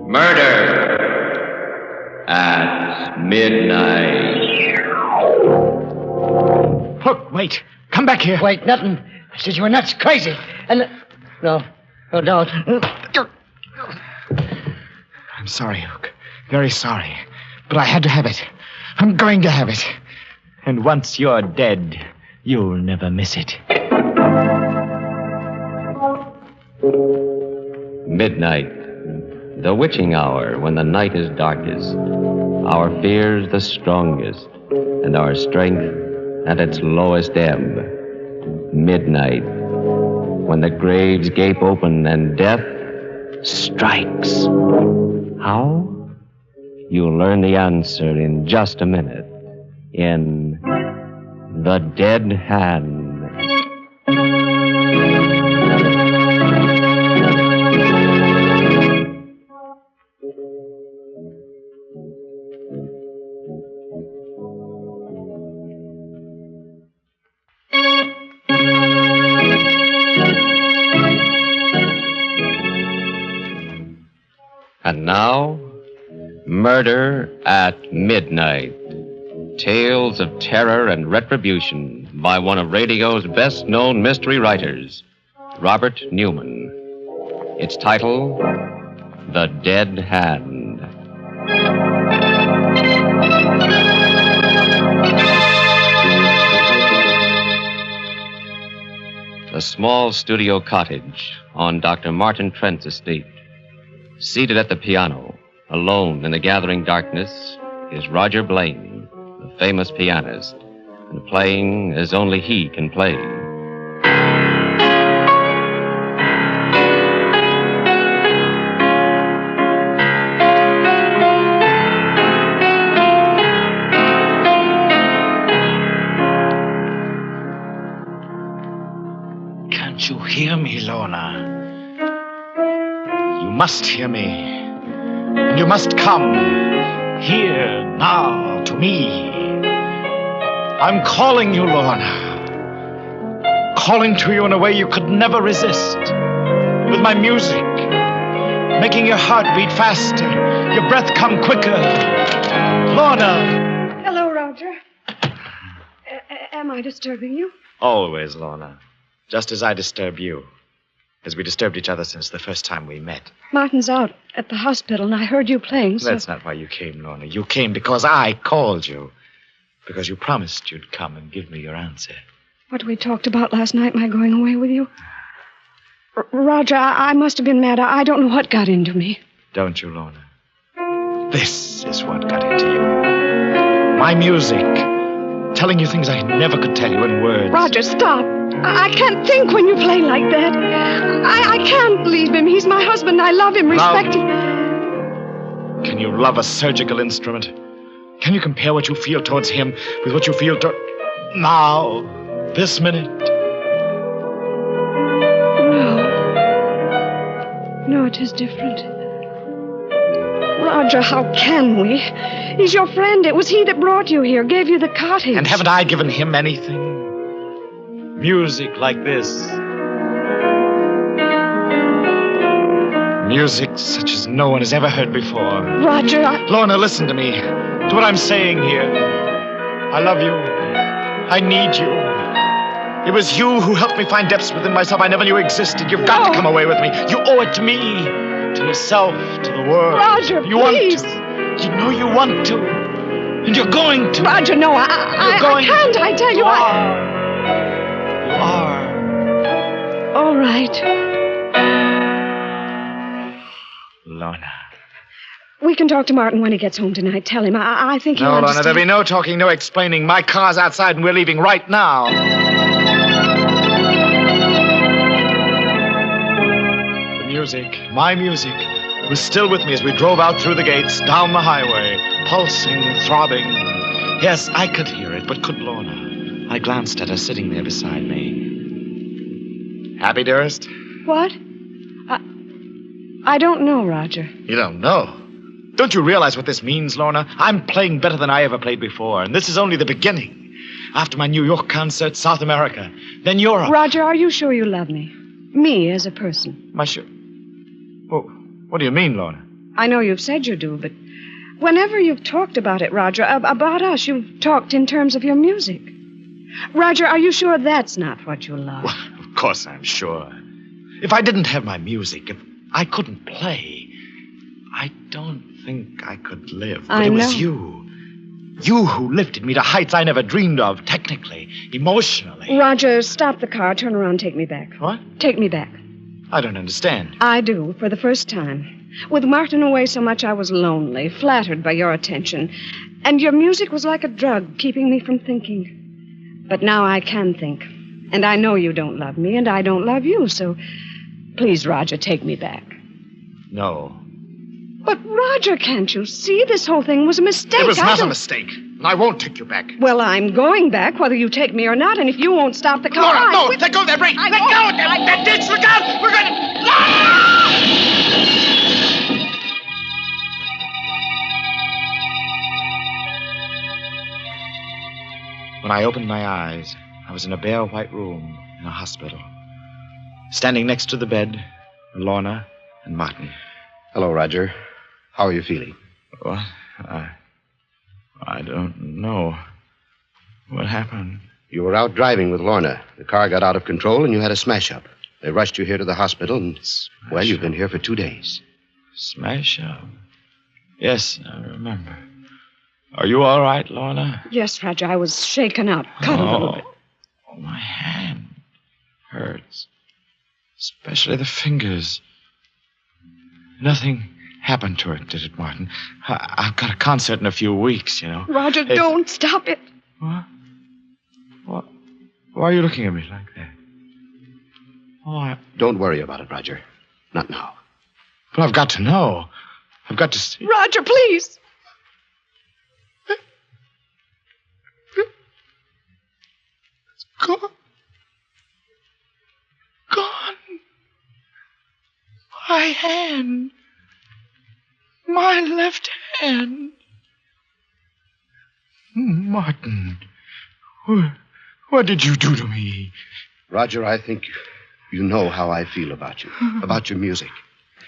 Murder at midnight. Look, wait. Come back here. Wait, nothing. I said you were nuts, crazy. And... No, don't. I'm sorry, Hook. Very sorry. But I had to have it. I'm going to have it. And once you're dead, you'll never miss it. Midnight, the witching hour when the night is darkest, our fears the strongest, and our strength at its lowest ebb. Midnight, when the graves gape open and death strikes. How? You'll learn the answer in just a minute in The Dead Hand. And now, Murder at Midnight. Tales of terror and retribution by one of radio's best-known mystery writers, Robert Newman. Its title, The Dead Hand. The small studio cottage on Dr. Martin Trent's estate. Seated at the piano, alone in the gathering darkness, is Roger Blaine, the famous pianist, and playing as only he can play. Can't you hear me, Lorna? You must hear me. And you must come here now to me. I'm calling you, Lorna. Calling to you in a way you could never resist. With my music, making your heart beat faster, your breath come quicker. Lorna! Hello, Roger. Am I disturbing you? Always, Lorna. Just as I disturb you. As we disturbed each other since the first time we met. Martin's out at the hospital, and I heard you playing, so... That's not why you came, Lorna. You came because I called you. Because you promised you'd come and give me your answer. What we talked about last night, my going away with you? Roger, I must have been mad. I don't know what got into me. Don't you, Lorna? This is what got into you. My music. Telling you things I never could tell you in words. Roger, stop. I can't think when you play like that. I can't leave him. He's my husband. I love him, respect him. Can you love a surgical instrument? Can you compare what you feel towards him with what you feel now, this minute? No, it is different. Roger, how can we? He's your friend. It was he that brought you here, gave you the cottage. And haven't I given him anything? Music like this. Music such as no one has ever heard before. Roger, Lorna, listen to me. To what I'm saying here. I love you. I need you. It was you who helped me find depths within myself I never knew existed. You've got to come away with me. You owe it to me. To yourself, to the world. Roger, you please. Want to. You know you want to. And you're going to. Roger, no, I can't. I tell you, You are. All right. Lorna. We can talk to Martin when he gets home tonight. Tell him. I think he'll understand. understand. No, Lorna, there'll be no talking, no explaining. My car's outside and we're leaving right now. The music, my music, was still with me as we drove out through the gates, down the highway, pulsing, throbbing. Yes, I could hear it, but could Lorna? I glanced at her sitting there beside me. Happy, dearest? What? I don't know, Roger. You don't know? Don't you realize what this means, Lorna? I'm playing better than I ever played before, and this is only the beginning. After my New York concert, South America, then Europe. Roger, are you sure you love me? Me as a person. My sure. Well, what do you mean, Lorna? I know you've said you do, but whenever you've talked about it, Roger, about us, you've talked in terms of your music. Roger, are you sure that's not what you love? Well, of course I'm sure. If I didn't have my music, if I couldn't play, I don't think I could live. But I it was know. you. You who lifted me to heights I never dreamed of, technically, emotionally. Roger, stop the car, turn around, take me back. What? Take me back. I don't understand. I do, for the first time. With Martin away so much, I was lonely, flattered by your attention. And your music was like a drug, keeping me from thinking. But now I can think. And I know you don't love me, and I don't love you, so please, Roger, take me back. No. But, Roger, can't you see? This whole thing was a mistake. It was not a don't- mistake. And I won't take you back. Well, I'm going back, whether you take me or not, and if you won't stop the car... Laura, no! I- Let go of that brake! I Let won't. go of that ditch! Look out! We're going to... When I opened my eyes, I was in a bare white room in a hospital. Standing next to the bed were Lorna and Martin. Hello, Roger. How are you feeling? What? I don't know. What happened? You were out driving with Lorna. The car got out of control and you had a smash-up. They rushed you here to the hospital and, well, you've been here for 2 days. Smash up? Yes, I remember. Are you all right, Lorna? Yes, Roger, I was shaken up, cut a little bit. Oh, my hand hurts. Especially the fingers. Nothing happened to it, did it, Martin? I've got a concert in a few weeks, you know. Roger, don't stop it. What? What? Why are you looking at me like that? Oh, Don't worry about it, Roger. Not now. but I've got to know. I've got to see. Roger, please. It's gone. Gone. My hand. My left hand. Martin, what did you do to me? Roger, I think you know how I feel about you, about your music.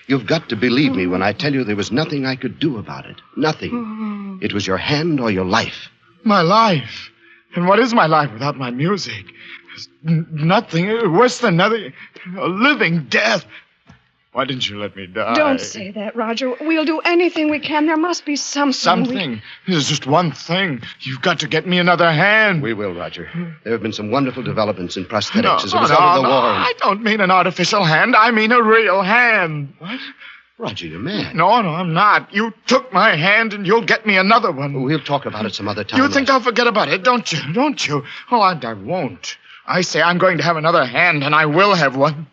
You've got to believe me when I tell you there was nothing I could do about it. Nothing. It was your hand or your life. My life. And what is my life without my music? There's nothing. Worse than nothing. A living death. Why didn't you let me die? Don't say that, Roger. We'll do anything we can. There must be something. Something. There's just one thing. You've got to get me another hand. We will, Roger. There have been some wonderful developments in prosthetics as a result of the war. I don't mean an artificial hand. I mean a real hand. What? Roger, you're mad. No, I'm not. You took my hand and you'll get me another one. We'll talk about it some other time. You think I'll forget about it, don't you? Don't you? Oh, I won't. I say I'm going to have another hand, and I will have one.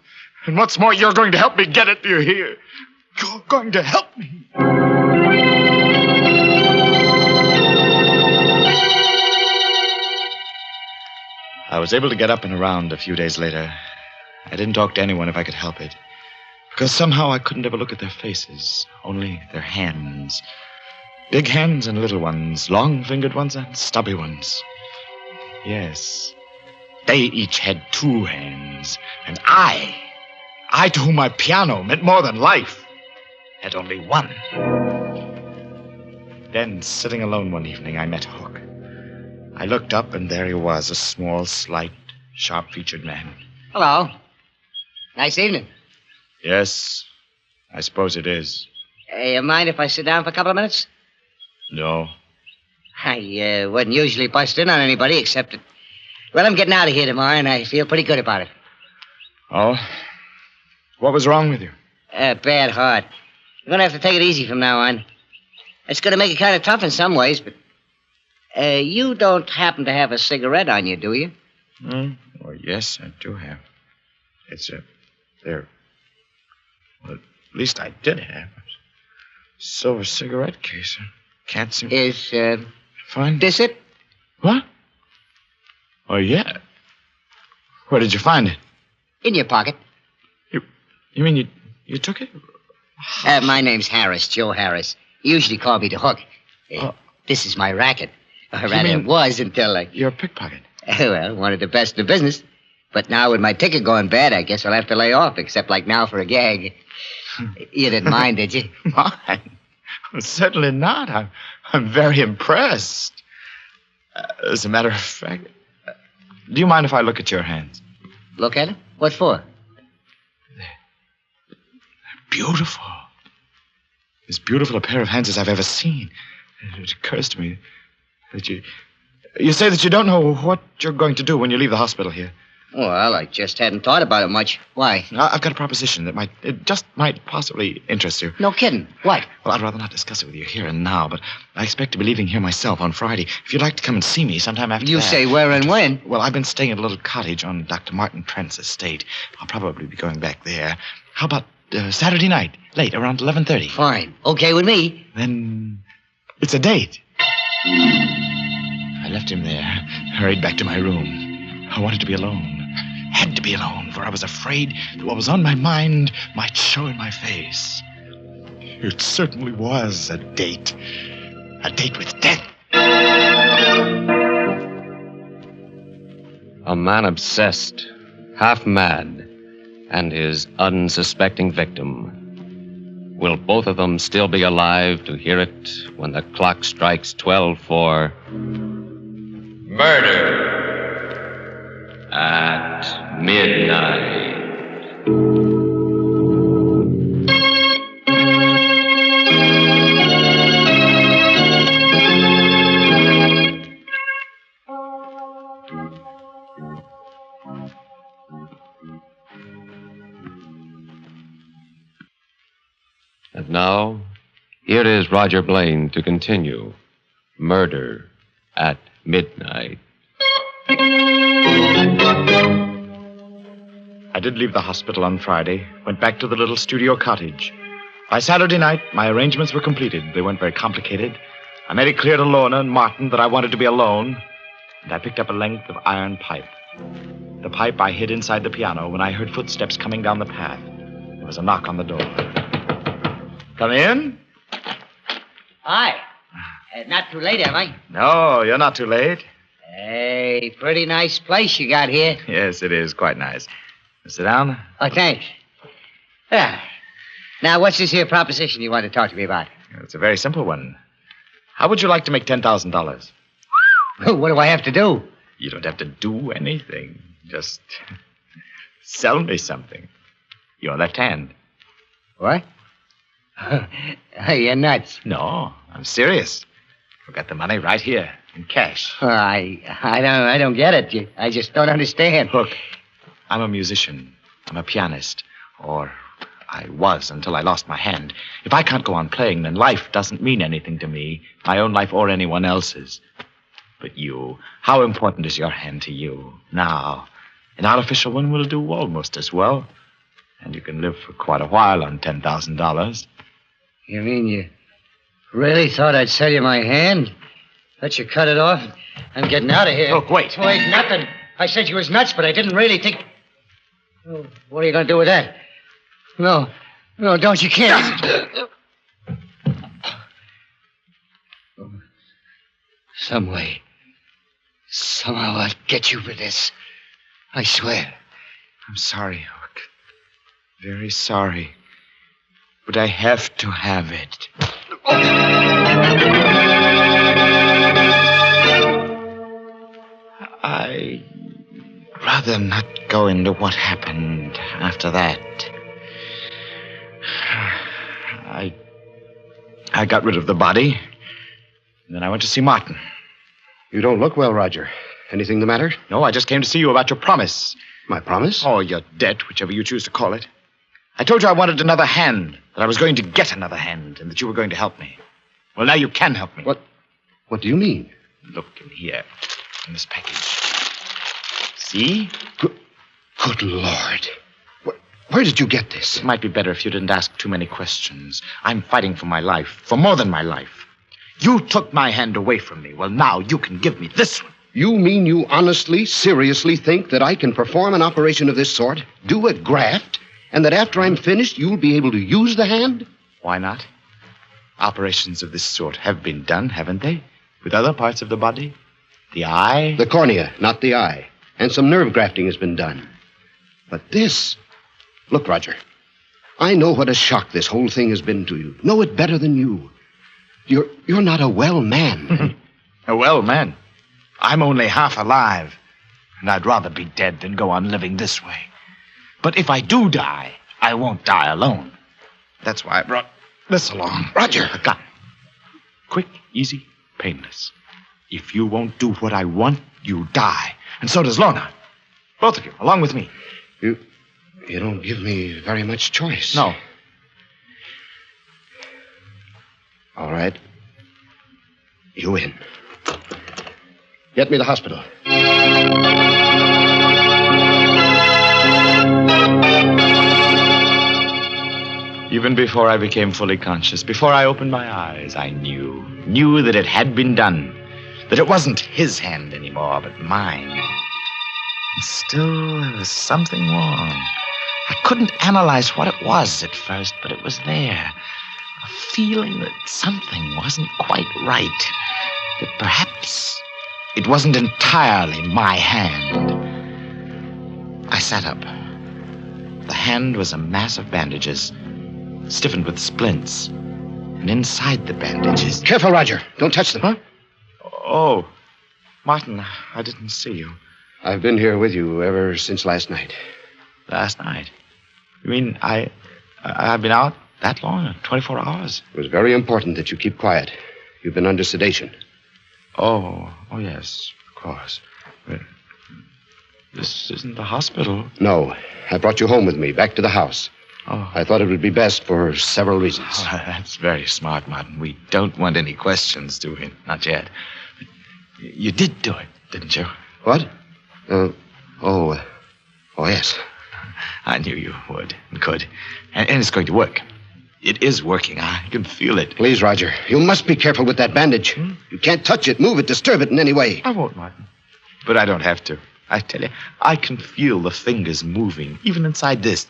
And what's more, you're going to help me get it, do you hear? You're going to help me. I was able to get up and around a few days later. I didn't talk to anyone if I could help it. Because somehow I couldn't ever look at their faces, only their hands. Big hands and little ones, long-fingered ones and stubby ones. Yes, they each had 2 hands. And I, to whom my piano meant more than life, had only 1. Then, sitting alone one evening, I met Hook. I looked up, and there he was, a small, slight, sharp-featured man. Hello. Nice evening. Yes, I suppose it is. You mind if I sit down for a couple of minutes? No. I wouldn't usually bust in on anybody except that... Well, I'm getting out of here tomorrow, and I feel pretty good about it. Oh? What was wrong with you? Bad heart. You're going to have to take it easy from now on. It's going to make it kind of tough in some ways, but... you don't happen to have a cigarette on you, do you? Well, yes, I do have. It's there. Well, at least I did have a silver cigarette case. I can't seem... Is, Find... this it? What? Oh, yeah. Where did you find it? In your pocket. You mean you took it? My name's Harris, Joe Harris. You usually call me the Hook. This is my racket. Or rather, it was until I... You're a pickpocket. Well, one of the best in the business. But now with my ticket going bad, I guess I'll have to lay off, except like now for a gag. You didn't mind, did you? Mine? Certainly not. I'm very impressed. As a matter of fact, do you mind if I look at your hands? Look at it? What for? They're beautiful. As beautiful a pair of hands as I've ever seen. It occurs to me that you say that you don't know what you're going to do when you leave the hospital here. Well, I just hadn't thought about it much. Why? I've got a proposition that might possibly interest you. No kidding. What? Well, I'd rather not discuss it with you here and now, but I expect to be leaving here myself on Friday. If you'd like to come and see me sometime after You that. say where and when? Well, I've been staying at a little cottage on Dr. Martin Trent's estate. I'll probably be going back there. How about Saturday night, late, around 11:30? Fine. Okay with me. Then it's a date. I left him there, hurried back to my room. I wanted to be alone. Had to be alone, for I was afraid that what was on my mind might show in my face. It certainly was a date. A date with death. A man obsessed, half mad, and his unsuspecting victim. Will both of them still be alive to hear it when the clock strikes 12 for murder at midnight? And now, here is Roger Blaine to continue Murder at Midnight. I did leave the hospital on Friday, went back to the little studio cottage. By Saturday night, my arrangements were completed. They weren't very complicated. I made it clear to Lorna and Martin that I wanted to be alone, and I picked up a length of iron pipe. The pipe I hid inside the piano when I heard footsteps coming down the path. There was a knock on the door. Come in? Hi. Not too late, am I? No, you're not too late. Hey, pretty nice place you got here. Yes, it is quite nice. Sit down. Oh, thanks. Now, what's this here proposition you want to talk to me about? It's a very simple one. How would you like to make $10,000? What do I have to do? You don't have to do anything. Just sell me something. Your left hand. What? You're nuts. No, I'm serious. I've got the money right here in cash. I don't get it. I just don't understand. Look, I'm a musician. I'm a pianist. Or I was until I lost my hand. If I can't go on playing, then life doesn't mean anything to me. My own life or anyone else's. But you, how important is your hand to you? Now, an artificial one will do almost as well. And you can live for quite a while on $10,000. You mean you really thought I'd sell you my hand? Let you cut it off? I'm getting out of here. Look, wait. Wait, nothing. I said you was nuts, but I didn't really think... Oh, what are you going to do with that? No, don't you can't. Some way, somehow I'll get you for this. I swear. I'm sorry, Hook. Very sorry. But I have to have it. I'd rather not go into what happened after that. I got rid of the body. And then I went to see Martin. You don't look well, Roger. Anything the matter? No, I just came to see you about your promise. My promise? Or your debt, whichever you choose to call it. I told you I wanted another hand, that I was going to get another hand, and that you were going to help me. Well, now you can help me. What do you mean? Look in here, in this package. See? Good Lord. Where did you get this? It might be better if you didn't ask too many questions. I'm fighting for my life, for more than my life. You took my hand away from me. Well, now you can give me this one. You mean you honestly, seriously think that I can perform an operation of this sort, do a graft, and that after I'm finished, you'll be able to use the hand? Why not? Operations of this sort have been done, haven't they? with other parts of the body. The eye. The cornea, not the eye. And some nerve grafting has been done. But this... Look, Roger. I know what a shock this whole thing has been to you. Know it better than you. You're not a well man. A well man? I'm only half alive. And I'd rather be dead than go on living this way. But if I do die, I won't die alone. That's why I brought this along. Roger! A gun. Quick, easy, painless. If you won't do what I want, you die. And so does Lorna. Both of you, along with me. You don't give me very much choice. No. All right. You win. Get me to the hospital. Even before I became fully conscious, before I opened my eyes, I knew that it had been done. That it wasn't his hand anymore, but mine. And still, there was something wrong. I couldn't analyze what it was at first, but it was there. A feeling that something wasn't quite right. That perhaps it wasn't entirely my hand. I sat up. The hand was a mass of bandages, stiffened with splints. And inside the bandages... Careful, Roger. Don't touch them. Huh? Oh, Martin, I didn't see you. I've been here with you ever since last night. Last night? You mean I've been out that long? 24 hours? It was very important that you keep quiet. You've been under sedation. Oh, yes, of course. But this isn't the hospital. No. I brought you home with me, back to the house. Oh. I thought it would be best for several reasons. Oh, that's very smart, Martin. We don't want any questions, do we? Not yet. You did do it, didn't you? What? Yes. I knew you would and could. And it's going to work. It is working. I can feel it. Please, Roger, you must be careful with that bandage. You can't touch it, move it, disturb it in any way. I won't, Martin. But I don't have to. I tell you, I can feel the fingers moving, even inside this.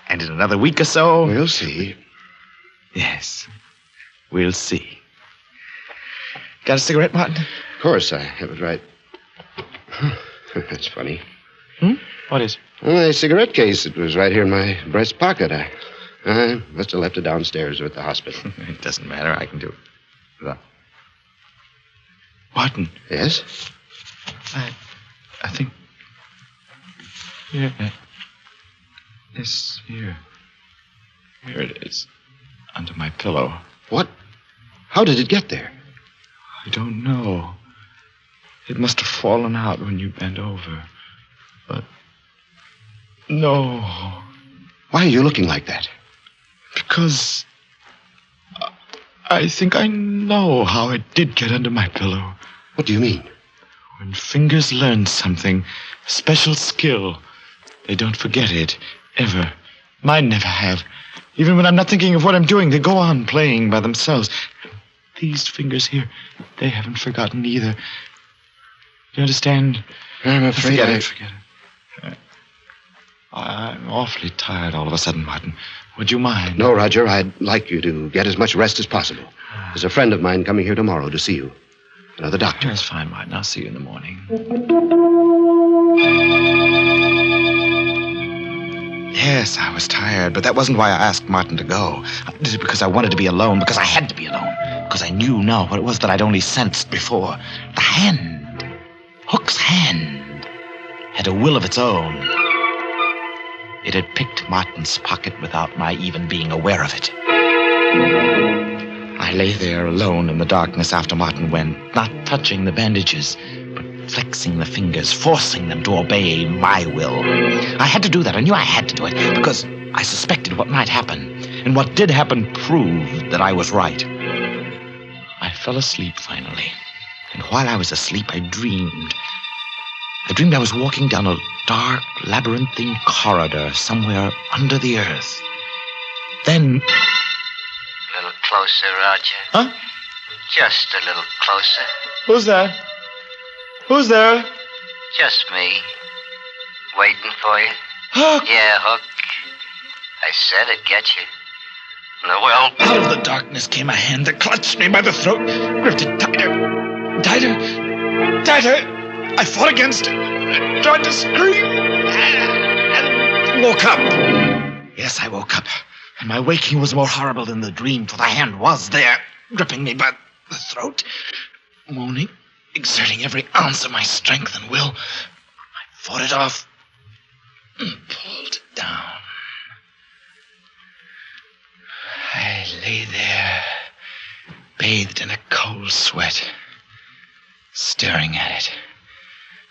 And in another week or so... We'll see. Yes, we'll see. Got a cigarette, Martin? Of course, I have it right. That's funny. What is? My cigarette case, it was right here in my breast pocket. I must have left it downstairs or at the hospital. It doesn't matter. I can do it. Martin. Yes? I think... Yeah. It's here. Here it is. Under my pillow. What? How did it get there? I don't know. It must have fallen out when you bent over. But... No. Why are you looking like that? Because... I think I know how it did get under my pillow. What do you mean? When fingers learn something, a special skill, they don't forget it, ever. Mine never have. Even when I'm not thinking of what I'm doing, they go on playing by themselves. These fingers here, they haven't forgotten either. You understand? I'm afraid Forget it. I'm awfully tired all of a sudden, Martin. Would you mind? No, Roger, I'd like you to get as much rest as possible. There's a friend of mine coming here tomorrow to see you. Another doctor. That's fine, Martin. I'll see you in the morning. Yes, I was tired, but that wasn't why I asked Martin to go. I did it because I wanted to be alone, because I had to be alone, because I knew now what it was that I'd only sensed before. The hand, Hook's hand, had a will of its own. It had picked Martin's pocket without my even being aware of it. I lay there alone in the darkness after Martin went, not touching the bandages, but flexing the fingers, forcing them to obey my will. I had to do that. I knew I had to do it because I suspected what might happen. And what did happen proved that I was right. I fell asleep finally. And while I was asleep, I dreamed. I dreamed I was walking down a dark, labyrinthine corridor somewhere under the earth. Then... A little closer, Roger. Huh? Just a little closer. Who's there? Who's there? Just me. Waiting for you. Hook! Yeah, Hook. I said I'd get you. Well, Out of the darkness came a hand that clutched me by the throat, gripped it tighter. Tighter. I fought against it. I tried to scream and woke up. Yes, I woke up. And my waking was more horrible than the dream, for the hand was there, gripping me by the throat, moaning, exerting every ounce of my strength and will. I fought it off and pulled it down. I lay there, bathed in a cold sweat, staring at it,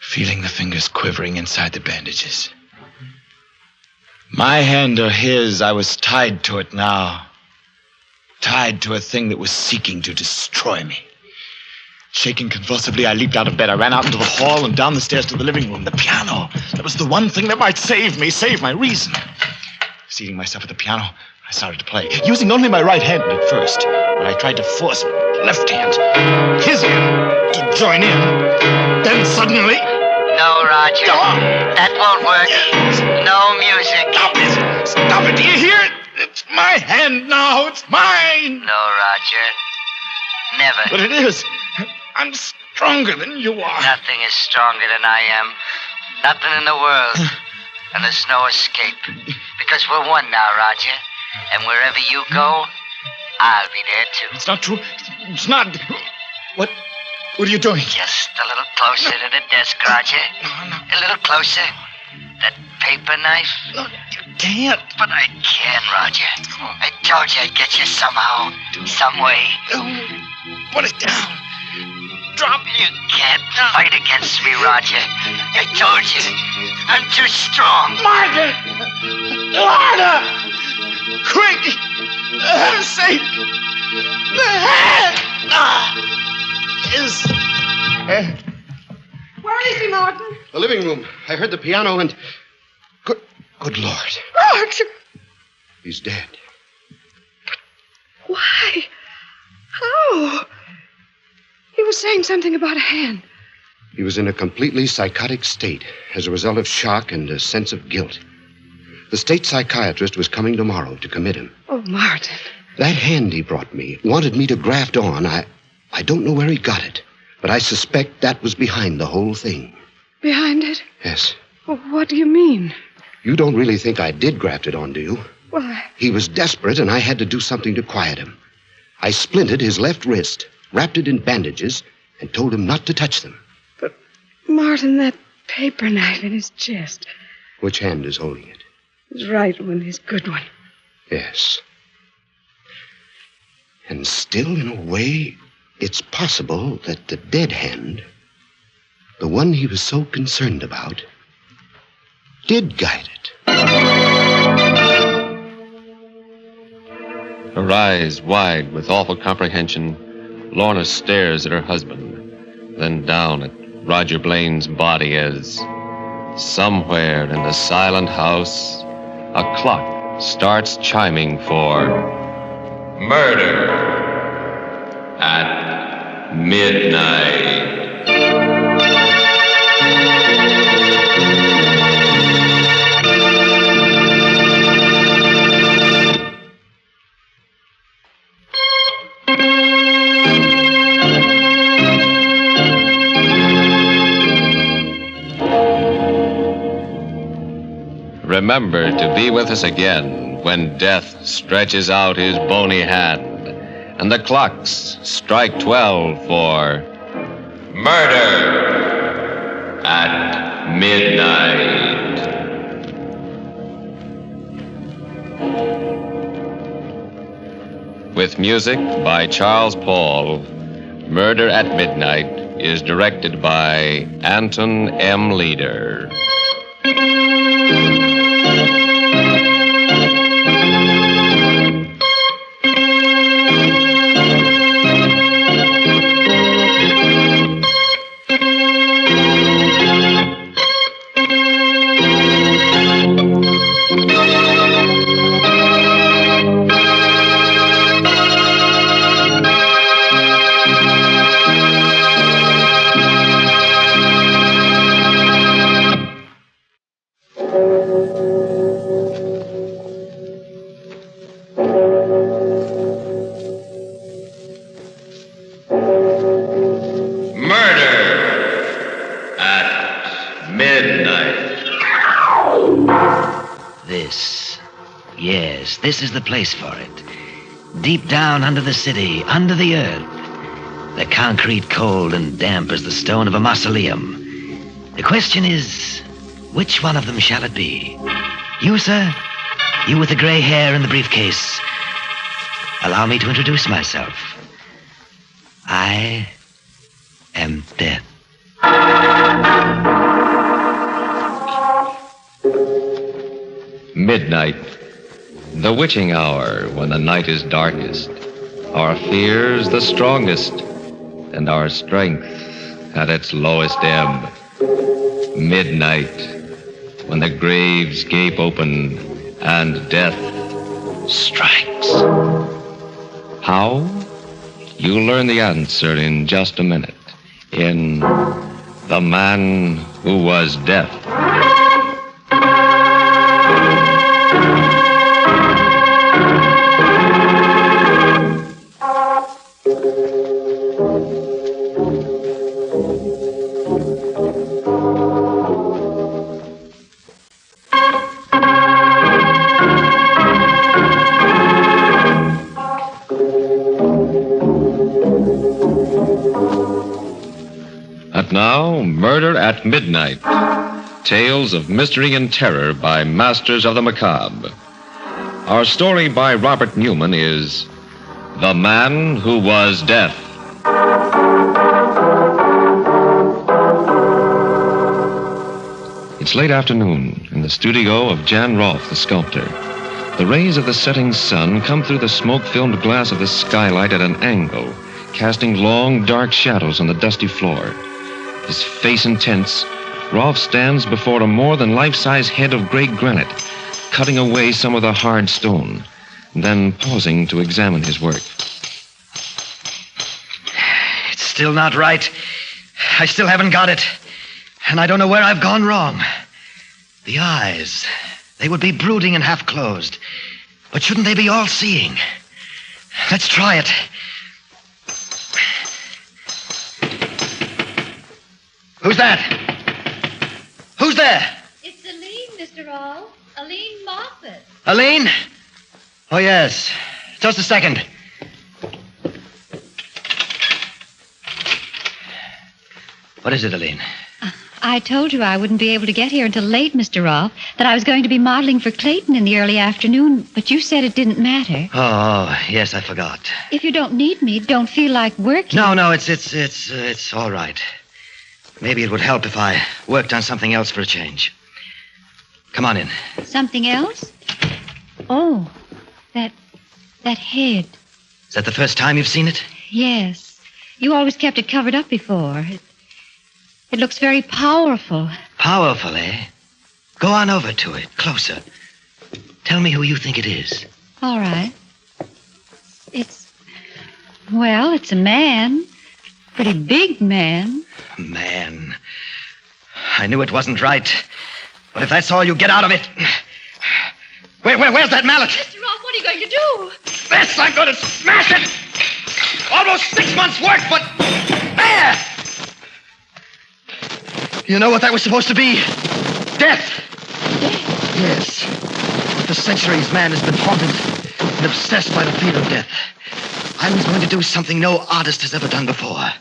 feeling the fingers quivering inside the bandages. My hand or his, I was tied to it now. Tied to a thing that was seeking to destroy me. Shaking convulsively, I leaped out of bed. I ran out into the hall and down the stairs to the living room. The piano. That was the one thing that might save me, save my reason. Seating myself at the piano, I started to play, using only my right hand at first. But I tried to force my left hand, his hand, to join in. Then suddenly... No, Roger. That won't work. No music. Stop it! Stop it! Do you hear it? It's my hand now. It's mine. No, Roger. Never. But it is. I'm stronger than you are. Nothing is stronger than I am. Nothing in the world. And there's no escape. Because we're one now, Roger. And wherever you go, I'll be there too. It's not true. It's not. What are you doing? Just a little closer to the desk, Roger. No. A little closer. That paper knife. No, you can't. But I can, Roger. I told you I'd get you somehow. Some way. Put it down. Drop it. You can't fight against me, Roger. I told you. I'm too strong. Martha! Quick! For heaven's sake! The hand! Where is he, Martin? The living room. I heard the piano and... Good Lord. Roger! He's dead. Why? How? He was saying something about a hand. He was in a completely psychotic state as a result of shock and a sense of guilt. The state psychiatrist was coming tomorrow to commit him. Oh, Martin. That hand he brought me wanted me to graft on. I don't know where he got it, but I suspect that was behind the whole thing. Behind it? Yes. Oh, what do you mean? You don't really think I did graft it on, do you? Why? He was desperate, and I had to do something to quiet him. I splinted his left wrist, wrapped it in bandages, and told him not to touch them. But, Martin, that paper knife in his chest. Which hand is holding it? His right one, his good one. Yes. And still, in a way, it's possible that the dead hand, the one he was so concerned about, did guide it. Her eyes wide with awful comprehension, Lorna stares at her husband, then down at Roger Blaine's body as, somewhere in the silent house, a clock starts chiming for murder at midnight. Remember to be with us again when death stretches out his bony hand and the clocks strike 12 for murder at midnight. With music by Charles Paul, Murder at Midnight is directed by Anton M. Leader. this is the place for it. Deep down under the city, under the earth. The concrete cold and damp as the stone of a mausoleum. The question is, which one of them shall it be? You, sir? You with the gray hair and the briefcase. Allow me to introduce myself. I am Death. Midnight, the witching hour when the night is darkest, our fears the strongest, and our strength at its lowest ebb. Midnight, when the graves gape open and death strikes. How? You'll learn the answer in just a minute in The Man Who Was Death. And now, Murder at Midnight. Tales of mystery and terror by masters of the macabre. Our story by Robert Newman is The Man Who Was Death. It's late afternoon in the studio of Jan Rolfe, the sculptor. The rays of the setting sun come through the smoke-filmed glass of the skylight at an angle, casting long, dark shadows on the dusty floor. His face intense, Rolfe stands before a more than life-size head of gray granite, cutting away some of the hard stone, then pausing to examine his work. It's still not right. I still haven't got it. And I don't know where I've gone wrong. The eyes, they would be brooding and half-closed. But shouldn't they be all-seeing? Let's try it. Who's that? Who's there? It's Aline, Mr. Rolfe. Aline Moffat. Aline? Oh, yes. Just a second. What is it, Aline? I told you I wouldn't be able to get here until late, Mr. Rolfe, that I was going to be modeling for Clayton in the early afternoon, but you said it didn't matter. Oh, yes, I forgot. If you don't need me, don't feel like working. No, it's all right. Maybe it would help if I worked on something else for a change. Come on in. Something else? Oh, that head. Is that the first time you've seen it? Yes. You always kept it covered up before. It looks very powerful. Powerful, eh? Go on over to it, closer. Tell me who you think it is. All right. It's a man. Pretty big man. Man. I knew it wasn't right. But if that's all you get out of it... Where's that mallet? Mr. Rolfe, what are you going to do? This, I'm going to smash it! Almost 6 months' work, but... There! You know what that was supposed to be? Death! Yes. For centuries, man has been haunted and obsessed by the fear of death. I was going to do something no artist has ever done before.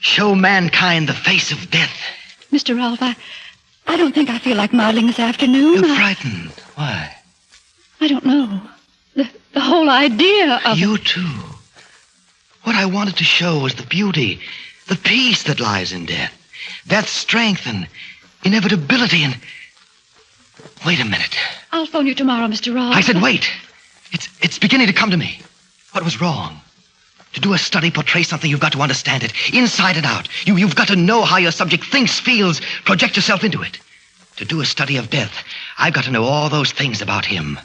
Show mankind the face of death. Mr. Rolfe, I don't think I feel like modeling this afternoon. You're frightened. Why? I don't know. The whole idea of... You too. What I wanted to show was the beauty, the peace that lies in death. Death's strength and inevitability and... Wait a minute. I'll phone you tomorrow, Mr. Rolfe. I said wait. It's beginning to come to me. What was wrong? To do a study, portray something, you've got to understand it, inside and out. You've got to know how your subject thinks, feels, project yourself into it. To do a study of death, I've got to know all those things about him.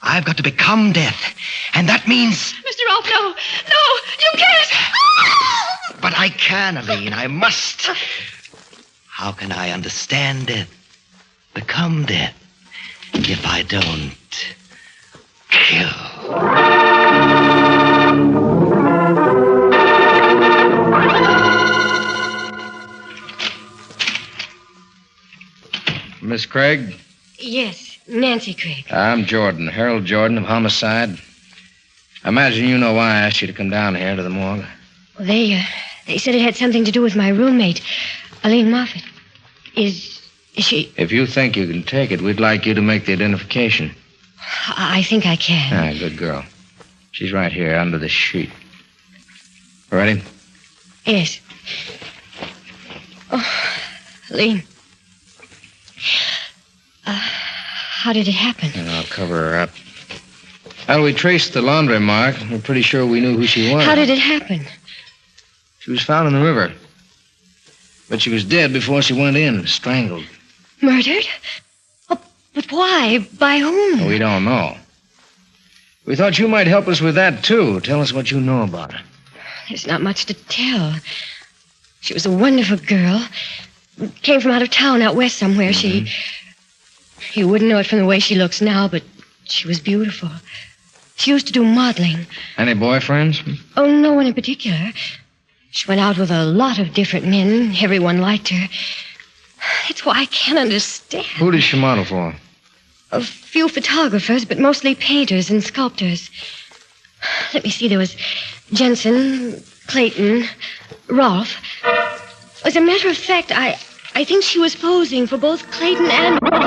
I've got to become death. And that means... Mr. Rolfe, no, you can't. But I can, Aline, I must. How can I understand death, become death, if I don't kill? Miss Craig? Yes. Nancy Craig. I'm Jordan, Harold Jordan of Homicide. I imagine you know why I asked you to come down here to the morgue. Well, they said it had something to do with my roommate, Aline Moffat. Is she... If you think you can take it, we'd like you to make the identification. I think I can. Ah, good girl. She's right here under the sheet. Ready? Yes. Oh, Aline. How did it happen? And I'll cover her up. Well, we traced the laundry mark. We're pretty sure we knew who she was. How did it happen? She was found in the river. But she was dead before she went in, strangled. Murdered? Oh, but why? By whom? We don't know. We thought you might help us with that, too. Tell us what you know about her. There's not much to tell. She was a wonderful girl. Came from out of town, out west somewhere. Mm-hmm. You wouldn't know it from the way she looks now, but she was beautiful. She used to do modeling. Any boyfriends? Oh, no one in particular. She went out with a lot of different men. Everyone liked her. That's why I can't understand. Who did she model for? A few photographers, but mostly painters and sculptors. Let me see, there was Jensen, Clayton, Rolfe. As a matter of fact, I think she was posing for both Clayton and Rolfe.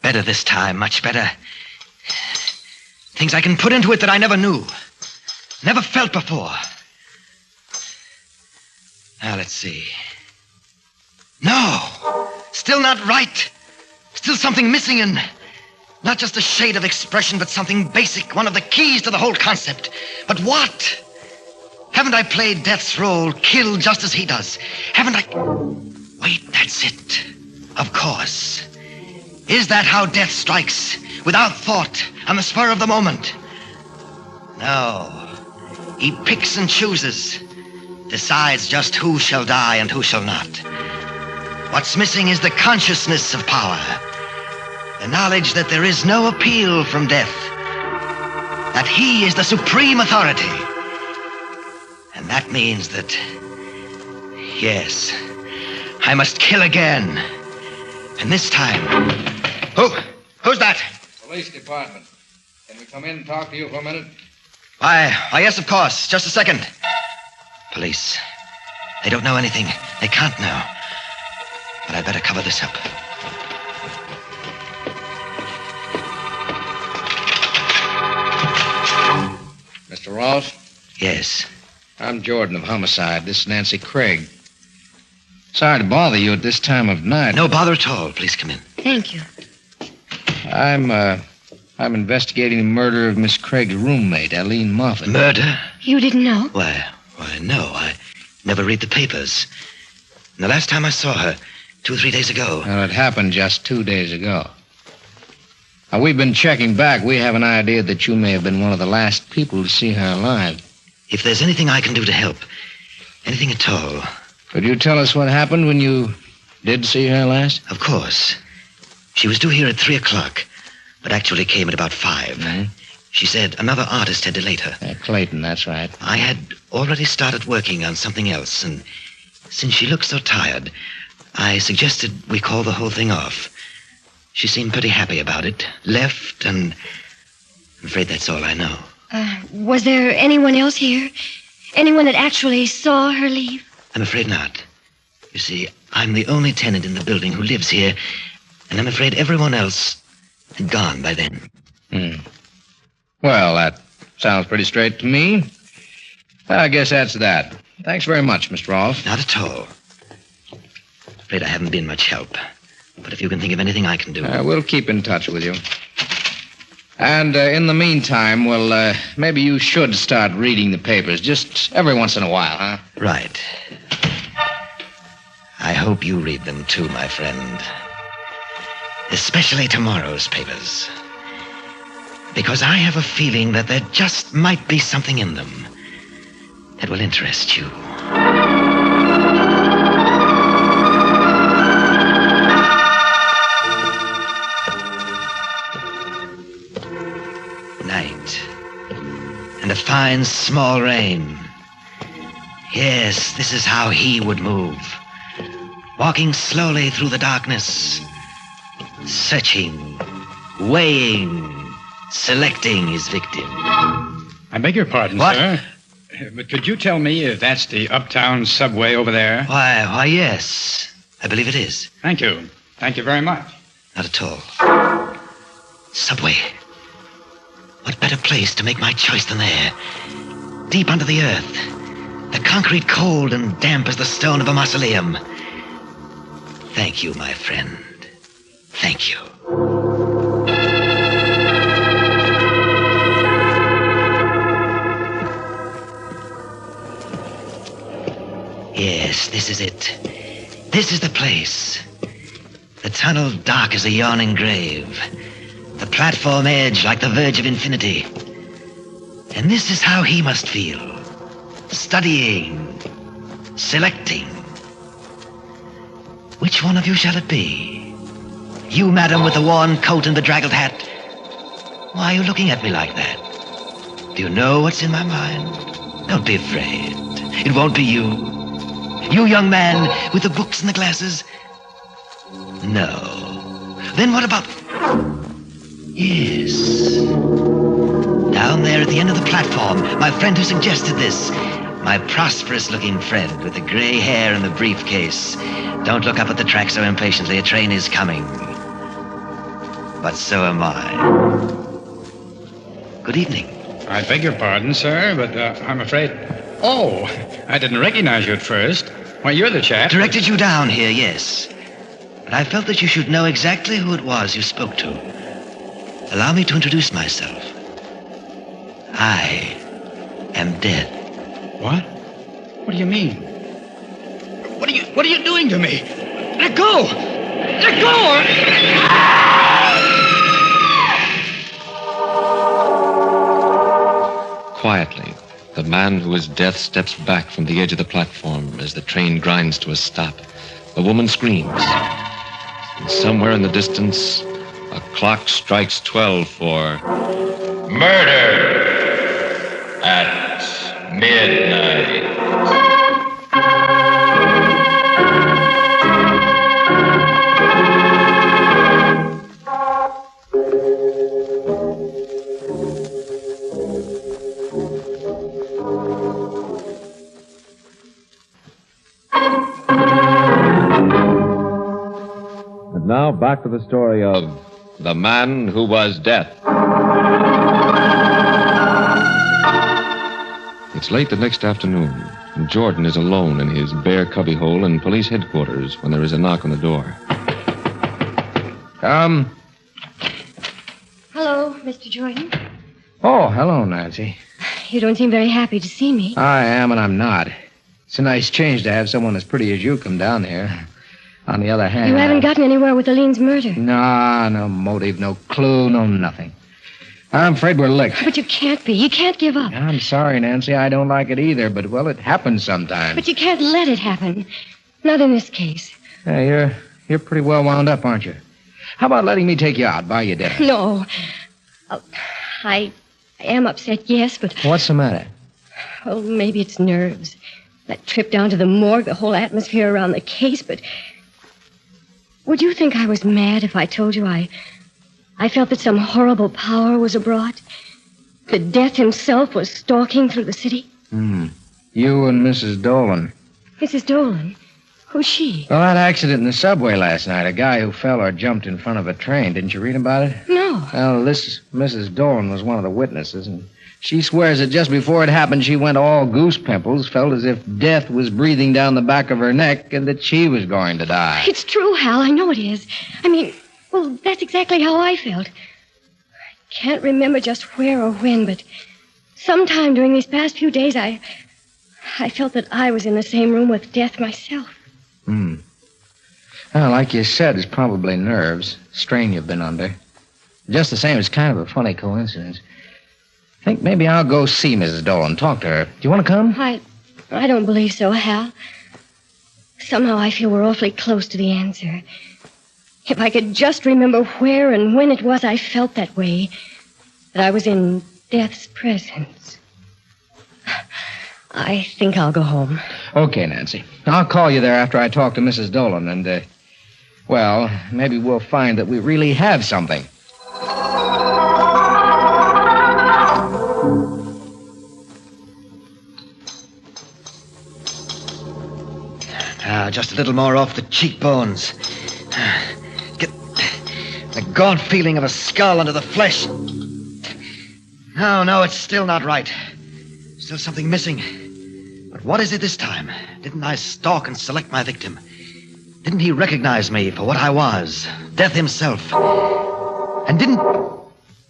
Better this time, much better. Things I can put into it that I never knew. Never felt before. Now, let's see. No! Still not right. Still something missing and not just a shade of expression, but something basic, one of the keys to the whole concept. But what? Haven't I played Death's role, killed just as he does? Haven't I... Wait, that's it. Of course. Is that how death strikes? Without thought, on the spur of the moment? No. He picks and chooses. Decides just who shall die and who shall not. What's missing is the consciousness of power. The knowledge that there is no appeal from death. That he is the supreme authority. And that means that... Yes, I must kill again. And this time... Who's that? Police department. Can we come in and talk to you for a minute? Why, yes, of course. Just a second. Police. They don't know anything. They can't know. But I'd better cover this up. Mr. Rolfe? Yes. I'm Jordan of Homicide. This is Nancy Craig. Sorry to bother you at this time of night. No bother at all. Please come in. Thank you. I'm investigating the murder of Miss Craig's roommate, Aline Moffat. Murder? You didn't know? Why, no. I never read the papers. And the last time I saw her, 2 or 3 days ago. Well, it happened just 2 days ago. Now, we've been checking back. We have an idea that you may have been one of the last people to see her alive. If there's anything I can do to help, anything at all. Could you tell us what happened when you did see her last? Of course. She was due here at 3 o'clock, but actually came at about 5. Mm-hmm. She said another artist had delayed her. Clayton, that's right. I had already started working on something else, and since she looked so tired, I suggested we call the whole thing off. She seemed pretty happy about it, left, and I'm afraid that's all I know. Was there anyone else here? Anyone that actually saw her leave? I'm afraid not. You see, I'm the only tenant in the building who lives here, and I'm afraid everyone else had gone by then. Well, that sounds pretty straight to me. I guess that's that. Thanks very much, Mr. Rolfe. Not at all. Afraid I haven't been much help. But if you can think of anything I can do... We'll keep in touch with you. And in the meantime, well, maybe you should start reading the papers just every once in a while, huh? Right. I hope you read them too, my friend. Especially tomorrow's papers. Because I have a feeling that there just might be something in them that will interest you. Night. and a fine small rain. Yes, this is how he would move. Walking slowly through the darkness, searching, weighing, selecting his victim. I beg your pardon, What? sir. But could you tell me if that's the uptown subway over there? Why, yes. I believe it is. Thank you. Thank you very much. Not at all. Subway. What better place to make my choice than there? Deep under the earth. The concrete cold and damp as the stone of a mausoleum. Thank you, my friend. Thank you. Yes, this is it. This is the place. The tunnel dark as a yawning grave. The platform edge like the verge of infinity. And this is how he must feel. Studying. Selecting. Which one of you shall it be? You, madam, with the worn coat and bedraggled hat. Why are you looking at me like that? Do you know what's in my mind? Don't be afraid. It won't be you. You, young man, with the books and the glasses? No. Then what about... Yes. Down there at the end of the platform, my friend who suggested this. My prosperous-looking friend with the gray hair and the briefcase. Don't look up at the track so impatiently. A train is coming. But so am I. Good evening. I beg your pardon, sir, but I'm afraid... Oh, I didn't recognize you at first. Why, you're the chap. Directed you down here, yes. But I felt that you should know exactly who it was you spoke to. Allow me to introduce myself. I am dead. What? What do you mean? What are you doing to me? Let go! Let go! Quietly, the man who is death steps back from the edge of the platform as the train grinds to a stop. A woman screams. And somewhere in the distance, a clock strikes 12 for murder at midnight. And now back to the story of The Man Who Was Death. It's late the next afternoon, and Jordan is alone in his bare cubbyhole in police headquarters when there is a knock on the door. Come. Hello, Mr. Jordan. Oh, hello, Nancy. You don't seem very happy to see me. I am and I'm not. It's a nice change to have someone as pretty as you come down here. On the other hand... You haven't gotten anywhere with Aline's murder. No motive, no clue, no nothing. I'm afraid we're licked. But you can't be. You can't give up. I'm sorry, Nancy. I don't like it either, but, well, it happens sometimes. But you can't let it happen. Not in this case. Hey, you're pretty well wound up, aren't you? How about letting me take you out, buy you dinner? No. Oh, I am upset, yes, but... What's the matter? Oh, maybe it's nerves. That trip down to the morgue, the whole atmosphere around the case, but... Would you think I was mad if I told you I felt that some horrible power was abroad? That Death himself was stalking through the city? You and Mrs. Dolan. Mrs. Dolan? Who's she? Well, that accident in the subway last night, a guy who fell or jumped in front of a train. Didn't you read about it? No. Well, this Mrs. Dolan was one of the witnesses, and she swears that just before it happened, she went all goose pimples, felt as if death was breathing down the back of her neck, and that she was going to die. It's true, Hal. I know it is. I mean, well, that's exactly how I felt. I can't remember just where or when, but sometime during these past few days, I felt that I was in the same room with Death myself. Well, like you said, it's probably nerves. Strain you've been under. Just the same, it's kind of a funny coincidence. I think maybe I'll go see Mrs. Dolan, talk to her. Do you want to come? I don't believe so, Hal. Somehow I feel we're awfully close to the answer. If I could just remember where and when it was I felt that way, that I was in Death's presence. I think I'll go home. Okay, Nancy. I'll call you there after I talk to Mrs. Dolan, and, well, maybe we'll find that we really have something. Just a little more off the cheekbones. Get the gaunt feeling of a skull under the flesh. No, it's still not right. Still something missing. But what is it this time? Didn't I stalk and select my victim? Didn't he recognize me for what I was? Death himself. And didn't...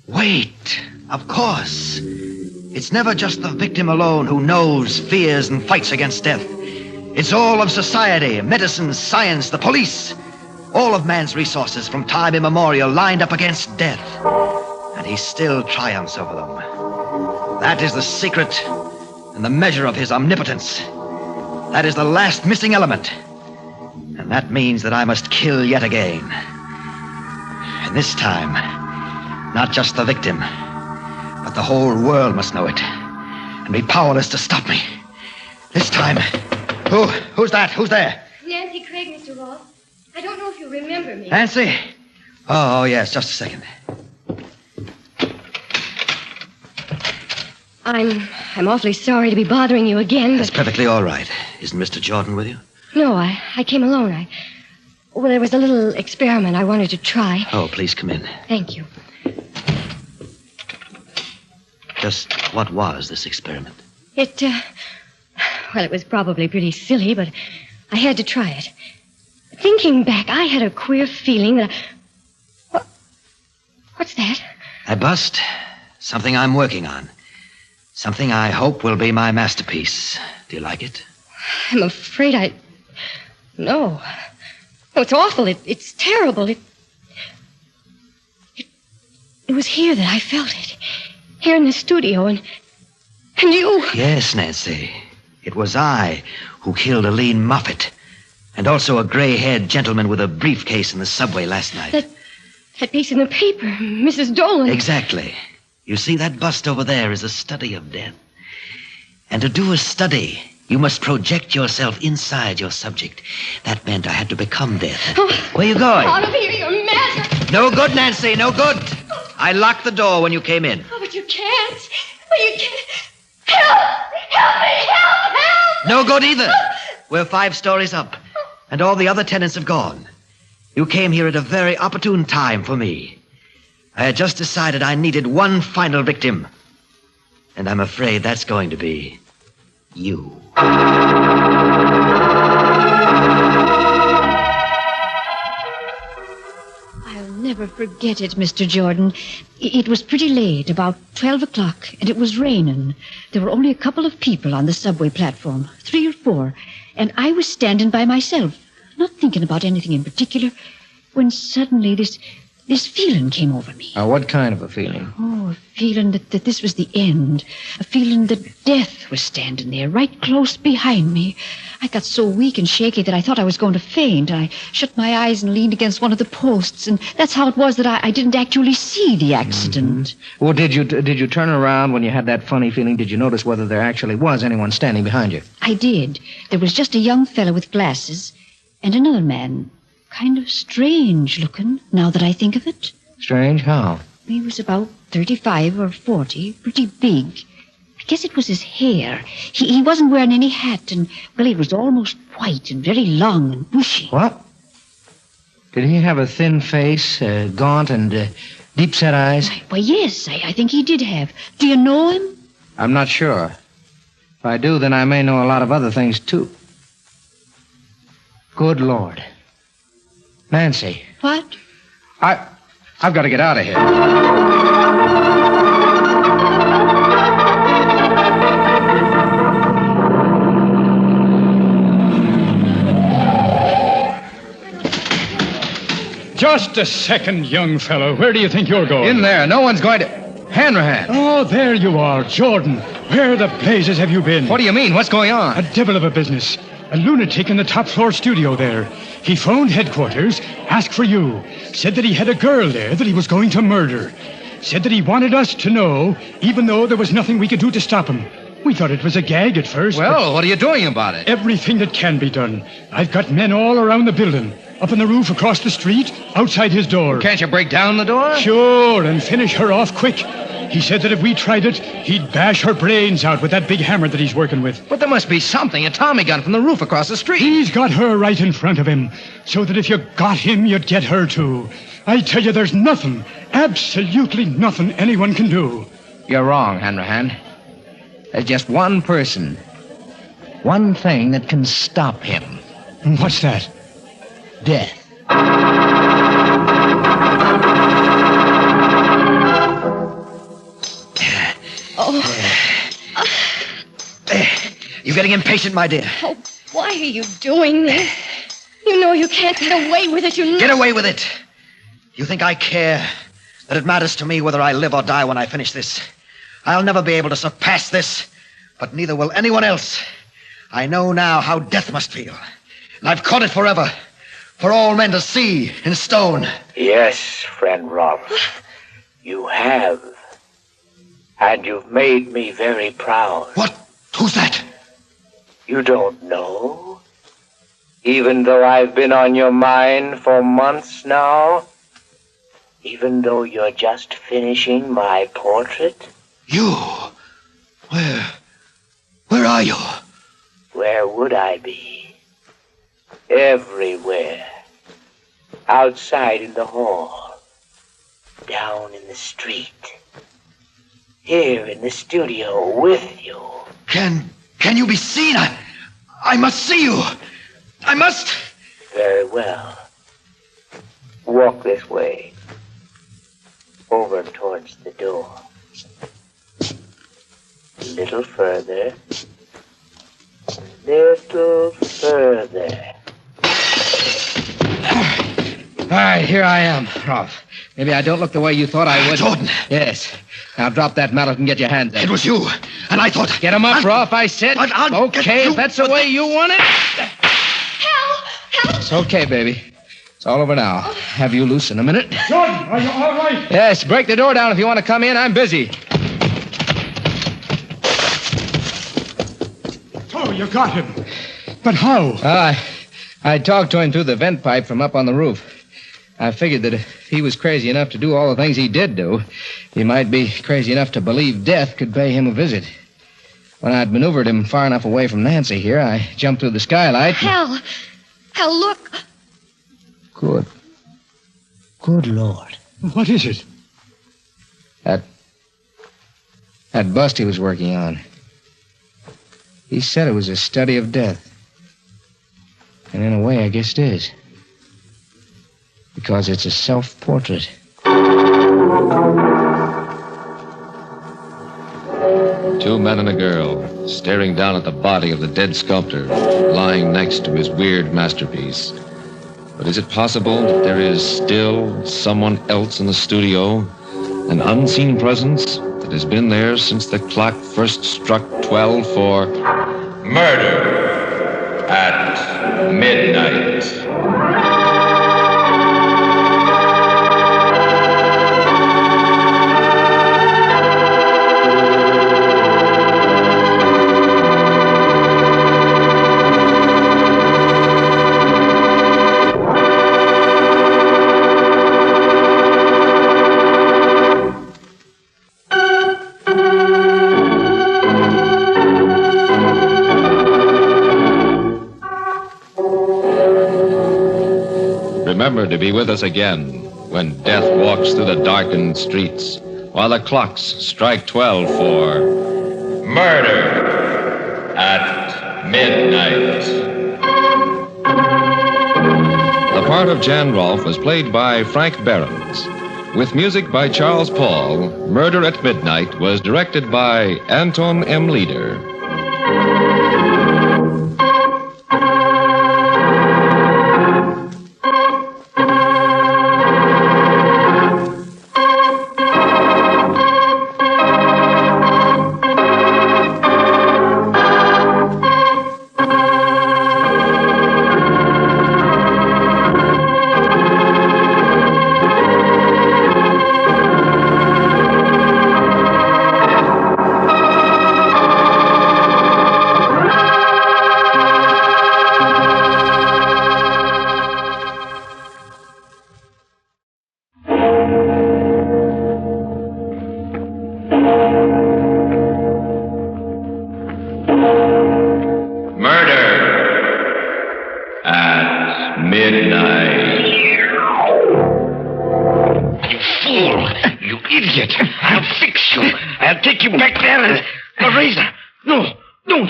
Wait, of course. It's never just the victim alone who knows, fears, and fights against death. It's all of society, medicine, science, the police. All of man's resources from time immemorial lined up against death. And he still triumphs over them. That is the secret and the measure of his omnipotence. That is the last missing element. And that means that I must kill yet again. And this time, not just the victim, but the whole world must know it and be powerless to stop me. This time... Who's that? Who's there? Nancy Craig, Mr. Roth. I don't know if you remember me. Nancy? Oh, yes, just a second. I'm awfully sorry to be bothering you again, That's but... perfectly all right. Isn't Mr. Jordan with you? No, I came alone. Well, there was a little experiment I wanted to try. Oh, please come in. Thank you. Just what was this experiment? Well, it was probably pretty silly, but I had to try it. Thinking back, I had a queer feeling that What's that? A bust. Something I'm working on. Something I hope will be my masterpiece. Do you like it? I'm afraid No. Oh, it's awful. It's terrible. It was here that I felt it. Here in the studio, and you... Yes, Nancy. It was I who killed Aline Moffat, and also a gray-haired gentleman with a briefcase in the subway last night. That piece in the paper, Mrs. Dolan. Exactly. You see, that bust over there is a study of death. And to do a study, you must project yourself inside your subject. That meant I had to become death. Where are you going? Out of here, you're mad. No good, Nancy, no good. I locked the door when you came in. Oh, but you can't. Oh, you can't. Help me, help! No good either. We're 5 stories up, and all the other tenants have gone. You came here at a very opportune time for me. I had just decided I needed one final victim. And I'm afraid that's going to be you. I'll never forget it, Mr. Jordan. It was pretty late, about 12 o'clock, and it was raining. There were only a couple of people on the subway platform, 3 or 4, and I was standing by myself, not thinking about anything in particular, when suddenly this feeling came over me. What kind of a feeling? Oh, a feeling that this was the end. A feeling that death was standing there, right close behind me. I got so weak and shaky that I thought I was going to faint. I shut my eyes and leaned against one of the posts, and that's how it was that I didn't actually see the accident. Mm-hmm. Well, did you turn around when you had that funny feeling? Did you notice whether there actually was anyone standing behind you? I did. There was just a young fellow with glasses and another man, kind of strange looking, now that I think of it. Strange? How? He was about 35 or 40, pretty big. I guess it was his hair. He wasn't wearing any hat, and, well, it was almost white and very long and bushy. What? Did he have a thin face, gaunt, and deep-set eyes? Why, yes, I think he did have. Do you know him? I'm not sure. If I do, then I may know a lot of other things, too. Good Lord. Nancy. What? I've got to get out of here. Just a second, young fellow. Where do you think you're going? In there. No one's going to... Hanrahan. Oh, there you are, Jordan. Where the blazes have you been? What do you mean? What's going on? A devil of a business. A lunatic in the top floor studio there. He phoned headquarters, asked for you, said that he had a girl there that he was going to murder. Said that he wanted us to know, even though there was nothing we could do to stop him. We thought it was a gag at first. Well, what are you doing about it? Everything that can be done. I've got men all around the building. Up on the roof across the street, outside his door. Can't you break down the door? Sure, and finish her off quick. He said that if we tried it, he'd bash her brains out with that big hammer that he's working with. But there must be something, a Tommy gun from the roof across the street. He's got her right in front of him, so that if you got him, you'd get her too. I tell you, there's nothing, absolutely nothing anyone can do. You're wrong, Hanrahan. There's just one person, one thing that can stop him. What's that? Death. You're getting impatient, my dear. Oh, why are you doing this? You know you can't get away with it. Get away with it. You think I care that it matters to me whether I live or die when I finish this? I'll never be able to surpass this, but neither will anyone else. I know now how death must feel, and I've caught it forever, for all men to see in stone. Yes, friend Rolf, you have. And you've made me very proud. What? Who's that? You don't know? Even though I've been on your mind for months now? Even though you're just finishing my portrait? You? Where are you? Where would I be? Everywhere. Outside in the hall. Down in the street. Here in the studio with you. Can you be seen? I must see you. I must. Very well. Walk this way. Over towards the door. A little further. Little further. All right, here I am, Rolf. Maybe I don't look the way you thought I would. Jordan. Yes. Now drop that mallet and get your hands up. It was you, and I thought... Get him up, Rolf, I said. Okay, if that's the way you want it. Help! It's okay, baby. It's all over now. Have you loose in a minute? Jordan, are you all right? Yes, break the door down if you want to come in. I'm busy. Oh, you got him. But how? I talked to him through the vent pipe from up on the roof. I figured that if he was crazy enough to do all the things he did do, he might be crazy enough to believe death could pay him a visit. When I'd maneuvered him far enough away from Nancy here, I jumped through the skylight. Hell, look. Good Lord. What is it? That bust he was working on. He said it was a study of death. And in a way, I guess it is. Because it's a self-portrait. Two men and a girl staring down at the body of the dead sculptor lying next to his weird masterpiece. But is it possible that there is still someone else in the studio? An unseen presence that has been there since the clock first struck 12 for murder at midnight. Remember to be with us again when death walks through the darkened streets while the clocks strike 12 for murder at midnight. The part of Jan Rolfe was played by Frank Behrens. With music by Charles Paul, Murder at Midnight was directed by Anton M. Leader. fool! You idiot! I'll fix you! I'll take you back there and... The razor! No, don't!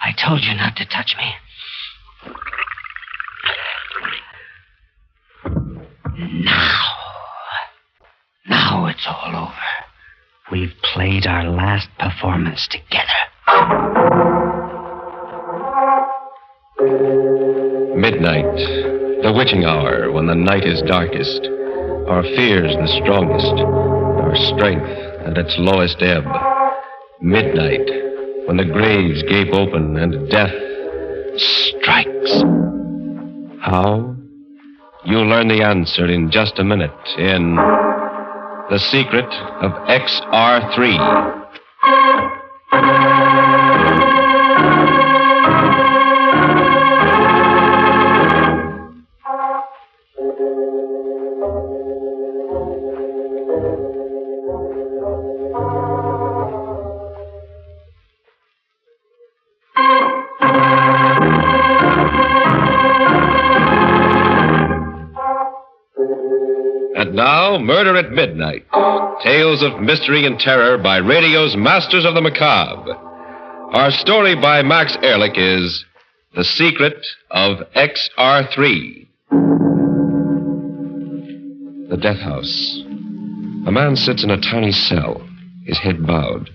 I told you not to touch me. Now it's all over. We've played our last performance together. Midnight, the witching hour when the night is darkest, our fears the strongest, our strength at its lowest ebb. Midnight, when the graves gape open and death strikes. How? You'll learn the answer in just a minute in The Secret of XR3. And now, Murder at Midnight. Tales of mystery and terror by radio's masters of the macabre. Our story by Max Ehrlich is The Secret of XR3. The death house. A man sits in a tiny cell, his head bowed,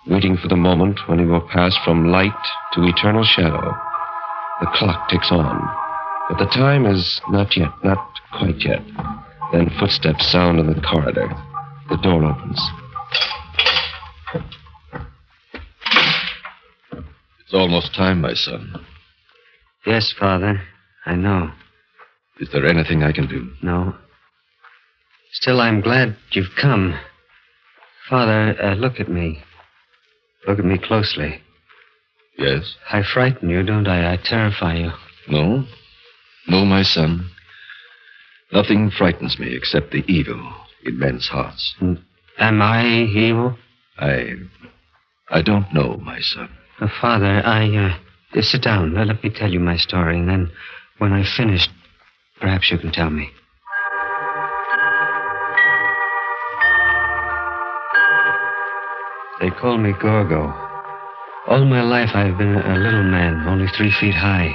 waiting for the moment when he will pass from light to eternal shadow. The clock ticks on, but the time is not yet, not quite yet. Then footsteps sound in the corridor. The door opens. It's almost time, my son. Yes, Father. I know. Is there anything I can do? No. Still, I'm glad you've come. Father, look at me. Look at me closely. Yes? I frighten you, don't I? I terrify you. No. No, my son. Nothing frightens me except the evil in men's hearts. Am I evil? I don't know, my son. Father, sit down. Let me tell you my story, and then when I've finished, perhaps you can tell me. They call me Gorgo. All my life I've been a little man, only 3 feet high.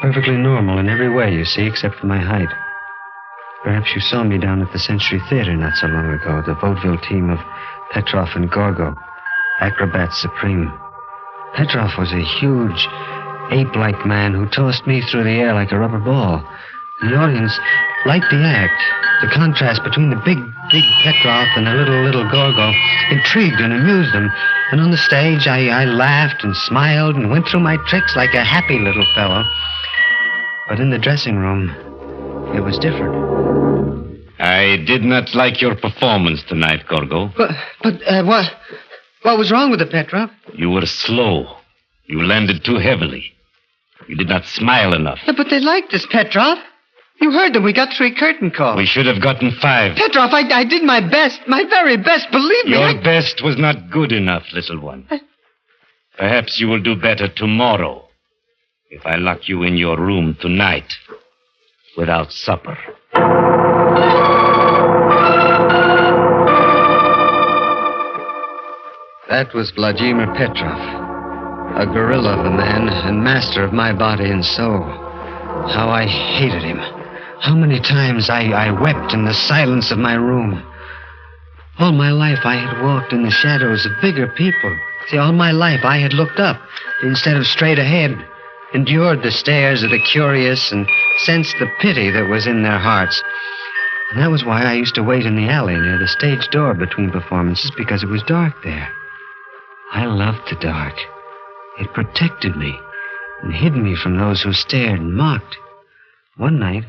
Perfectly normal in every way, you see, except for my height. Perhaps you saw me down at the Century Theater not so long ago, the vaudeville team of Petrov and Gorgo, acrobats supreme. Petrov was a huge, ape-like man who tossed me through the air like a rubber ball. The audience liked the act. The contrast between the big Petrov and the little Gorgo intrigued and amused them. And on the stage, I laughed and smiled and went through my tricks like a happy little fellow. But in the dressing room, it was different. I did not like your performance tonight, Gorgo. What was wrong with it, Petrov? You were slow. You landed too heavily. You did not smile enough. But they liked us, Petrov. You heard them. We got 3 curtain calls. We should have gotten 5. Petrov, I did my best. My very best. Believe me. Your best was not good enough, little one. Perhaps you will do better tomorrow if I lock you in your room tonight without supper. That was Vladimir Petrov, a gorilla of a man and master of my body and soul. How I hated him. How many times I wept in the silence of my room. All my life I had walked in the shadows of bigger people. See, all my life I had looked up instead of straight ahead, endured the stares of the curious and sensed the pity that was in their hearts. And that was why I used to wait in the alley near the stage door between performances, because it was dark there. I loved the dark. It protected me and hid me from those who stared and mocked. One night...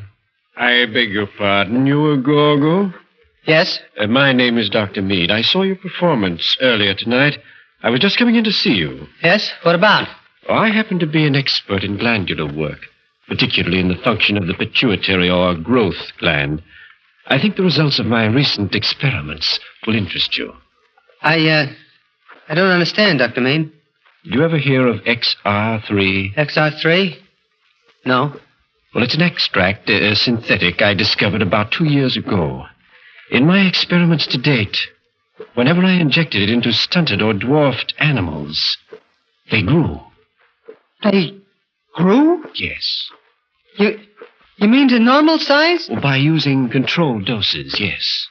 I beg your pardon, you were Gorgo? Yes? My name is Dr. Meade. I saw your performance earlier tonight. I was just coming in to see you. Yes? What about? I happen to be an expert in glandular work, particularly in the function of the pituitary or growth gland. I think the results of my recent experiments will interest you. I don't understand, Dr. Meade. Did you ever hear of XR3? XR3? No. Well, it's an extract, a synthetic, I discovered about 2 years ago. In my experiments to date, whenever I injected it into stunted or dwarfed animals, they grew. They grew? Yes. You mean to normal size? Well, by using controlled doses, yes.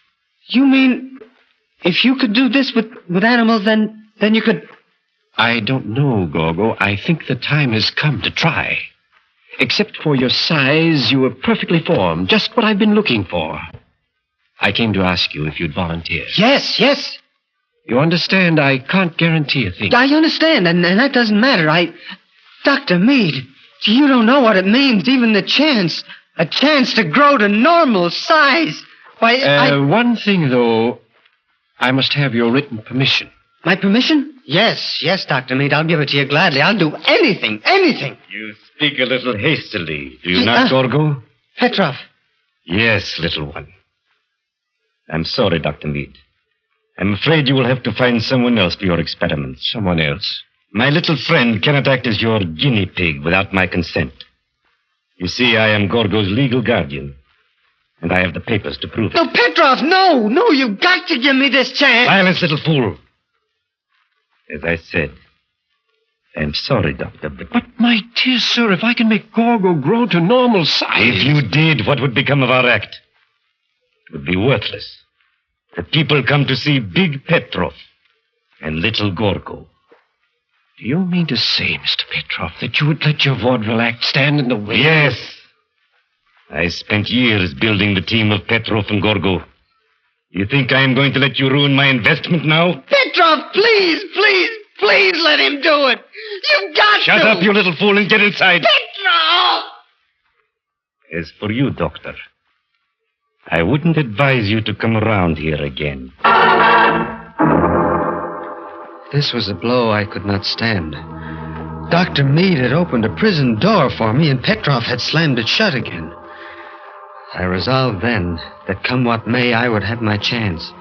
You mean if you could do this with animals, then you could... I don't know, Gorgo. I think the time has come to try. Except for your size, you are perfectly formed. Just what I've been looking for. I came to ask you if you'd volunteer. Yes. You understand, I can't guarantee a thing. I understand, and that doesn't matter. Dr. Meade, you don't know what it means, even the chance. A chance to grow to normal size. Why, One thing, though. I must have your written permission. My permission? Yes, Dr. Meade. I'll give it to you gladly. I'll do anything. You speak a little hastily, do you not, Gorgo? Petrov. Yes, little one. I'm sorry, Dr. Meade. I'm afraid you will have to find someone else for your experiments. Someone else? My little friend cannot act as your guinea pig without my consent. You see, I am Gorgo's legal guardian, and I have the papers to prove it. No, Petrov, no, you've got to give me this chance. Silence, little fool. As I said, I'm sorry, Doctor, but my dear sir, if I can make Gorgo grow to normal size... If you did, what would become of our act? It would be worthless. The people come to see Big Petrov and Little Gorgo. Do you mean to say, Mr. Petrov, that you would let your vaudeville act stand in the way? Yes. I spent years building the team of Petrov and Gorgo. You think I am going to let you ruin my investment now? Petrov, please let him do it. You've got to. Shut up, you little fool, and get inside. Petrov! As for you, Doctor, I wouldn't advise you to come around here again. This was a blow I could not stand. Dr. Meade had opened a prison door for me, and Petrov had slammed it shut again. I resolved then that come what may, I would have my chance.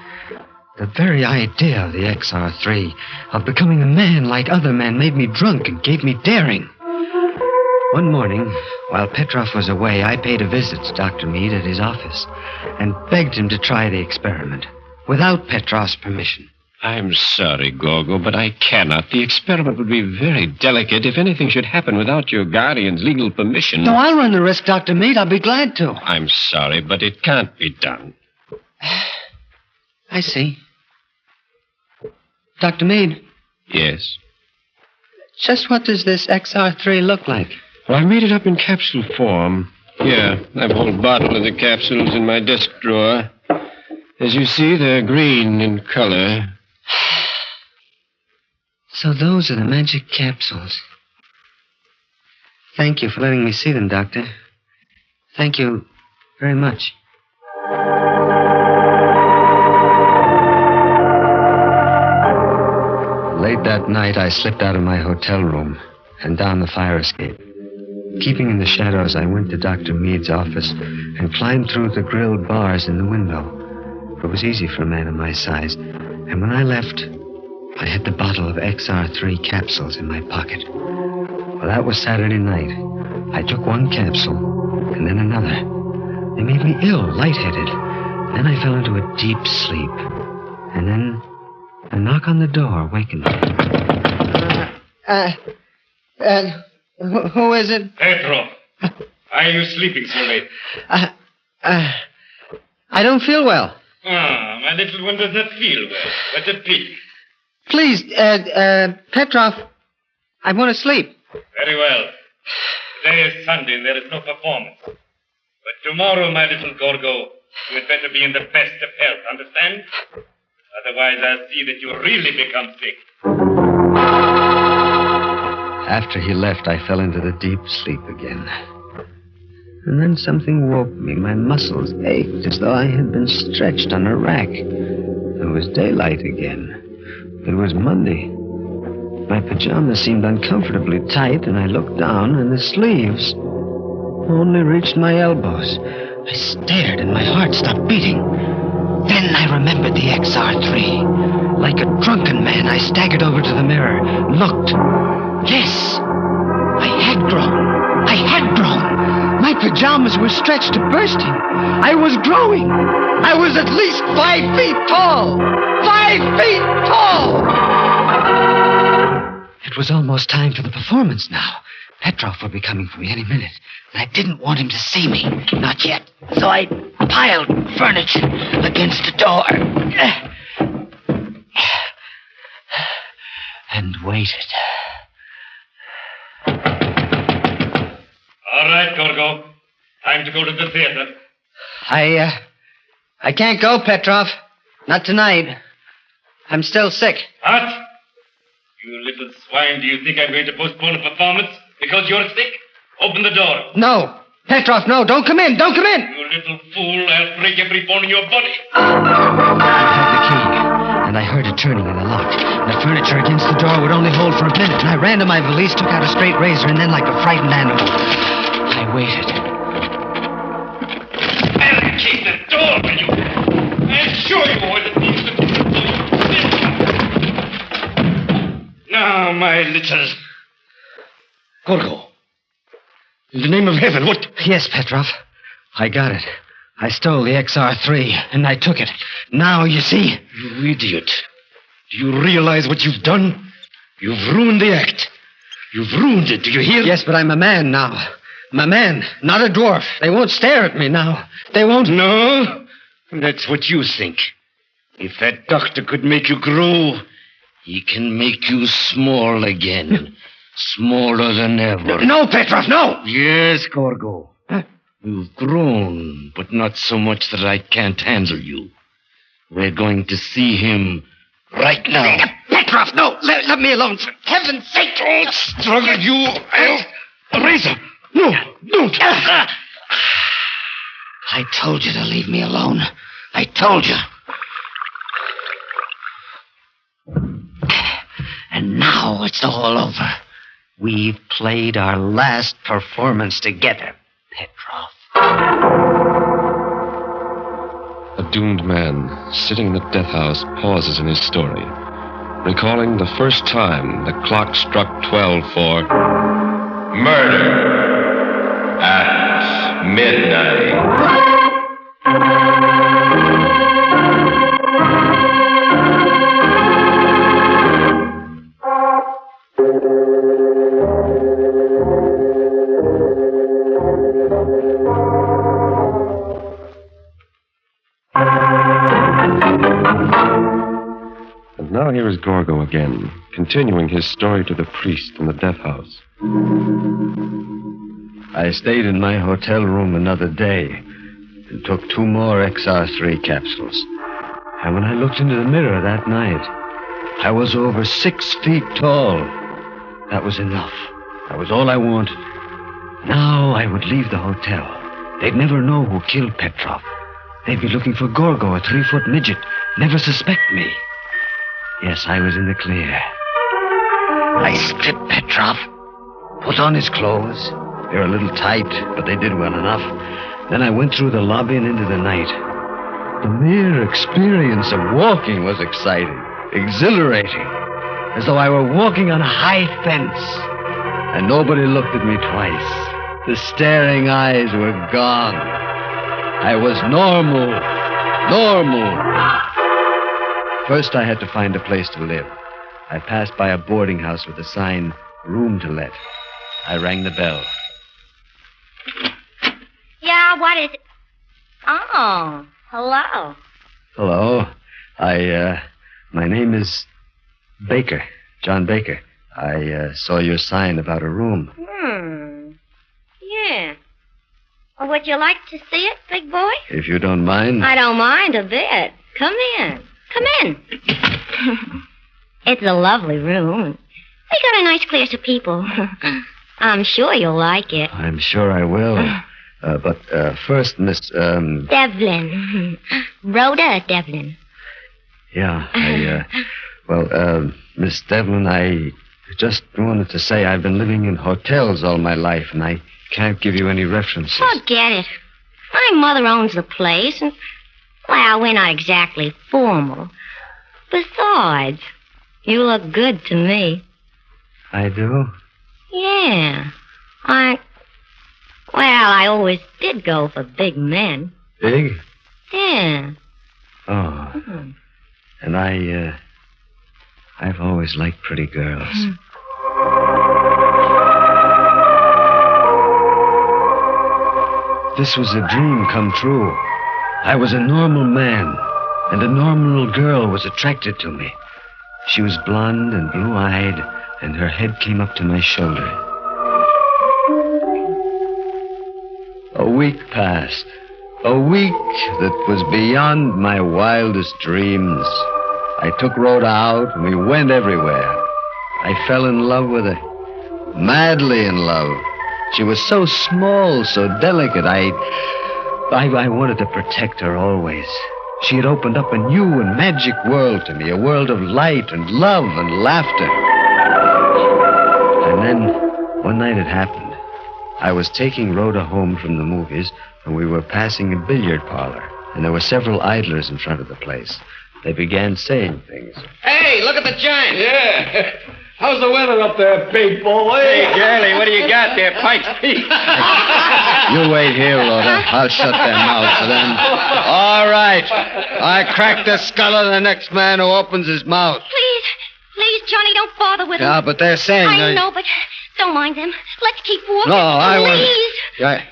The very idea of the XR3, of becoming a man like other men, made me drunk and gave me daring. One morning, while Petrov was away, I paid a visit to Dr. Meade at his office and begged him to try the experiment without Petrov's permission. I'm sorry, Gorgo, but I cannot. The experiment would be very delicate if anything should happen without your guardian's legal permission. No, I'll run the risk, Dr. Meade. I'll be glad to. I'm sorry, but it can't be done. I see. Dr. Meade. Yes? Just what does this XR3 look like? Well, I've made it up in capsule form. Here, I've a whole bottle of the capsules in my desk drawer. As you see, they're green in color. So those are the magic capsules. Thank you for letting me see them, Doctor. Thank you very much. Late that night, I slipped out of my hotel room and down the fire escape. Keeping in the shadows, I went to Dr. Meade's office and climbed through the grilled bars in the window. It was easy for a man of my size. And when I left, I had the bottle of XR3 capsules in my pocket. Well, that was Saturday night. I took one capsule, and then another. They made me ill, lightheaded. Then I fell into a deep sleep. And then a knock on the door wakened me. Who is it? Petrov, why are you sleeping so late? I don't feel well. Ah, my little one does not feel well. What a pity. Please, Petrov, I want to sleep. Very well. Today is Sunday and there is no performance. But tomorrow, my little Gorgo, you had better be in the best of health, understand? Otherwise, I'll see that you really become sick. After he left, I fell into the deep sleep again. And then something woke me. My muscles ached as though I had been stretched on a rack. It was daylight again. It was Monday. My pajamas seemed uncomfortably tight, and I looked down, and the sleeves only reached my elbows. I stared, and my heart stopped beating. Then I remembered the XR3. Like a drunken man, I staggered over to the mirror, looked. Yes, I had grown. My pajamas were stretched to bursting. I was growing. I was at least 5 feet tall. 5 feet tall! It was almost time for the performance now. Petrov would be coming for me any minute. And I didn't want him to see me. Not yet. So I piled furniture against the door. And waited. All right, Gorgo. Time to go to the theater. I can't go, Petrov. Not tonight. I'm still sick. What? You little swine, do you think I'm going to postpone a performance because you're sick? Open the door. No. Petrov, no. Don't come in. Don't come in. You little fool. I'll break every bone in your body. I had the key, and I heard it turning in the lock. The furniture against the door would only hold for a minute, and I ran to my valise, took out a straight razor, and then, like a frightened animal, I waited. I'll keep the door for you. I'll show you what it means to be. Now, my little... Gorgo. In the name of heaven, what? Yes, Petrov. I got it. I stole the XR3, and I took it. Now, you see... You idiot. Do you realize what you've done? You've ruined the act. You've ruined it, do you hear? Yes, but I'm a man now. I'm a man, not a dwarf. They won't stare at me now. They won't... No? That's what you think. If that doctor could make you grow, he can make you small again. Smaller than ever. No, Petrov, no! Yes, Gorgo. You've grown, but not so much that I can't handle you. We're going to see him right now. Petrov, no! Let me alone, for heaven's sake! Don't struggle, you... A razor! No, don't! I told you to leave me alone. I told you. And now it's all over. We've played our last performance together, Petrov. A doomed man sitting in the death house pauses in his story, recalling the first time the clock struck 12 for murder at midnight. And now here is Gorgo again, continuing his story to the priest in the death house. I stayed in my hotel room another day and took 2 more XR3 capsules. And when I looked into the mirror that night, I was over 6 feet tall. That was enough. That was all I wanted. Now I would leave the hotel. They'd never know who killed Petrov. They'd be looking for Gorgo, a 3-foot midget. Never suspect me. Yes, I was in the clear. I stripped Petrov, put on his clothes. They were a little tight, but they did well enough. Then I went through the lobby and into the night. The mere experience of walking was exciting, exhilarating, as though I were walking on a high fence. And nobody looked at me twice. The staring eyes were gone. I was normal. First, I had to find a place to live. I passed by a boarding house with a sign, room to let. I rang the bell. Yeah, what is it? Oh, hello. Hello. My name is Baker, John Baker. I saw your sign about a room. Yeah. Well, would you like to see it, big boy? If you don't mind. I don't mind a bit. Come in. Come in. It's a lovely room. We got a nice class of people. I'm sure you'll like it. I'm sure I will. But first, Miss... Devlin. Rhoda Devlin. Yeah, Miss Devlin, I just wanted to say I've been living in hotels all my life, and I can't give you any references. Forget it. My mother owns the place, and, well, we're not exactly formal. Besides, you look good to me. I do? Yeah. Well, I always did go for big men. Big? Yeah. Oh. Mhm. And I've always liked pretty girls. This was a dream come true. I was a normal man, and a normal girl was attracted to me. She was blonde and blue-eyed, and her head came up to my shoulder. A week passed. A week that was beyond my wildest dreams. I took Rhoda out, and we went everywhere. I fell in love with her. Madly in love. She was so small, so delicate. I wanted to protect her always. She had opened up a new and magic world to me, a world of light and love and laughter. And then, one night it happened. I was taking Rhoda home from the movies, and we were passing a billiard parlor, and there were several idlers in front of the place. They began saying things. Hey, look at the giant. Yeah. How's the weather up there, big boy? Hey, Charlie, what do you got there, Pike's Peak? You wait here, Rhoda. I'll shut their mouths for them. All right. I crack the skull of the next man who opens his mouth. Please, Johnny, don't bother with them. Yeah, but they're saying... I know, but don't mind them. Let's keep walking. No, I want... Please. Yeah.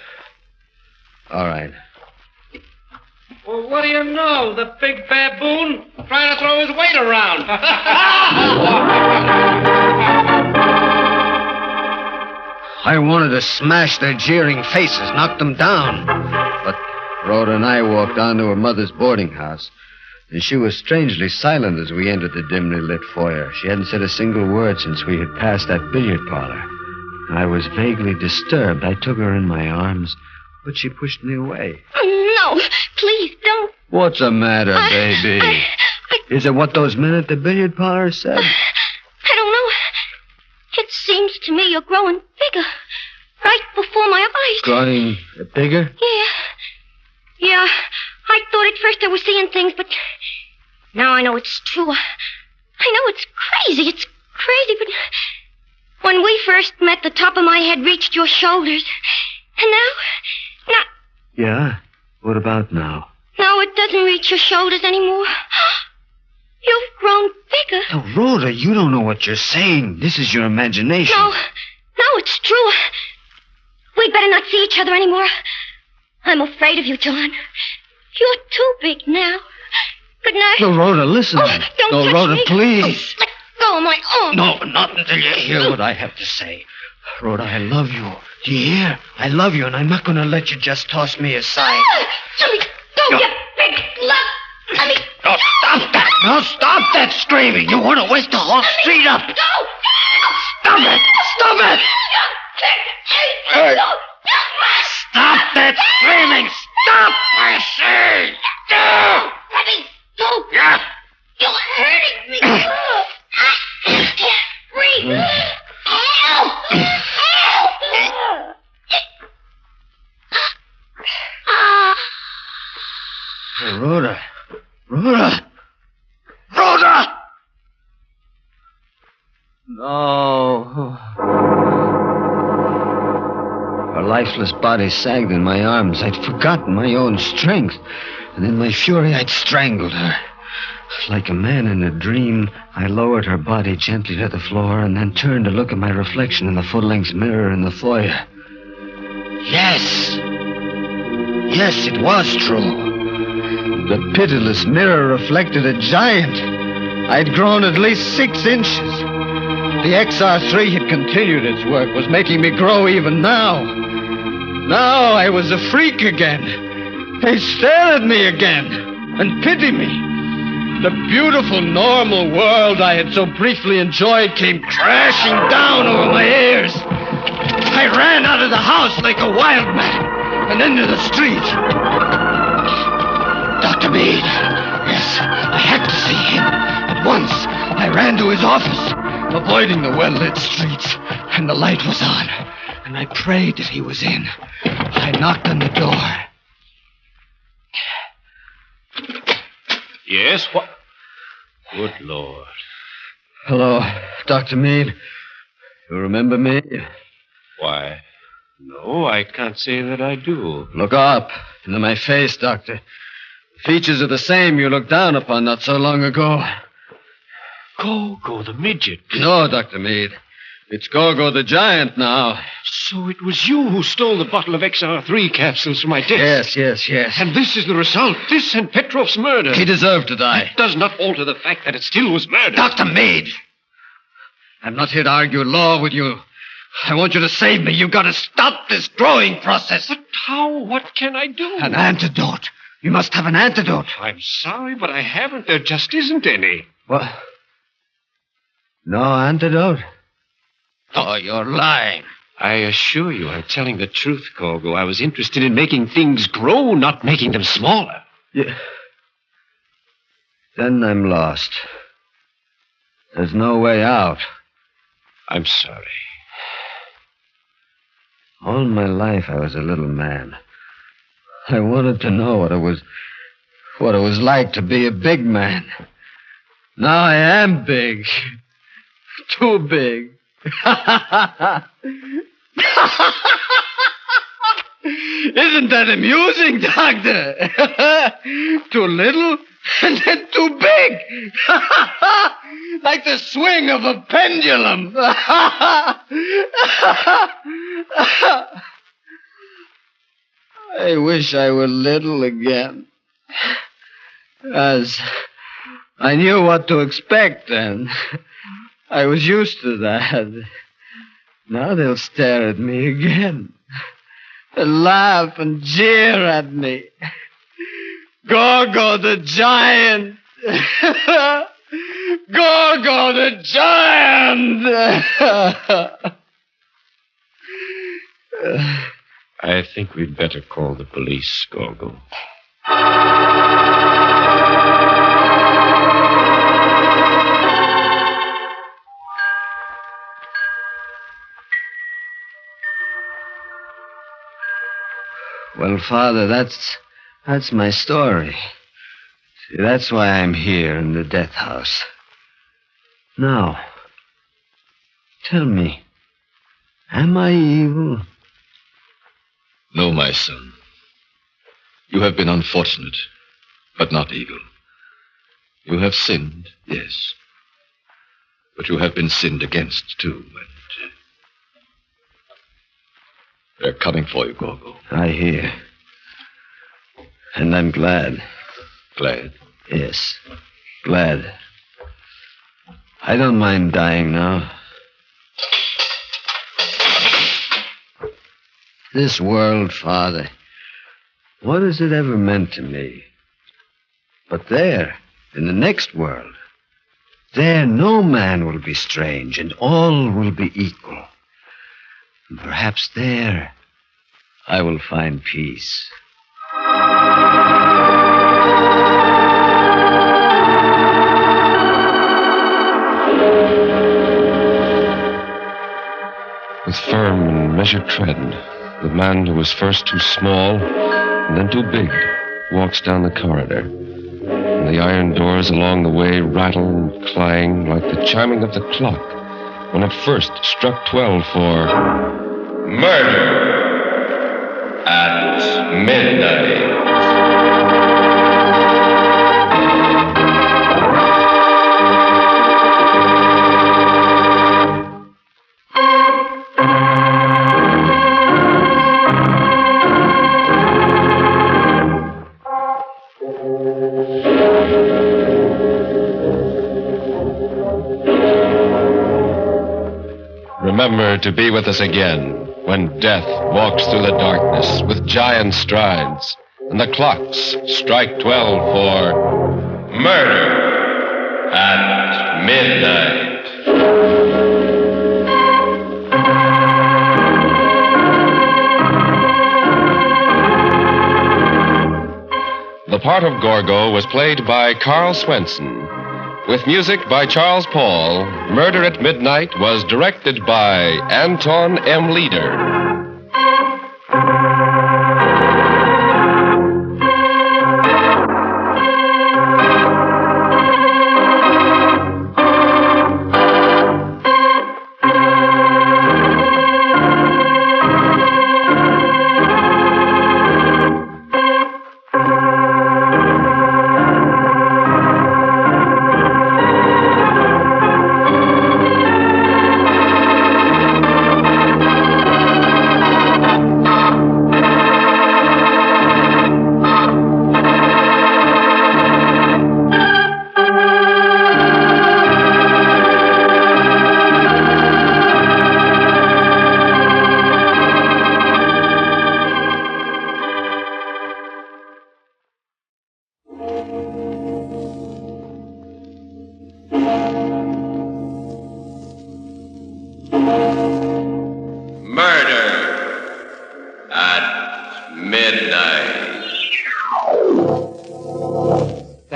All right. Well, what do you know? The big baboon trying to throw his weight around. I wanted to smash their jeering faces, knock them down. But Rhoda and I walked on to her mother's boarding house, and she was strangely silent as we entered the dimly lit foyer. She hadn't said a single word since we had passed that billiard parlor. I was vaguely disturbed. I took her in my arms, but she pushed me away. No, please, don't. What's the matter, baby? Is it what those men at the billiard parlor said? I don't know. It seems to me you're growing bigger. Right before my eyes. Growing bigger? Yeah. I thought at first I was seeing things, but now I know it's true. I know it's crazy. It's crazy, but when we first met, the top of my head reached your shoulders. And now... Yeah? What about now? Now it doesn't reach your shoulders anymore. You've grown bigger. Now, Rhoda, you don't know what you're saying. This is your imagination. No, it's true. We'd better not see each other anymore. I'm afraid of you, John. You're too big now. Good night. No, Rhoda, listen. Oh, don't no, touch Rhoda, me. please. Let go of my arm. No, not until you hear what I have to say. Rhoda, I love you. Do you hear? I love you, and I'm not going to let you just toss me aside. Let me go, you big slut. Let me... No, stop that. No, stop that screaming. You want to wake the whole street up. Go. Stop it. Stop it. Stop that screaming. Stop, I say. Let me go. Yeah. You're hurting me. I can't breathe. Help. Hey, Rhoda. Rhoda! No. Her lifeless body sagged in my arms. I'd forgotten my own strength. And in my fury, I'd strangled her. Like a man in a dream, I lowered her body gently to the floor and then turned to look at my reflection in the full-length mirror in the foyer. Yes, it was true. The pitiless mirror reflected a giant. I'd grown at least 6 inches. The XR3 had continued its work, was making me grow even now. Now I was a freak again. They stared at me again and pitied me. The beautiful, normal world I had so briefly enjoyed came crashing down over my ears. I ran out of the house like a wild man and into the street. Dr. Meade. Yes, I had to see him. At once, I ran to his office, avoiding the well-lit streets, and the light was on. And I prayed that he was in. I knocked on the door. Yes, what? Good Lord. Hello, Dr. Meade. You remember me? Why, No, I can't say that I do. Look up into my face, Doctor. The features are the same you looked down upon not so long ago. Gorgo the midget. No, Dr. Meade. It's Gorgo the giant now. So it was you who stole the bottle of XR3 capsules from my desk. Yes. And this is the result. This and Petrov's murder. He deserved to die. It does not alter the fact that it still was murder. Dr. Meade! I'm not here to argue law with you. I want you to save me. You've got to stop this growing process. But how? What can I do? An antidote. You must have an antidote. I'm sorry, but I haven't. There just isn't any. What? No antidote? Oh, you're lying. I assure you, I'm telling the truth, Gorgo. I was interested in making things grow, not making them smaller. Yeah. Then I'm lost. There's no way out. I'm sorry. All my life I was a little man. I wanted to know what it was like to be a big man. Now I am big. Too big. Isn't that amusing, Doctor? Too little and then too big. Like the swing of a pendulum. I wish I were little again. As I knew what to expect then. I was used to that. Now they'll stare at me again. They'll laugh and jeer at me. Gorgo the giant! Gorgo the giant! I think we'd better call the police, Gorgo. Well, Father, that's my story. See, that's why I'm here in the death house. Now, tell me, am I evil? No, my son. You have been unfortunate, but not evil. You have sinned, yes. But you have been sinned against, too, and they're coming for you, Gorgo. I hear. And I'm glad. Glad? Yes, glad. I don't mind dying now. This world, Father, what has it ever meant to me? But there, in the next world, there no man will be strange, and all will be equal. And perhaps there I will find peace. With firm and measured tread, the man who was first too small and then too big walks down the corridor. And the iron doors along the way rattle and clang like the chiming of the clock when it first struck 12 for murder at midnight. Remember to be with us again when death walks through the darkness with giant strides and the clocks strike 12 for murder at midnight. The part of Gorgo was played by Carl Swenson. With music by Charles Paul, Murder at Midnight was directed by Anton M. Leader.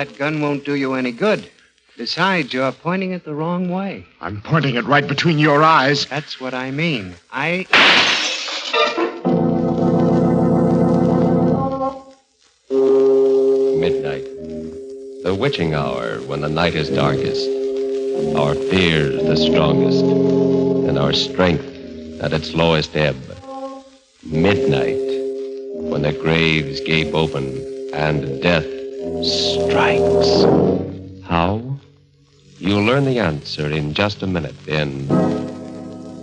That gun won't do you any good. Besides, you're pointing it the wrong way. I'm pointing it right between your eyes. That's what I mean. Midnight. The witching hour when the night is darkest. Our fears the strongest. And our strength at its lowest ebb. Midnight. When the graves gape open and death strikes. How? You'll learn the answer in just a minute in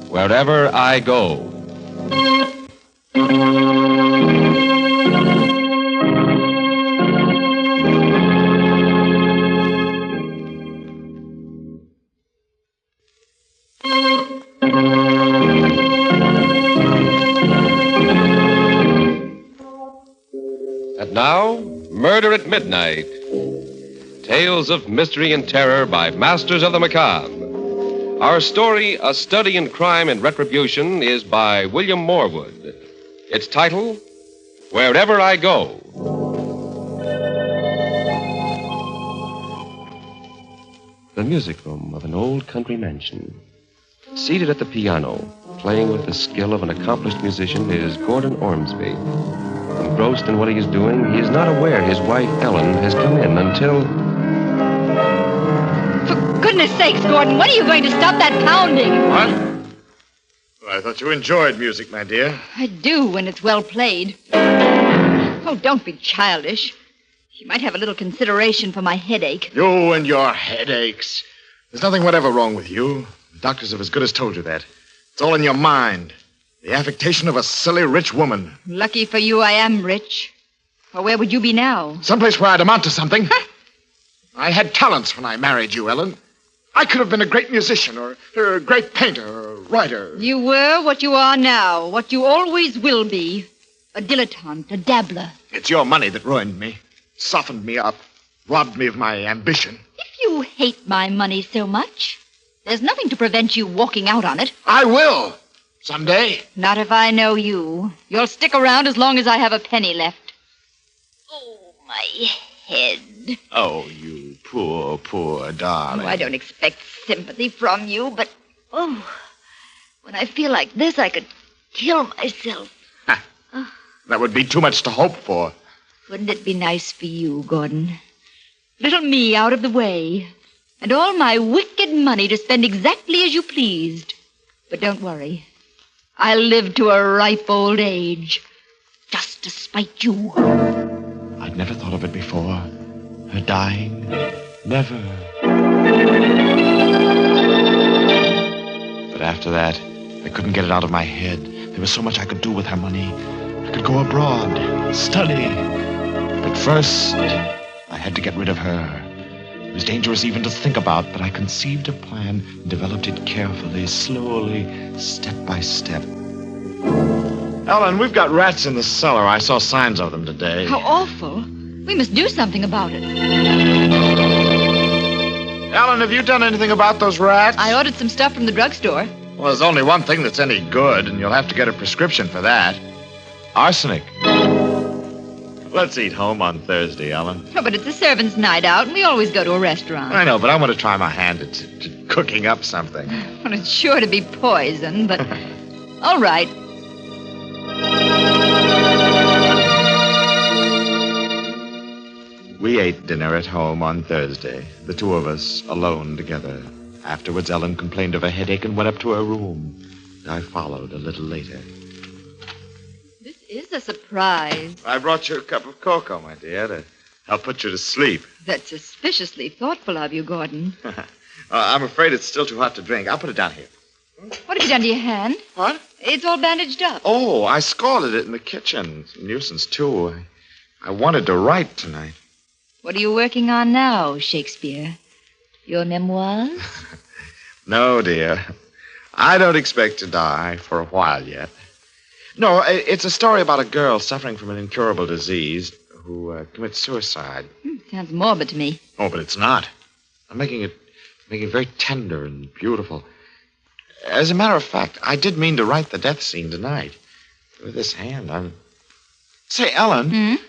Wherever I Go. And now, Murder at Midnight. Tales of mystery and terror by masters of the macabre. Our story, A Study in Crime and Retribution, is by William Morwood. Its title, Wherever I Go. The music room of an old country mansion. Seated at the piano, playing with the skill of an accomplished musician, is Gordon Ormsby. Engrossed in what he is doing, he is not aware his wife, Ellen, has come in until... For goodness sakes, Gordon, when are you going to stop that pounding? What? Well, I thought you enjoyed music, my dear. I do when it's well played. Oh, don't be childish. You might have a little consideration for my headache. You and your headaches. There's nothing whatever wrong with you. The doctors have as good as told you that. It's all in your mind. The affectation of a silly rich woman. Lucky for you, I am rich. Or where would you be now? Someplace where I'd amount to something. I had talents when I married you, Ellen. I could have been a great musician or a great painter or writer. You were what you are now, what you always will be. A dilettante, a dabbler. It's your money that ruined me, softened me up, robbed me of my ambition. If you hate my money so much, there's nothing to prevent you walking out on it. I will. Someday. Not if I know you. You'll stick around as long as I have a penny left. Oh, my head. Oh, you poor, poor darling. Oh, I don't expect sympathy from you, but, when I feel like this, I could kill myself. That would be too much to hope for. Wouldn't it be nice for you, Gordon? Little me out of the way, and all my wicked money to spend exactly as you pleased. But don't worry. I'll live to a ripe old age, just to spite you. I'd never thought of it before. Her dying. Never. But after that, I couldn't get it out of my head. There was so much I could do with her money. I could go abroad, study. But first, I had to get rid of her. It was dangerous even to think about, but I conceived a plan and developed it carefully, slowly, step by step. Ellen, we've got rats in the cellar. I saw signs of them today. How awful. We must do something about it. Ellen, have you done anything about those rats? I ordered some stuff from the drugstore. Well, there's only one thing that's any good, and you'll have to get a prescription for that. Arsenic. Let's eat home on Thursday, Ellen. Oh, but it's a servants' night out, and we always go to a restaurant. I know, but I want to try my hand at cooking up something. Well, it's sure to be poison, but... All right. We ate dinner at home on Thursday, the two of us alone together. Afterwards, Ellen complained of a headache and went up to her room. I followed a little later. This is a surprise. I brought you a cup of cocoa, my dear, to help put you to sleep. That's suspiciously thoughtful of you, Gordon. I'm afraid it's still too hot to drink. I'll put it down here. What have you done to your hand? What? It's all bandaged up. Oh, I scalded it in the kitchen. It's a nuisance, too. I wanted to write tonight. What are you working on now, Shakespeare? Your memoirs? No, dear. I don't expect to die for a while yet. No, it's a story about a girl suffering from an incurable disease who commits suicide. Sounds morbid to me. Oh, but it's not. I'm making it very tender and beautiful. As a matter of fact, I did mean to write the death scene tonight. With this hand, Say, Ellen,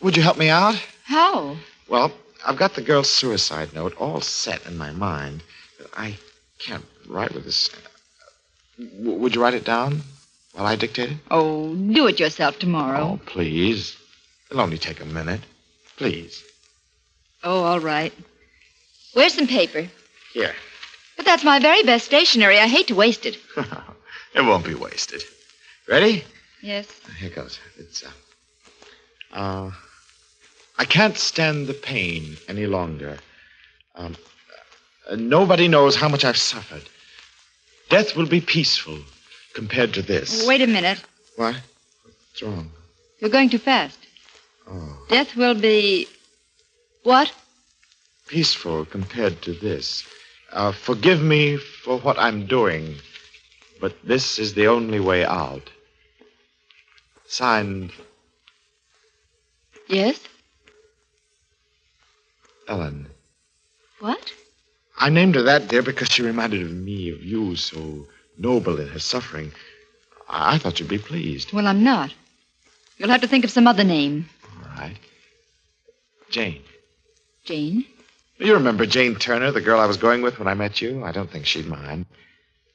would you help me out? How? Well, I've got the girl's suicide note all set in my mind. But I can't write with this. Would you write it down while I dictate it? Oh, do it yourself tomorrow. Oh, please. It'll only take a minute. Please. Oh, all right. Where's some paper? Here. But that's my very best stationery. I hate to waste it. It won't be wasted. Ready? Yes. Here goes. It's, I can't stand the pain any longer. Nobody knows how much I've suffered. Death will be peaceful compared to this. Wait a minute. What? What's wrong? You're going too fast. Oh. Death will be... What? Peaceful compared to this. Forgive me for what I'm doing, but this is the only way out. Signed, Yes? Ellen. What? I named her that, dear, because she reminded me of you, so noble in her suffering. I thought you'd be pleased. Well, I'm not. You'll have to think of some other name. All right. Jane. Jane? You remember Jane Turner, the girl I was going with when I met you? I don't think she'd mind.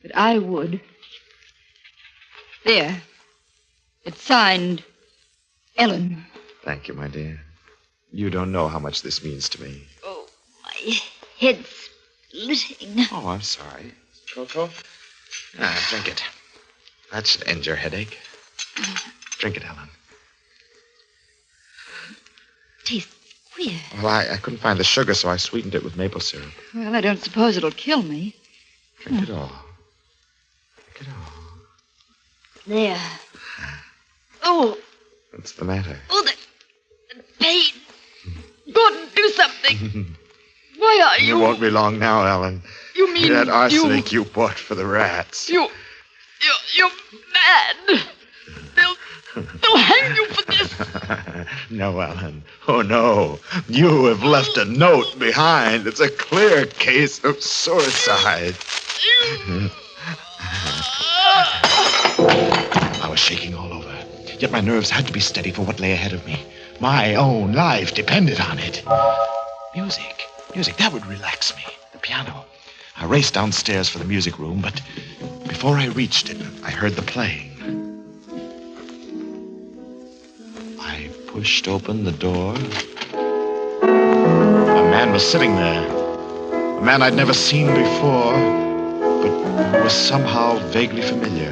But I would. There. It's signed Ellen. Thank you, my dear. You don't know how much this means to me. Oh, my head's splitting. Oh, I'm sorry. Cocoa? Drink it. That should end your headache. Drink it, Ellen. Tastes queer. Well, I couldn't find the sugar, so I sweetened it with maple syrup. Well, I don't suppose it'll kill me. Drink it all. Drink it all. There. Oh, What's the matter? oh, the pain. Gordon, do something. Why are you? It won't be long now, Ellen. You mean that arsenic you bought for the rats. You're mad. They'll hang you for this. No, Ellen. Oh, no. You have left a note behind. It's a clear case of suicide. I was shaking all over, yet my nerves had to be steady for what lay ahead of me. My own life depended on it. Music, that would relax me. The piano. I raced downstairs for the music room, but before I reached it, I heard the playing. I pushed open the door. A man was sitting there. A man I'd never seen before, but who was somehow vaguely familiar.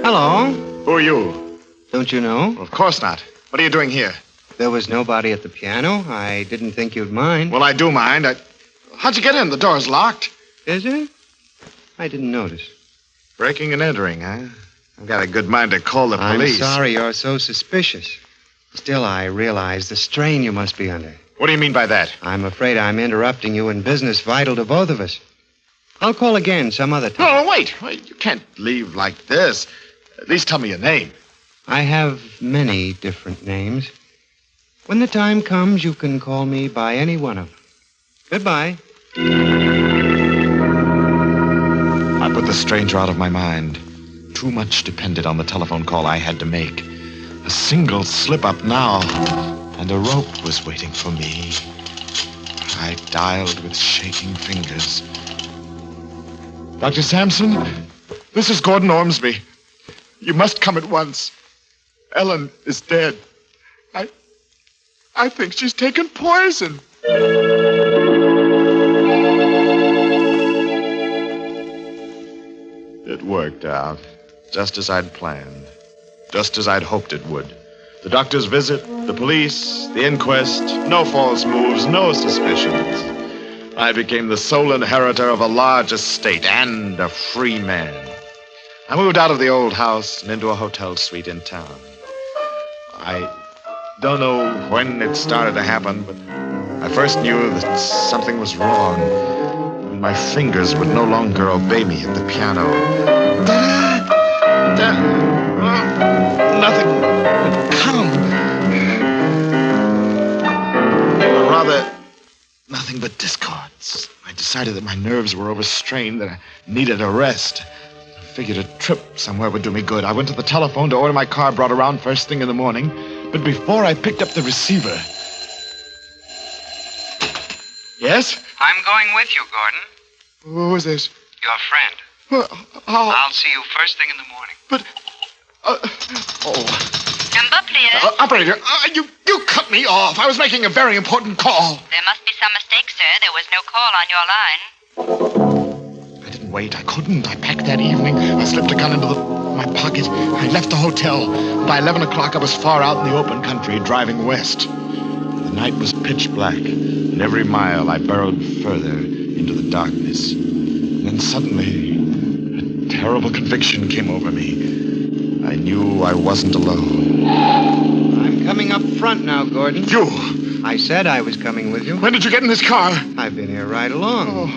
Hello. Who are you? Don't you know? Well, of course not. What are you doing here? There was nobody at the piano. I didn't think you'd mind. Well, I do mind. How'd you get in? The door's locked. Is it? I didn't notice. Breaking and entering, huh? I've got a good mind to call the police. I'm sorry you're so suspicious. Still, I realize the strain you must be under. What do you mean by that? I'm afraid I'm interrupting you in business vital to both of us. I'll call again some other time. Oh, wait. You can't leave like this. At least tell me your name. I have many different names. When the time comes, you can call me by any one of them. Goodbye. I put the stranger out of my mind. Too much depended on the telephone call I had to make. A single slip-up now, and a rope was waiting for me. I dialed with shaking fingers. Dr. Sampson, this is Gordon Ormsby. You must come at once. Ellen is dead. I think she's taken poison. It worked out, just as I'd planned, just as I'd hoped it would. The doctor's visit, the police, the inquest, no false moves, no suspicions. I became the sole inheritor of a large estate and a free man. I moved out of the old house and into a hotel suite in town. I don't know when it started to happen, but I first knew that something was wrong. My fingers would no longer obey me at the piano. Nothing would come. Or rather, nothing but discords. I decided that my nerves were overstrained, that I needed a rest. I figured a trip somewhere would do me good. I went to the telephone to order my car brought around first thing in the morning, but before I picked up the receiver... Yes? I'm going with you, Gordon. Who is this? Your friend. Well, how? I'll see you first thing in the morning. Number, please. Operator, you cut me off. I was making a very important call. There must be some mistake, sir. There was no call on your line. I didn't wait. I couldn't. I packed that evening. I slipped a gun into my pocket. I left the hotel. By 11 o'clock, I was far out in the open country, driving west. The night was pitch black, and every mile I burrowed further into the darkness. And then suddenly, a terrible conviction came over me. I knew I wasn't alone. I'm coming up front now, Gordon. You? I said I was coming with you. When did you get in this car? I've been here right along.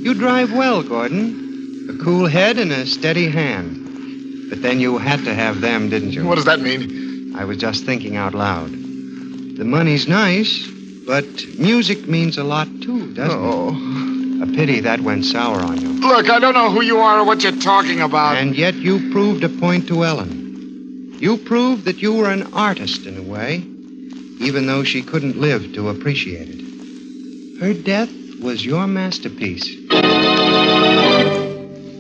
You drive well, Gordon. A cool head and a steady hand. But then you had to have them, didn't you? What does that mean? I was just thinking out loud. The money's nice, but music means a lot too, doesn't it? A pity that went sour on you. Look, I don't know who you are or what you're talking about. And yet you proved a point to Ellen. You proved that you were an artist in a way, even though she couldn't live to appreciate it. Her death was your masterpiece.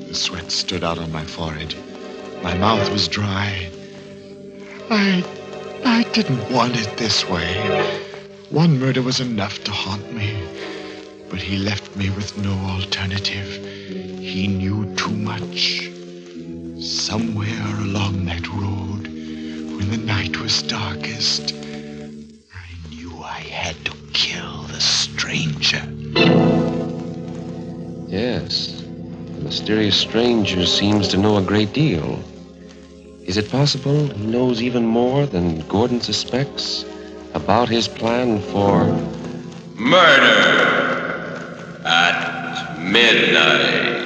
The sweat stood out on my forehead. My mouth was dry. I didn't want it this way. One murder was enough to haunt me. But he left me with no alternative. He knew too much. Somewhere along that road, when the night was darkest, I knew I had to kill the stranger. Yes, the mysterious stranger seems to know a great deal. Is it possible he knows even more than Gordon suspects about his plan for murder at midnight?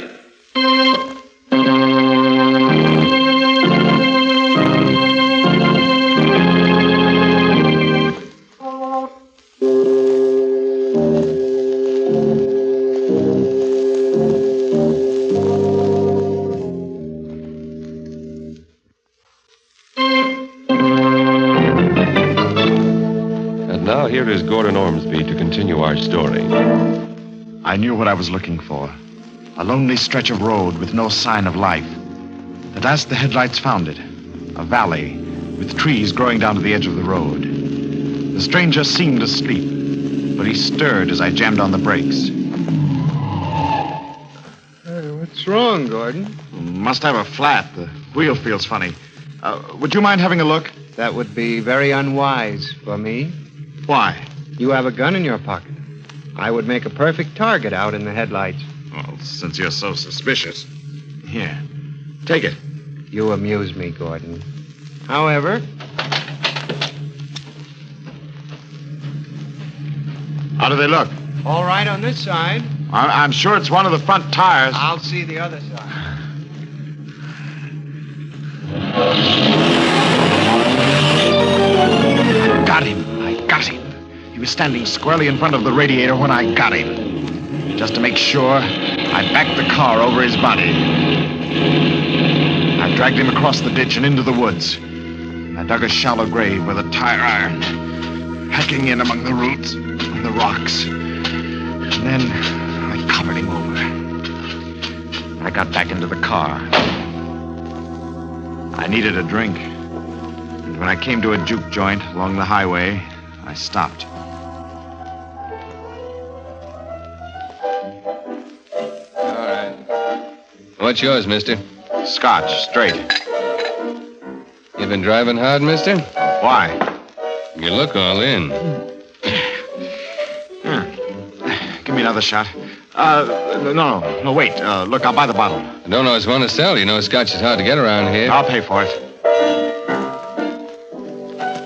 And now here is Gordon Ormsby to continue our story. I knew what I was looking for. A lonely stretch of road with no sign of life. At last the headlights found it. A valley with trees growing down to the edge of the road. The stranger seemed asleep, but he stirred as I jammed on the brakes. Hey, what's wrong, Gordon? Must have a flat. The wheel feels funny. Would you mind having a look? That would be very unwise for me. Why? You have a gun in your pocket. I would make a perfect target out in the headlights. Well, since you're so suspicious. Here, take it. You amuse me, Gordon. However... How do they look? All right on this side. I'm sure it's one of the front tires. I'll see the other side. Got him. I got him. He was standing squarely in front of the radiator when I got him. Just to make sure, I backed the car over his body. I dragged him across the ditch and into the woods. I dug a shallow grave with a tire iron, hacking in among the roots and the rocks. And then I covered him over. I got back into the car. I needed a drink. And when I came to a juke joint along the highway, I stopped. All right. What's yours, mister? Scotch, straight. You been driving hard, mister? Why? You look all in. Give me another shot. No, wait. Look, I'll buy the bottle. I don't always want to sell. You know, scotch is hard to get around here. I'll pay for it.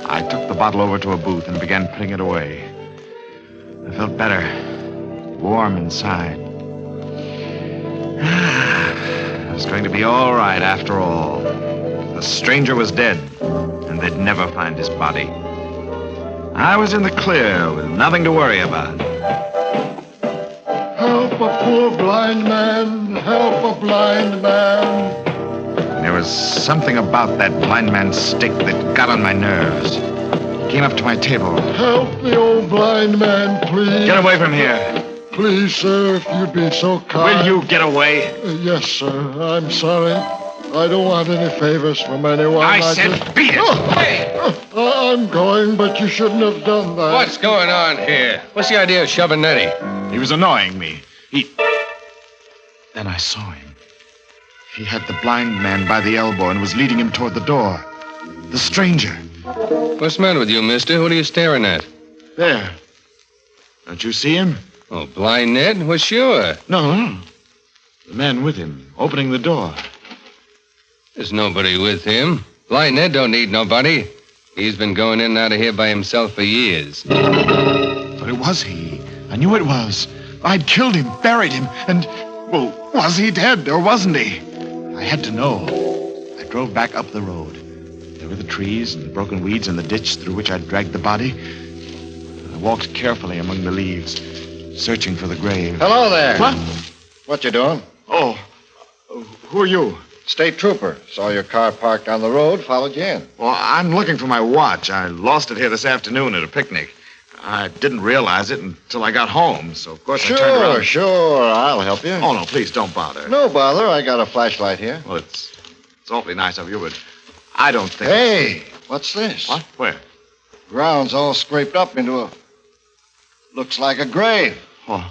I took the bottle over to a booth and began putting it away. I felt better, warm inside. It was going to be all right after all. The stranger was dead, and they'd never find his body. I was in the clear with nothing to worry about. Help a poor blind man! Help a blind man! There was something about that blind man's stick that got on my nerves. came up to my table. Help the old blind man, please. Get away from here. Please, sir, if you'd be so kind. Will you get away? Yes, sir. I'm sorry. I don't want any favors from anyone. I said beat it. Hey! I'm going, but you shouldn't have done that. What's going on here? What's the idea of shoving Nettie? He was annoying me. Then I saw him. He had the blind man by the elbow and was leading him toward the door. The stranger. What's the matter with you, mister? What are you staring at? There. Don't you see him? Oh, blind Ned? Well, sure. No. The man with him, opening the door. There's nobody with him. Blind Ned don't need nobody. He's been going in and out of here by himself for years. But it was he. I knew it was. I'd killed him, buried him, and, well, was he dead or wasn't he? I had to know. I drove back up the road. There were the trees and the broken weeds in the ditch through which I'd dragged the body. I walked carefully among the leaves, searching for the grave. Hello there. What? What you doing? Oh, who are you? State trooper. Saw your car parked on the road, followed you in. Well, I'm looking for my watch. I lost it here this afternoon at a picnic. I didn't realize it until I got home, so of course I turned around. Sure. I'll help you. Oh, no, please don't bother. No bother. I got a flashlight here. Well, it's awfully nice of you, but I don't think... Hey, what's this? What? Where? Ground's all scraped up into a... Looks like a grave. Oh,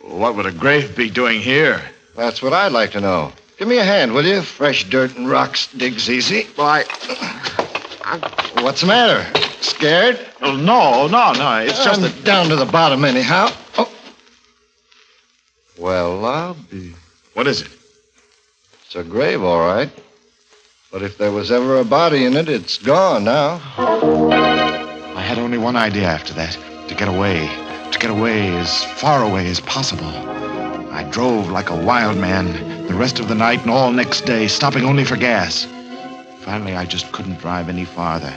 what would a grave be doing here? That's what I'd like to know. Give me a hand, will you? Fresh dirt and rocks digs easy. Well, What's the matter? Scared? Oh, no. It's just I'm down to the bottom anyhow. Oh. Well, I'll be... What is it? It's a grave, all right. But if there was ever a body in it, it's gone now. I had only one idea after that. To get away. To get away as far away as possible. I drove like a wild man the rest of the night and all next day, stopping only for gas. Finally, I just couldn't drive any farther.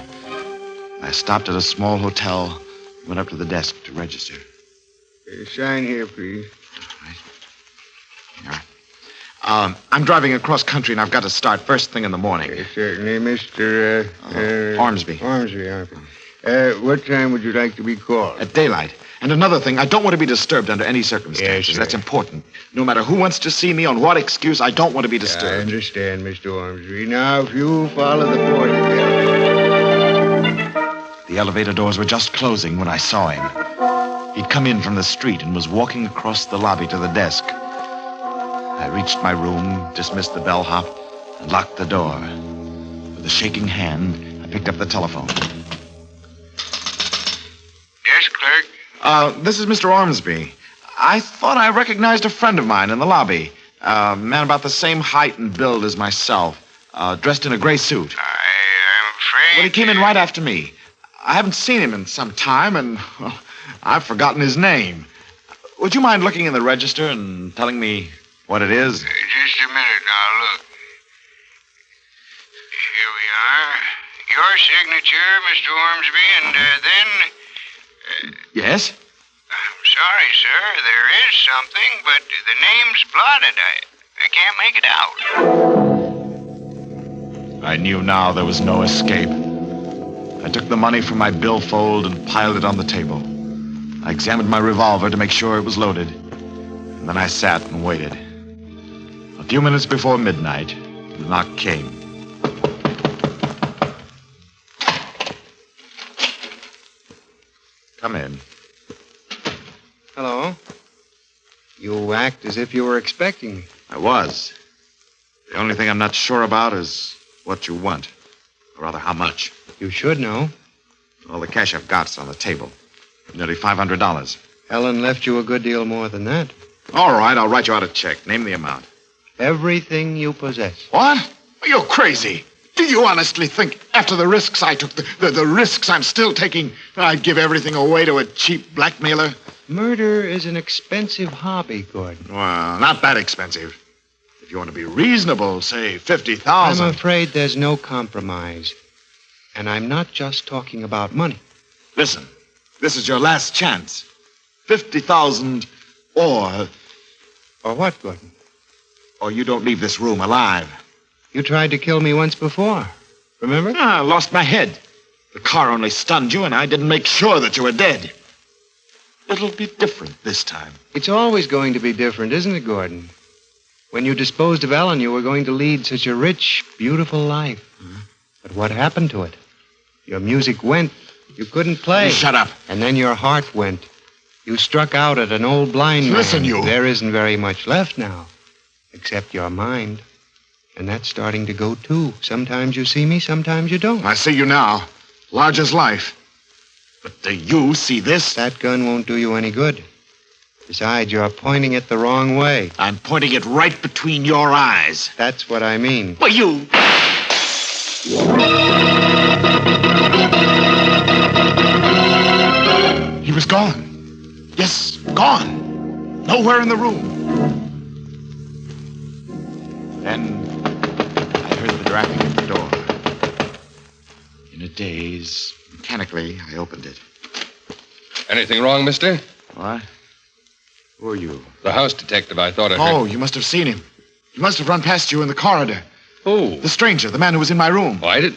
I stopped at a small hotel, went up to the desk to register. Sign here, please. All right. I'm driving across country, and I've got to start first thing in the morning. Certainly, Mr. Ormsby. What time would you like to be called? At daylight. And another thing, I don't want to be disturbed under any circumstances. Yes, sir. That's important. No matter who wants to see me, on what excuse, I don't want to be disturbed. I understand, Mr. Ormsby. Now, if you follow the porch. The elevator doors were just closing when I saw him. He'd come in from the street and was walking across the lobby to the desk. I reached my room, dismissed the bellhop, and locked the door. With a shaking hand, I picked up the telephone. Yes, clerk? This is Mr. Ormsby. I thought I recognized a friend of mine in the lobby. A man about the same height and build as myself, dressed in a gray suit. I'm afraid... Well, he came in right after me. I haven't seen him in some time, and well, I've forgotten his name. Would you mind looking in the register and telling me what it is? Just a minute now, look. Here we are. Your signature, Mr. Ormsby, and then... Yes? I'm sorry, sir. There is something, but the name's blotted. I can't make it out. I knew now there was no escape. I took the money from my billfold and piled it on the table. I examined my revolver to make sure it was loaded. And then I sat and waited. A few minutes before midnight, the knock came. Come in. Hello. You act as if you were expecting me. I was. The only thing I'm not sure about is what you want. Or rather, how much. You should know. All the cash I've got's on the table. Nearly $500. Helen left you a good deal more than that. All right, I'll write you out a check. Name the amount. Everything you possess. What? You're crazy. Do you honestly think, after the risks I took, the risks I'm still taking, I'd give everything away to a cheap blackmailer? Murder is an expensive hobby, Gordon. Well, not that expensive. If you want to be reasonable, say $50,000. I'm afraid there's no compromise. And I'm not just talking about money. Listen, this is your last chance. $50,000 or... Or what, Gordon? Or you don't leave this room alive. You tried to kill me once before. Remember? I lost my head. The car only stunned you, and I didn't make sure that you were dead. It'll be different this time. It's always going to be different, isn't it, Gordon? When you disposed of Ellen, you were going to lead such a rich, beautiful life. But what happened to it? Your music went. You couldn't play. Shut up. And then your heart went. You struck out at an old blind man. Listen, you. There isn't very much left now, except your mind. And that's starting to go, too. Sometimes you see me, sometimes you don't. I see you now. Large as life. But do you see this? That gun won't do you any good. Besides, you're pointing it the wrong way. I'm pointing it right between your eyes. That's what I mean. Well, you... He was gone. Yes, gone. Nowhere in the room. Then I heard the rapping at the door. In a daze, mechanically, I opened it. Anything wrong, mister? What? Who are you? The house detective. I thought I heard... Oh, you must have seen him. He must have run past you in the corridor. Who? The stranger, the man who was in my room. Oh, I did?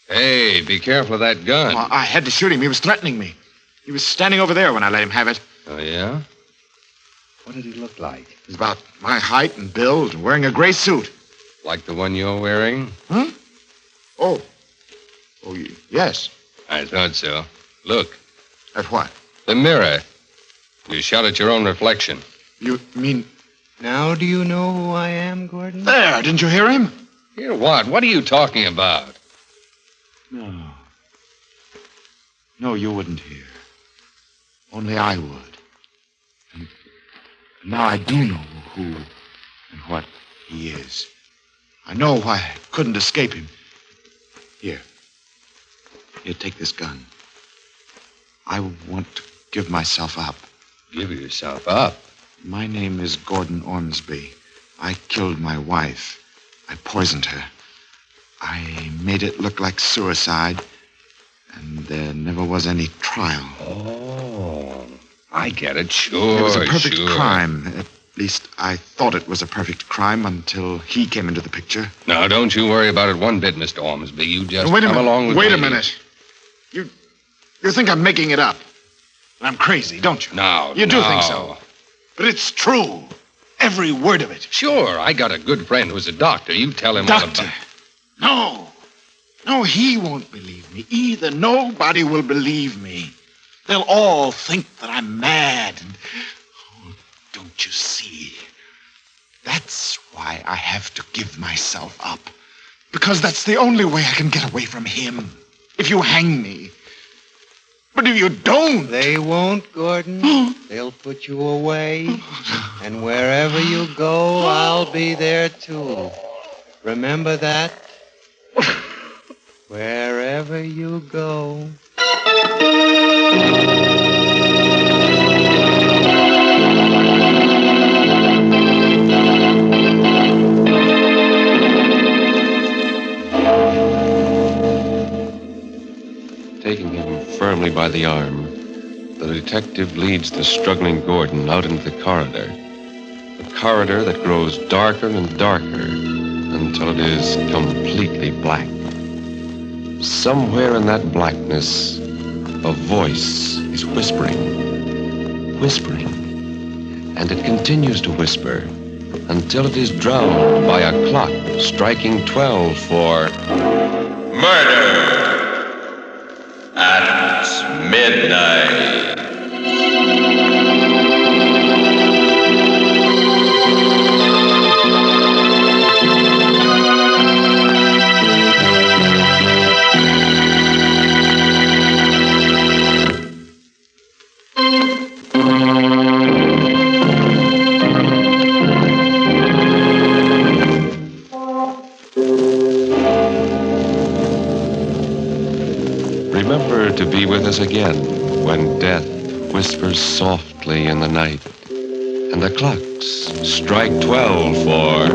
Hey, be careful of that gun. Well, I had to shoot him. He was threatening me. He was standing over there when I let him have it. Oh, yeah? What did he look like? He was about my height and build, wearing a gray suit. Like the one you're wearing? Huh? Oh, yes. I thought so. Look. At what? The mirror. You shot at your own reflection. You mean... Now do you know who I am, Gordon? There, didn't you hear him? Hear what? What are you talking about? No. No, you wouldn't hear. Only I would. And now I do know who and what he is. I know why I couldn't escape him. Here, take this gun. I want to give myself up. Give yourself up? My name is Gordon Ormsby. I killed my wife. I poisoned her. I made it look like suicide, and there never was any trial. Oh, I get it. Sure, It was a perfect sure. crime. At least I thought it was a perfect crime until he came into the picture. Now, don't you worry about it one bit, Mr. Ormsby. You just Wait a come minute. along with Wait me. a minute. You think I'm making it up. I'm crazy, don't you? No, You do no. think so. But it's true. Every word of it. Sure, I got a good friend who's a doctor. You tell him all Doctor? about... No. No, he won't believe me either. Nobody will believe me. They'll all think that I'm mad. And, don't you see? That's why I have to give myself up. Because that's the only way I can get away from him. If you hang me. But if you don't... They won't, Gordon. They'll put you away. And wherever you go, I'll be there, too. Remember that? Wherever you go. Taking him firmly by the arm, the detective leads the struggling Gordon out into the corridor. A corridor that grows darker and darker until it is completely black. Somewhere in that blackness, a voice is whispering, and it continues to whisper until it is drowned by a clock striking 12 for... Murder at midnight. Remember to be with us again when death whispers softly in the night and the clocks strike 12 for...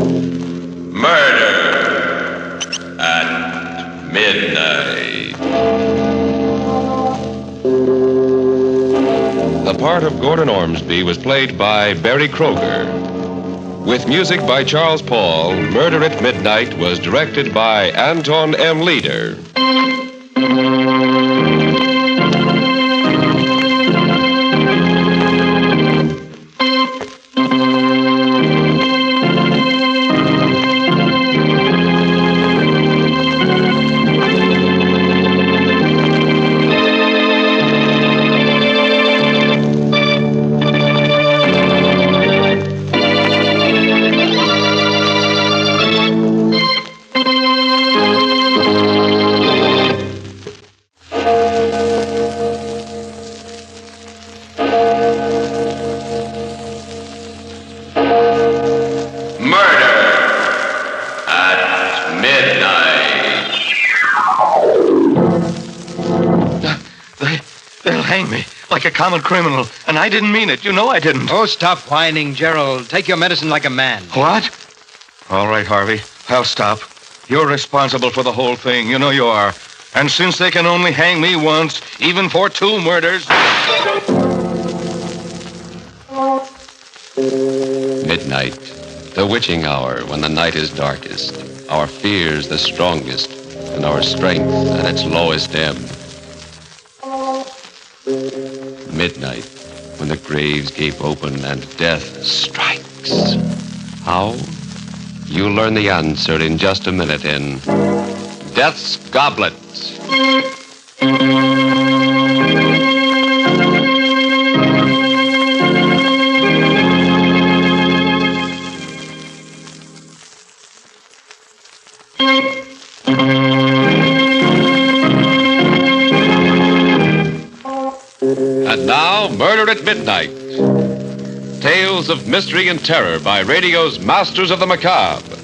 Murder at midnight. The part of Gordon Ormsby was played by Barry Kroger. With music by Charles Paul, Murder at Midnight was directed by Anton M. Leader. Common criminal, and I didn't mean it. You know I didn't. Oh, stop whining, Gerald. Take your medicine like a man. What? All right, Harvey. I'll stop. You're responsible for the whole thing. You know you are. And since they can only hang me once, even for 2 murders... Midnight, the witching hour when the night is darkest, our fears the strongest, and our strength at its lowest ebb. Midnight, when the graves gape open and death strikes. How? You'll learn the answer in just a minute in Death's Goblet. And now, Murder at Midnight. Tales of mystery and terror by radio's masters of the macabre.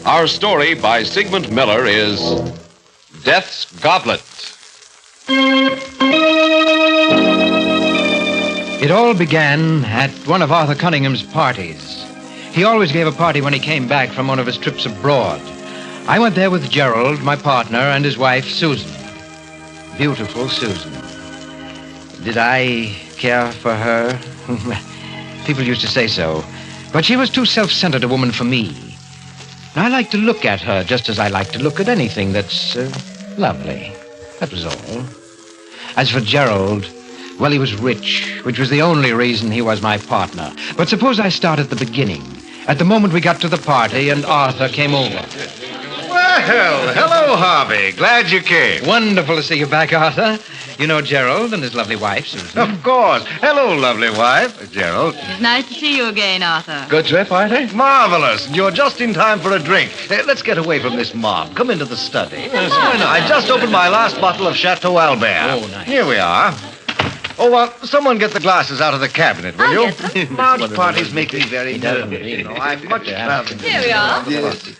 Our story by Sigmund Miller is Death's Goblet. It all began at one of Arthur Cunningham's parties. He always gave a party when he came back from one of his trips abroad. I went there with Gerald, my partner, and his wife, Susan. Beautiful Susan. Did I care for her? People used to say so. But she was too self-centered a woman for me. I like to look at her just as I like to look at anything that's lovely. That was all. As for Gerald, well, he was rich, which was the only reason he was my partner. But suppose I start at the beginning, at the moment we got to the party and Arthur came over. Well, hello, Harvey. Glad you came. Wonderful to see you back, Arthur. You know Gerald and his lovely wife, Susan. Of course. Hello, lovely wife, Gerald. It's nice to see you again, Arthur. Good trip, Arthur? Marvelous. You're just in time for a drink. Let's get away from this mob. Come into the study. I just opened my last bottle of Chateau Albert. Oh, nice. Here we are. Oh, someone get the glasses out of the cabinet, will you? Get them. Large parties make me very nervous. You know, I'm much traveling. Here we are. Yes.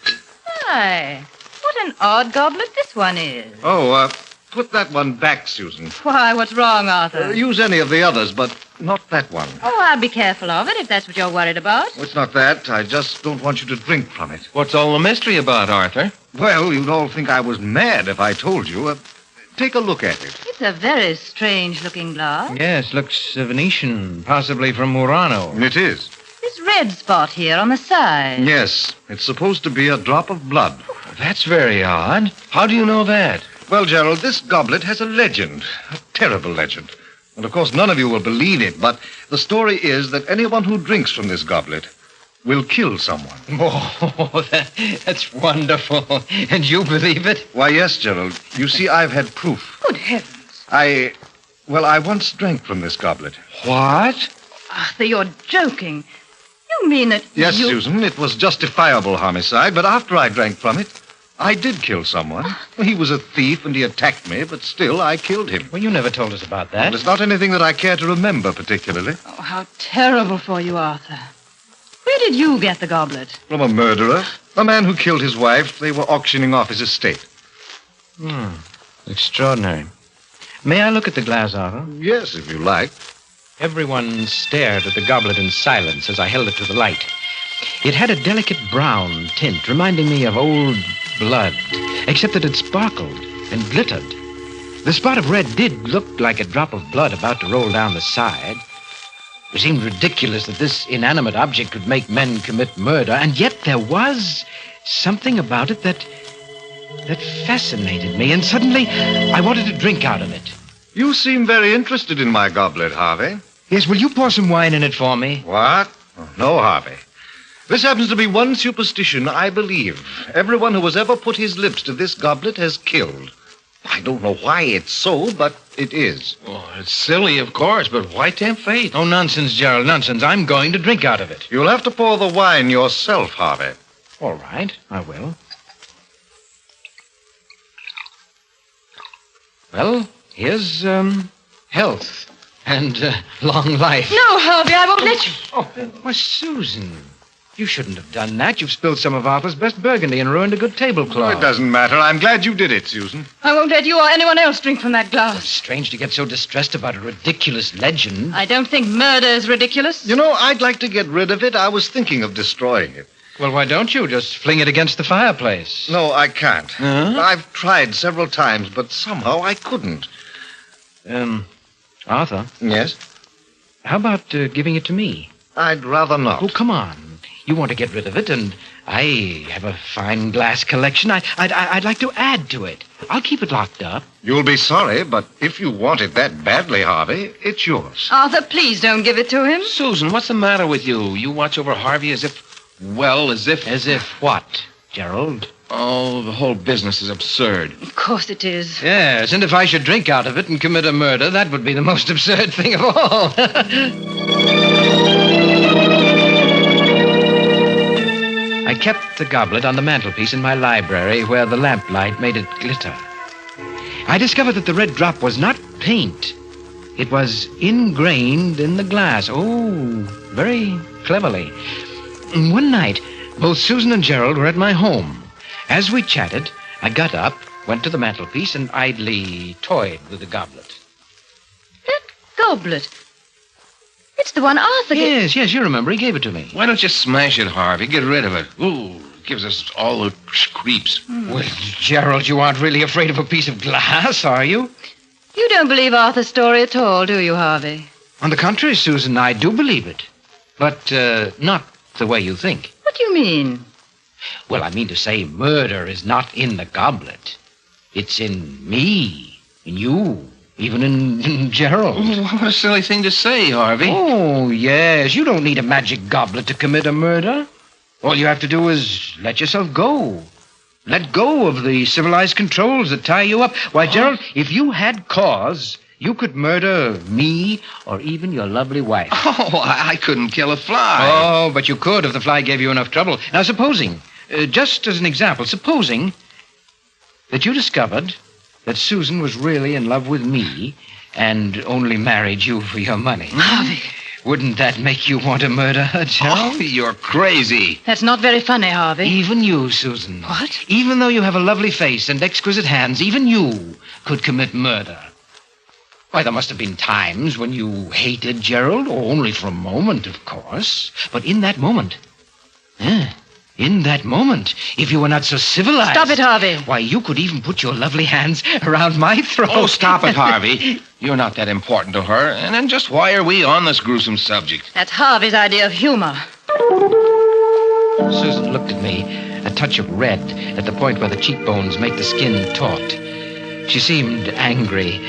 Hi. What an odd goblet this one is. Oh, put that one back, Susan. Why, what's wrong, Arthur? Use any of the others, but not that one. Oh, I'll be careful of it if that's what you're worried about. It's not that. I just don't want you to drink from it. What's all the mystery about, Arthur? Well, you'd all think I was mad if I told you. Take a look at it. It's a very strange-looking glass. Yes, looks Venetian, possibly from Murano. It is. This red spot here on the side. Yes, it's supposed to be a drop of blood. That's very odd. How do you know that? Well, Gerald, this goblet has a legend, a terrible legend. And of course, none of you will believe it, but the story is that anyone who drinks from this goblet will kill someone. Oh, that's wonderful. And you believe it? Why, yes, Gerald. You see, I've had proof. Good heavens. I once drank from this goblet. What? Arthur, you're joking. You mean that Yes, Susan, it was justifiable homicide, but after I drank from it, I did kill someone. He was a thief and he attacked me, but still I killed him. Well, you never told us about that. Well, it's not anything that I care to remember particularly. Oh, how terrible for you, Arthur. Where did you get the goblet? From a murderer. A man who killed his wife. They were auctioning off his estate. Extraordinary. May I look at the glass, Arthur? Yes, if you like. Everyone stared at the goblet in silence as I held it to the light. It had a delicate brown tint, reminding me of old blood, except that it sparkled and glittered. The spot of red did look like a drop of blood about to roll down the side. It seemed ridiculous that this inanimate object could make men commit murder, and yet there was something about it that that fascinated me, and suddenly I wanted to drink out of it. You seem very interested in my goblet, Harvey. Yes, will you pour some wine in it for me? What? Oh, no, Harvey. This happens to be one superstition I believe. Everyone who has ever put his lips to this goblet has killed. I don't know why it's so, but it is. Oh, it's silly, of course, but why tempt fate? Oh, nonsense, Gerald, nonsense. I'm going to drink out of it. You'll have to pour the wine yourself, Harvey. All right, I will. Well, here's, health and long life. No, Harvey, I won't let you. Oh, why, Susan, you shouldn't have done that. You've spilled some of Arthur's best burgundy and ruined a good tablecloth. Oh, it doesn't matter. I'm glad you did it, Susan. I won't let you or anyone else drink from that glass. It's strange to get so distressed about a ridiculous legend. I don't think murder is ridiculous. You know, I'd like to get rid of it. I was thinking of destroying it. Well, why don't you just fling it against the fireplace? No, I can't. Huh? I've tried several times, but somehow I couldn't. Arthur? Yes? How about giving it to me? I'd rather not. Oh, come on. You want to get rid of it, and I have a fine glass collection. I'd like to add to it. I'll keep it locked up. You'll be sorry, but if you want it that badly, Harvey, it's yours. Arthur, please don't give it to him. Susan, what's the matter with you? You watch over Harvey as if... As if what, Gerald? Oh, the whole business is absurd. Of course it is. Yes, and if I should drink out of it and commit a murder, that would be the most absurd thing of all. I kept the goblet on the mantelpiece in my library where the lamplight made it glitter. I discovered that the red drop was not paint. It was ingrained in the glass. Oh, very cleverly. One night, both Susan and Gerald were at my home. As we chatted, I got up, went to the mantelpiece, and idly toyed with the goblet. That goblet. It's the one Arthur gave. Yes, you remember. He gave it to me. Why don't you smash it, Harvey? Get rid of it. Ooh, it gives us all the creeps. Well, Gerald, you aren't really afraid of a piece of glass, are you? You don't believe Arthur's story at all, do you, Harvey? On the contrary, Susan, I do believe it. But not the way you think. What do you mean? Well, I mean to say murder is not in the goblet. It's in me, in you, even in Gerald. Oh, what a silly thing to say, Harvey. Oh, yes. You don't need a magic goblet to commit a murder. All you have to do is let yourself go. Let go of the civilized controls that tie you up. Why, Gerald, if you had cause, you could murder me or even your lovely wife. Oh, I couldn't kill a fly. Oh, but you could if the fly gave you enough trouble. Now, supposing, just as an example, supposing that you discovered that Susan was really in love with me and only married you for your money. Harvey. Wouldn't that make you want to murder her, Gerald? Oh, you're crazy. That's not very funny, Harvey. Even you, Susan. What? Even though you have a lovely face and exquisite hands, even you could commit murder. Why, there must have been times when you hated Gerald, or only for a moment, of course. But in that moment, if you were not so civilized... Stop it, Harvey. Why, you could even put your lovely hands around my throat. Oh, stop it, Harvey. You're not that important to her. And then just why are we on this gruesome subject? That's Harvey's idea of humor. Susan looked at me, a touch of red at the point where the cheekbones make the skin taut. She seemed angry,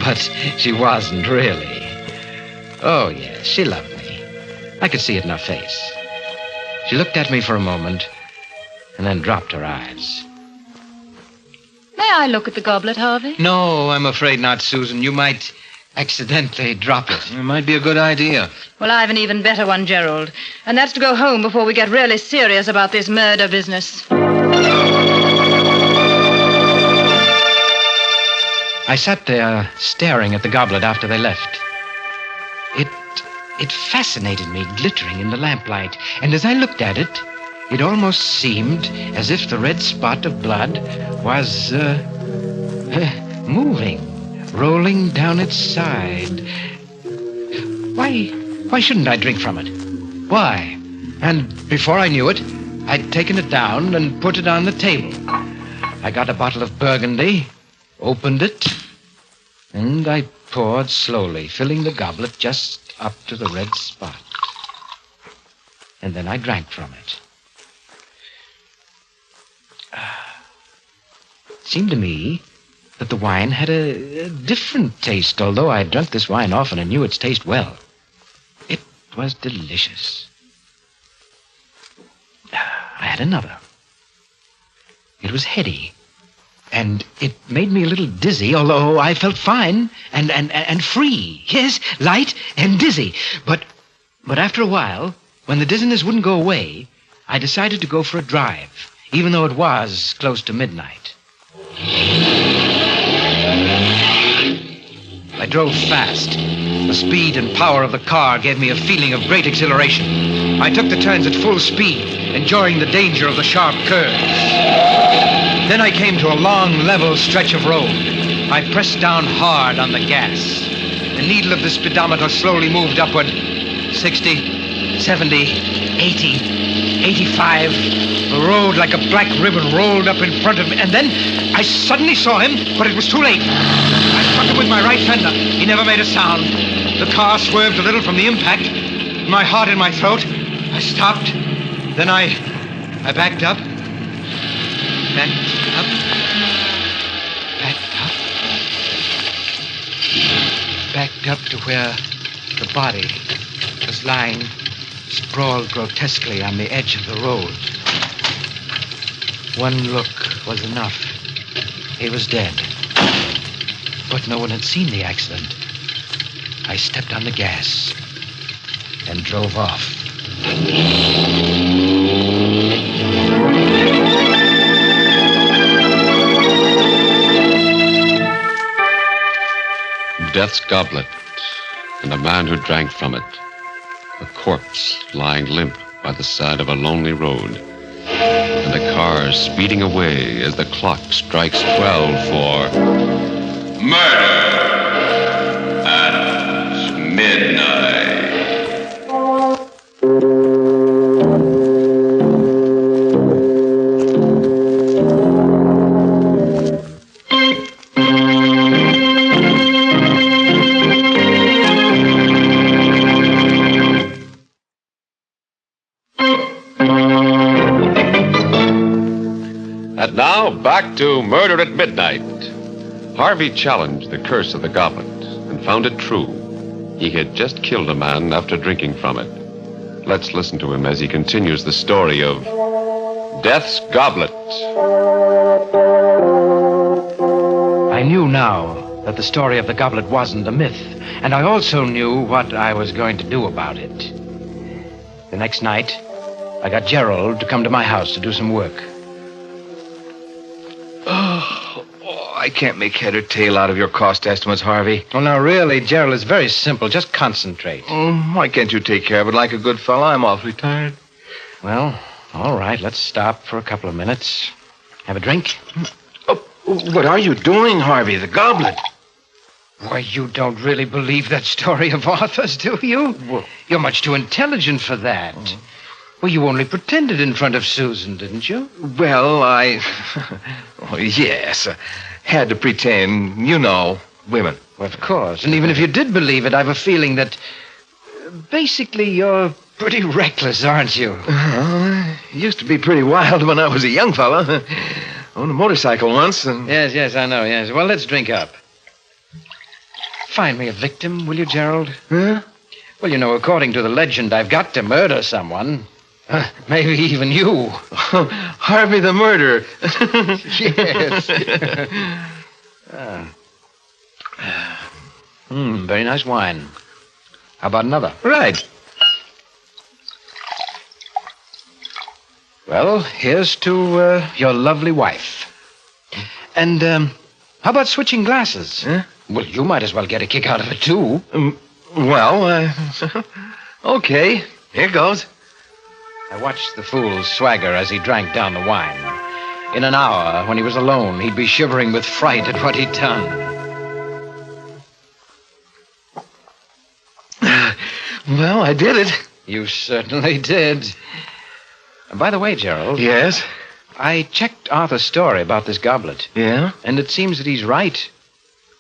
but she wasn't really. Oh, yes, she loved me. I could see it in her face. She looked at me for a moment and then dropped her eyes. May I look at the goblet, Harvey? No, I'm afraid not, Susan. You might accidentally drop it. It might be a good idea. Well, I have an even better one, Gerald. And that's to go home before we get really serious about this murder business. I sat there staring at the goblet after they left. It fascinated me, glittering in the lamplight. And as I looked at it, it almost seemed as if the red spot of blood was moving, rolling down its side. Why shouldn't I drink from it? Why? And before I knew it, I'd taken it down and put it on the table. I got a bottle of Burgundy, opened it, and I poured slowly, filling the goblet just up to the red spot. And then I drank from it. seemed to me that the wine had a different taste, although I had drunk this wine often and knew its taste well. It was delicious. I had another. It was heady, and it made me a little dizzy, although I felt fine and free. Yes, light and dizzy. But after a while, when the dizziness wouldn't go away, I decided to go for a drive, even though it was close to midnight. I drove fast. The speed and power of the car gave me a feeling of great exhilaration. I took the turns at full speed, enjoying the danger of the sharp curves. Then I came to a long, level stretch of road. I pressed down hard on the gas. The needle of the speedometer slowly moved upward. 60, 70, 80, 85. The road, like a black ribbon, rolled up in front of me. And then I suddenly saw him, but it was too late. I struck him with my right fender. He never made a sound. The car swerved a little from the impact. My heart in my throat. I stopped. Then I backed up. Backed up. Backed up. Backed up to where the body was lying sprawled grotesquely on the edge of the road. One look was enough. He was dead. But no one had seen the accident. I stepped on the gas and drove off. Death's goblet, and a man who drank from it. A corpse lying limp by the side of a lonely road. And a car speeding away as the clock strikes 12 for Murder at midnight. And now, back to Murder at Midnight. Harvey challenged the curse of the goblet and found it true. He had just killed a man after drinking from it. Let's listen to him as he continues the story of Death's Goblet. I knew now that the story of the goblet wasn't a myth, and I also knew what I was going to do about it. The next night, I got Gerald to come to my house to do some work. I can't make head or tail out of your cost estimates, Harvey. Well, now, really, Gerald, it's very simple. Just concentrate. Why can't you take care of it like a good fellow? I'm awfully tired. Well, all right, let's stop for a couple of minutes. Have a drink? Oh, what are you doing, Harvey? The goblet. Why, you don't really believe that story of Arthur's, do you? Well, you're much too intelligent for that. Well, you only pretended in front of Susan, didn't you? Well, oh, yes. Had to pretend, you know, women. Well, of course. And even if you did believe it, I've a feeling that basically you're pretty reckless, aren't you? Used to be pretty wild when I was a young fella. Owned a motorcycle once and... Yes, I know, yes. Well, let's drink up. Find me a victim, will you, Gerald? Huh? Well, you know, according to the legend, I've got to murder someone. Maybe even you. Harvey the murderer. Yes. Very nice wine. How about another? Right. Well, here's to your lovely wife. And how about switching glasses? Huh? Well, you might as well get a kick out of it, too. Okay. Here goes. I watched the fool swagger as he drank down the wine. In an hour, when he was alone, he'd be shivering with fright at what he'd done. Well, I did it. You certainly did. And by the way, Gerald. Yes? I checked Arthur's story about this goblet. Yeah? And it seems that he's right.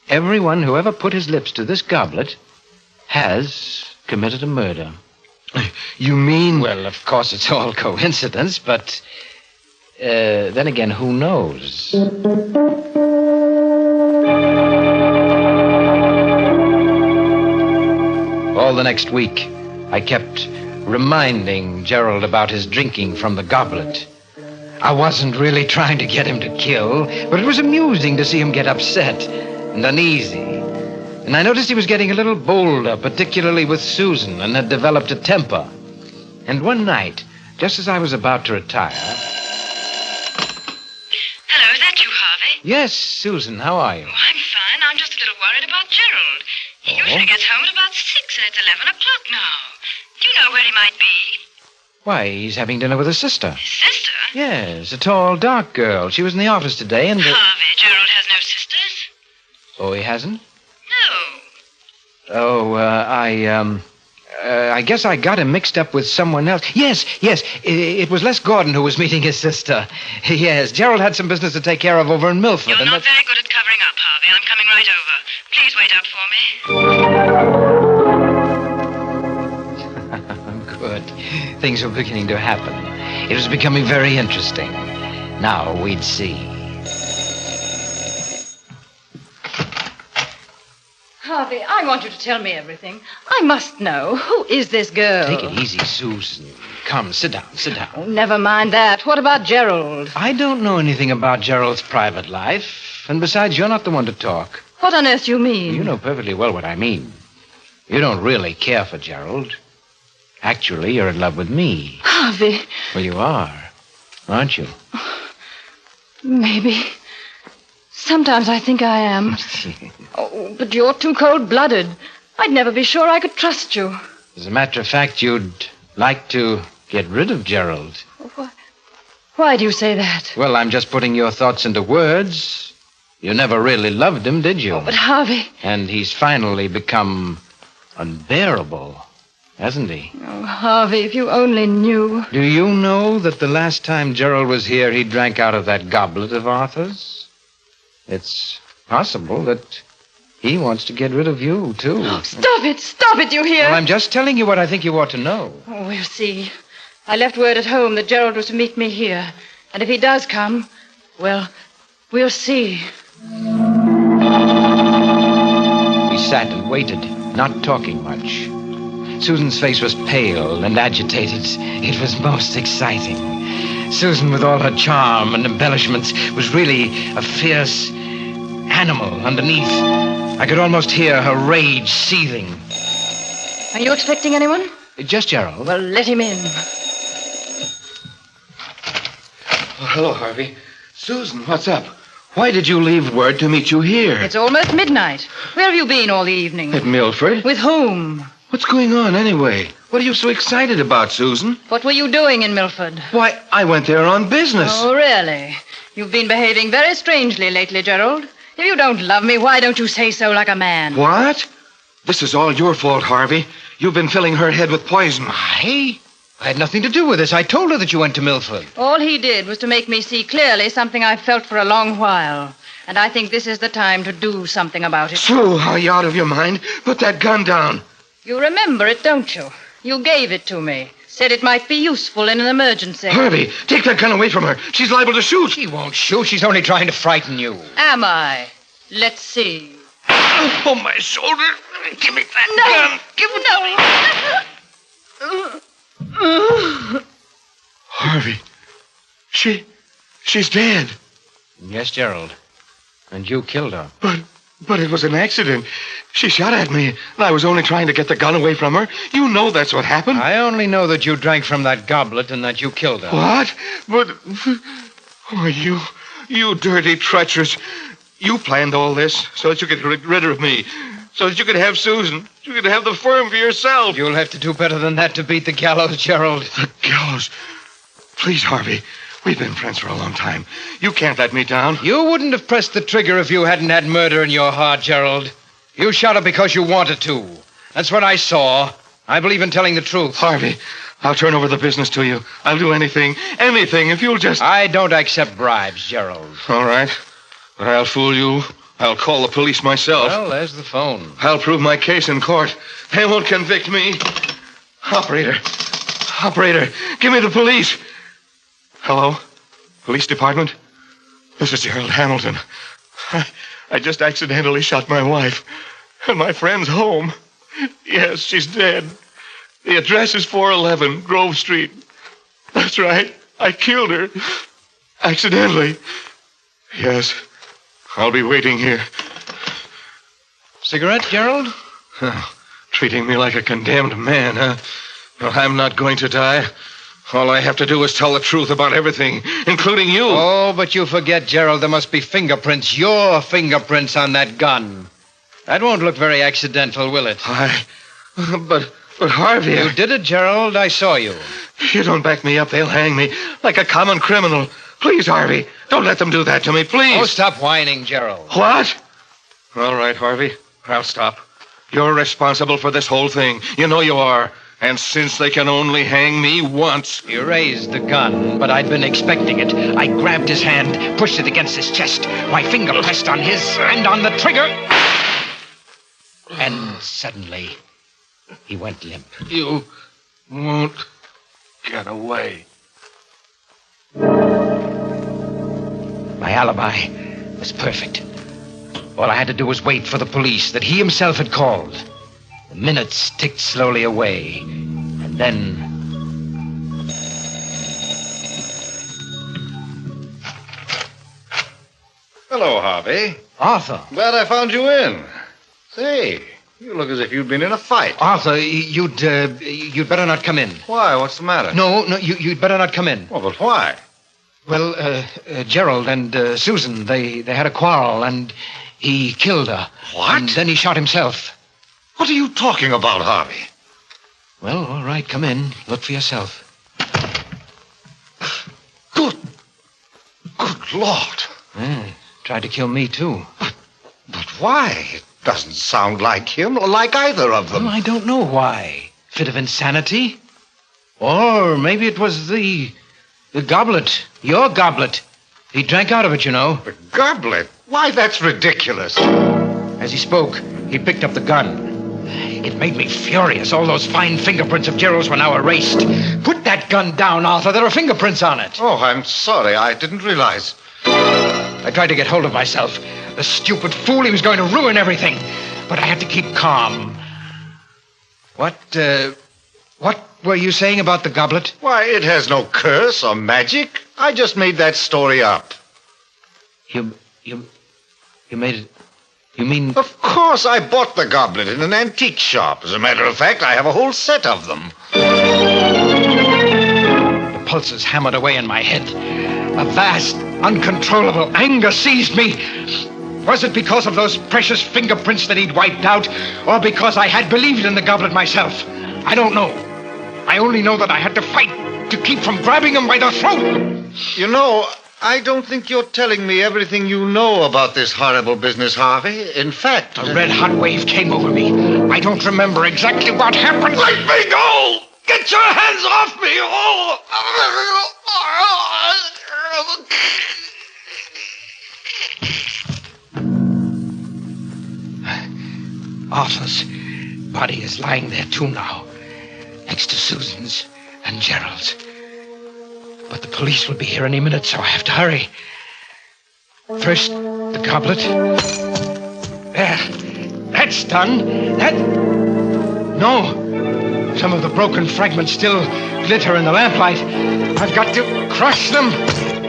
Everyone who ever put his lips to this goblet has committed a murder. You mean... Well, of course, it's all coincidence, but Then again, who knows? All the next week, I kept reminding Gerald about his drinking from the goblet. I wasn't really trying to get him to kill, but it was amusing to see him get upset and uneasy. And I noticed he was getting a little bolder, particularly with Susan, and had developed a temper. And one night, just as I was about to retire... Hello, is that you, Harvey? Yes, Susan, how are you? Oh, I'm fine. I'm just a little worried about Gerald. He usually gets home at about 6, and it's 11 o'clock now. Do you know where he might be? Why, he's having dinner with his sister. His sister? Yes, a tall, dark girl. She was in the office today, and... Harvey, Gerald has no sisters. Oh, he hasn't? No. Oh, I guess I got him mixed up with someone else. Yes, it was Les Gordon who was meeting his sister. Yes, Gerald had some business to take care of over in Milford. You're not very good at covering up, Harvey. I'm coming right over. Please wait up for me. Good. Things were beginning to happen. It was becoming very interesting. Now we'd see. Harvey, I want you to tell me everything. I must know. Who is this girl? Take it easy, Susan. Come, sit down. Oh, never mind that. What about Gerald? I don't know anything about Gerald's private life. And besides, you're not the one to talk. What on earth do you mean? You know perfectly well what I mean. You don't really care for Gerald. Actually, you're in love with me. Harvey. Well, you are, aren't you? Maybe. Sometimes I think I am. Oh, but you're too cold-blooded. I'd never be sure I could trust you. As a matter of fact, you'd like to get rid of Gerald. Why do you say that? Well, I'm just putting your thoughts into words. You never really loved him, did you? Oh, but Harvey... And he's finally become unbearable, hasn't he? Oh, Harvey, if you only knew. Do you know that the last time Gerald was here, he drank out of that goblet of Arthur's? It's possible that he wants to get rid of you, too. Oh, stop it, you hear? Well, I'm just telling you what I think you ought to know. Oh, we'll see. I left word at home that Gerald was to meet me here. And if he does come, well, we'll see. We sat and waited, not talking much. Susan's face was pale and agitated. It was most exciting. Susan, with all her charm and embellishments, was really a fierce animal underneath. I could almost hear her rage seething. Are you expecting anyone? Just Gerald. Well, let him in. Oh, hello, Harvey. Susan, what's up? Why did you leave word to meet you here? It's almost midnight. Where have you been all the evening? At Milford? With whom? What's going on, anyway? What are you so excited about, Susan? What were you doing in Milford? Why, I went there on business. Oh, really? You've been behaving very strangely lately, Gerald. If you don't love me, why don't you say so like a man? What? This is all your fault, Harvey. You've been filling her head with poison. I had nothing to do with this. I told her that you went to Milford. All he did was to make me see clearly something I've felt for a long while. And I think this is the time to do something about it. So, are you out of your mind? Put that gun down. You remember it, don't you? You gave it to me. Said it might be useful in an emergency. Harvey, take that gun away from her. She's liable to shoot. She won't shoot. She's only trying to frighten you. Am I? Let's see. Oh, my shoulder. Give me that gun. Give it to me. Harvey, she's dead. Yes, Gerald. And you killed her. But it was an accident. She shot at me, and I was only trying to get the gun away from her. You know that's what happened. I only know that you drank from that goblet and that you killed her. What? But... Oh, you dirty, treacherous... You planned all this so that you could get rid of me, so that you could have Susan, you could have the firm for yourself. You'll have to do better than that to beat the gallows, Gerald. The gallows? Please, Harvey, we've been friends for a long time. You can't let me down. You wouldn't have pressed the trigger if you hadn't had murder in your heart, Gerald. You shot her because you wanted to. That's what I saw. I believe in telling the truth. Harvey, I'll turn over the business to you. I'll do anything if you'll just... I don't accept bribes, Gerald. All right. But I'll fool you. I'll call the police myself. Well, there's the phone. I'll prove my case in court. They won't convict me. Operator, give me the police. Hello? Police department? This is Gerald Hamilton. I just accidentally shot my wife. And my friend's home. Yes, she's dead. The address is 411 Grove Street. That's right. I killed her. Accidentally. Yes. I'll be waiting here. Cigarette, Gerald? Treating me like a condemned man, huh? Well, I'm not going to die. All I have to do is tell the truth about everything, including you. Oh, but you forget, Gerald, there must be fingerprints, your fingerprints on that gun. That won't look very accidental, will it? But Harvey... You did it, Gerald. I saw you. If you don't back me up, they'll hang me like a common criminal. Please, Harvey, don't let them do that to me, please. Oh, stop whining, Gerald. What? All right, Harvey, I'll stop. You're responsible for this whole thing. You know you are. And since they can only hang me once... You raised the gun, but I'd been expecting it. I grabbed his hand, pushed it against his chest. My finger pressed on his and on the trigger. And suddenly, he went limp. You won't get away. My alibi was perfect. All I had to do was wait for the police that he himself had called. The minutes ticked slowly away, and then... Hello, Harvey. Arthur. Glad I found you in. Say, you look as if you'd been in a fight. Arthur, you'd better not come in. Why? What's the matter? No, you'd better not come in. Well, but why? Well, Gerald and Susan, they had a quarrel, and he killed her. What? And then he shot himself. What are you talking about, Harvey? Well, all right, come in. Look for yourself. Good Lord. Tried to kill me, too. But why? It doesn't sound like him or like either of them. Well, I don't know why. Fit of insanity? Or maybe it was the goblet. Your goblet. He drank out of it, you know. The goblet? Why, that's ridiculous. As he spoke, he picked up the gun. It made me furious. All those fine fingerprints of Gerald's were now erased. Put that gun down, Arthur. There are fingerprints on it. Oh, I'm sorry. I didn't realize. I tried to get hold of myself. The stupid fool, he was going to ruin everything. But I had to keep calm. What were you saying about the goblet? Why, it has no curse or magic. I just made that story up. You made it... You mean... Of course, I bought the goblet in an antique shop. As a matter of fact, I have a whole set of them. The pulses hammered away in my head. A vast, uncontrollable anger seized me. Was it because of those precious fingerprints that he'd wiped out, or because I had believed in the goblet myself? I don't know. I only know that I had to fight to keep from grabbing him by the throat. You know... I don't think you're telling me everything you know about this horrible business, Harvey. In fact... A red-hot wave came over me. I don't remember exactly what happened. Let me go! Get your hands off me! Arthur's body is lying there, too, now. Next to Susan's and Gerald's. But the police will be here any minute, so I have to hurry. First, the goblet. There. That's done. No. Some of the broken fragments still glitter in the lamplight. I've got to crush them,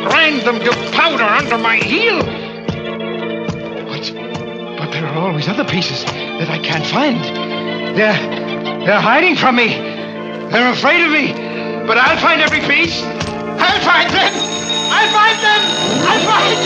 grind them to powder under my heel. But there are always other pieces that I can't find. They're hiding from me. They're afraid of me. But I'll find every piece. I'll find them! I'll find them! I'll find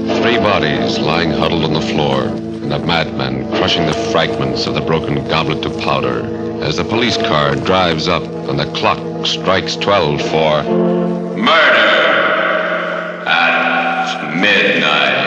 them! Three bodies lying huddled on the floor, and a madman crushing the fragments of the broken goblet to powder as the police car drives up and the clock strikes 12 for murder at midnight.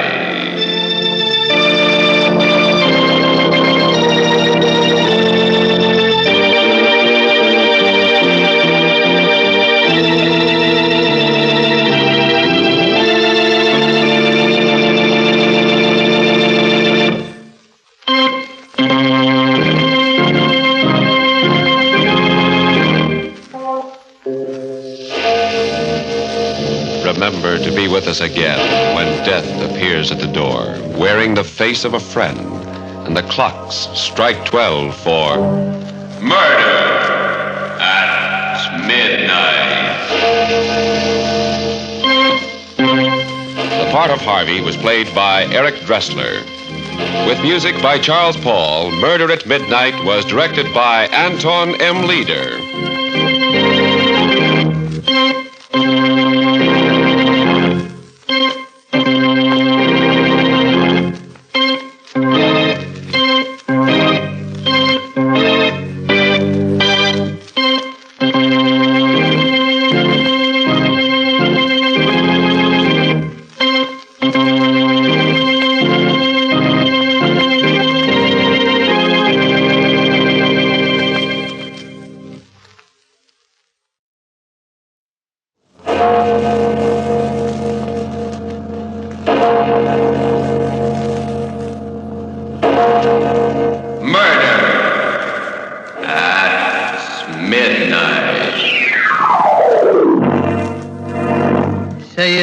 never to be with us again when death appears at the door, wearing the face of a friend, and the clocks strike 12 for Murder at midnight. The part of Harvey was played by Eric Dressler. With music by Charles Paul, Murder at Midnight was directed by Anton M. Leader.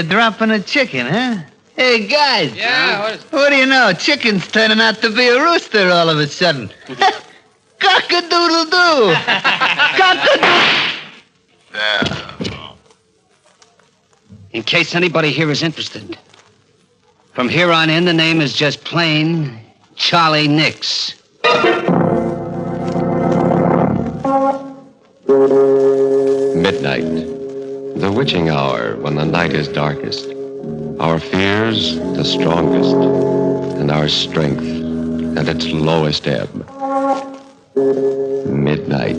Dropping a chicken, huh? Hey, guys. Yeah, what do you know? Chicken's turning out to be a rooster all of a sudden. Cock-a-doodle-doo. Cock-a-doodle. In case anybody here is interested, from here on in, the name is just plain Charlie Nix. Midnight, the witching hour when the night is darkest, our fears the strongest, and our strength at its lowest ebb. Midnight,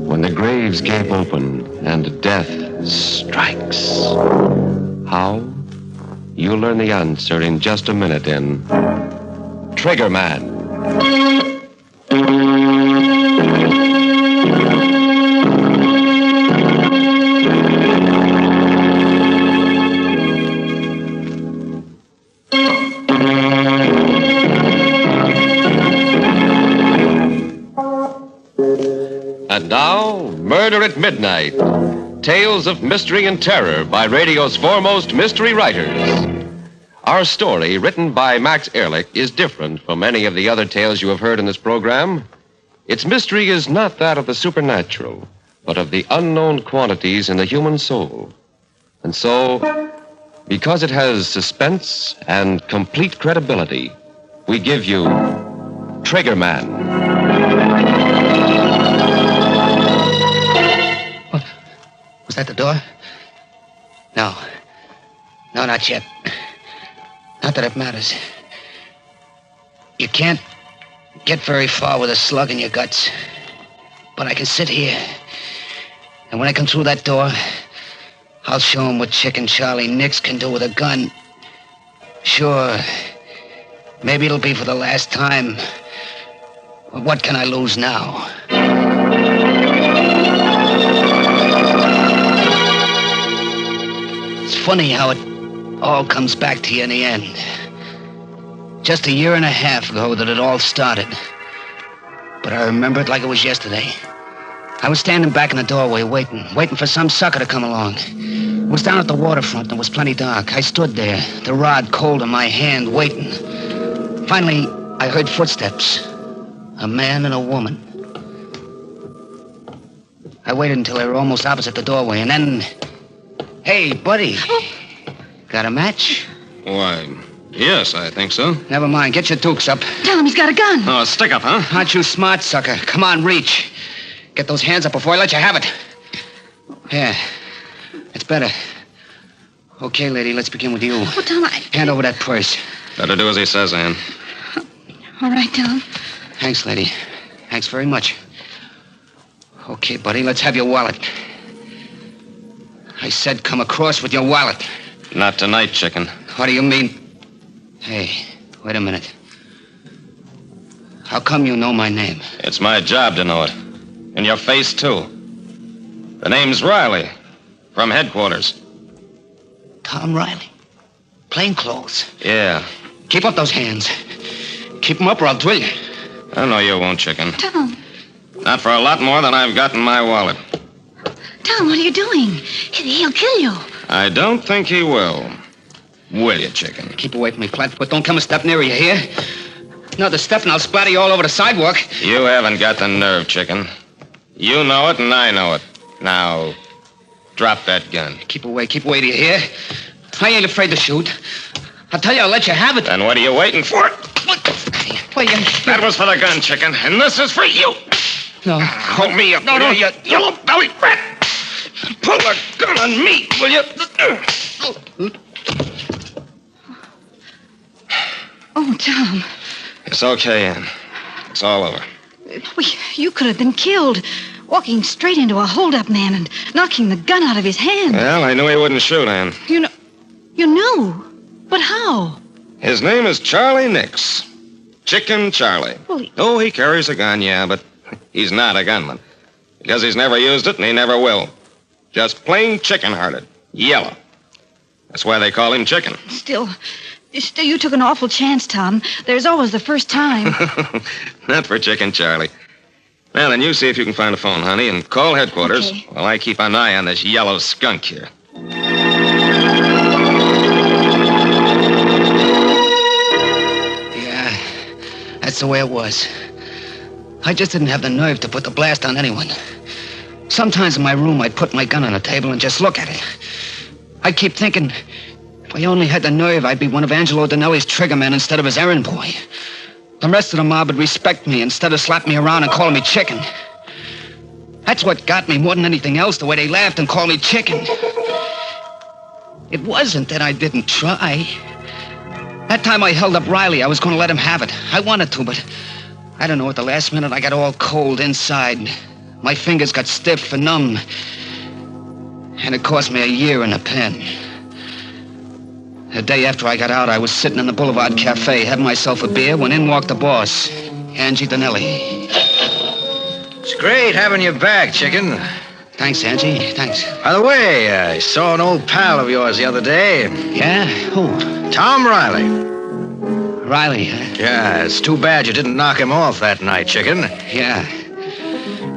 when the graves gape open and death strikes. How? You'll learn the answer in just a minute in Trigger Man. And now, Murder at Midnight. Tales of mystery and terror by radio's foremost mystery writers. Our story, written by Max Ehrlich, is different from any of the other tales you have heard in this program. Its mystery is not that of the supernatural, but of the unknown quantities in the human soul. And so, because it has suspense and complete credibility, we give you Trigger Man. Was that the door? No. No, not yet. Not that it matters. You can't get very far with a slug in your guts. But I can sit here. And when I come through that door, I'll show him what Chicken Charlie Nix can do with a gun. Sure. Maybe it'll be for the last time. But what can I lose now? It's funny how it all comes back to you in the end. Just a year and a half ago that it all started. But I remember it like it was yesterday. I was standing back in the doorway waiting for some sucker to come along. It was down at the waterfront and it was plenty dark. I stood there, the rod cold in my hand, waiting. Finally, I heard footsteps. A man and a woman. I waited until they were almost opposite the doorway, and then... Hey, buddy. Got a match? Why, yes, I think so. Never mind. Get your dukes up. Tell him he's got a gun. Oh, stick up, huh? Aren't you smart, sucker? Come on, reach. Get those hands up before I let you have it. Yeah. That's better. Okay, lady, let's begin with you. Oh, Tom, Hand over that purse. Better do as he says, Ann. All right, Tom. Thanks, lady. Thanks very much. Okay, buddy, let's have your wallet. I said come across with your wallet. Not tonight, chicken. What do you mean? Hey, wait a minute. How come you know my name? It's my job to know it. And your face, too. The name's Riley. From headquarters. Tom Riley? Plainclothes? Yeah. Keep up those hands. Keep them up or I'll drill you. I know you won't, chicken. Tom. Not for a lot more than I've got in my wallet. Tom, what are you doing? He'll kill you. I don't think he will. Will you, Chicken? Keep away from me, Flatfoot. Don't come a step nearer, you hear? Another step and I'll splatter you all over the sidewalk. You haven't got the nerve, Chicken. You know it and I know it. Now, drop that gun. Keep away, do you hear? I ain't afraid to shoot. I'll tell you, I'll let you have it. Then what are you waiting for? Well, That was for the gun, Chicken, and this is for you. No. Hold me up, No, will no. you yellow belly rat. Pull the gun on me, will you? Oh, Tom. It's okay, Ann. It's all over. You could have been killed. Walking straight into a hold-up man and knocking the gun out of his hand. Well, I knew he wouldn't shoot, Ann. You knew? But how? His name is Charlie Nix. Chicken Charlie. Well, he carries a gun, yeah, but he's not a gunman. Because he's never used it and he never will. Just plain chicken-hearted. Yellow. That's why they call him Chicken. Still, you took an awful chance, Tom. There's always the first time. Not for Chicken Charlie. Well, then you see if you can find a phone, honey, and call headquarters while I keep an eye on this yellow skunk here. Yeah, that's the way it was. I just didn't have the nerve to put the blast on anyone. Sometimes in my room, I'd put my gun on the table and just look at it. I'd keep thinking, if I only had the nerve, I'd be one of Angelo Donnelly's triggermen instead of his errand boy. The rest of the mob would respect me instead of slapping me around and calling me Chicken. That's what got me more than anything else, the way they laughed and called me Chicken. It wasn't that I didn't try. That time I held up Riley, I was going to let him have it. I wanted to, but I don't know, at the last minute I got all cold inside. My fingers got stiff and numb. And it cost me a year in the pen. The day after I got out, I was sitting in the Boulevard Cafe having myself a beer when in walked the boss, Angie Donnelly. It's great having you back, Chicken. Thanks, Angie. Thanks. By the way, I saw an old pal of yours the other day. Yeah? Who? Tom Riley. Riley, huh? Yeah, it's too bad you didn't knock him off that night, Chicken. Yeah.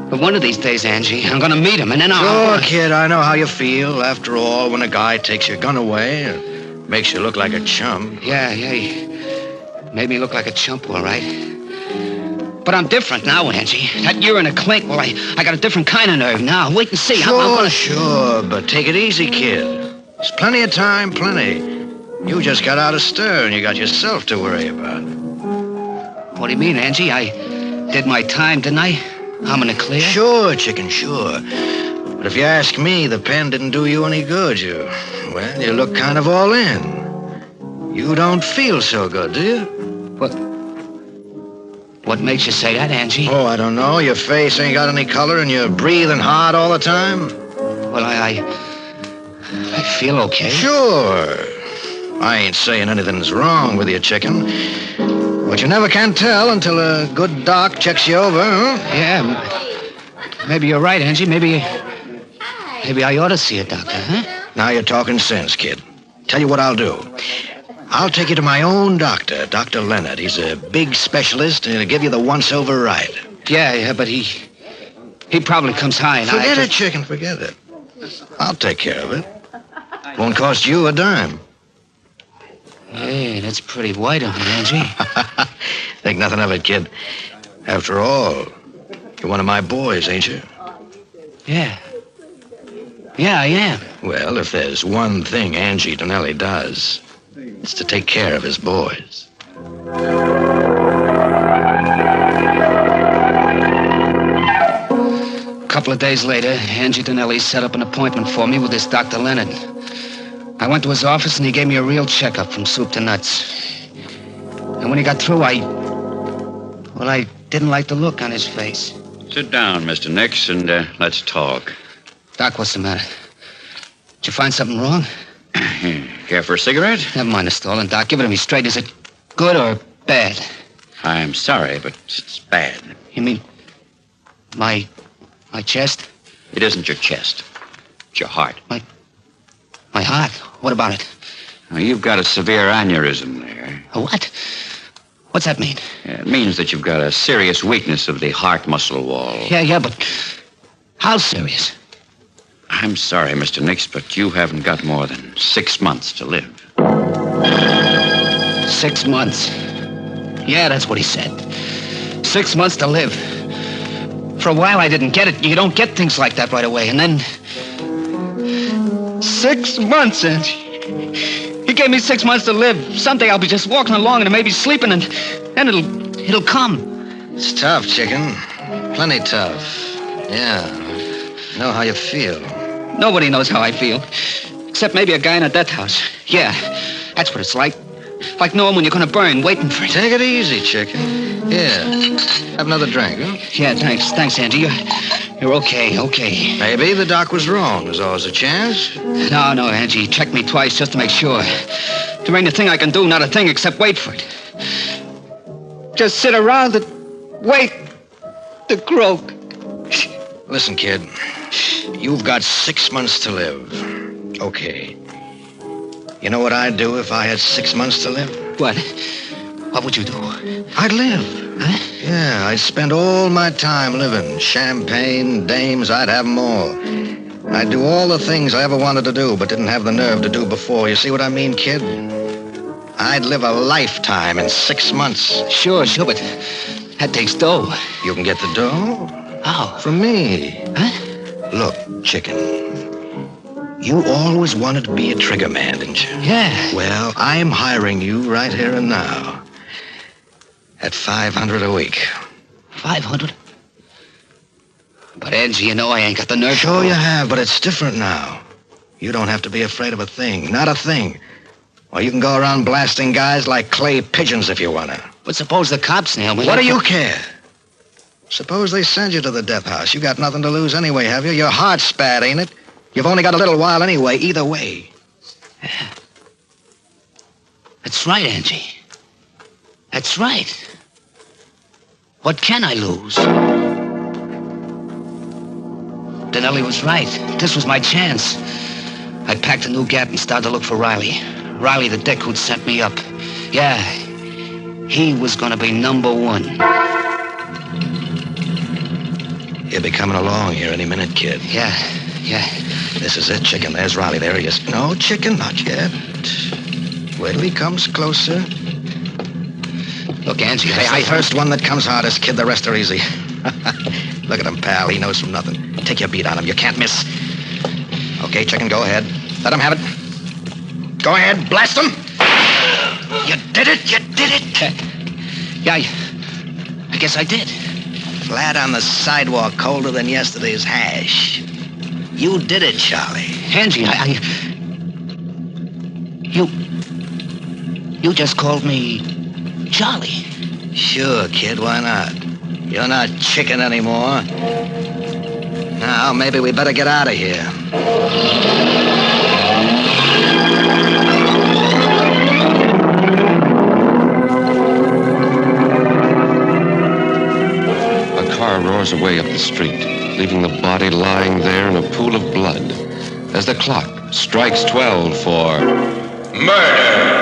But one of these days, Angie, I'm going to meet him, and then I'll... Sure, kid, I know how you feel. After all, when a guy takes your gun away and makes you look like a chump. Yeah, he made me look like a chump, all right. But I'm different now, Angie. That year in a clink, well, I got a different kind of nerve now. Wait and see. Sure, but take it easy, kid. There's plenty of time, plenty. You just got out of stir and you got yourself to worry about. What do you mean, Angie? I did my time, didn't I? I'm in the clear? Sure, Chicken, sure. But if you ask me, the pen didn't do you any good. You look kind of all in. You don't feel so good, do you? What makes you say that, Angie? Oh, I don't know. Your face ain't got any color and you're breathing hard all the time. Well, I feel okay. Sure. I ain't saying anything's wrong with you, Chicken. But you never can tell until a good doc checks you over, huh? Yeah, maybe you're right, Angie. Maybe I ought to see a doctor, huh? Now you're talking sense, kid. Tell you what I'll do. I'll take you to my own doctor, Dr. Leonard. He's a big specialist, and he'll give you the once-over ride. Yeah, but he probably comes high, and Forget it, Chicken, forget it. I'll take care of it. Won't cost you a dime. Hey, that's pretty white of you, Angie. Think nothing of it, kid. After all, you're one of my boys, ain't you? Yeah. Yeah, I am. Well, if there's one thing Angie Donnelly does, it's to take care of his boys. A couple of days later, Angie Donnelly set up an appointment for me with this Dr. Leonard. I went to his office and he gave me a real checkup from soup to nuts. And when he got through, I didn't like the look on his face. Sit down, Mr. Nix, and let's talk. Doc, what's the matter? Did you find something wrong? Care for a cigarette? Never mind the stolen, Doc. Give it to me straight. Is it good or bad? I'm sorry, but it's bad. You mean my chest? It isn't your chest. It's your heart. My heart? What about it? Now, you've got a severe aneurysm there. A what? What's that mean? It means that you've got a serious weakness of the heart muscle wall. Yeah, but how serious? I'm sorry, Mr. Nix, but you haven't got more than 6 months to live. 6 months. Yeah, that's what he said. 6 months to live. For a while, I didn't get it. You don't get things like that right away. And then... 6 months, Angie. He gave me 6 months to live. Someday I'll be just walking along and maybe sleeping, and then it'll come. It's tough, chicken. Plenty tough. Yeah. Know how you feel. Nobody knows how I feel. Except maybe a guy in a death house. Yeah, that's what it's like. Like knowing when you're going to burn, waiting for it. Take it easy, chicken. Here. Have another drink, huh? Yeah, thanks. Thanks, Angie. You're okay. Maybe the doc was wrong. There's always a chance. No, Angie. Check me twice just to make sure. There ain't a thing I can do, not a thing except wait for it. Just sit around and wait to croak. Listen, kid. You've got 6 months to live. Okay. You know what I'd do if I had 6 months to live? What? What would you do? I'd live. Huh? Yeah, I'd spend all my time living. Champagne, dames, I'd have them all. I'd do all the things I ever wanted to do, but didn't have the nerve to do before. You see what I mean, kid? I'd live a lifetime in 6 months. Sure, but that takes dough. You can get the dough? How? From me. Huh? Look, chicken. You always wanted to be a trigger man, didn't you? Yeah. Well, I'm hiring you right here and now. At $500 a week. 500? But, Angie, you know I ain't got the nerve. Sure you have, but it's different now. You don't have to be afraid of a thing. Not a thing. Or you can go around blasting guys like clay pigeons if you want to. But suppose the cops nail me. What do you care? Suppose they send you to the death house. You got nothing to lose anyway, have you? Your heart's bad, ain't it? You've only got a little while anyway, either way. Yeah. That's right, Angie. That's right. What can I lose? Danelli was right. This was my chance. I packed a new gap and started to look for Riley. Riley, the dick who'd sent me up. Yeah, he was gonna be number one. He'll be coming along here any minute, kid. Yeah. This is it, chicken. There's Riley. There he is. No, chicken, not yet. Wait till he comes closer. Look, Angie, I first one that comes hardest, kid. The rest are easy. Look at him, pal. He knows from nothing. Take your beat on him. You can't miss. Okay, chicken, go ahead. Let him have it. Go ahead, blast him. You did it. Yeah, I guess I did. Flat on the sidewalk, colder than yesterday's hash. You did it, Charlie. Angie, You just called me Charlie. Sure, kid, why not? You're not chicken anymore. Now, maybe we better get out of here. A car roars away up the street, leaving the body lying there in a pool of blood as the clock strikes 12 for Murder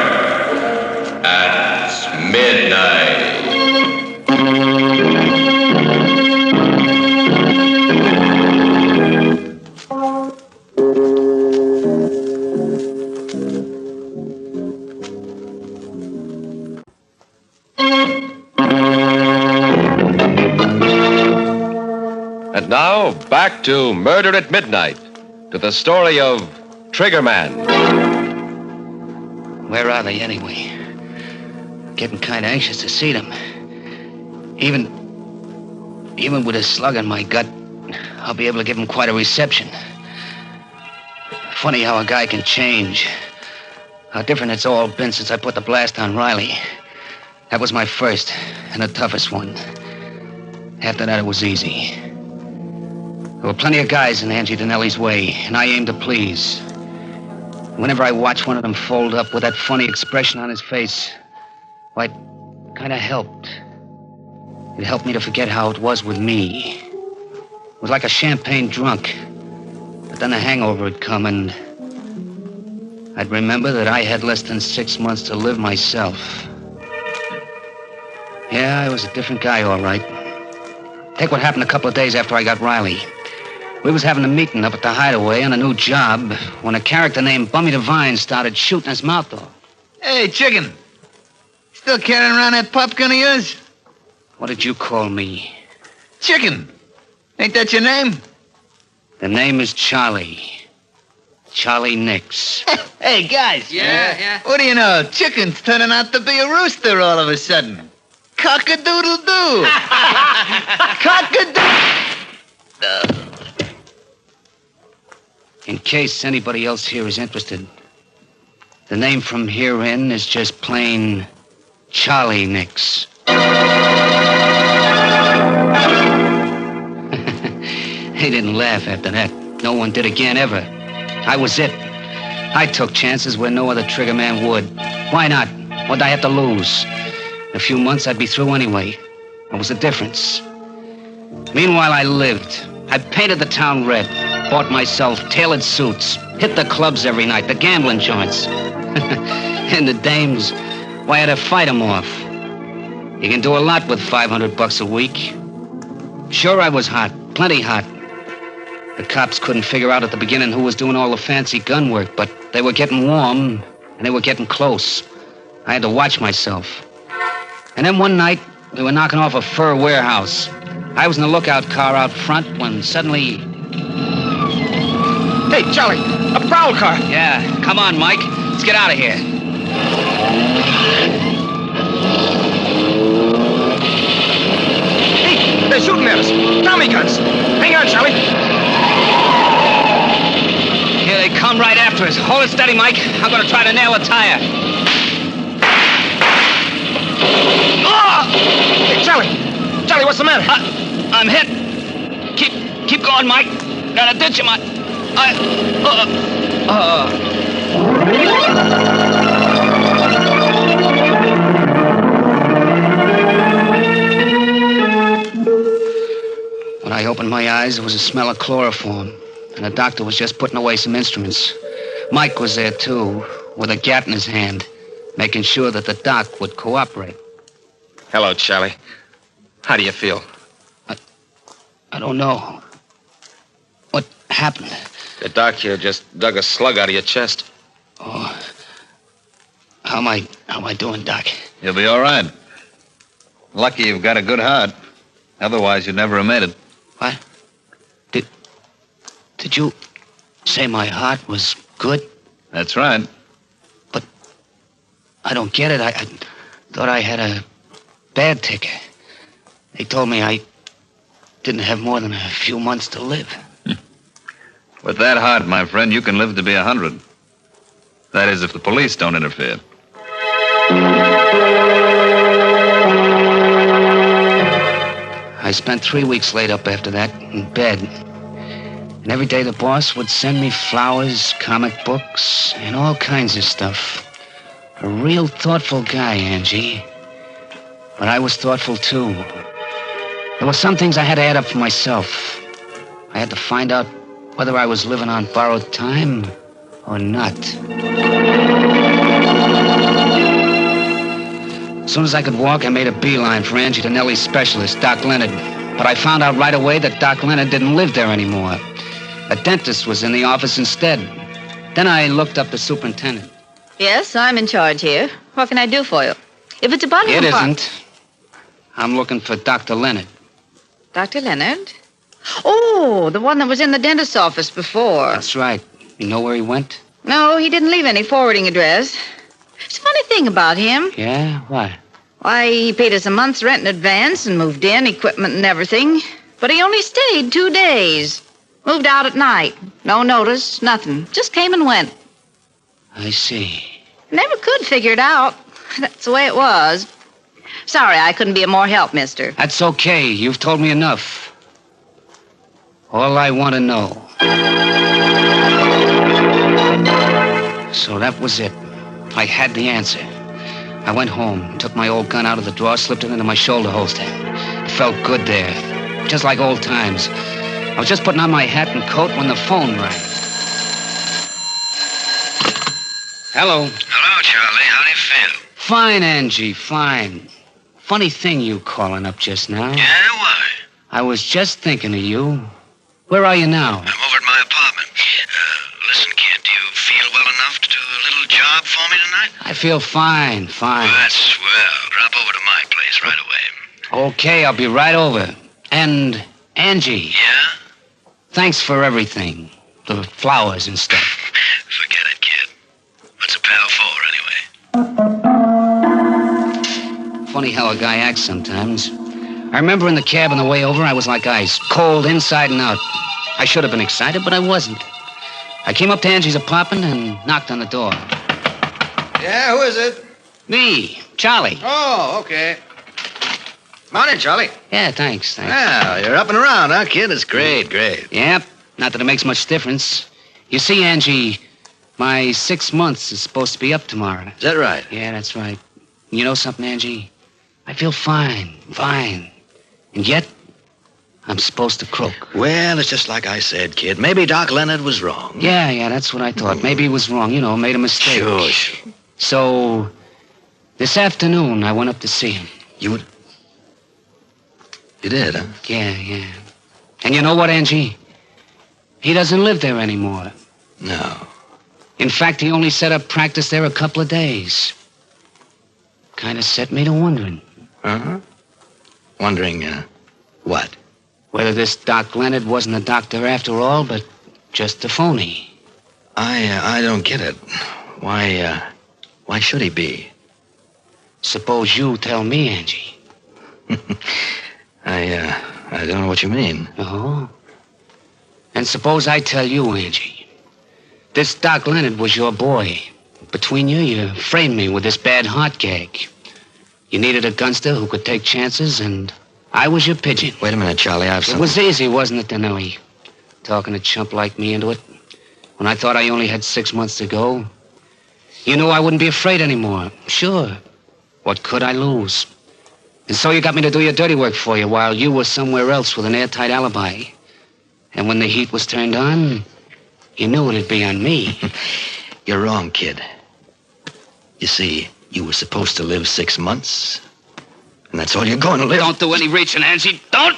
at midnight. And now, back to Murder at Midnight, to the story of Trigger Man. Where are they, anyway? Getting kind of anxious to see them. Even with a slug in my gut, I'll be able to give them quite a reception. Funny how a guy can change. How different it's all been since I put the blast on Riley. That was my first and the toughest one. After that, it was easy. There were plenty of guys in Angie Danelli's way, and I aimed to please. Whenever I watched one of them fold up with that funny expression on his face, well, it kind of helped. It helped me to forget how it was with me. It was like a champagne drunk. But then the hangover would come, and I'd remember that I had less than 6 months to live myself. Yeah, I was a different guy, all right. Take what happened a couple of days after I got Riley. We was having a meeting up at the Hideaway on a new job when a character named Bummy Devine started shooting his mouth off. Hey, Chicken. Still carrying around that pop gun of yours? What did you call me? Chicken. Ain't that your name? The name is Charlie. Charlie Nix. Hey, guys. Yeah. What do you know? Chicken's turning out to be a rooster all of a sudden. Cock-a-doodle-doo. Cock-a-doodle. In case anybody else here is interested, the name from here in is just plain Charlie Nix. They didn't laugh after that. No one did again, ever. I was it. I took chances where no other trigger man would. Why not? What'd I have to lose? In a few months, I'd be through anyway. What was the difference? Meanwhile, I lived. I painted the town red, bought myself tailored suits, hit the clubs every night, the gambling joints. And the dames, why, I had to fight them off. You can do a lot with $500 a week. Sure, I was hot, plenty hot. The cops couldn't figure out at the beginning who was doing all the fancy gun work, but they were getting warm, and they were getting close. I had to watch myself. And then one night, we were knocking off a fur warehouse. I was in the lookout car out front when suddenly... Hey, Charlie, a prowl car. Yeah, come on, Mike. Let's get out of here. Hey, they're shooting at us. Tommy guns. Hang on, Charlie. Here they come right after us. Hold it steady, Mike. I'm going to try to nail a tire. Oh! Hey, Charlie. Charlie, what's the matter? I'm hit. Keep going, Mike. Gotta ditch him. When I opened my eyes, there was a smell of chloroform, and the doctor was just putting away some instruments. Mike was there, too, with a gat in his hand, making sure that the doc would cooperate. Hello, Charlie. How do you feel? I don't know. What happened? The doc here just dug a slug out of your chest. Oh. How am I doing, Doc? You'll be all right. Lucky you've got a good heart. Otherwise, you'd never have made it. What? Did you say my heart was good? That's right. But I don't get it. I thought I had a bad ticker. They told me I didn't have more than a few months to live. With that heart, my friend, you can live to be 100. That is, if the police don't interfere. I spent 3 weeks laid up after that, in bed. And every day the boss would send me flowers, comic books, and all kinds of stuff. A real thoughtful guy, Angie. But I was thoughtful, too. There were some things I had to add up for myself. I had to find out whether I was living on borrowed time or not. As soon as I could walk, I made a beeline for Angie to Nellie's specialist, Doc Leonard. But I found out right away that Doc Leonard didn't live there anymore. A dentist was in the office instead. Then I looked up the superintendent. Yes, I'm in charge here. What can I do for you? If it's about It isn't. I'm looking for Dr. Leonard. Dr. Leonard? Oh, the one that was in the dentist's office before. That's right. You know where he went? No, he didn't leave any forwarding address. It's a funny thing about him. Yeah? Why? Why, he paid us a month's rent in advance and moved in, equipment and everything. But he only stayed 2 days. Moved out at night. No notice, nothing. Just came and went. I see. Never could figure it out. That's the way it was. Sorry I couldn't be of more help, mister. That's okay. You've told me enough. All I want to know. So that was it. I had the answer. I went home, took my old gun out of the drawer, slipped it into my shoulder holster. It felt good there, just like old times. I was just putting on my hat and coat when the phone rang. Hello. Hello, Charlie. How do you feel? Fine, Angie, fine. Funny thing you calling up just now. Yeah, why? I was just thinking of you. Where are you now? I'm over at my apartment. Listen, kid, do you feel well enough to do a little job for me tonight? I feel fine. That's swell. Drop over to my place right away. Okay, I'll be right over. And Angie. Yeah? Thanks for everything. The flowers and stuff. Forget it, kid. What's a pal for, anyway? Funny how a guy acts sometimes. I remember in the cab on the way over, I was like ice, cold inside and out. I should have been excited, but I wasn't. I came up to Angie's apartment and knocked on the door. Yeah, who is it? Me, Charlie. Oh, okay. Morning, Charlie. Yeah, thanks. Well, you're up and around, huh, kid? It's great. Yep, not that it makes much difference. You see, Angie, my 6 months is supposed to be up tomorrow. Is that right? Yeah, that's right. You know something, Angie? I feel fine. And yet, I'm supposed to croak. Well, it's just like I said, kid. Maybe Doc Leonard was wrong. Yeah, that's what I thought. Maybe he was wrong, made a mistake. Sure. So, this afternoon, I went up to see him. You did, huh? Yeah. And you know what, Angie? He doesn't live there anymore. No. In fact, he only set up practice there a couple of days. Kind of set me to wondering. Uh-huh. Wondering, what? Whether this Doc Leonard wasn't a doctor after all, but just a phony. I don't get it. Why should he be? Suppose you tell me, Angie. I don't know what you mean. Oh? And suppose I tell you, Angie. This Doc Leonard was your boy. Between you framed me with this bad heart gag. You needed a gunster who could take chances, and I was your pigeon. Wait a minute, Charlie, I have something. It was easy, wasn't it, Denelli? Talking a chump like me into it. When I thought I only had 6 months to go. You knew I wouldn't be afraid anymore. Sure. What could I lose? And so you got me to do your dirty work for you while you were somewhere else with an airtight alibi. And when the heat was turned on, you knew it'd be on me. You're wrong, kid. You see, you were supposed to live 6 months. And that's all you're going to live. Don't do any reaching, Angie. Don't!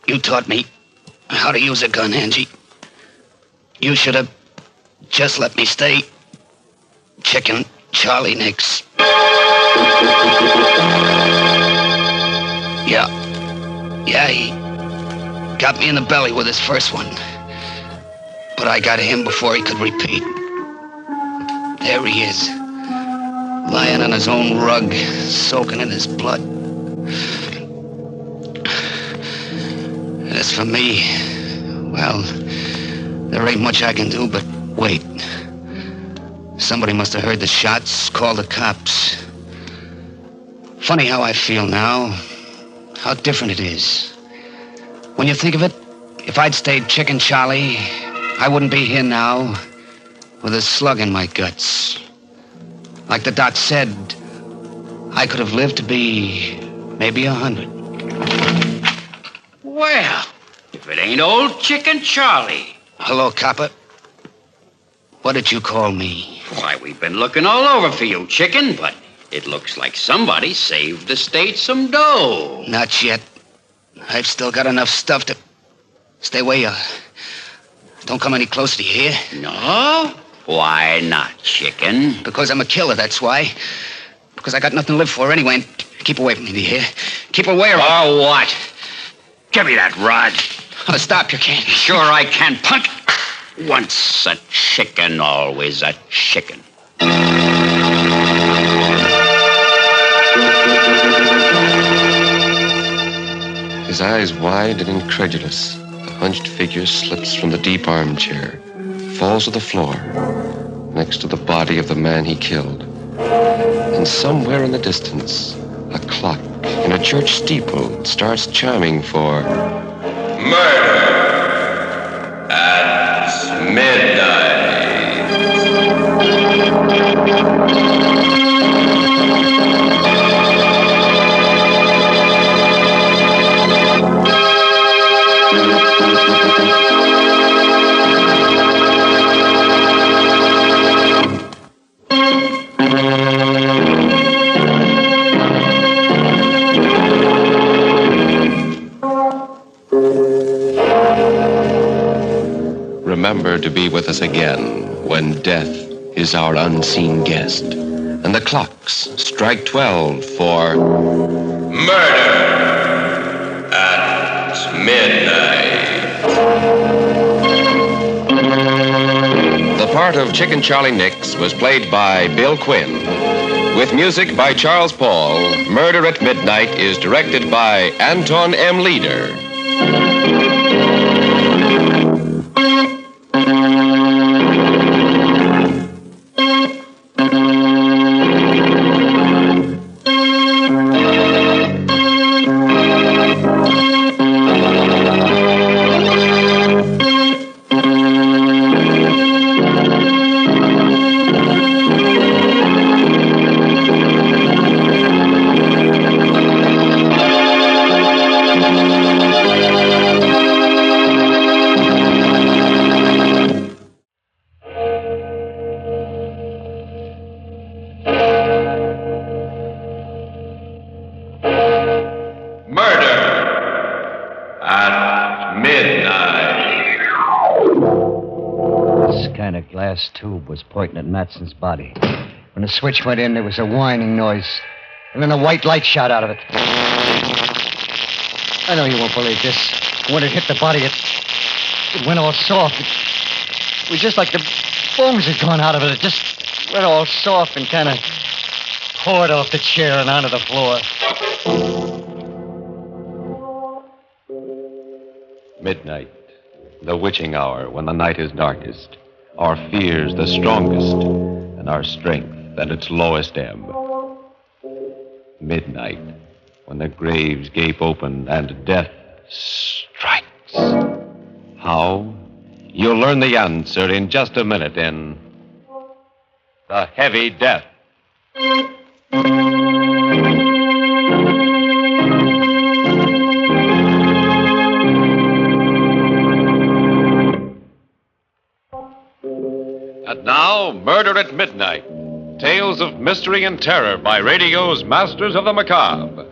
You taught me how to use a gun, Angie. You should have just let me stay Chicken Charlie Nix. Yeah, he got me in the belly with his first one. But I got him before he could repeat. There he is, lying on his own rug, soaking in his blood. As for me, well, there ain't much I can do but wait. Somebody must have heard the shots, called the cops. Funny how I feel now, how different it is. When you think of it, if I'd stayed Chicken Charlie, I wouldn't be here now with a slug in my guts. Like the doc said, I could have lived to be maybe 100. Well, if it ain't old Chicken Charlie. Hello, copper. What did you call me? Why, we've been looking all over for you, Chicken, but it looks like somebody saved the state some dough. Not yet. I've still got enough stuff to... Stay where you are. Don't come any closer, do you hear? No? Why not, Chicken? Because I'm a killer, that's why. Because I got nothing to live for anyway, and keep away from me, do you hear? Keep away or... Or what? Give me that rod. Oh, stop, you can't. Sure I can, punk. Once a chicken, always a chicken. His eyes wide and incredulous, the hunched figure slips from the deep armchair, falls to the floor, next to the body of the man he killed. And somewhere in the distance, a clock in a church steeple starts chiming for... Murder at midnight. remember to be with us again when death is our unseen guest. And the clocks strike 12 for Murder at Midnight. The part of Chicken Charlie Nix was played by Bill Quinn. With music by Charles Paul, Murder at Midnight is directed by Anton M. Leader. Tube was pointing at Matson's body. When the switch went in, there was a whining noise. And then a white light shot out of it. I know you won't believe this. When it hit the body, it went all soft. It was just like the bones had gone out of it. It just went all soft and kind of poured off the chair and onto the floor. Midnight, the witching hour when the night is darkest. Our fears the strongest, and our strength at its lowest ebb. Midnight, when the graves gape open and death strikes. How? You'll learn the answer in just a minute in The Heavy Death. And now, Murder at Midnight. Tales of mystery and terror by radio's masters of the macabre.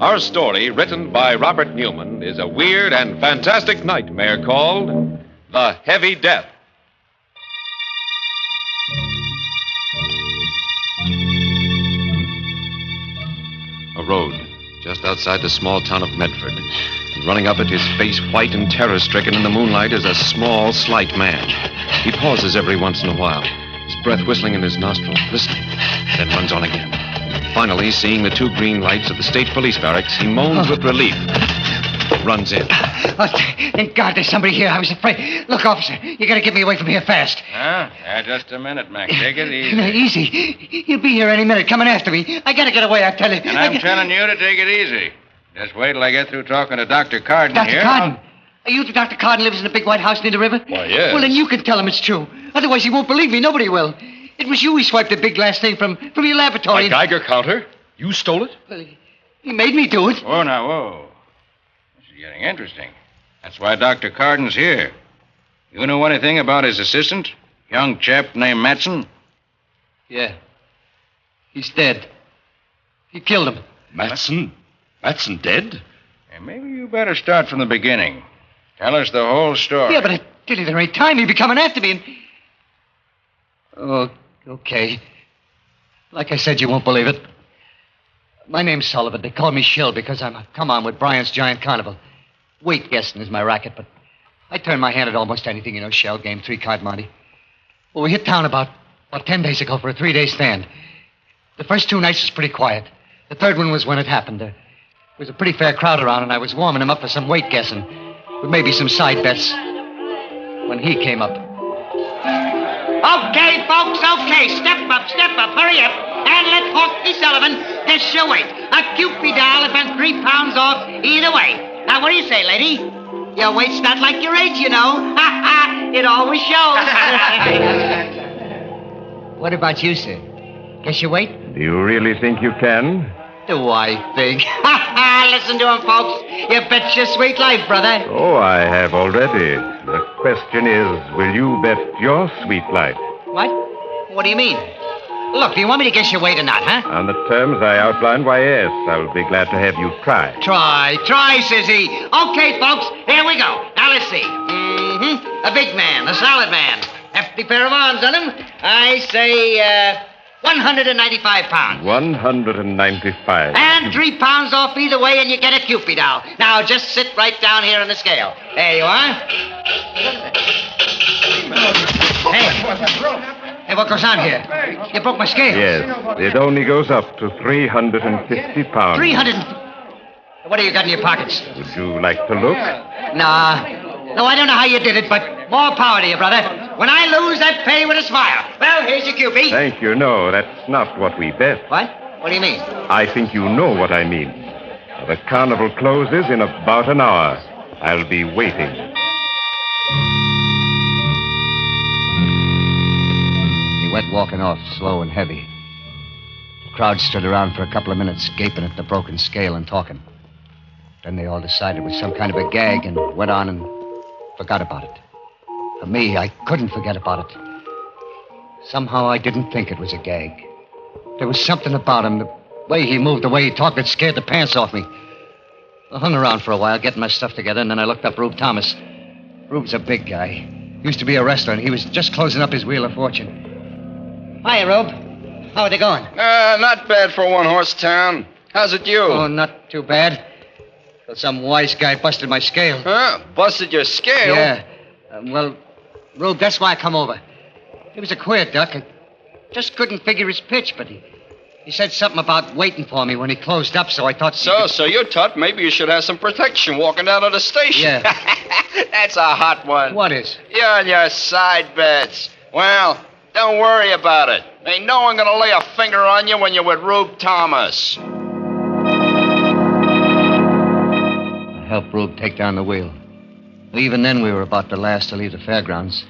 Our story, written by Robert Newman, is a weird and fantastic nightmare called The Heavy Death. A road just outside the small town of Medford. And running up it, his face white and terror-stricken in the moonlight, is a small, slight man. He pauses every once in a while, his breath whistling in his nostrils, listening, then runs on again. Finally, seeing the two green lights of the state police barracks, he moans with relief, runs in. Oh, thank God there's somebody here. I was afraid. Look, officer, you gotta get me away from here fast. Huh? Just a minute, Mac. Take it easy. No, easy. He'll be here any minute, coming after me. I gotta get away, I tell you. And I'm telling you to take it easy. Just wait till I get through talking to Dr. Carden Dr. here. Carden? Are you the Dr. Carden lives in the big white house near the river? Why, yes. Well, then you can tell him it's true. Otherwise, he won't believe me. Nobody will. It was you who swiped the big glass thing from your laboratory. My Geiger counter? You stole it? Well, he made me do it. Whoa, now, whoa. This is getting interesting. That's why Dr. Carden's here. You know anything about his assistant? Young chap named Matson? Yeah. He's dead. He killed him. Matson? Matson dead? Yeah, maybe you better start from the beginning. Tell us the whole story. Yeah, but I tell you, there ain't time. He'd be coming after me and... Oh, okay. Like I said, you won't believe it. My name's Sullivan. They call me Shill because I'm a come-on with Bryant's Giant Carnival. Weight guessing is my racket, but I turn my hand at almost anything, shell game, 3-card Monte. Well, we hit town about 10 days ago for a 3-day stand. The first 2 nights was pretty quiet. The third one was when it happened. There was a pretty fair crowd around, and I was warming him up for some weight guessing, with maybe some side bets, when he came up. Okay, folks, okay. Step up, hurry up. And let Hawkeye Sullivan test your weight. A Cupid doll has been 3 pounds off either way. Now, what do you say, lady? Your weight's not like your age, you know. Ha ha! It always shows. What about you, sir? Guess your weight? Do you really think you can? Do I think? Ha ha! Listen to him, folks. You bet your sweet life, brother. Oh, I have already. The question is, will you bet your sweet life? What? What do you mean? Look, do you want me to guess your weight or not, huh? On the terms I outlined, why, yes. I'll be glad to have you try. Try, says he. Okay, folks, here we go. Now, let's see. a big man, a solid man. Hefty pair of arms on him. I say, 195 pounds. 195. And 3 pounds off either way, and you get a Cupid doll. Now, just sit right down here on the scale. There you are. Hey, what goes on here? You broke my scale. Yes, it only goes up to 350 pounds. 300. What do you got in your pockets? Would you like to look? Nah. No, I don't know how you did it, but more power to you, brother. When I lose, I pay with a smile. Well, here's your Cupid. Thank you. No, that's not what we bet. What? What do you mean? I think you know what I mean. The carnival closes in about an hour. I'll be waiting. He went walking off, slow and heavy. The crowd stood around for a couple of minutes, gaping at the broken scale and talking. Then they all decided it was some kind of a gag and went on and forgot about it. For me, I couldn't forget about it. Somehow I didn't think it was a gag. There was something about him, the way he moved, the way he talked, that scared the pants off me. I hung around for a while, getting my stuff together, and then I looked up Rube Thomas. Rube's a big guy. Used to be a wrestler, and he was just closing up his Wheel of Fortune. Hiya, Rube. How are they going? Not bad for a one-horse town. How's it you? Oh, not too bad. Till some wise guy busted my scale. Huh? Busted your scale? Yeah. Well, Rube, that's why I come over. He was a queer duck. I just couldn't figure his pitch, but he said something about waiting for me when he closed up, so I thought... So you thought maybe you should have some protection walking down to the station. Yeah. That's a hot one. What is? You're on your side bets. Well, don't worry about it. Ain't no one gonna lay a finger on you when you're with Rube Thomas. I helped Rube take down the wheel. But even then, we were about the last to leave the fairgrounds.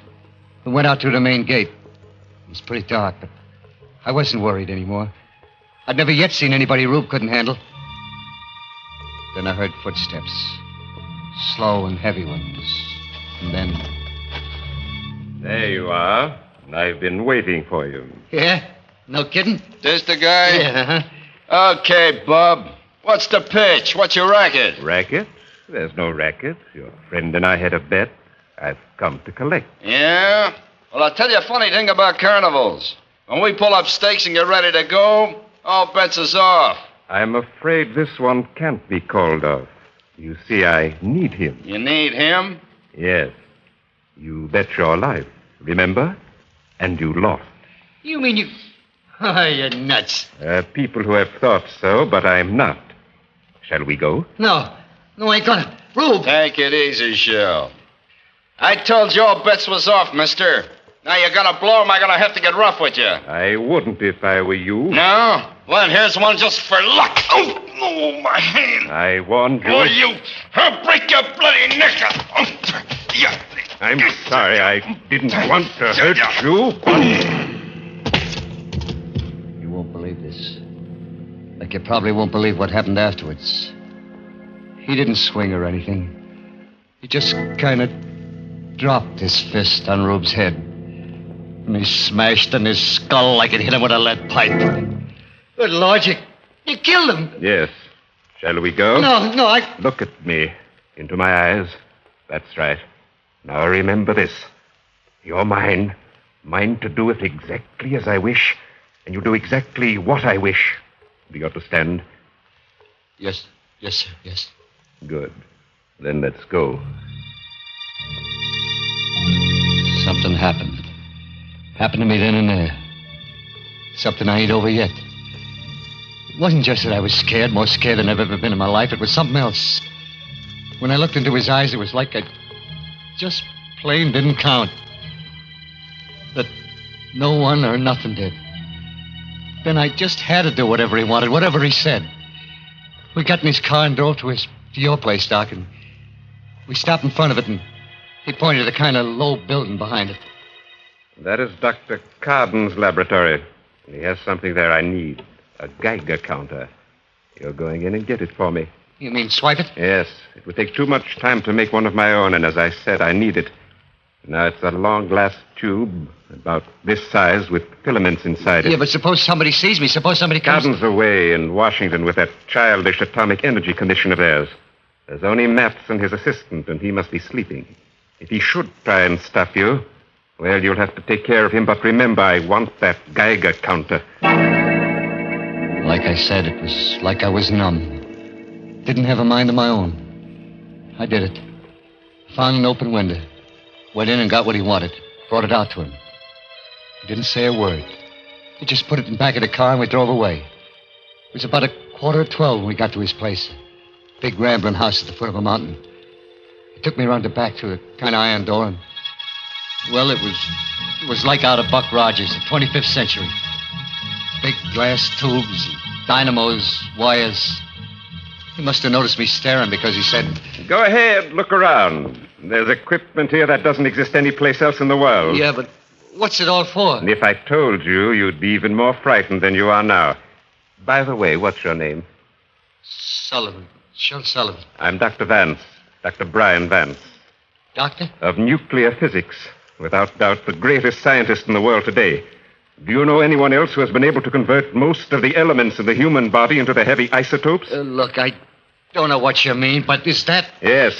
We went out through the main gate. It was pretty dark, but I wasn't worried anymore. I'd never yet seen anybody Rube couldn't handle. Then I heard footsteps. Slow and heavy ones. And then... There you are. I've been waiting for you. Yeah? No kidding? This the guy? Yeah, Okay, Bub. What's the pitch? What's your racket? Racket? There's no racket. Your friend and I had a bet. I've come to collect. Yeah? Well, I'll tell you a funny thing about carnivals. When we pull up stakes and get ready to go, all bets is off. I'm afraid this one can't be called off. You see, I need him. You need him? Yes. You bet your life, remember? And you lost. You mean you... Oh, you're nuts. People who have thought so, but I'm not. Shall we go? No, I ain't gonna. Rube! Take it easy, Shell. I told you all bets was off, mister. Now you're gonna blow 'em, I'm gonna have to get rough with you. I wouldn't if I were you. No? Well, here's one just for luck. Oh, my hand. I warned you. Will you? I'll break your bloody neck. Yeah. I'm sorry. I didn't want to hurt you. You won't believe this. Like you probably won't believe what happened afterwards. He didn't swing or anything. He just kind of dropped his fist on Rube's head. And he smashed in his skull like it hit him with a lead pipe. Good Lord, you killed him. Yes. Shall we go? No, I... Look at me. Into my eyes. That's right. Now remember this. You're mine. Mine to do it exactly as I wish. And you do exactly what I wish. Do you understand? Yes, sir, yes. Good. Then let's go. Something happened. Happened to me then and there. Something I ain't over yet. It wasn't just that I was scared, more scared than I've ever been in my life. It was something else. When I looked into his eyes, it was like I just plain didn't count. That no one or nothing did. Then I just had to do whatever he wanted, whatever he said. We got in his car and drove to your place, Doc, and we stopped in front of it, and he pointed at a kind of low building behind it. That is Dr. Carden's laboratory. He has something there I need. A Geiger counter. You're going in and get it for me. You mean swipe it? Yes. It would take too much time to make one of my own, and as I said, I need it. Now, it's a long glass tube, about this size, with filaments inside it. Yeah, but suppose somebody sees me. Suppose somebody comes... Carden's away in Washington with that childish atomic energy commission of theirs. There's only Maps and his assistant, and he must be sleeping. If he should try and stop you, well, you'll have to take care of him. But remember, I want that Geiger counter. Like I said, it was like I was numb. Didn't have a mind of my own. I did it. Found an open window. Went in and got what he wanted. Brought it out to him. He didn't say a word. He just put it in the back of the car and we drove away. It was about 11:45 when we got to his place. A big rambling house at the foot of a mountain. He took me around the back through a kind of iron door and... Well, it was like out of Buck Rogers, the 25th century. Big glass tubes, dynamos, wires. He must have noticed me staring because he said... Go ahead, look around. There's equipment here that doesn't exist anyplace else in the world. Yeah, but what's it all for? And if I told you, you'd be even more frightened than you are now. By the way, what's your name? Sullivan. Shel Sullivan. I'm Dr. Vance. Dr. Brian Vance. Doctor? Of nuclear physics. Without doubt, the greatest scientist in the world today. Do you know anyone else who has been able to convert most of the elements of the human body into the heavy isotopes? Look, I don't know what you mean, but is that... Yes.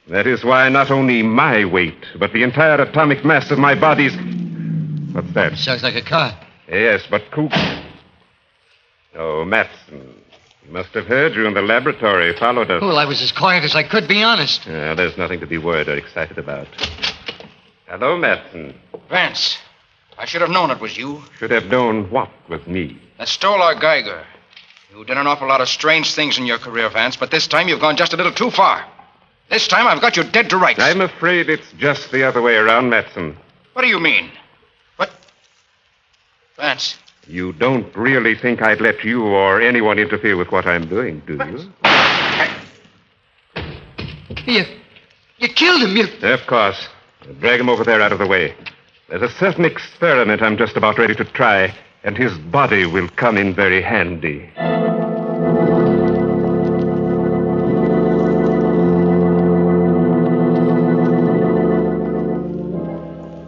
That is why not only my weight, but the entire atomic mass of my body's... What's that? Sounds like a car. Yes, but who... Oh, Matson. He must have heard you in the laboratory, followed us. Well, I was as quiet as I could be, honest. There's nothing to be worried or excited about. Hello, Matson. Vance, I should have known it was you. Should have known what was me. That stole our Geiger. You did an awful lot of strange things in your career, Vance, but this time you've gone just a little too far. This time I've got you dead to rights. I'm afraid it's just the other way around, Matson. What do you mean? What? Vance. You don't really think I'd let you or anyone interfere with what I'm doing, do you? You killed him, Of course. Drag him over there out of the way. There's a certain experiment I'm just about ready to try, and his body will come in very handy.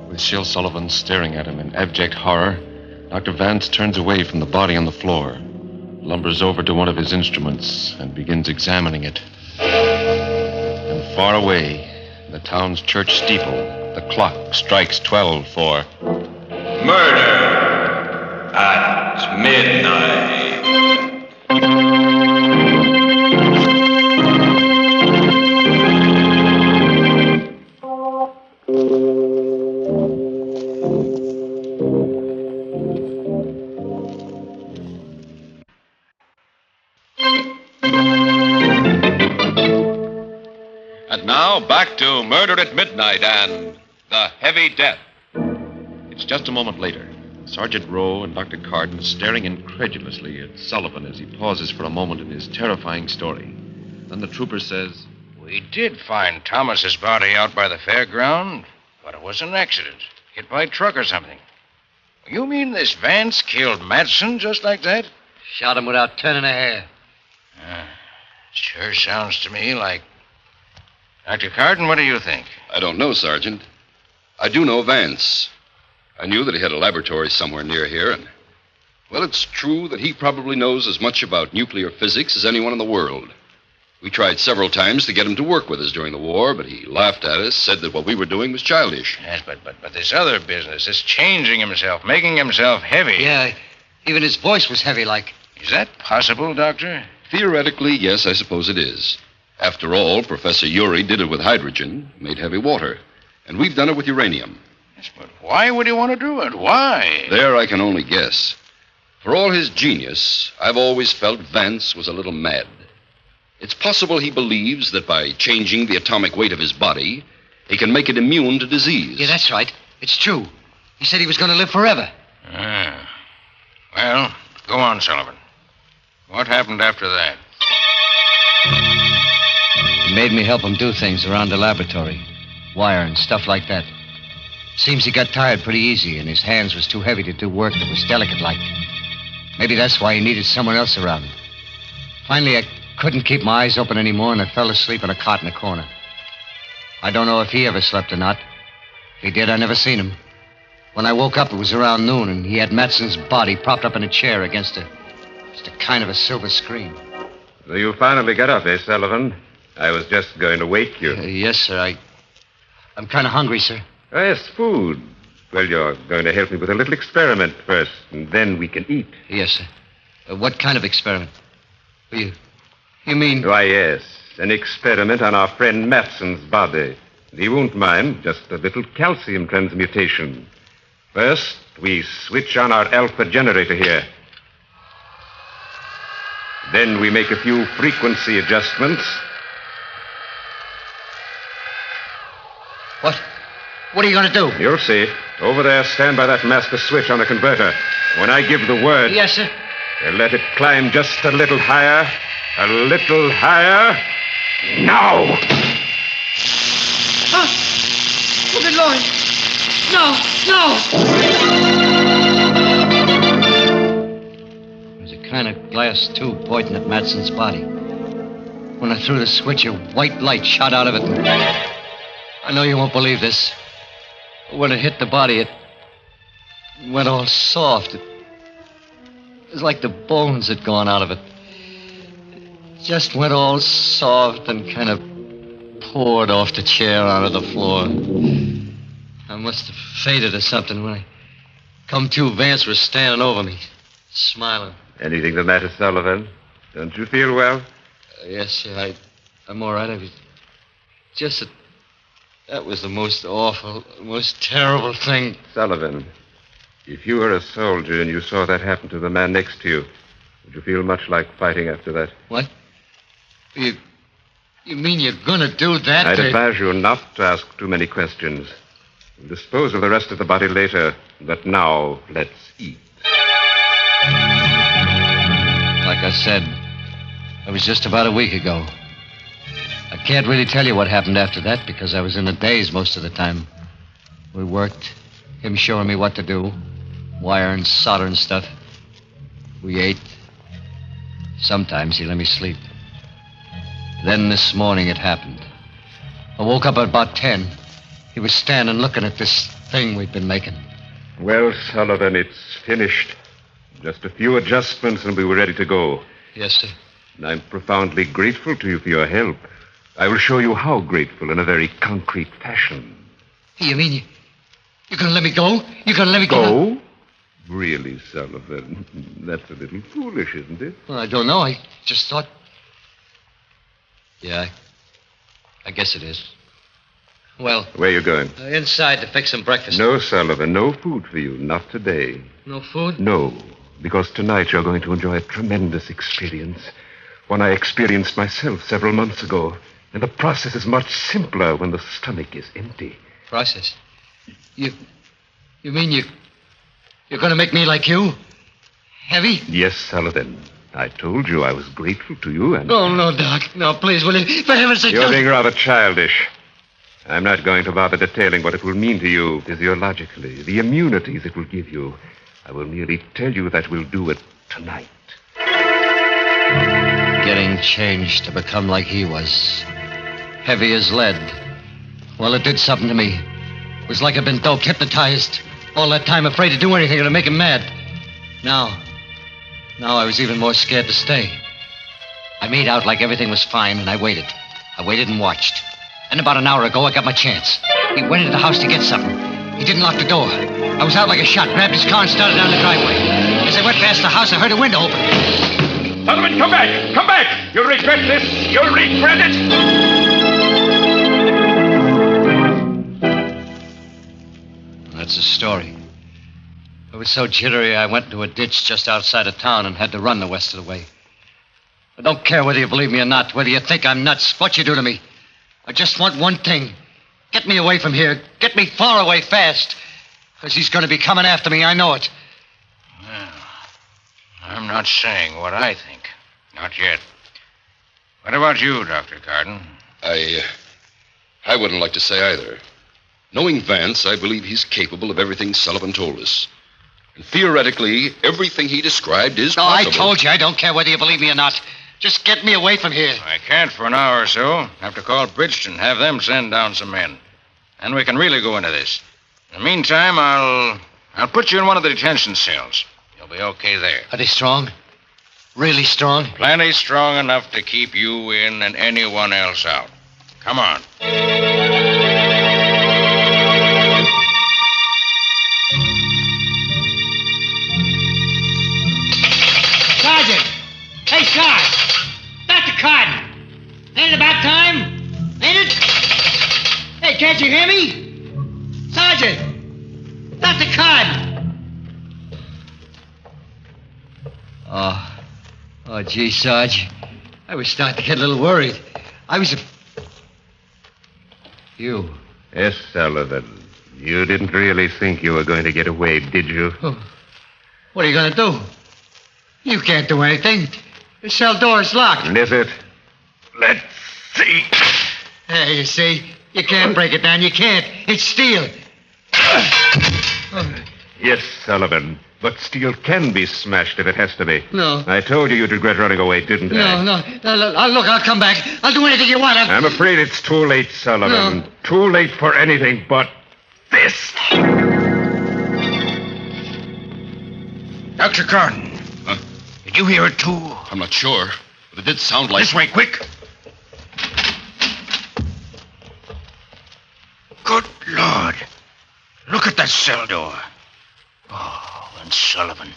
With Shel Sullivan staring at him in abject horror, Dr. Vance turns away from the body on the floor, lumbers over to one of his instruments, and begins examining it. And far away, in the town's church steeple, the clock strikes 12 for... Murder at midnight. And now, back to Murder at Midnight and The Heavy Death. It's just a moment later. Sergeant Rowe and Dr. Carden are staring incredulously at Sullivan as he pauses for a moment in his terrifying story. Then the trooper says, We did find Thomas's body out by the fairground, but it was an accident. Hit by a truck or something. You mean this Vance killed Matson just like that? Shot him without turning a hair. Sure sounds to me like... Dr. Carden, what do you think? I don't know, Sergeant. I do know Vance. I knew that he had a laboratory somewhere near here, and... Well, it's true that he probably knows as much about nuclear physics as anyone in the world. We tried several times to get him to work with us during the war, but he laughed at us, said that what we were doing was childish. Yes, but this other business, this changing himself, making himself heavy. Yeah, even his voice was heavy like. Is that possible, Doctor? Theoretically, yes, I suppose it is. After all, Professor Urey did it with hydrogen, made heavy water. And we've done it with uranium. Yes, but why would he want to do it? Why? There I can only guess. For all his genius, I've always felt Vance was a little mad. It's possible he believes that by changing the atomic weight of his body, he can make it immune to disease. Yeah, that's right. It's true. He said he was going to live forever. Well, go on, Sullivan. What happened after that? He made me help him do things around the laboratory. Wire and stuff like that. Seems he got tired pretty easy, and his hands was too heavy to do work that was delicate-like. Maybe that's why he needed someone else around. Finally, I couldn't keep my eyes open anymore, and I fell asleep in a cot in the corner. I don't know if he ever slept or not. If he did, I never seen him. When I woke up, it was around noon, and he had Matson's body propped up in a chair against just a kind of a silver screen. So you finally got up, eh, Sullivan? I was just going to wake you. Yes, sir. I'm kind of hungry, sir. Yes, food. Well, you're going to help me with a little experiment first, and then we can eat. Yes, sir. What kind of experiment? You mean... Why, yes. An experiment on our friend Matson's body. He won't mind. Just a little calcium transmutation. First, we switch on our alpha generator here. Then we make a few frequency adjustments. What? What are you going to do? You'll see. Over there, stand by that master switch on the converter. When I give the word... Yes, sir. Let it climb just a little higher. A little higher. Now! Oh, good Lord. No, no! There's a kind of glass tube pointing at Matson's body. When I threw the switch, a white light shot out of it. I know you won't believe this. When it hit the body, it went all soft. It was like the bones had gone out of it. It just went all soft and kind of poured off the chair onto the floor. I must have fainted or something. When I come to, Vance was standing over me, smiling. Anything the matter, Sullivan? Don't you feel well? Yes, sir. I'm all right. I was just that was the most awful, most terrible thing. Sullivan, if you were a soldier and you saw that happen to the man next to you, would you feel much like fighting after that? What? You mean you're gonna do that? I'd advise you not to ask too many questions. We'll dispose of the rest of the body later, but now let's eat. Like I said, it was just about a week ago. I can't really tell you what happened after that because I was in a daze most of the time. We worked, him showing me what to do, wire and solder and stuff. We ate. Sometimes he let me sleep. Then this morning it happened. I woke up at about 10. He was standing looking at this thing we'd been making. Well, Sullivan, it's finished. Just a few adjustments and we were ready to go. Yes, sir. And I'm profoundly grateful to you for your help. I will show you how grateful in a very concrete fashion. You mean you're going to let me go? You're going to let me go? Go? Really, Sullivan? That's a little foolish, isn't it? Well, I don't know. I just thought... Yeah, I guess it is. Well... Where are you going? Inside to fix some breakfast. No, Sullivan, no food for you. Not today. No food? No, because tonight you're going to enjoy a tremendous experience. One I experienced myself several months ago. And the process is much simpler when the stomach is empty. Process? You mean you're going to make me like you? Heavy? Yes, Sullivan. I told you I was grateful to you and... Oh, no, Doc. No, please, will you? For heaven's sake, You're don't... being rather childish. I'm not going to bother detailing what it will mean to you physiologically, the immunities it will give you. I will merely tell you that we'll do it tonight. Getting changed to become like he was. Heavy as lead. Well, it did something to me. It was like I'd been doped, hypnotized. All that time afraid to do anything or to make him mad. Now I was even more scared to stay. I made out like everything was fine, and I waited. I waited and watched. And about an hour ago, I got my chance. He went into the house to get something. He didn't lock the door. I was out like a shot, grabbed his car and started down the driveway. As I went past the house, I heard a window open. Sullivan, come back! Come back! You'll regret this! You'll regret it! That's the story. I was so jittery, I went into a ditch just outside of town and had to run the rest of the way. I don't care whether you believe me or not, whether you think I'm nuts, what you do to me. I just want one thing. Get me away from here. Get me far away fast. Because he's going to be coming after me, I know it. Well, I'm not saying what I think. Not yet. What about you, Dr. Carden? I wouldn't like to say either. Knowing Vance, I believe he's capable of everything Sullivan told us. And theoretically, everything he described is possible. I told you, I don't care whether you believe me or not. Just get me away from here. I can't for an hour or so. Have to call Bridgeton, have them send down some men. And we can really go into this. In the meantime, I'll put you in one of the detention cells. You'll be okay there. Are they strong? Really strong? Plenty strong enough to keep you in and anyone else out. Come on. hear me? Sergeant! Dr. Carden! Oh, gee, Sarge. I was starting to get a little worried. You. Yes, Sullivan. You didn't really think you were going to get away, did you? Oh. What are you going to do? You can't do anything. The cell door is locked. Is it? Let's see. Hey, you see? You can't break it down. You can't. It's steel. Yes, Sullivan. But steel can be smashed if it has to be. No. I told you you'd regret running away, didn't I? No. Look, I'll come back. I'll do anything you want. I'm afraid it's too late, Sullivan. No. Too late for anything but this. Dr. Carden. Huh? Did you hear it, too? I'm not sure, but it did sound like... This way, quick. Good Lord. Look at that cell door. Oh, and Sullivan.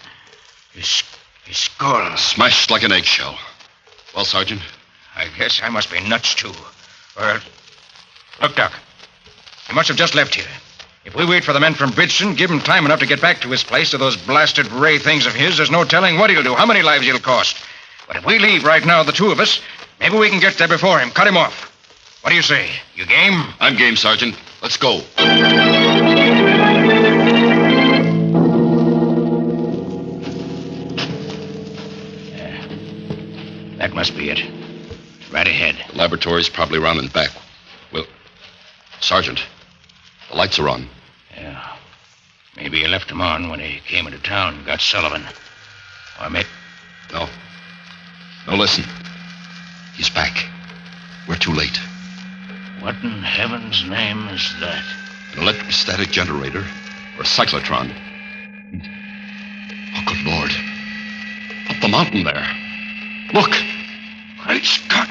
His skull. Smashed like an eggshell. Well, Sergeant? I guess I must be nuts, too. Well, look, Doc. He must have just left here. If we wait for the men from Bridgeton, give him time enough to get back to his place to those blasted ray things of his, there's no telling what he'll do, how many lives he'll cost. But if we leave right now, the two of us, maybe we can get there before him, cut him off. What do you say? You game? I'm game, Sergeant. Let's go. That must be it. Right ahead. The laboratory's probably round and back. Well, Sergeant, the lights are on. Yeah. Maybe he left them on when he came into town and got Sullivan. Or maybe... No. No, listen. He's back. We're too late. What in heaven's name is that? An electrostatic generator or a cyclotron. Oh, good Lord. Up the mountain there. Look. Great Scott.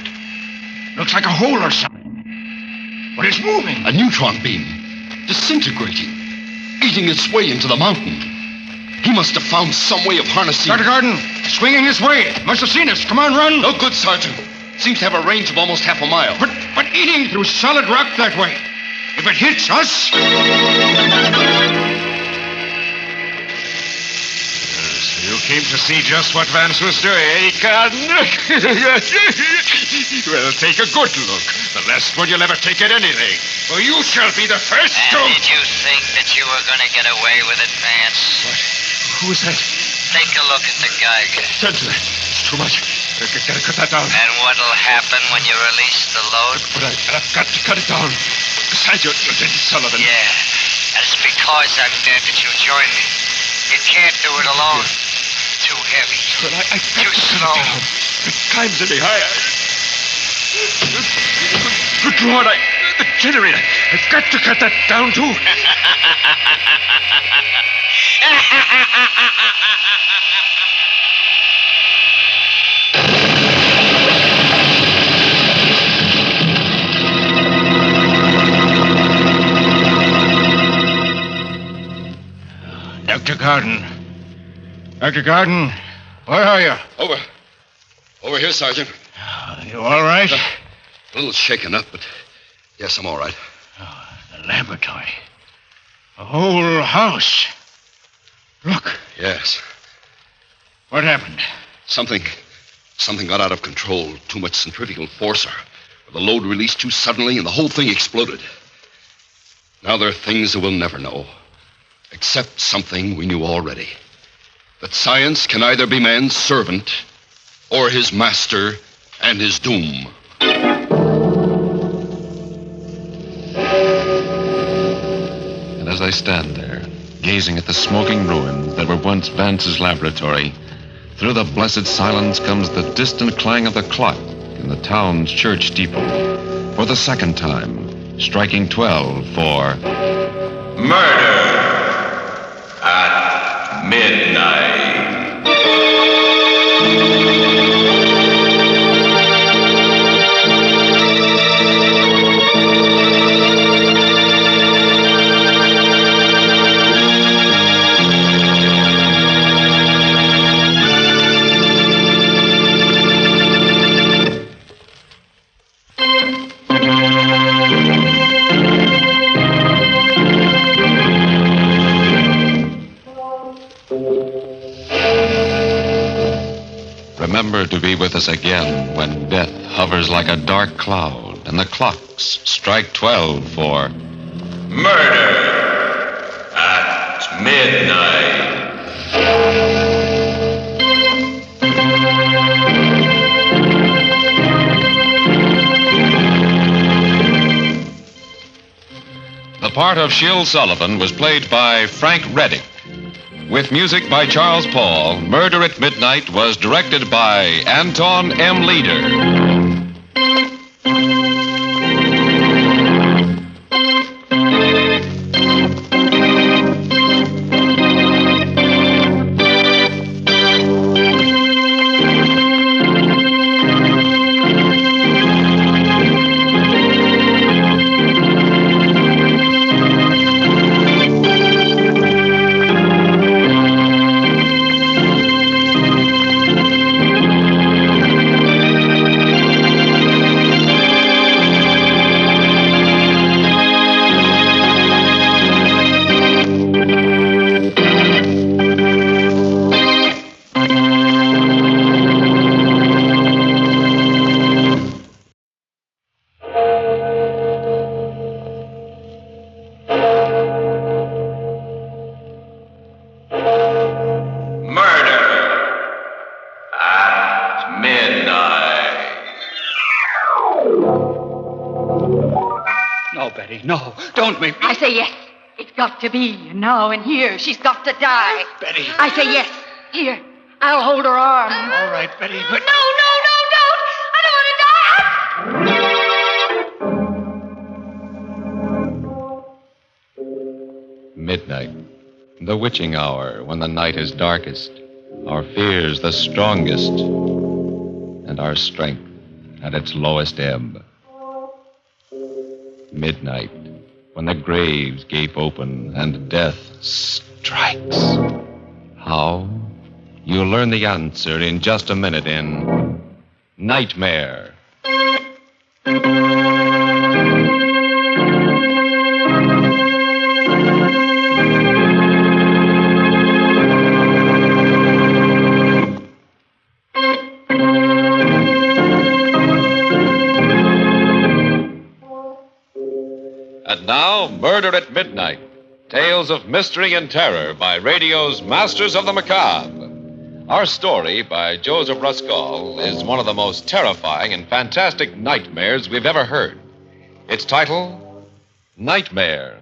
Looks like a hole or something. But it's moving. A neutron beam. Disintegrating. Eating its way into the mountain. He must have found some way of harnessing... Dr. Garden, swinging this way. Must have seen us. Come on, run. No good, Sergeant. Seems to have a range of almost half a mile. But eating through solid rock that way. If it hits us... You came to see just what Vance was doing, eh, Carden? Well, take a good look. The last one you'll ever take at anything. For you shall be the first to... And did you think that you were going to get away with it, Vance? What? Who's that? Take a look at the Geiger. Gentlemen, it's too much. I've got to cut that down. And what'll happen when you release the load? But I've got to cut it down. Besides, you're Lieutenant Sullivan. Yeah. And it's because I'm dead that you join me. You can't do it alone. Too heavy. But I've got Too to slow. cut it down. It climbs any higher. Good Lord, the generator. I've got to cut that down, too. Dr. Garden. Dr. Garden, where are you? Over here, Sergeant. You all right? A little shaken up, but yes, I'm all right. The laboratory. The whole house. Look. Yes. What happened? Something got out of control. Too much centrifugal force, or the load released too suddenly, and the whole thing exploded. Now there are things that we'll never know. Except something we knew already. That science can either be man's servant or his master and his doom. And as I stand there, gazing at the smoking ruins that were once Vance's laboratory, through the blessed silence comes the distant clang of the clock in the town's church steeple. For the second time, striking 12 for... Murder at midnight. never to be with us again when death hovers like a dark cloud and the clocks strike 12 for Murder at Midnight. The part of Shill Sullivan was played by Frank Reddick. With music by Charles Paul, Murder at Midnight was directed by Anton M. Leader. No, don't make me. I say yes. It's got to be now and here. She's got to die. Betty. I say yes. Here, I'll hold her arm. All right, Betty, but... No, don't. I don't want to die. Midnight, the witching hour when the night is darkest, our fears the strongest, and our strength at its lowest ebb. Midnight, when the graves gape open and death strikes. How? You'll learn the answer in just a minute in Nightmare. And now, Murder at Midnight. Tales of mystery and terror by radio's Masters of the Macabre. Our story by Joseph Ruskall is one of the most terrifying and fantastic nightmares we've ever heard. Its title, Nightmare.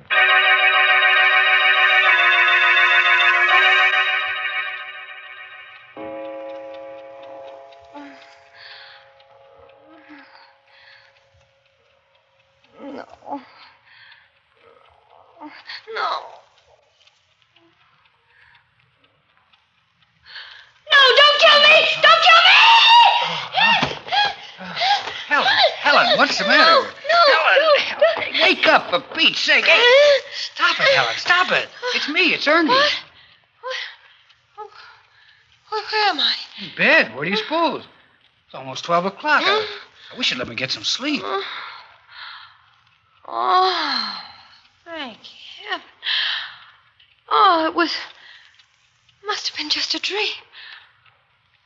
What's the matter? Helen, wake up, for Pete's sake. Hey, stop it, Helen, stop it. It's me, it's Ernie. What? Where am I? In bed. Where do you suppose? It's almost 12 o'clock. I wish you'd let me get some sleep. Oh, thank heaven. Oh, must have been just a dream.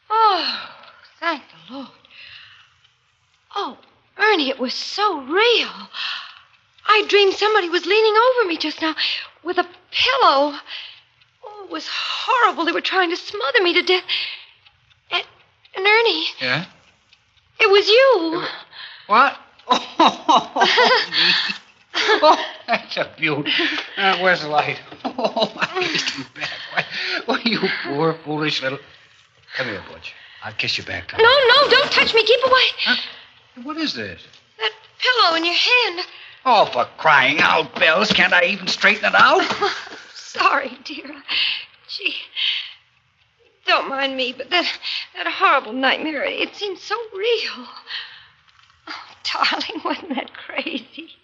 Oh, thank the Lord. Oh, Ernie, it was so real. I dreamed somebody was leaning over me just now with a pillow. Oh, it was horrible. They were trying to smother me to death. And Ernie. Yeah? It was you. What? Oh, that's a beaut. Where's the light? Oh, my too bad. Why, you poor, foolish little... Come here, Butch. I'll kiss you back. No, don't touch me. Keep away. Huh? What is this? That pillow in your hand. Oh, for crying out, Bells. Can't I even straighten it out? Oh, sorry, dear. Gee, don't mind me, but that horrible nightmare, it seemed so real. Oh, darling, wasn't that crazy?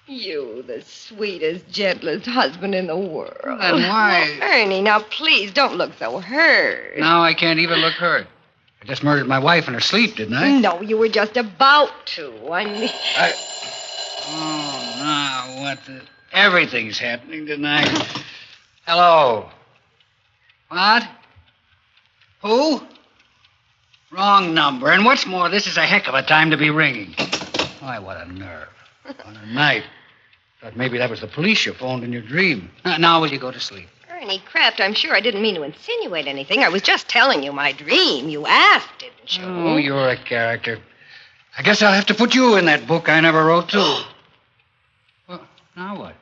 You, the sweetest, gentlest husband in the world. Then why... Oh, Ernie, now please don't look so hurt. Now I can't even look hurt. I just murdered my wife in her sleep, didn't I? No, you were just about to. I mean... Oh, now what the... Everything's happening tonight. Hello. What? Who? Wrong number. And what's more, this is a heck of a time to be ringing. Why, what a nerve. On a night. Thought maybe that was the police you phoned in your dream. Now will you go to sleep? Ernie Kraft, I'm sure I didn't mean to insinuate anything. I was just telling you my dream. You asked, didn't you? Oh, you're a character. I guess I'll have to put you in that book I never wrote, too. Well, now what?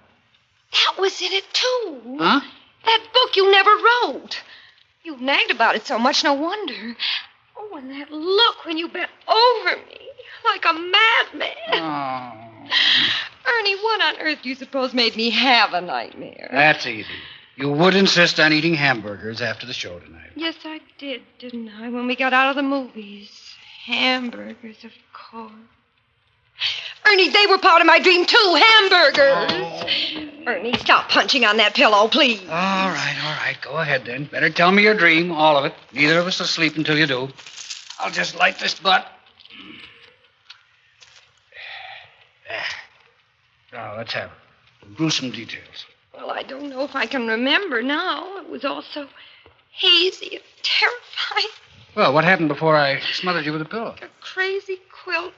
That was in it, too. Huh? That book you never wrote. You nagged about it so much, no wonder. Oh, and that look when you bent over me like a madman. Oh. Ernie, what on earth do you suppose made me have a nightmare? That's easy. You would insist on eating hamburgers after the show tonight. Yes, I did, didn't I, when we got out of the movies? Hamburgers, of course. Ernie, they were part of my dream, too. Hamburgers. Oh. Ernie, stop punching on that pillow, please. All right. Go ahead, then. Better tell me your dream, all of it. Neither of us will sleep until you do. I'll just light this butt. Now, let's have gruesome details. Well, I don't know if I can remember now. It was all so hazy and terrifying. Well, what happened before I smothered you with a pillow? A crazy quilt.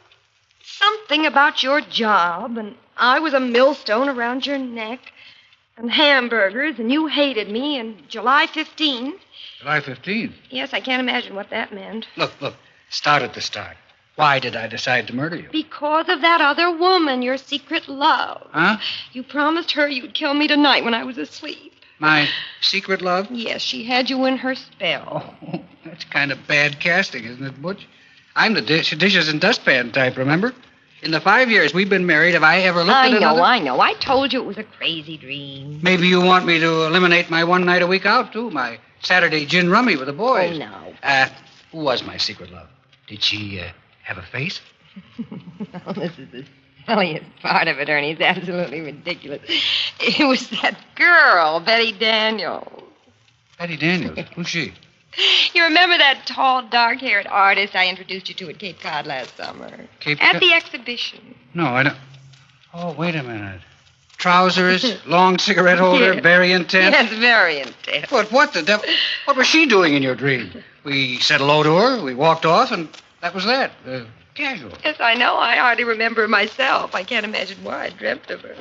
Something about your job, and I was a millstone around your neck, and hamburgers, and you hated me, and July 15th. July 15th? Yes, I can't imagine what that meant. Look. Start at the start. Why did I decide to murder you? Because of that other woman, your secret love. Huh? You promised her you'd kill me tonight when I was asleep. My secret love? Yes, she had you in her spell. Oh, that's kind of bad casting, isn't it, Butch? I'm the dishes and dustpan type, remember? In the 5 years we've been married, have I ever looked at another? I know. I told you it was a crazy dream. Maybe you want me to eliminate my one night a week out, too. My Saturday gin rummy with the boys. Oh, no. Who was my secret love? Did she have a face? Well, this is the silliest part of it, Ernie. It's absolutely ridiculous. It was that girl, Betty Daniels. Betty Daniels? Who's she? You remember that tall, dark-haired artist I introduced you to at Cape Cod last summer? At the exhibition. No, I don't. Oh, wait a minute. Trousers, long cigarette holder, Yes. very intense. Yes, very intense. But what the devil? What was she doing in your dream? We said hello to her, we walked off, and that was that. Casual. Yes, I know. I hardly remember myself. I can't imagine why I dreamt of her.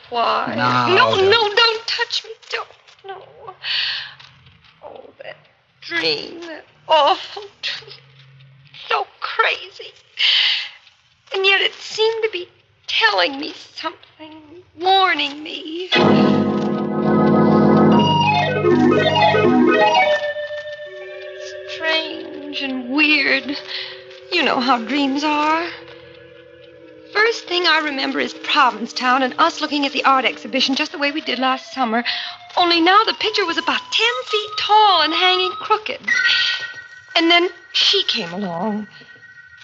Why? No, don't touch me. Don't. No. Oh, that dream. That awful dream. So crazy. And yet it seemed to be telling me something, warning me. Strange and weird. You know how dreams are. First thing I remember is Provincetown and us looking at the art exhibition just the way we did last summer. Only now the picture was about 10 feet tall and hanging crooked. And then she came along.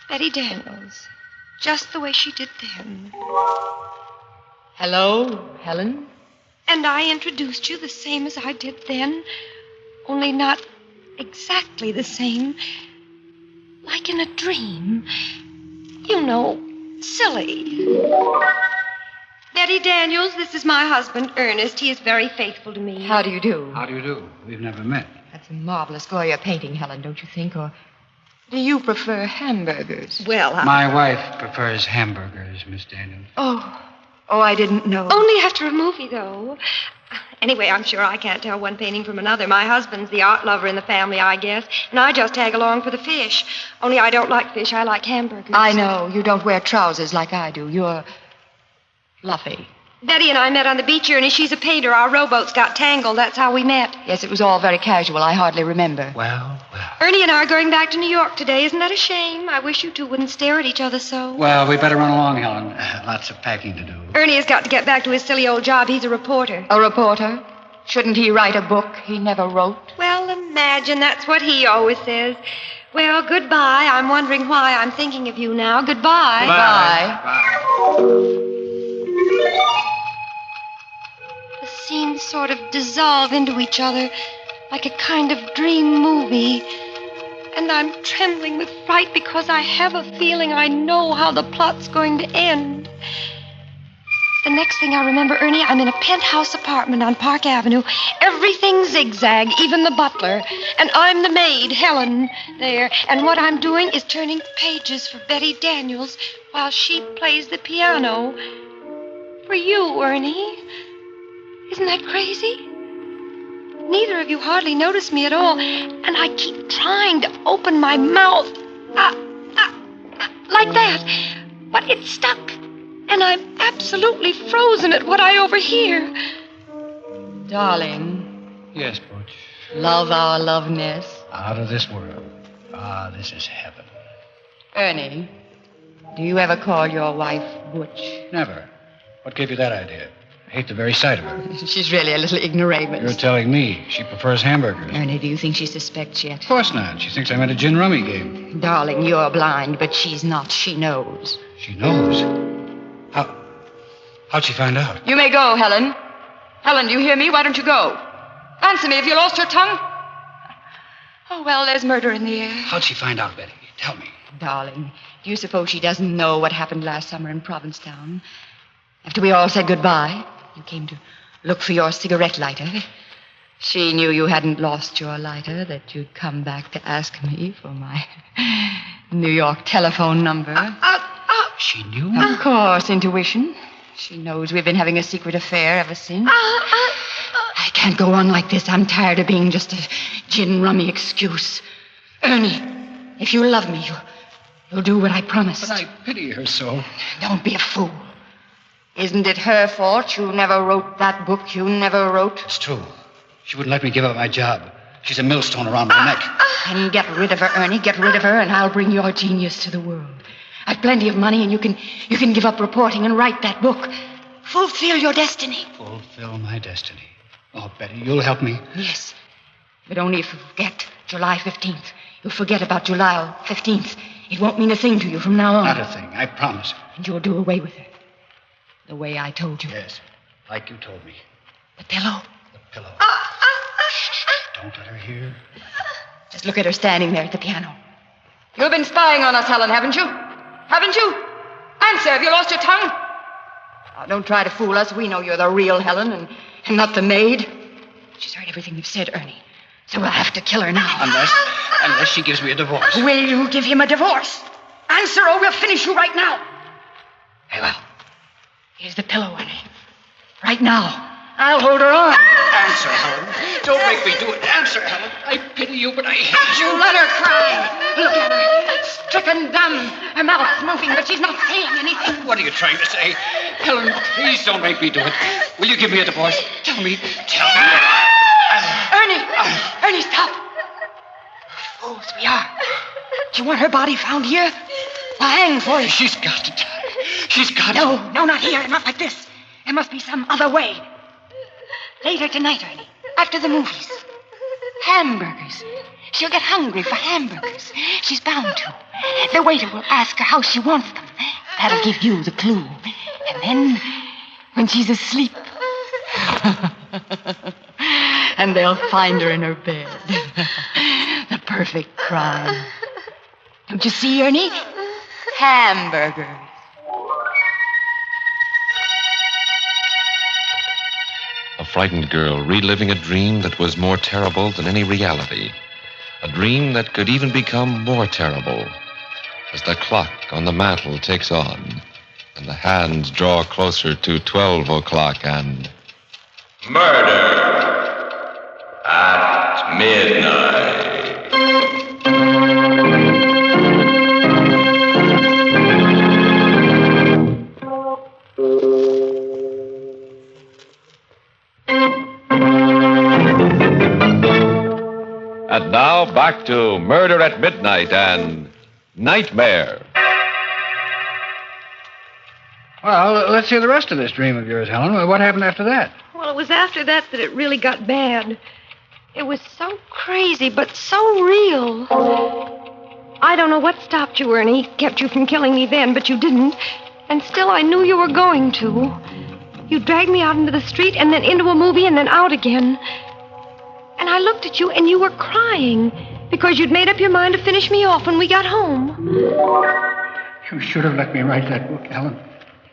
Betty Daniels. Just the way she did then. Hello, Helen? And I introduced you the same as I did then. Only not exactly the same. Like in a dream. You know, silly. Betty Daniels, this is my husband, Ernest. He is very faithful to me. How do you do? How do you do? We've never met. That's a marvelous Goya painting, Helen, don't you think? Or do you prefer hamburgers? Well, My wife prefers hamburgers, Miss Daniels. Oh, I didn't know. Only after a movie, though. Anyway, I'm sure I can't tell one painting from another. My husband's the art lover in the family, I guess. And I just tag along for the fish. Only I don't like fish. I like hamburgers. I know. You don't wear trousers like I do. You're fluffy. Betty and I met on the beach, Ernie. She's a painter. Our rowboats got tangled. That's how we met. Yes, it was all very casual. I hardly remember. Well. Ernie and I are going back to New York today. Isn't that a shame? I wish you two wouldn't stare at each other so. Well, we better run along, Helen. Lots of packing to do. Ernie has got to get back to his silly old job. He's a reporter. A reporter? Shouldn't he write a book he never wrote? Well, imagine. That's what he always says. Well, goodbye. I'm wondering why I'm thinking of you now. Goodbye. The scenes sort of dissolve into each other like a kind of dream movie. And I'm trembling with fright because I have a feeling I know how the plot's going to end. The next thing I remember, Ernie, I'm in a penthouse apartment on Park Avenue. Everything zigzag, even the butler. And I'm the maid, Helen, there. And what I'm doing is turning pages for Betty Daniels while she plays the piano. For you, Ernie. Isn't that crazy? Neither of you hardly notice me at all. And I keep trying to open my mouth. Like that. But it's stuck. And I'm absolutely frozen at what I overhear. Darling, Yes, Butch. love our loveness. Out of this world. Ah, this is heaven. Ernie, do you ever call your wife Butch? Never. What gave you that idea? I hate the very sight of her. She's really a little ignoramus. You're telling me she prefers hamburgers. Ernie, do you think she suspects yet? Of course not. She thinks I'm at a gin rummy game. Darling, you're blind, but she's not. She knows. She knows. How'd she find out? You may go, Helen. Helen, do you hear me? Why don't you go? Answer me. Have you lost your tongue? Oh, well, there's murder in the air. How'd she find out, Betty? Tell me. Darling, do you suppose she doesn't know what happened last summer in Provincetown? After we all said goodbye, you came to look for your cigarette lighter. She knew you hadn't lost your lighter, that you'd come back to ask me for my New York telephone number. She knew? Of course, intuition. She knows we've been having a secret affair ever since. I can't go on like this. I'm tired of being just a gin rummy excuse. Ernie, if you love me, you'll do what I promised. But I pity her so. Don't be a fool. Isn't it her fault you never wrote that book you never wrote? It's true. She wouldn't let me give up my job. She's a millstone around my neck. Then get rid of her, Ernie. Get rid of her, and I'll bring your genius to the world. I've plenty of money, and you can give up reporting and write that book. Fulfill your destiny. Fulfill my destiny. Oh, Betty, you'll help me. Yes, but only if you forget July 15th. You'll forget about July 15th. It won't mean a thing to you from now on. Not a thing, I promise. And you'll do away with her. The way I told you. Yes, like you told me. The pillow. The pillow. Shh, don't let her hear. Just look at her standing there at the piano. You've been spying on us, Helen, haven't you? Haven't you? Answer, have you lost your tongue? Now, don't try to fool us. We know you're the real Helen and not the maid. She's heard everything you've said, Ernie. So we'll have to kill her now. Unless she gives me a divorce. Will you give him a divorce? Answer or we'll finish you right now. Very well. Here's the pillow, Ernie. Right now. I'll hold her on. Answer, Helen. Don't make me do it. Answer, Helen. I pity you, but I hate you. You let her cry. Look at her. Stricken dumb. Her mouth's moving, but she's not saying anything. What are you trying to say? Helen, please don't make me do it. Will you give me a divorce? Tell me. Ernie, stop. Fools we are. Do you want her body found here? I'll hang for you. She's got to die. She's got to. No, not here. Not like this. There must be some other way. Later tonight, Ernie. After the movies. Hamburgers. She'll get hungry for hamburgers. She's bound to. The waiter will ask her how she wants them. That'll give you the clue. And then, when she's asleep... and they'll find her in her bed. The perfect crime. Don't you see, Ernie? Hamburgers. A frightened girl reliving a dream that was more terrible than any reality. A dream that could even become more terrible as the clock on the mantel ticks on and the hands draw closer to 12 o'clock and... Murder at midnight. And now back to Murder at Midnight and Nightmare. Well, let's hear the rest of this dream of yours, Helen. What happened after that? Well, it was after that it really got bad. It was so crazy, but so real. I don't know what stopped you, Ernie, kept you from killing me then, but you didn't. And still I knew you were going to. You dragged me out into the street and then into a movie and then out again. And I looked at you and you were crying because you'd made up your mind to finish me off when we got home. You should have let me write that book, Helen.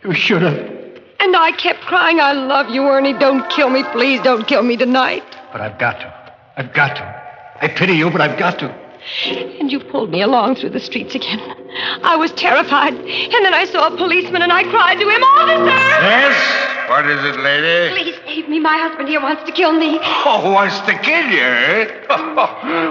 You should have. And I kept crying, I love you, Ernie. Don't kill me, please. Don't kill me tonight. But I've got to. I've got to. I pity you, but I've got to. And you pulled me along through the streets again. I was terrified. And then I saw a policeman and I cried to him, Officer! Yes? What is it, lady? Please save me. My husband here wants to kill me. Oh, wants to kill you, eh?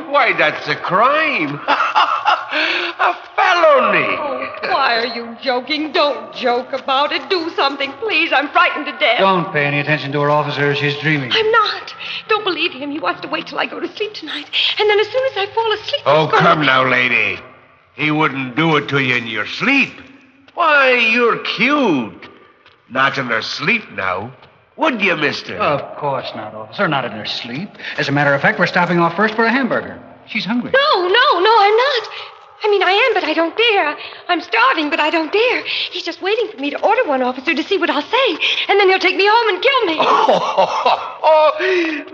Why, that's a crime. A felony. Oh, why are you joking? Don't joke about it. Do something, please. I'm frightened to death. Don't pay any attention to her, officer. She's dreaming. I'm not. Don't believe him. He wants to wait till I go to sleep tonight. And then as soon as I fall asleep... Oh, come now, lady. He wouldn't do it to you in your sleep. Why, you're cute. Not in her sleep now. Would you, mister? Of course not, officer. Not in her sleep. As a matter of fact, we're stopping off first for a hamburger. She's hungry. No, I'm not. I mean, I am, but I don't dare. I'm starving, but I don't dare. He's just waiting for me to order one, officer, to see what I'll say. And then he'll take me home and kill me. Oh,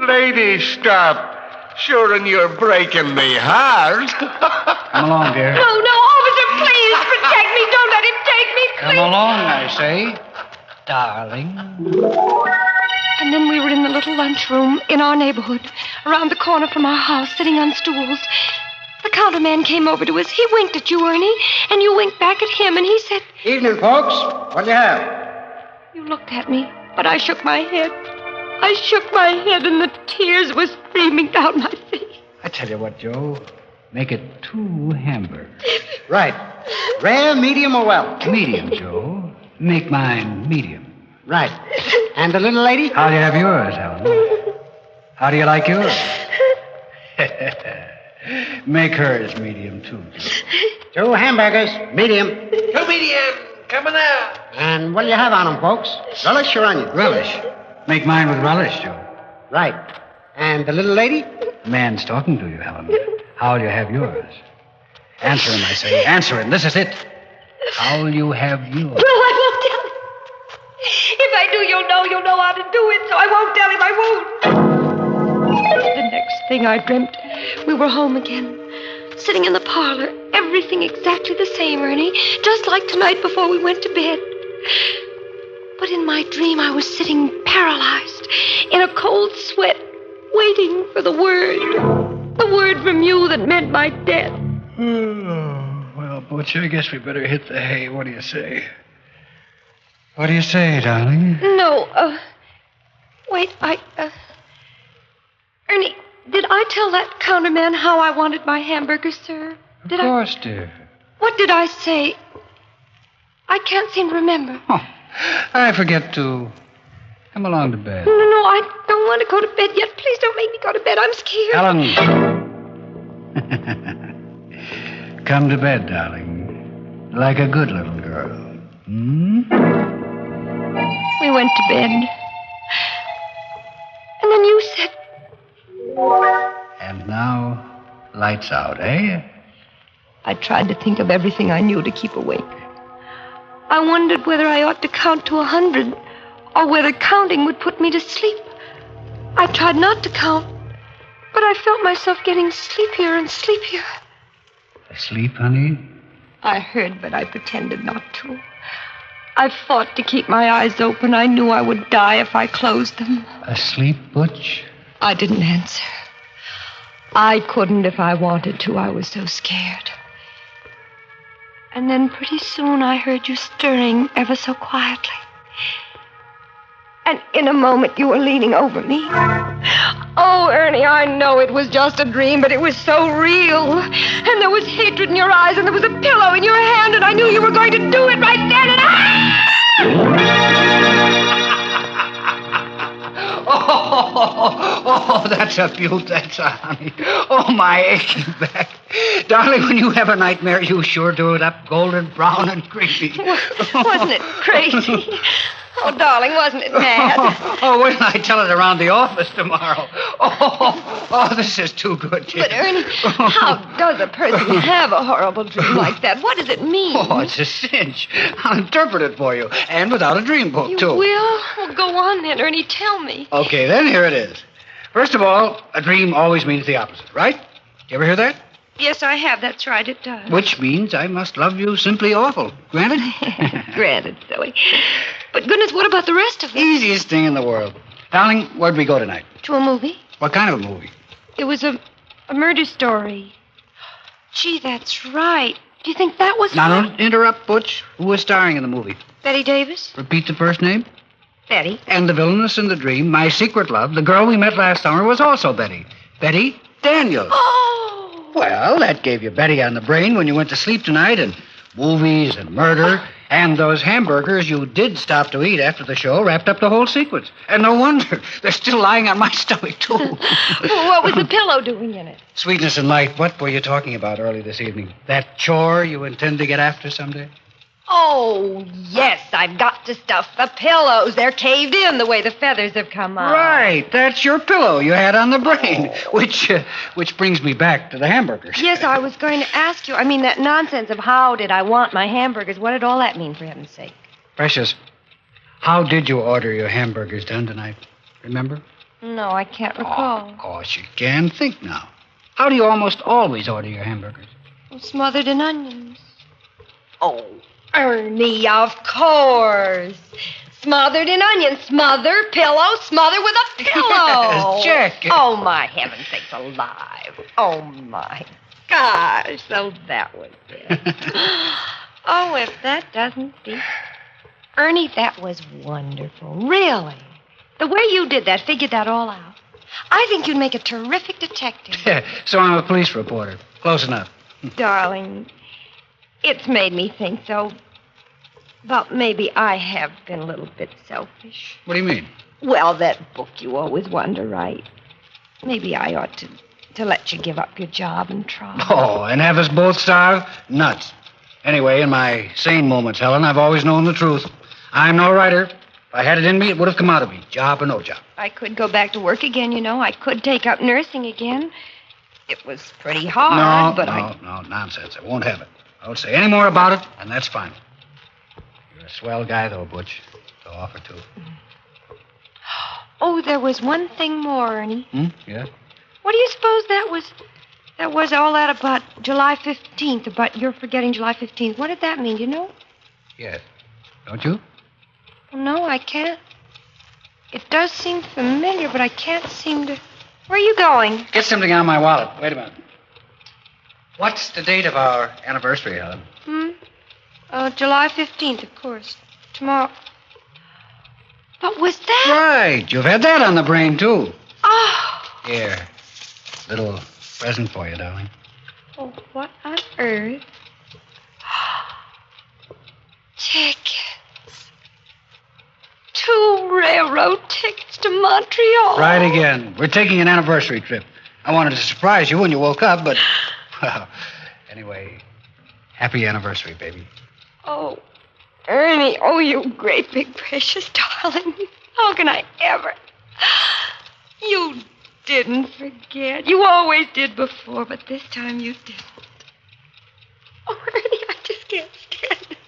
lady, stop. Sure, and you're breaking me heart. Come along, dear. No, officer, please protect me. Don't let him take me, please. Come along, I say. Darling. And then we were in the little lunchroom in our neighborhood, around the corner from our house, sitting on stools. The counterman came over to us. He winked at you, Ernie, and you winked back at him, and he said... Evening, folks. What do you have? You looked at me, but I shook my head. I shook my head, and the tears were streaming down my face. I tell you what, Joe. Make it 2 hamburgers. Right. Rare, medium, or well? Medium, Joe. Make mine medium. Right. And the little lady? How do you have yours, Helen? How do you like yours? Make hers medium, too, Joe. 2 hamburgers, medium. 2 medium. Coming out. And what do you have on them, folks? Relish or onion? Relish. Make mine with relish, Joe. Right. And the little lady? The man's talking to you, Helen. How'll you have yours? Answer him, I say. Answer him. This is it. How'll you have yours? No, I won't tell him. If I do, you'll know how to do it, so I won't tell him. I won't. The next thing I dreamt, we were home again, sitting in the parlor, everything exactly the same, Ernie, just like tonight before we went to bed. But in my dream, I was sitting paralyzed, in a cold sweat, waiting for the word from you that meant my death. Well, Butch, I guess we better hit the hay. What do you say? What do you say, darling? No, wait, Ernie, did I tell that counterman how I wanted my hamburgers, sir? Of course, dear. What did I say? I can't seem to remember. Oh, I forget to... Come along to bed. No, I don't want to go to bed yet. Please don't make me go to bed. I'm scared. Helen. Come to bed, darling. Like a good little girl. We went to bed. And then you said... And now, lights out, eh? I tried to think of everything I knew to keep awake. I wondered whether I ought to count to 100 or whether counting would put me to sleep. I tried not to count, but I felt myself getting sleepier and sleepier. Asleep, honey? I heard, but I pretended not to. I fought to keep my eyes open. I knew I would die if I closed them. Asleep, Butch? I didn't answer. I couldn't if I wanted to. I was so scared. And then pretty soon I heard you stirring ever so quietly. And in a moment you were leaning over me. Oh, Ernie, I know it was just a dream, but it was so real. And there was hatred in your eyes, and there was a pillow in your hand, and I knew you were going to do it right then, and Oh, that's a beaut, that's a honey. Oh, my aching back. Darling, when you have a nightmare, you sure do it up golden brown and creepy. wasn't it crazy? Oh, darling, wasn't it mad? Oh, wait till I tell it around the office tomorrow. Oh, this is too good, dear. But, Ernie, how does a person have a horrible dream like that? What does it mean? Oh, it's a cinch. I'll interpret it for you, and without a dream book, You too. will? Well, go on then, Ernie. Tell me. Okay, then here it is. First of all, a dream always means the opposite, right? You ever hear that? Yes, I have. That's right, it does. Which means I must love you simply awful. Granted? Granted, silly. But goodness, what about the rest of it? Easiest thing in the world. Darling, where'd we go tonight? To a movie? What kind of a movie? It was a murder story. Gee, that's right. Do you think that was... Now, don't interrupt, Butch. Who was starring in the movie? Betty Davis? Repeat the first name. Betty. And the villainess in the dream, my secret love, the girl we met last summer, was also Betty. Betty Daniels. Oh! Well, that gave you Betty on the brain when you went to sleep tonight, and movies and murder, and those hamburgers you did stop to eat after the show wrapped up the whole sequence. And no wonder. They're still lying on my stomach, too. Well, what was the pillow doing in it? Sweetness and light, what were you talking about early this evening? That chore you intend to get after someday? Oh, yes, I've got to stuff the pillows. They're caved in the way the feathers have come out. Right, that's your pillow you had on the brain, which brings me back to the hamburgers. Yes, I was going to ask you. I mean, that nonsense of how did I want my hamburgers. What did all that mean, for heaven's sake? Precious, how did you order your hamburgers done tonight? Remember? No, I can't recall. Of course you can. Think now. How do you almost always order your hamburgers? Smothered in onions. Oh, Ernie, of course. Smothered in onions. Smother, pillow, smother with a pillow. Check. Oh, my heaven's sakes alive. Oh, my gosh. So that was it. Oh, if that doesn't beat. Ernie, that was wonderful. Really. The way you did that, figured that all out. I think you'd make a terrific detective. So I'm a police reporter. Close enough. Darling, it's made me think so. But maybe I have been a little bit selfish. What do you mean? Well, that book you always wanted to write. Maybe I ought to let you give up your job and try. Oh, and have us both starve? Nuts. Anyway, in my sane moments, Helen, I've always known the truth. I'm no writer. If I had it in me, it would have come out of me, job or no job. I could go back to work again, you know. I could take up nursing again. It was pretty hard, No, nonsense. I won't have it. I won't say any more about it, and that's fine. You're a swell guy, though, Butch. To offer to. Oh, there was one thing more, Ernie. Yeah? What do you suppose that was all that about July 15th, about your forgetting July 15th? What did that mean, you know? Yes. Don't you? No, I can't. It does seem familiar, but I can't seem to... Where are you going? Get something out of my wallet. Wait a minute. What's the date of our anniversary, Helen? July 15th, of course. Tomorrow. What was that? Right. You've had that on the brain, too. Oh. Here. Little present for you, darling. Oh, what on earth? Tickets. 2 railroad tickets to Montreal. Right again. We're taking an anniversary trip. I wanted to surprise you when you woke up, but... Well, anyway, happy anniversary, baby. Oh, Ernie, oh, you great big precious darling. How can I ever? You didn't forget. You always did before, but this time you didn't. Oh, Ernie, I just can't stand it.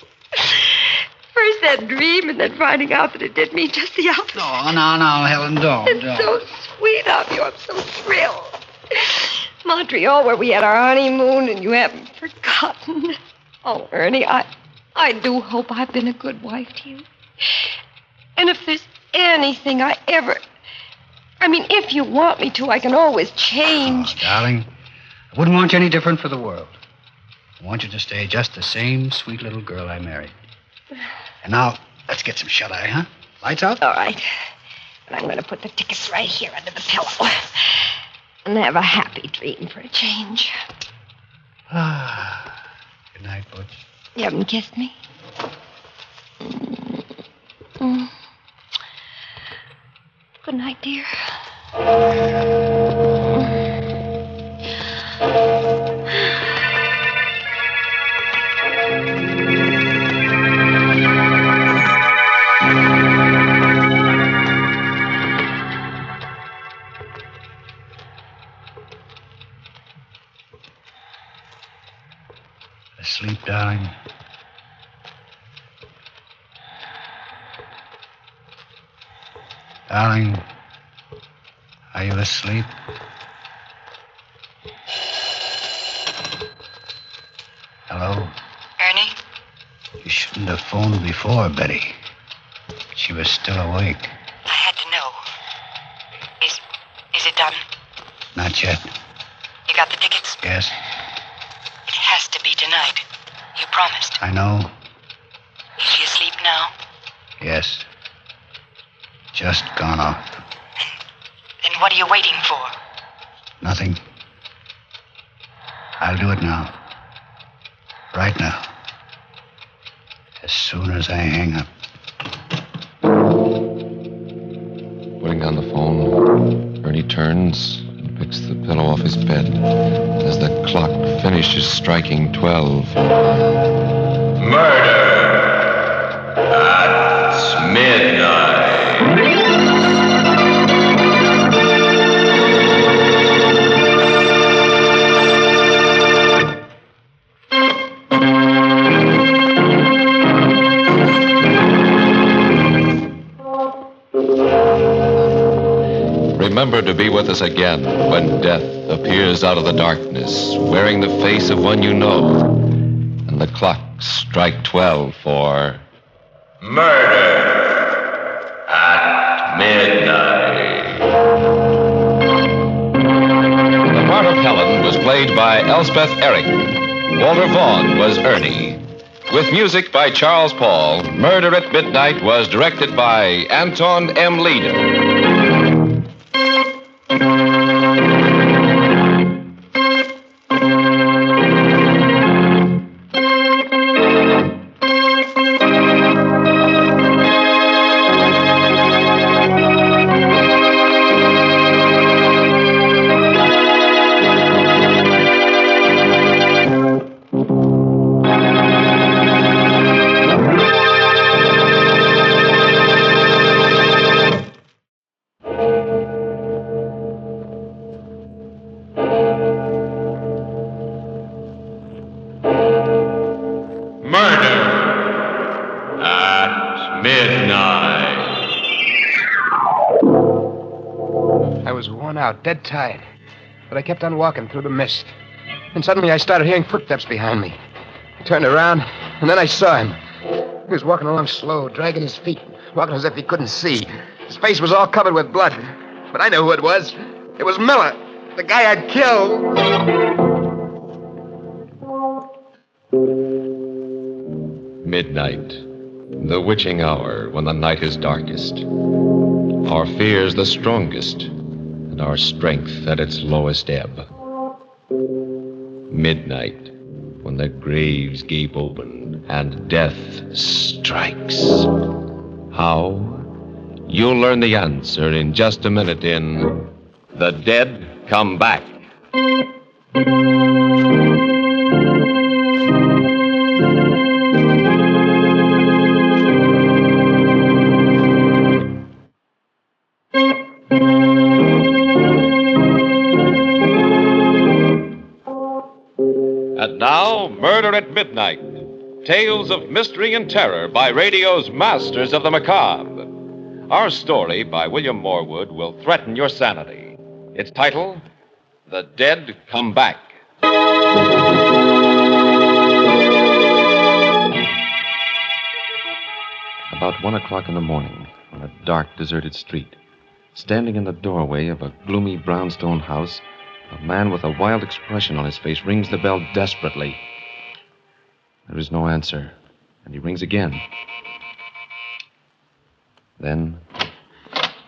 First that dream, and then finding out that it did mean just the opposite. No, Helen, don't. It's so sweet of you. I'm so thrilled. Montreal, where we had our honeymoon, and you haven't forgotten. Oh, Ernie, I do hope I've been a good wife to you. And if there's anything I ever... I mean, if you want me to, I can always change. Oh, darling, I wouldn't want you any different for the world. I want you to stay just the same sweet little girl I married. And now, let's get some shut-eye, huh? Lights out? All right. And I'm going to put the tickets right here under the pillow. And have a happy dream for a change. Good night, Butch. You haven't kissed me? Good night, dear. Sleep, darling. Darling, are you asleep? Hello? Ernie? You shouldn't have phoned before, Betty. She was still awake. I had to know. Is it done? Not yet. You got the tickets? Yes, It has to be tonight. You promised. I know. Is she asleep now? Yes. Just gone off. Then what are you waiting for? Nothing. I'll do it now. Right now. As soon as I hang up. Putting down the phone, Ernie turns and picks the pillow off his bed as the clock finishes striking 12. Murder at midnight. Remember to be with us again when death appears out of the darkness, wearing the face of one you know, and the clocks strike 12 for Murder at midnight. The part of Helen was played by Elspeth Eric. Walter Vaughn was Ernie. With music by Charles Paul, Murder at Midnight was directed by Anton M. Leader. Dead tired. But I kept on walking through the mist. And suddenly I started hearing footsteps behind me. I turned around, and then I saw him. He was walking along slow, dragging his feet, walking as if he couldn't see. His face was all covered with blood. But I knew who it was. It was Miller, the guy I'd killed. Midnight, the witching hour when the night is darkest. Our fears the strongest, and our strength at its lowest ebb. Midnight, when the graves gape open and death strikes. How? You'll learn the answer in just a minute in The Dead Come Back. And now, Murder at Midnight. Tales of mystery and terror by radio's masters of the macabre. Our story by William Morwood will threaten your sanity. Its title, The Dead Come Back. About 1 o'clock in the morning, on a dark, deserted street, standing in the doorway of a gloomy brownstone house, a man with a wild expression on his face rings the bell desperately. There is no answer, and he rings again. Then...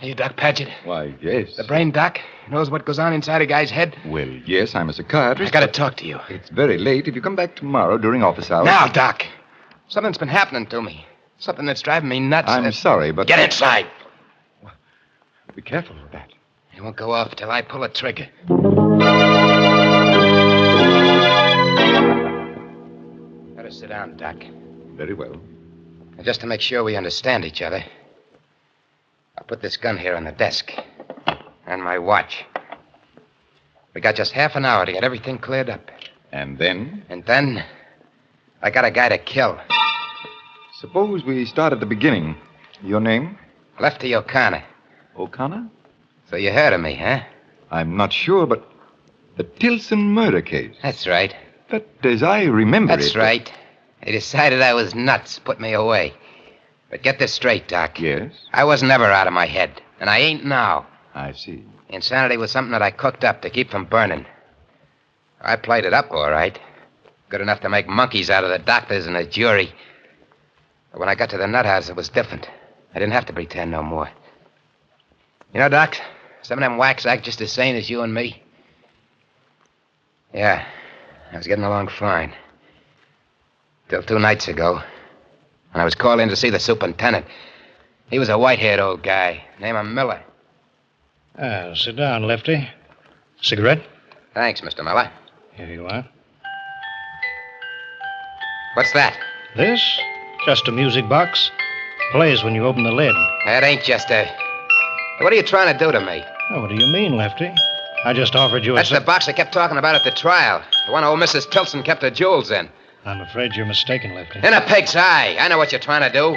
Hey, Doc Paget. Why, yes. The brain doc knows what goes on inside a guy's head. Well, yes, I'm a psychiatrist. I gotta talk to you. It's very late. If you come back tomorrow during office hours... Now, Doc. Something's been happening to me. Something that's driving me nuts. I'm sorry, but... Get inside. Be careful with that. It won't go off till I pull a trigger. Better sit down, Doc. Very well. And just to make sure we understand each other, I'll put this gun here on the desk. And my watch. We got just half an hour to get everything cleared up. And then? And then, I got a guy to kill. Suppose we start at the beginning. Your name? Lefty O'Connor. O'Connor? So you heard of me, huh? I'm not sure, but the Tilson murder case. That's right. But as I remember That's right. They decided I was nuts, put me away. But get this straight, Doc. Yes? I was never out of my head, and I ain't now. I see. Insanity was something that I cooked up to keep from burning. I played it up all right. Good enough to make monkeys out of the doctors and the jury. But when I got to the nut house, it was different. I didn't have to pretend no more. You know, Doc, some of them whacks act just as sane as you and me. Yeah, I was getting along fine. Till 2 nights ago, when I was called in to see the superintendent. He was a white-haired old guy, named Miller. Sit down, Lefty. Cigarette? Thanks, Mr. Miller. Here you are. What's that? This? Just a music box. Plays when you open the lid. That ain't just a... What are you trying to do to me? Oh, what do you mean, Lefty? I just offered you That's the box I kept talking about at the trial. The one old Mrs. Tilson kept her jewels in. I'm afraid you're mistaken, Lefty. In a pig's eye. I know what you're trying to do.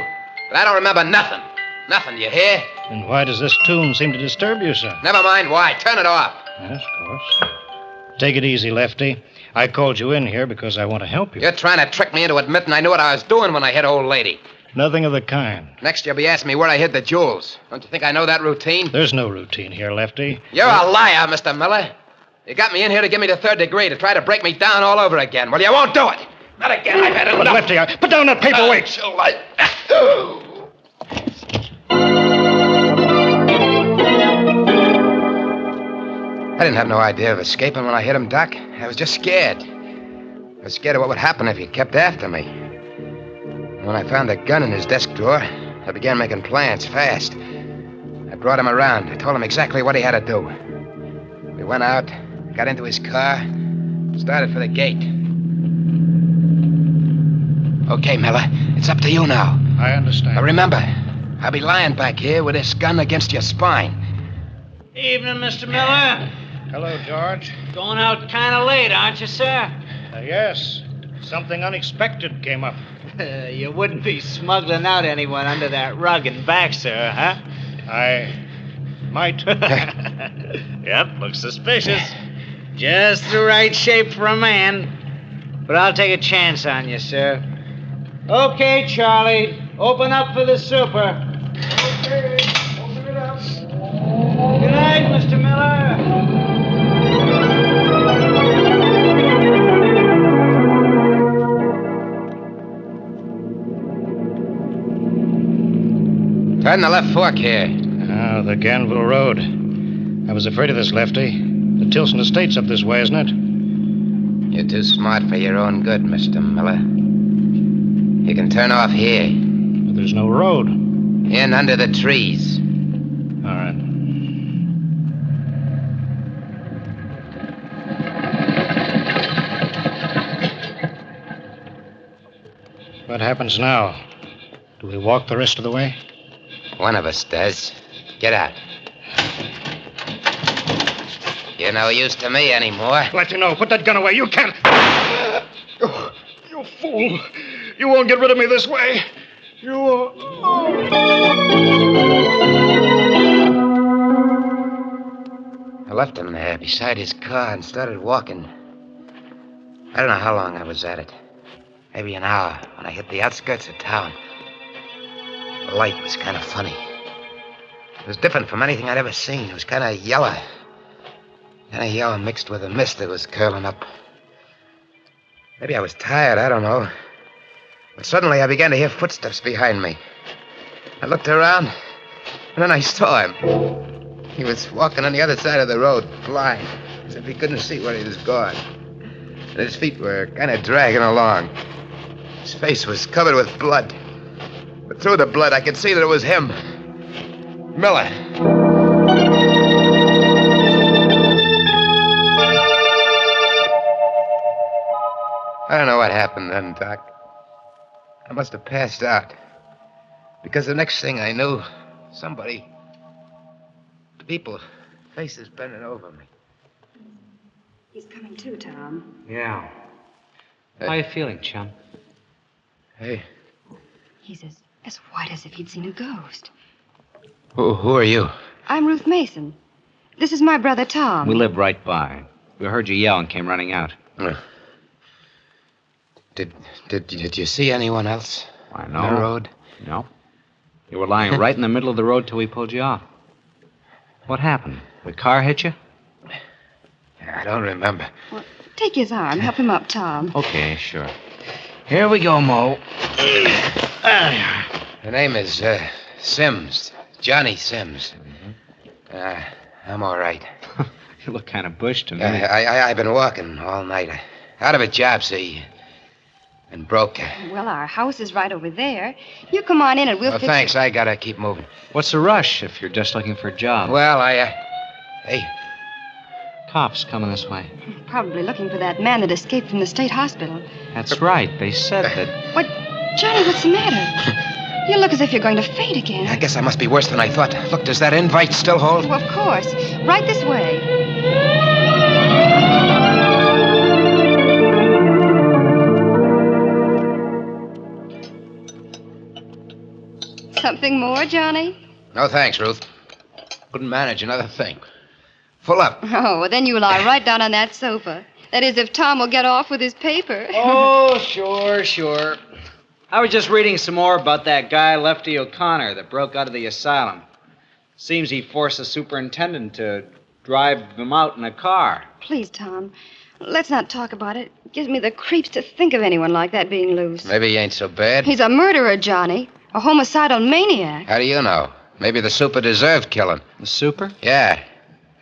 But I don't remember nothing. Nothing, you hear? Then why does this tune seem to disturb you, sir? Never mind why. Turn it off. Yes, of course. Take it easy, Lefty. I called you in here because I want to help you. You're trying to trick me into admitting I knew what I was doing when I hit old lady. Nothing of the kind. Next, you'll be asking me where I hid the jewels. Don't you think I know that routine? There's no routine here, Lefty. You're a liar, Mr. Miller. You got me in here to give me the 3rd degree, to try to break me down all over again. Well, you won't do it. Not again. I've had enough. But Lefty, put down that paperweight. I didn't have no idea of escaping when I hit him, Doc. I was just scared. I was scared of what would happen if he kept after me. When I found the gun in his desk drawer, I began making plans fast. I brought him around. I told him exactly what he had to do. We went out, got into his car, started for the gate. Okay, Miller, it's up to you now. I understand. But remember, I'll be lying back here with this gun against your spine. Evening, Mr. Miller. Hello, George. Going out kind of late, aren't you, sir? Yes. Something unexpected came up. You wouldn't be smuggling out anyone under that rug and back, sir, huh? I might. Yep, looks suspicious. Just the right shape for a man. But I'll take a chance on you, sir. Okay, Charlie. Open up for the super. Okay, open it up. Good night, Mr. Miller. Turn the left fork here. Ah, the Ganville Road. I was afraid of this, Lefty. The Tilson Estate's up this way, isn't it? You're too smart for your own good, Mr. Miller. You can turn off here. But there's no road. In under the trees. All right. What happens now? Do we walk the rest of the way? One of us does. Get out. You're no use to me anymore. Let you know. Put that gun away. You can't. Oh, you fool. You won't get rid of me this way. You won't. I left him there beside his car and started walking. I don't know how long I was at it. Maybe an hour when I hit the outskirts of town. The light was kind of funny. It was different from anything I'd ever seen. It was kind of yellow. Kind of yellow mixed with a mist that was curling up. Maybe I was tired, I don't know. But suddenly I began to hear footsteps behind me. I looked around, and then I saw him. He was walking on the other side of the road, blind, as if he couldn't see where he was going. And his feet were kind of dragging along. His face was covered with blood. But through the blood, I could see that it was him. Miller. I don't know what happened then, Doc. I must have passed out. Because the next thing I knew, somebody... people, faces bending over me. He's coming too, Tom. Yeah. How you feeling, chum? Hey. He's as white as if he'd seen a ghost. Who are you? I'm Ruth Mason. This is my brother, Tom. We live right by. We heard you yell and came running out. Did you see anyone else? Why, On no. the road? No. You were lying right in the middle of the road till we pulled you off. What happened? The car hit you? I don't remember. Well, take his arm. Help him up, Tom. Okay, sure. Here we go, Mo. The name is Sims. Johnny Sims. I'm all right. You look kind of bushed to me. I've been walking all night. Out of a job, see. And broke. Well, our house is right over there. You come on in and we'll fix Thanks. it. I gotta keep moving. What's the rush if you're just looking for a job? Well, Hey. Cops coming this way. Probably looking for that man that escaped from the state hospital. That's right. They said that... What? Johnny, what's the matter? You look as if you're going to faint again. I guess I must be worse than I thought. Look, does that invite still hold? Well, of course. Right this way. Something more, Johnny? No, thanks, Ruth. Couldn't manage another thing. Full up. Oh, well, then you lie right down on that sofa. That is, if Tom will get off with his paper. Oh, sure. I was just reading some more about that guy, Lefty O'Connor, that broke out of the asylum. Seems he forced the superintendent to drive him out in a car. Please, Tom, let's not talk about it. It gives me the creeps to think of anyone like that being loose. Maybe he ain't so bad. He's a murderer, Johnny. A homicidal maniac. How do you know? Maybe the super deserved killing. The super? Yeah.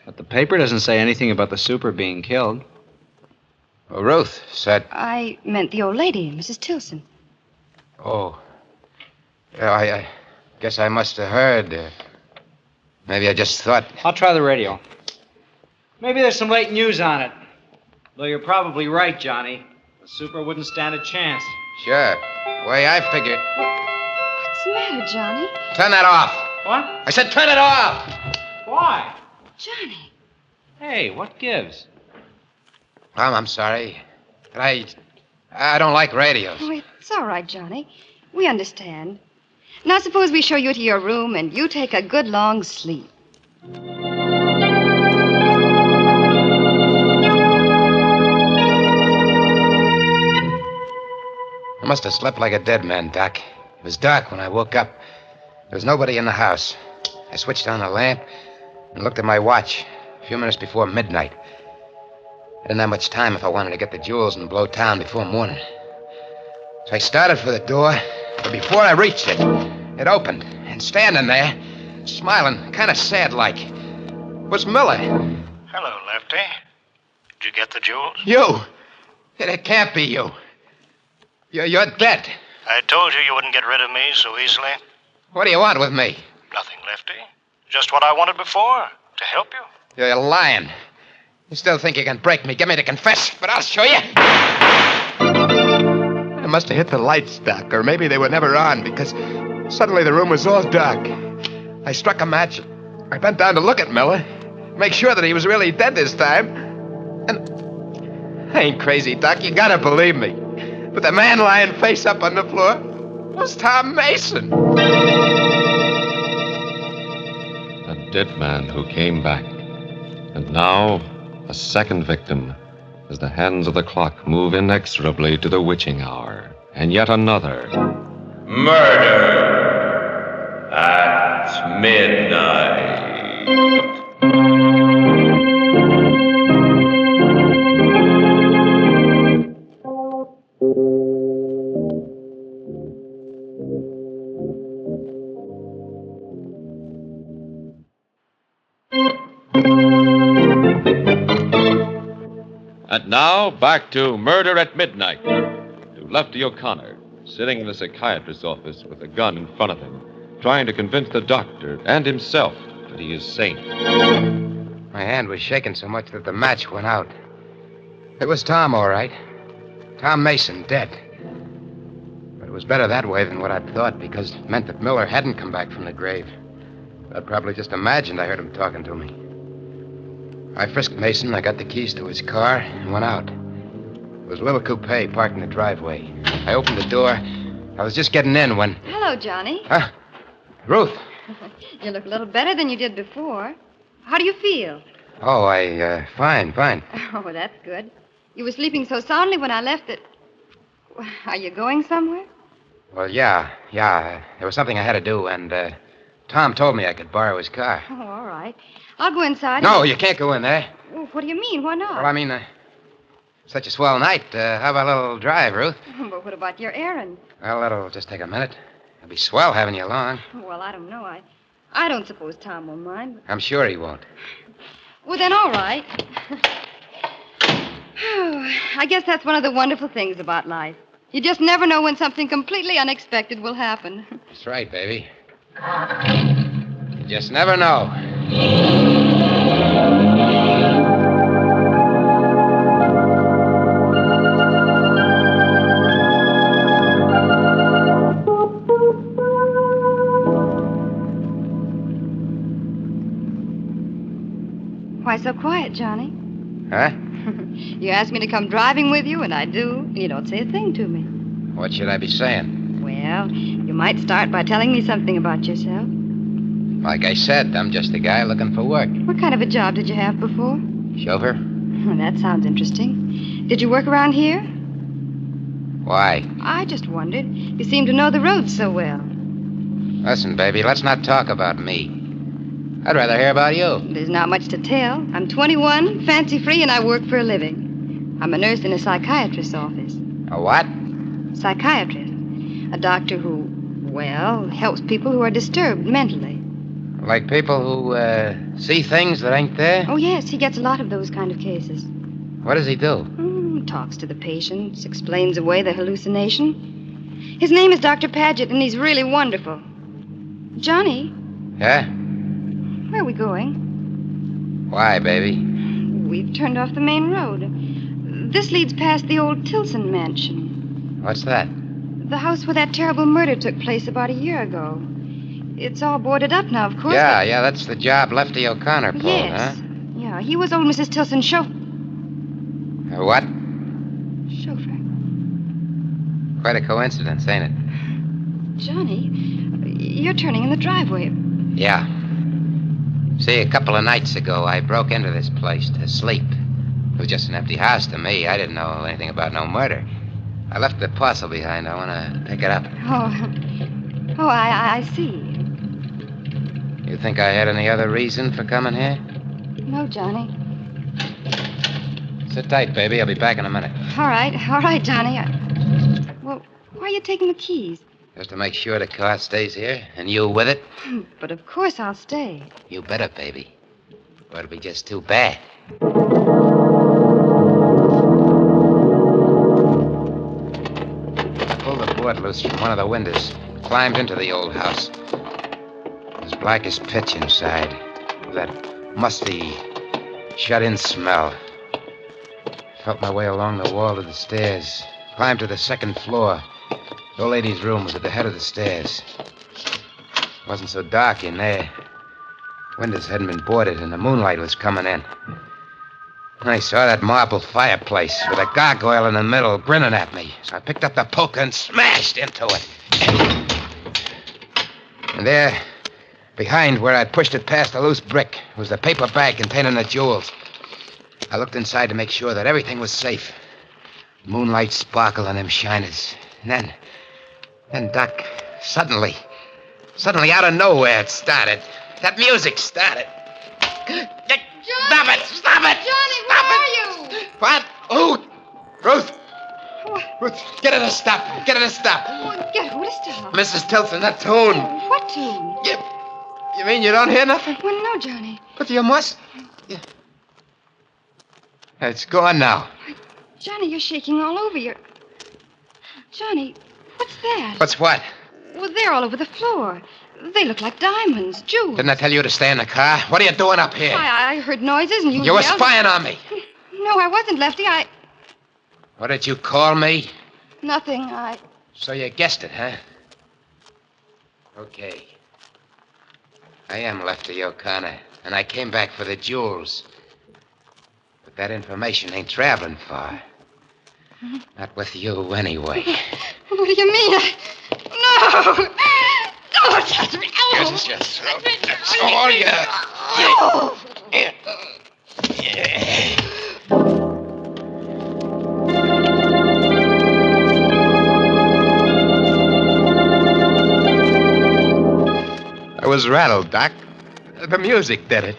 But the paper doesn't say anything about the super being killed. Well, Ruth said... I meant the old lady, Mrs. Tilson. Oh. Yeah, I guess I must have heard. Maybe I just thought... I'll try the radio. Maybe there's some late news on it. Though you're probably right, Johnny. The super wouldn't stand a chance. Sure. The way I figured... What's the matter, Johnny? Turn that off. What? I said turn it off. Why? Johnny. Hey, what gives? I'm sorry. But I don't like radios. Oh, it's all right, Johnny. We understand. Now suppose we show you to your room and you take a good long sleep. I must have slept like a dead man, Doc. It was dark when I woke up. There was nobody in the house. I switched on the lamp and looked at my watch. A few minutes before midnight. I didn't have much time if I wanted to get the jewels and blow town before morning. So I started for the door, but before I reached it, it opened. And standing there, smiling, kind of sad-like, was Miller. Hello, Lefty. Did you get the jewels? You! It can't be you. You're dead. I told you wouldn't get rid of me so easily. What do you want with me? Nothing, Lefty. Just what I wanted before, to help you. You're lying. You still think you can break me, get me to confess, but I'll show you. I must have hit the lights, Doc, or maybe they were never on, because suddenly the room was all dark. I struck a match. I bent down to look at Miller, make sure that he was really dead this time. And I ain't crazy, Doc. You gotta believe me. But the man lying face up on the floor was Tom Mason. A dead man who came back. And now, a second victim, as the hands of the clock move inexorably to the witching hour. And yet another. Murder at midnight. And now, back to Murder at Midnight. To Lefty O'Connor, sitting in the psychiatrist's office with a gun in front of him, trying to convince the doctor and himself that he is sane. My hand was shaking so much that the match went out. It was Tom, all right. Tom Mason, dead. But it was better that way than what I'd thought, because it meant that Miller hadn't come back from the grave. I'd probably just imagined I heard him talking to me. I frisked Mason, I got the keys to his car, and went out. It was a little coupe parked in the driveway. I opened the door. I was just getting in when... Hello, Johnny. Huh? Ruth. You look a little better than you did before. How do you feel? Oh, fine. Oh, that's good. You were sleeping so soundly when I left it. Are you going somewhere? Well, yeah. There was something I had to do, and Tom told me I could borrow his car. Oh, all right. I'll go inside. No, you can't go in there. Well, what do you mean? Why not? Well, I mean, such a swell night. How about a little drive, Ruth? But what about your errand? Well, that'll just take a minute. It'll be swell having you along. Well, I don't know. I don't suppose Tom will mind. But... I'm sure he won't. Well, then, all right. I guess that's one of the wonderful things about life. You just never know when something completely unexpected will happen. That's right, baby. You just never know. Why so quiet, Johnny? Huh? You asked me to come driving with you, and I do, and you don't say a thing to me. What should I be saying? Well, you might start by telling me something about yourself. Like I said, I'm just a guy looking for work. What kind of a job did you have before? Chauffeur? That sounds interesting. Did you work around here? Why? I just wondered. You seem to know the roads so well. Listen, baby, let's not talk about me. I'd rather hear about you. There's not much to tell. I'm 21, fancy-free, and I work for a living. I'm a nurse in a psychiatrist's office. A what? Psychiatrist. A doctor who, well, helps people who are disturbed mentally. Like people who see things that ain't there? Oh, yes, he gets a lot of those kind of cases. What does he do? Talks to the patients, explains away the hallucination. His name is Dr. Paget, and he's really wonderful. Johnny? Yeah? Where are we going? Why, baby? We've turned off the main road. This leads past the old Tilson mansion. What's that? The house where that terrible murder took place about a year ago. It's all boarded up now, of course. Yeah, that's the job Lefty O'Connor pulled, yes. huh? Yeah, he was old Mrs. Tilson's chauffeur. What? Chauffeur. Quite a coincidence, ain't it? Johnny, you're turning in the driveway. Yeah. See, a couple of nights ago, I broke into this place to sleep. It was just an empty house to me. I didn't know anything about no murder. I left the parcel behind. I want to pick it up. Oh, I see. You think I had any other reason for coming here? No, Johnny. Sit tight, baby. I'll be back in a minute. All right, Johnny. Well, why are you taking the keys? Just to make sure the car stays here, and you with it. But of course I'll stay. You better, baby. Or it'll be just too bad. I pulled the board loose from one of the windows, climbed into the old house. It was black as pitch inside, with that musty, shut-in smell. Felt my way along the wall to the stairs, climbed to the second floor. The old lady's room was at the head of the stairs. It wasn't so dark in there. Windows hadn't been boarded, and the moonlight was coming in. And I saw that marble fireplace with a gargoyle in the middle grinning at me. So I picked up the poker and smashed into it. And there, behind where I'd pushed it past a loose brick, was the paper bag containing the jewels. I looked inside to make sure that everything was safe. Moonlight sparkled on them shiners. And then, Doc, suddenly, out of nowhere, it started. That music started. Johnny! Stop it! Johnny, where are you? What? Oh, Ruth! Ruth, get her to stop. Get her to stop. Oh, get who to stop? Mrs. Tilson, that tune. What tune? You mean you don't hear nothing? Well, no, Johnny. But you must. Yeah. It's gone now. Johnny, you're shaking all over. Johnny, what's that? What's what? Well, they're all over the floor. They look like diamonds, jewels. Didn't I tell you to stay in the car? What are you doing up here? I heard noises and you You were yelled. spying on me. No, I wasn't, Lefty. What did you call me? Nothing. So you guessed it, huh? Okay. I am Lefty O'Connor, and I came back for the jewels. But that information ain't traveling far. Not with you, anyway. What do you mean? No! Don't touch me! Oh. Here's your throat. That's all you... Oh. was rattled, Doc. The music did it.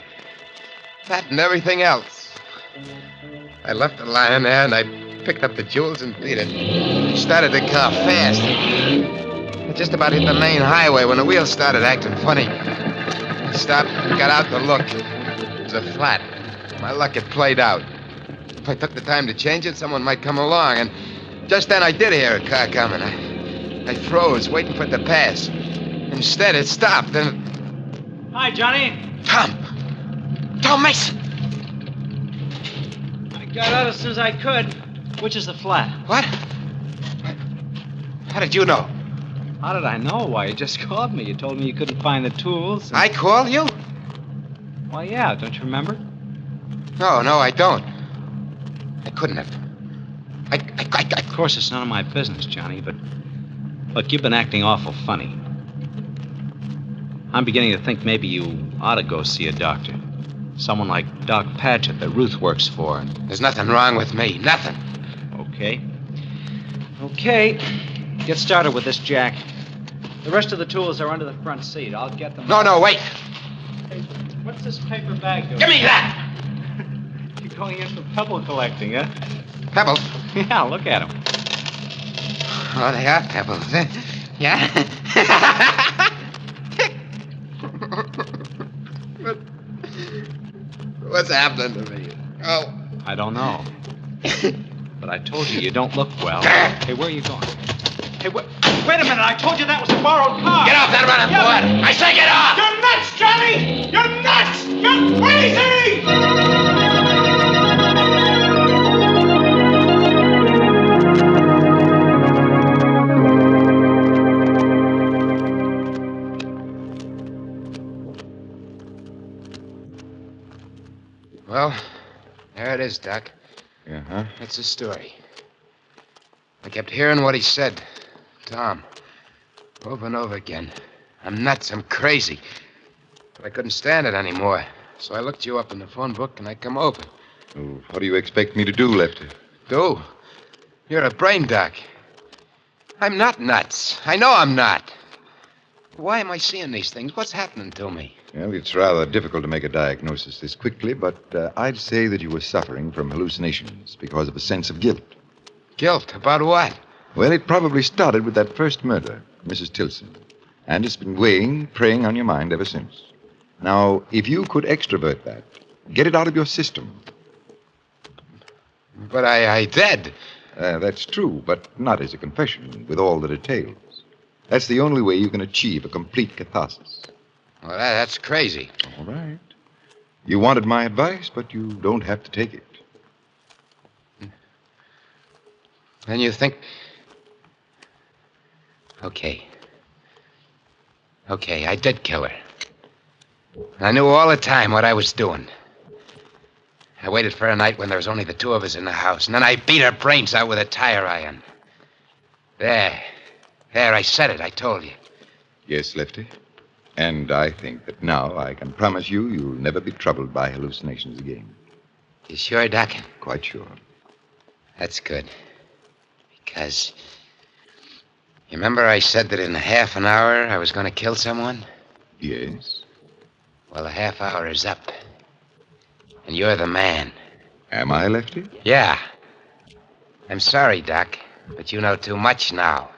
That and everything else. I left the lying there, and I picked up the jewels and beat it. I started the car fast. I just about hit the main highway when the wheels started acting funny. I stopped and got out to look. It was a flat. My luck had played out. If I took the time to change it, someone might come along, and just then I did hear a car coming. I froze, waiting for it to pass. Instead, it stopped, and... Hi, Johnny. Tom Mason! I got out as soon as I could. Which is the flat? What? How did you know? How did I know? Why, you just called me. You told me you couldn't find the tools. And... I called you? Well, yeah. Don't you remember? No, I don't. I couldn't have. Of course, it's none of my business, Johnny, but... Look, you've been acting awful funny. I'm beginning to think maybe you ought to go see a doctor. Someone like Doc Paget that Ruth works for. There's nothing wrong with me. Nothing. Okay. Get started with this, Jack. The rest of the tools are under the front seat. I'll get them. No, wait. Hey, what's this paper bag doing? Give me that! You're going in for pebble collecting, huh? Pebbles? Yeah, look at them. Oh, they are pebbles. Yeah? What's happening to me? Oh. I don't know. But I told you don't look well. Hey, where are you going? Hey, wait a minute. I told you that was a borrowed car. Get off that running board. I say get off. You're nuts, Johnny. You're nuts. You're crazy. Well, there it is, Doc. Uh-huh. That's the story. I kept hearing what he said. Tom. Over and over again. I'm nuts. I'm crazy. But I couldn't stand it anymore. So I looked you up in the phone book and I come over. Oh, what do you expect me to do, Lefty? Do? You're a brain doc. I'm not nuts. I know I'm not. Why am I seeing these things? What's happening to me? Well, it's rather difficult to make a diagnosis this quickly, but I'd say that you were suffering from hallucinations because of a sense of guilt. Guilt? About what? Well, it probably started with that first murder, Mrs. Tilson. And it's been preying on your mind ever since. Now, if you could extrovert that, get it out of your system. But I did. That's true, but not as a confession, with all the details. That's the only way you can achieve a complete catharsis. Well, that's crazy. All right. You wanted my advice, but you don't have to take it. Then you think... Okay, I did kill her. I knew all the time what I was doing. I waited for a night when there was only the two of us in the house, and then I beat her brains out with a tire iron. There, I said it, I told you. Yes, Lefty. And I think that now I can promise you'll never be troubled by hallucinations again. You sure, Doc? Quite sure. That's good. Because... You remember I said that in half an hour I was going to kill someone? Yes. Well, the half hour is up. And you're the man. Am I, Lefty? Yeah. I'm sorry, Doc, but you know too much now.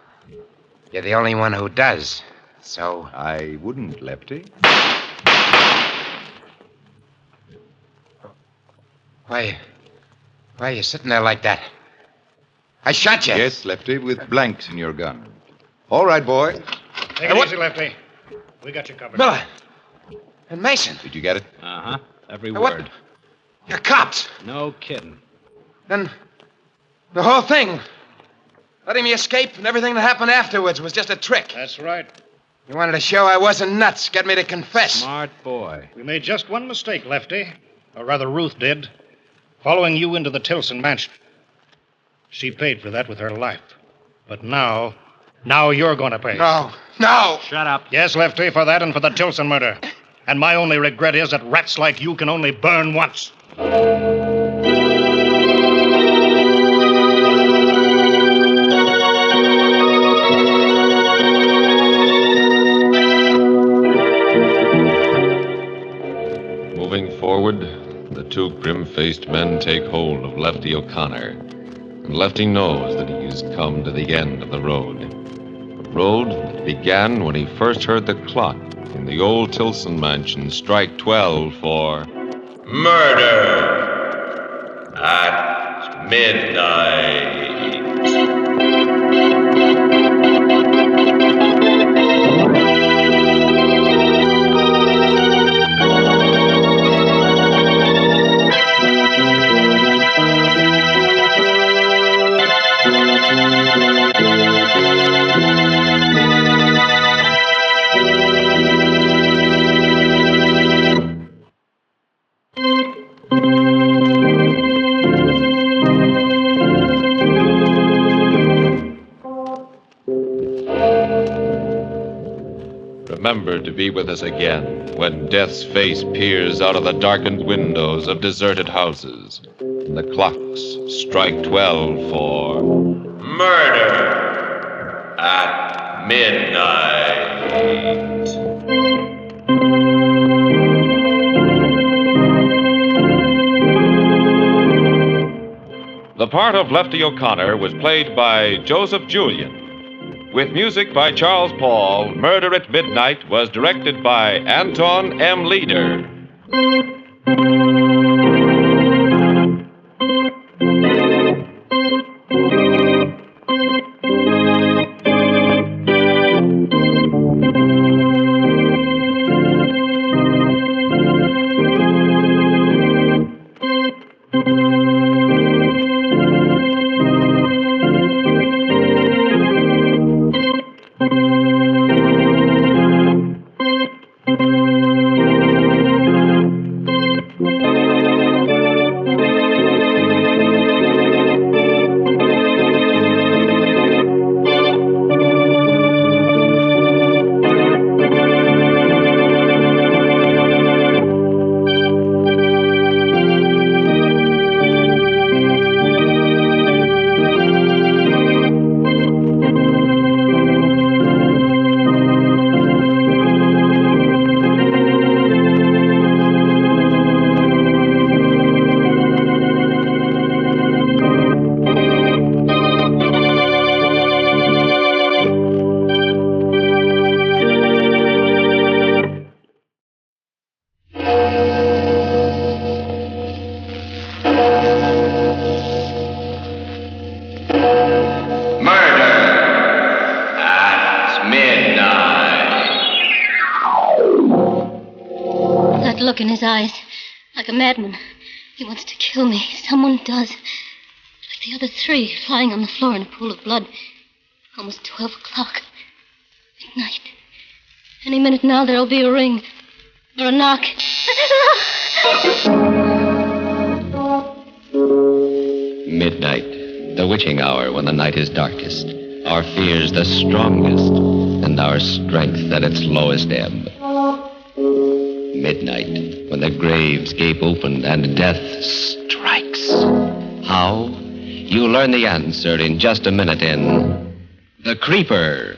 You're the only one who does. So... I wouldn't, Lefty. Why are you sitting there like that? I shot you. Yes, Lefty, with blanks in your gun. All right, boy. Take it easy, Lefty. We got you covered. Miller. And Mason. Did you get it? Uh-huh. Every What? word. You're cops. No kidding. Then the whole thing, letting me escape and everything that happened afterwards was just a trick. That's right. You wanted to show I wasn't nuts, get me to confess. Smart boy. We made just one mistake, Lefty. Or rather, Ruth did. Following you into the Tilson mansion. She paid for that with her life. But now you're going to pay. No. Shut up. Yes, Lefty, for that and for the Tilson murder. And my only regret is that rats like you can only burn once. forward, the two grim-faced men take hold of Lefty O'Connor. And Lefty knows that he has come to the end of the road. A road that began when he first heard the clock in the old Tilson mansion strike 12 for... Murder at midnight. Remember to be with us again when death's face peers out of the darkened windows of deserted houses and the clocks strike 12 for... Murder at midnight. The part of Lefty O'Connor was played by Joseph Julian. With music by Charles Paul, Murder at Midnight was directed by Anton M. Leader. Look in his eyes, like a madman. He wants to kill me. Someone does. Like the other three, lying on the floor in a pool of blood. Almost 12 o'clock. Midnight. Any minute now, there'll be a ring. Or a knock. Midnight, the witching hour when the night is darkest. Our fears the strongest, and our strength at its lowest ebb. Midnight, when the graves gape open and death strikes. How? You'll learn the answer in just a minute in The Creeper.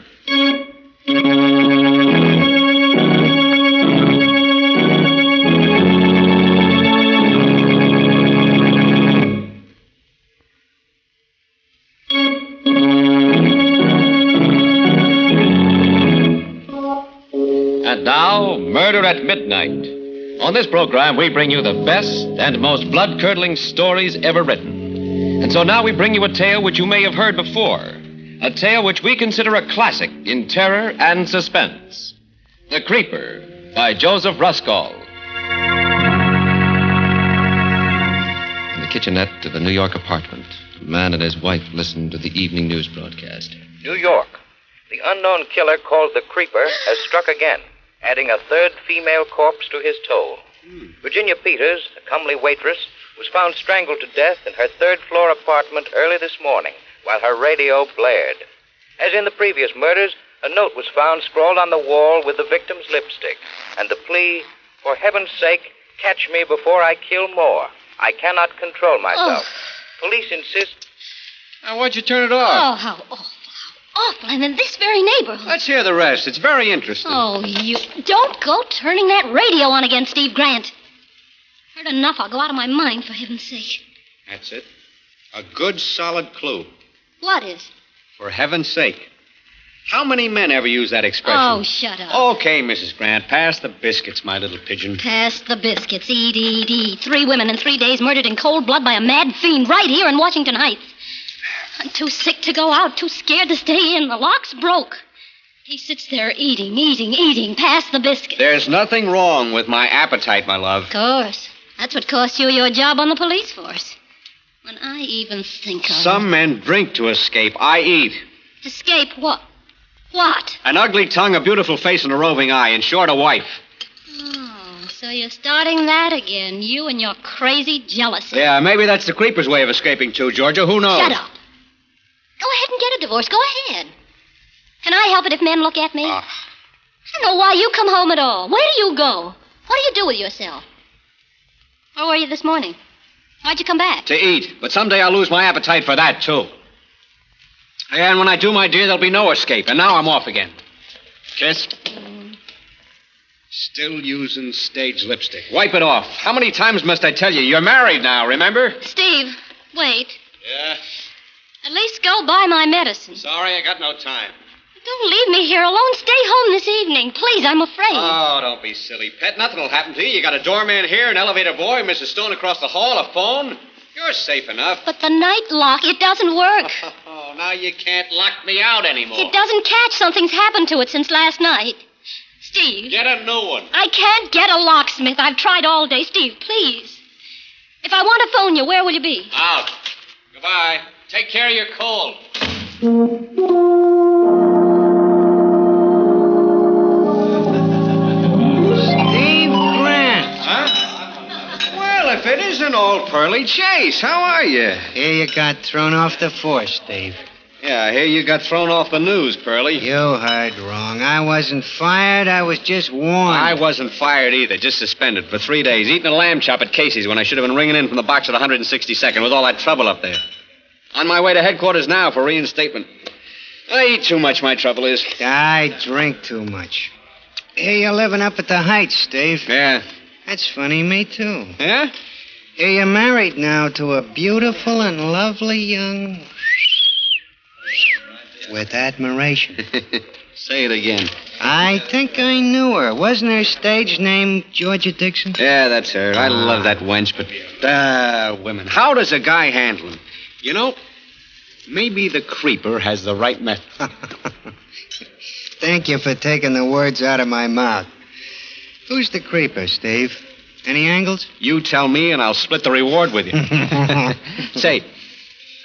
And now, Murder at Midnight. On this program, we bring you the best and most blood-curdling stories ever written. And so now we bring you a tale which you may have heard before. A tale which we consider a classic in terror and suspense. The Creeper, by Joseph Ruskall. In the kitchenette of a New York apartment, a man and his wife listened to the evening news broadcast. New York. The unknown killer called the Creeper has struck again, adding a third female corpse to his toll. Virginia Peters, a comely waitress, was found strangled to death in her third-floor apartment early this morning while her radio blared. As in the previous murders, a note was found scrawled on the wall with the victim's lipstick, and the plea, "For heaven's sake, catch me before I kill more. I cannot control myself." Police insist... Now, why'd you turn it off? Oh, how awful, how awful. I'm in this very neighborhood. Let's hear the rest. It's very interesting. Oh, you... Don't go turning that radio on again, Steve Grant. I heard enough. I'll go out of my mind, for heaven's sake. That's it. A good, solid clue. What is? For heaven's sake. How many men ever use that expression? Oh, shut up. Okay, Mrs. Grant. Pass the biscuits, my little pigeon. Pass the biscuits. Eat, eat, eat. 3 women in 3 days murdered in cold blood by a mad fiend right here in Washington Heights. I'm too sick to go out, too scared to stay in. The lock's broke. He sits there eating, eating, eating. Pass the biscuits. There's nothing wrong with my appetite, my love. Of course. That's what cost you your job on the police force. When I even think of Some men drink to escape. I eat. Escape what? What? An ugly tongue, a beautiful face, and a roving eye. In short, a wife. Oh, so you're starting that again. You and your crazy jealousy. Yeah, maybe that's the creeper's way of escaping, too, Georgia. Who knows? Shut up. Go ahead and get a divorce. Go ahead. Can I help it if men look at me? I don't know why you come home at all. Where do you go? What do you do with yourself? Where were you this morning? Why'd you come back? To eat. But someday I'll lose my appetite for that, too. And when I do, my dear, there'll be no escape. And now I'm off again. Kiss. Still using stage lipstick. Wipe it off. How many times must I tell you? You're married now, remember? Steve, wait. Yeah? At least go buy my medicine. Sorry, I got no time. Don't leave me here alone. Stay home this evening. Please, I'm afraid. Oh, don't be silly, pet. Nothing will happen to you. You got a doorman here, an elevator boy, Mrs. Stone across the hall, a phone. You're safe enough. But the night lock, it doesn't work. Oh, now you can't lock me out anymore. It doesn't catch. Something's happened to it since last night. Steve. Get a new one. I can't get a locksmith. I've tried all day. Steve, please. If I want to phone you, where will you be? Out. Goodbye. Take care of your cold. Steve Grant. Huh? Well, if it isn't old Pearly Chase, how are you? Here you got thrown off the force, Steve. Yeah, I hear you got thrown off the news, Pearly. You heard wrong. I wasn't fired. I was just warned. I wasn't fired either, just suspended for 3 days, eating a lamb chop at Casey's when I should have been ringing in from the box at the 162nd with all that trouble up there. On my way to headquarters now for reinstatement. I eat too much, my trouble is. I drink too much. Here you're living up at the Heights, Steve. Yeah. That's funny, me too. Yeah? Here you're married now to a beautiful and lovely young... with admiration. Say it again. I think I knew her. Wasn't her stage name Georgia Dixon? Yeah, that's her. I love that wench, but, women. How does a guy handle them? You know, maybe the creeper has the right method. Thank you for taking the words out of my mouth. Who's the creeper, Steve? Any angles? You tell me, and I'll split the reward with you. Say,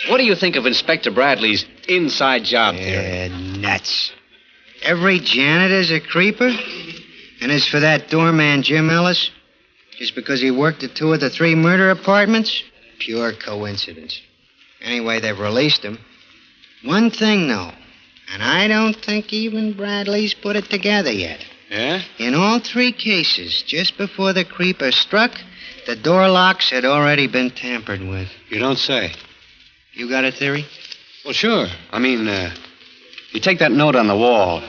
what do you think of Inspector Bradley's inside job theory? Nuts. Every janitor's a creeper? And as for that doorman, Jim Ellis, just because he worked at 2 of the 3 murder apartments? Pure coincidence. Anyway, they've released him. One thing, though, and I don't think even Bradley's put it together yet. Yeah? In all 3 cases, just before the creeper struck, the door locks had already been tampered with. You don't say. You got a theory? Well, sure. I mean, you take that note on the wall.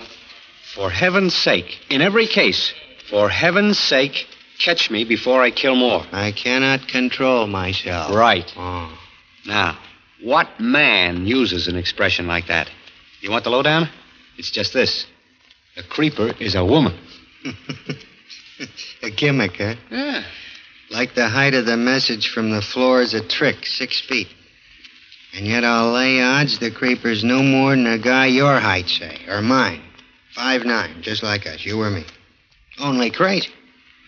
For heaven's sake, in every case, for heaven's sake, catch me before I kill more. I cannot control myself. Right. Oh. Now, what man uses an expression like that? You want the lowdown? It's just this. A creeper is a woman. A gimmick, huh? Yeah. Like the height of the message from the floor is a trick, 6 feet. And yet I'll lay odds the creeper's no more than a guy your height, say, or mine. 5'9", just like us, you or me. Only crazy.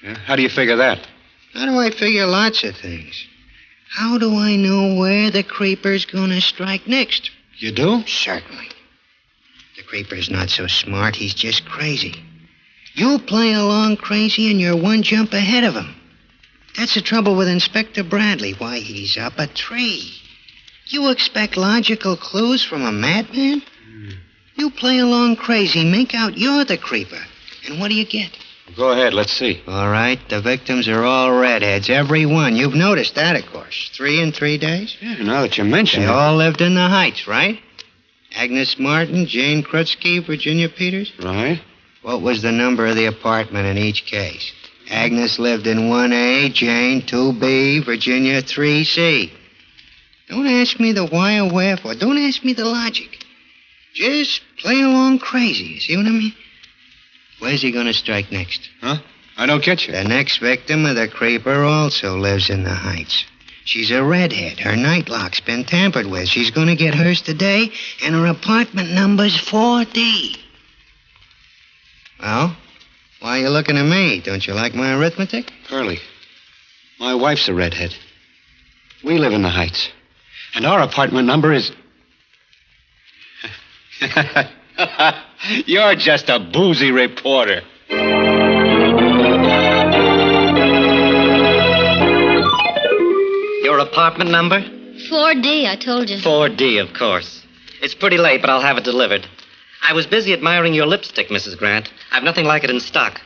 Yeah? How do you figure that? How do I figure lots of things? How do I know where the creeper's gonna strike next? You do? Certainly. The creeper's not so smart, he's just crazy. You play along crazy and you're 1 jump ahead of him. That's the trouble with Inspector Bradley. Why, he's up a tree. You expect logical clues from a madman? You play along crazy, make out you're the creeper. And what do you get? Go ahead, let's see. All right, the victims are all redheads, every one. You've noticed that, of course. 3 in 3 days? Yeah, now that you mention They it. all lived in the Heights, right? Agnes Martin, Jane Krutsky, Virginia Peters? Right. What was the number of the apartment in each case? Agnes lived in 1A, Jane 2B, Virginia 3C. Don't ask me the why or wherefore. Don't ask me the logic. Just play along crazy. You see what I mean? Where's he going to strike next? Huh? I don't get you. The next victim of the creeper also lives in the Heights. She's a redhead. Her night lock's been tampered with. She's going to get hers today, and her apartment number's 4D. Well, why are you looking at me? Don't you like my arithmetic? Curly, my wife's a redhead. We live in the Heights. And our apartment number is... You're just a boozy reporter. Your apartment number? 4D, I told you. 4D, of course. It's pretty late, but I'll have it delivered. I was busy admiring your lipstick, Mrs. Grant. I've nothing like it in stock.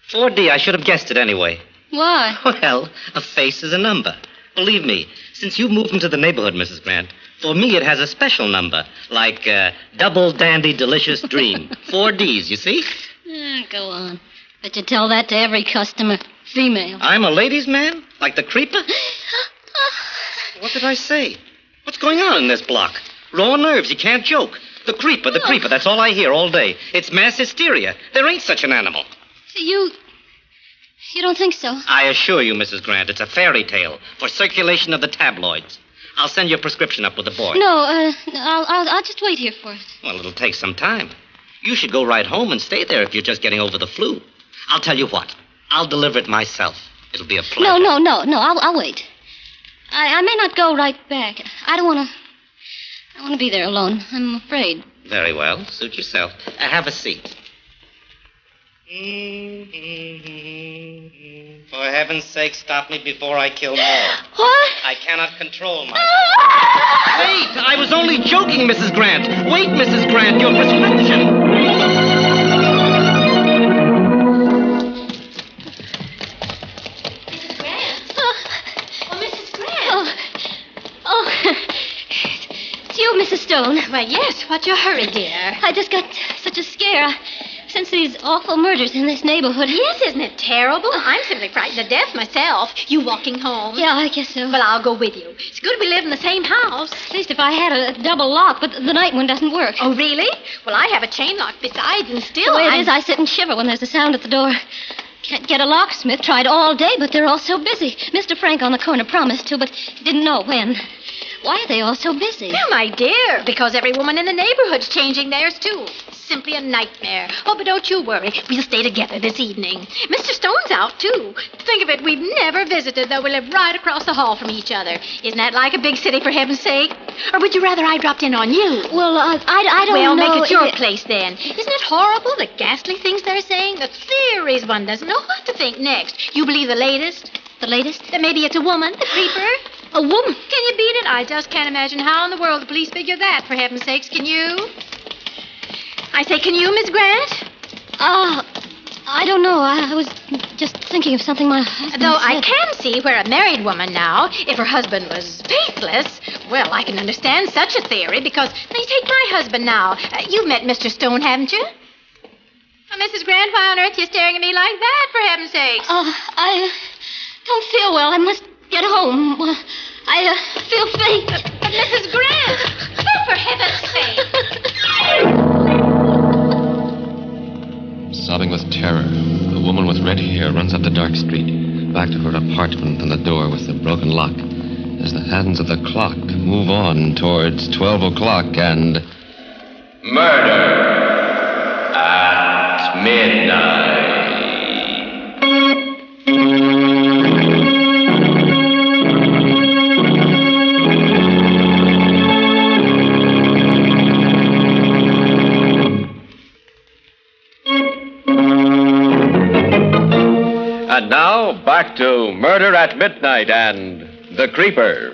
4D, I should have guessed it anyway. Why? Well, a face is a number. Believe me, since you've moved into the neighborhood, Mrs. Grant, for me it has a special number, like Double Dandy Delicious Dream. 4Ds, you see? Go on. Bet you tell that to every customer. Female. I'm a ladies' man? Like the creeper? What did I say? What's going on in this block? Raw nerves, you can't joke. The creeper, that's all I hear all day. It's mass hysteria. There ain't such an animal. You don't think so? I assure you, Mrs. Grant, it's a fairy tale for circulation of the tabloids. I'll send your prescription up with the boy. No, I'll just wait here for it. Well, it'll take some time. You should go right home and stay there if you're just getting over the flu. I'll tell you what. I'll deliver it myself. It'll be a pleasure. No. I'll wait. I may not go right back. I don't want to be there alone. I'm afraid. Very well. Suit yourself. Have a seat. For heaven's sake, stop me before I kill more. What? I cannot control myself. Wait! I was only joking, Mrs. Grant. Wait, Mrs. Grant, your prescription. It's you, Mrs. Stone. Why, yes. What's your hurry, dear? I just got such a scare. Since these awful murders in this neighborhood. Yes, isn't it terrible? I'm simply frightened to death myself. You walking home? Yeah, I guess so. Well, I'll go with you. It's good we live in the same house. At least if I had a double lock, but the night one doesn't work. Oh, really? Well, I have a chain lock besides, and still The way it is, I sit and shiver when there's a sound at the door. Can't get a locksmith. Tried all day, but they're all so busy. Mr. Frank on the corner promised to, but didn't know when. Why are they all so busy? Well, my dear, because every woman in the neighborhood's changing theirs, too. Simply a nightmare. Oh, but don't you worry. We'll stay together this evening. Mr. Stone's out, too. Think of it, we've never visited, though we live right across the hall from each other. Isn't that like a big city, for heaven's sake? Or would you rather I dropped in on you? Well, I don't know. Well, make it your place, then. Isn't it horrible, the ghastly things they're saying? The theories, one doesn't know what to think next. You believe the latest? The latest? That maybe it's a woman, the creeper? A woman? Can you beat it? I just can't imagine how in the world the police figure that, for heaven's sakes. Can you? I say, can you, Miss Grant? I don't know. I was just thinking of something my husband Though said. I can see where a married woman now, if her husband was faithless, well, I can understand such a theory because, they take my husband now. You've met Mr. Stone, haven't you? Oh, Mrs. Grant, why on earth are you staring at me like that, for heaven's sakes? I don't feel well. I must get home. Well, I feel faint. But Mrs. Grant, for heaven's sake. Sobbing with terror, a woman with red hair runs up the dark street, back to her apartment and the door with the broken lock, as the hands of the clock move on towards 12 o'clock and... Murder at midnight. And now, back to Murder at Midnight and The Creeper.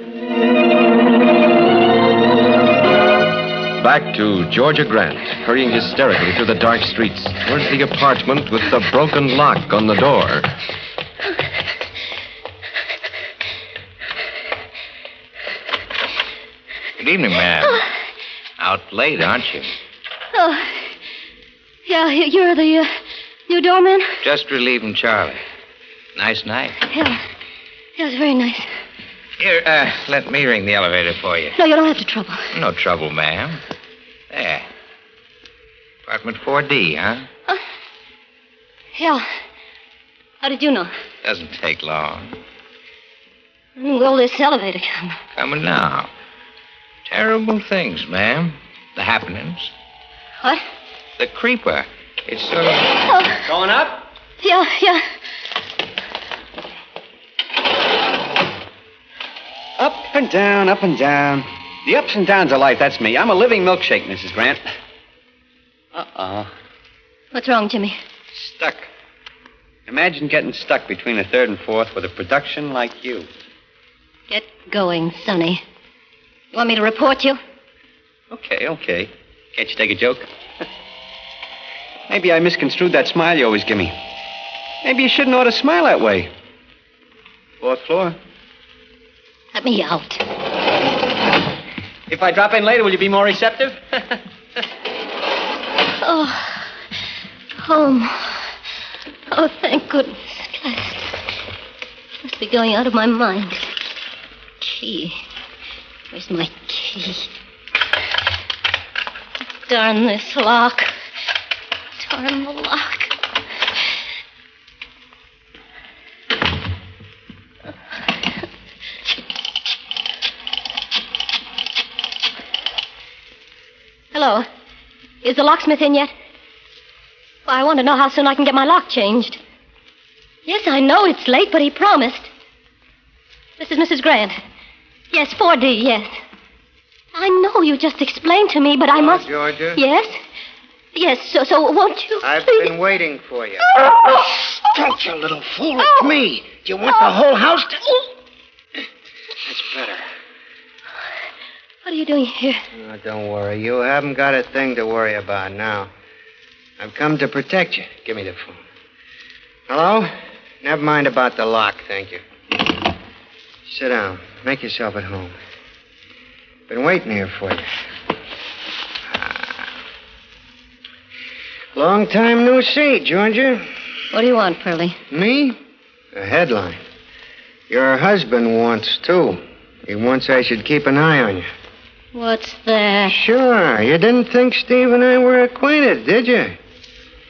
Back to Georgia Grant, hurrying hysterically through the dark streets towards the apartment with the broken lock on the door. Good evening, ma'am. Out late, aren't you? Oh, yeah, you're the new doorman? Just relieving Charlie. Nice night. Yeah. Yeah, it was very nice. Here, let me ring the elevator for you. No, you don't have to trouble. No trouble, ma'am. There. Apartment 4D, huh? Yeah. How did you know? Doesn't take long. When will this elevator come? Coming now. Terrible things, ma'am. The happenings. What? The creeper. It's sort of... Oh. Going up? Yeah, yeah. Up and down, up and down. The ups and downs of life, that's me. I'm a living milkshake, Mrs. Grant. Uh-oh. What's wrong, Jimmy? Stuck. Imagine getting stuck between the third and fourth with a production like you. Get going, Sonny. You want me to report you? Okay. Can't you take a joke? Maybe I misconstrued that smile you always give me. Maybe you shouldn't ought to smile that way. Fourth floor. Let me out. If I drop in later, will you be more receptive? Oh, home. Oh, thank goodness. At last. Must be going out of my mind. Key. Where's my key? Darn this lock. Darn the lock. Hello. Is the locksmith in yet? Well, I want to know how soon I can get my lock changed. Yes, I know it's late, but he promised. This is Mrs. Grant. Yes, 4D, yes. I know you just explained to me, but I must... Georgia? Yes? Yes, so won't you... I've please? been waiting for you. Don't you little fool. It's me. Do you want the whole house to... That's better. What are you doing here? Oh, don't worry. You haven't got a thing to worry about now. I've come to protect you. Give me the phone. Hello? Never mind about the lock, thank you. Sit down. Make yourself at home. Been waiting here for you. Long time no see, Georgia. What do you want, Pearlie? Me? A headline. Your husband wants, too. He wants I should keep an eye on you. What's that? Sure. You didn't think Steve and I were acquainted, did you?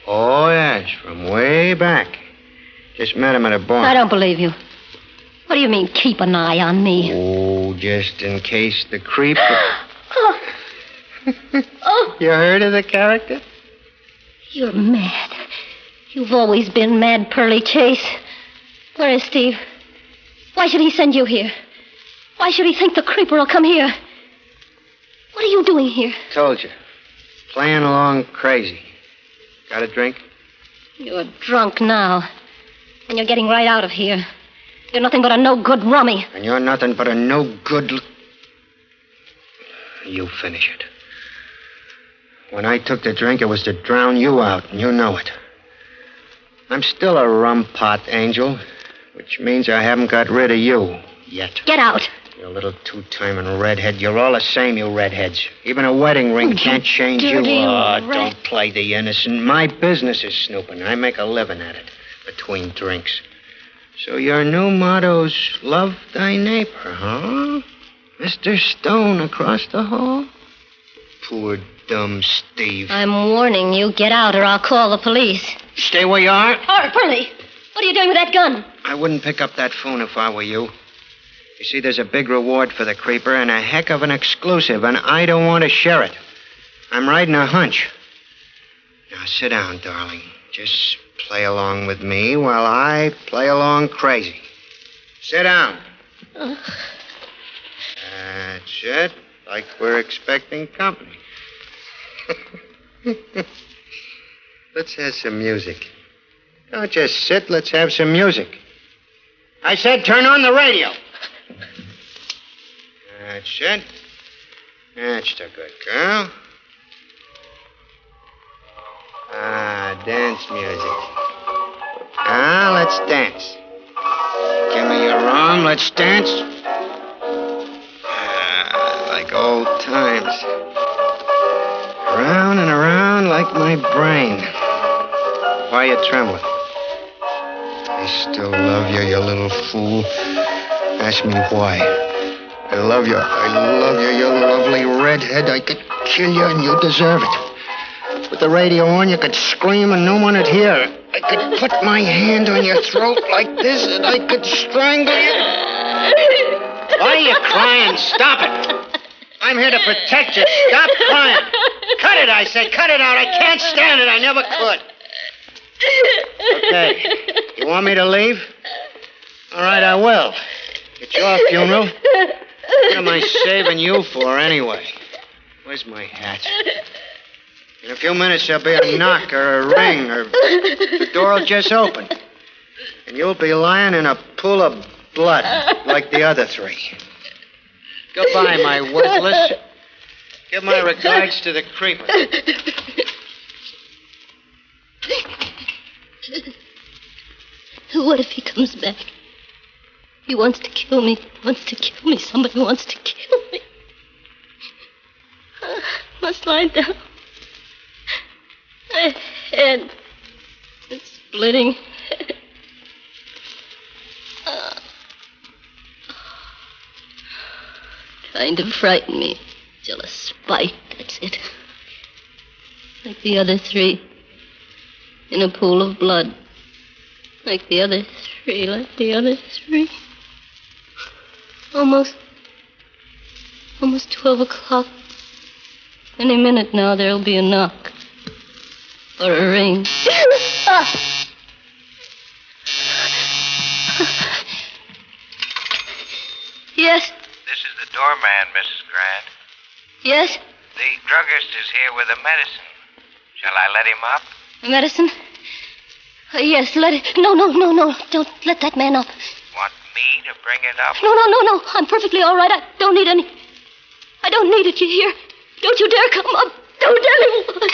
Oh, yes, from way back. Just met him at a bar. I don't believe you. What do you mean, keep an eye on me? Oh, just in case the creep... Oh. Oh. You heard of the character? You're mad. You've always been mad, Pearlie Chase. Where is Steve? Why should he send you here? Why should he think the creeper will come here? What are you doing here? Told you. Playing along crazy. Got a drink? You're drunk now. And you're getting right out of here. You're nothing but a no-good rummy. And you're nothing but a no-good... You finish it. When I took the drink, it was to drown you out, and you know it. I'm still a rum pot, Angel, which means I haven't got rid of you yet. Get out. You little two-timing redhead. You're all the same, you redheads. Even a wedding ring can't change you. dirty Oh, rat. don't play the innocent. My business is snooping. I make a living at it between drinks. So your new motto's love thy neighbor, huh? Mr. Stone across the hall? Poor dumb Steve. I'm warning you. Get out or I'll call the police. Stay where you are. Pearlie, what are you doing with that gun? I wouldn't pick up that phone if I were you. You see, there's a big reward for the creeper and a heck of an exclusive, and I don't want to share it. I'm riding a hunch. Now, sit down, darling. Just play along with me while I play along crazy. Sit down. That's it. Like we're expecting company. Let's have some music. Don't just sit. Let's have some music. I said turn on the radio. That's it. That's the good girl. Dance music. Let's dance. Give me your arm. Let's dance. Like old times. Around and around like my brain. Why are you trembling? I still love you, you little fool. Ask me why. I love you, you lovely redhead. I could kill you and you deserve it. With the radio on, you could scream and no one would hear. I could put my hand on your throat like this and I could strangle you. Why are you crying? Stop it. I'm here to protect you. Stop crying. Cut it, I said. Cut it out. I can't stand it. I never could. Okay. You want me to leave? All right, I will. It's your funeral. What am I saving you for anyway? Where's my hat? In a few minutes, there'll be a knock or a ring, or the door will just open. And you'll be lying in a pool of blood like the other three. Goodbye, my worthless. Give my regards to the creeper. What if he comes back? He wants to kill me. Somebody wants to kill me. Must lie down. My head is splitting. Trying to frighten me. Jealous spite, that's it. Like the other three. In a pool of blood. Like the other three. Almost 12 o'clock. Any minute now there'll be a knock. Or a ring. Yes? This is the doorman, Mrs. Grant. Yes? The druggist is here with a medicine. Shall I let him up? Medicine? Yes, let it... No. Don't let that man up. Want me to bring it up? No. I'm perfectly all right. I don't need any... I don't need it, you hear? Don't you dare come up. Don't anyone.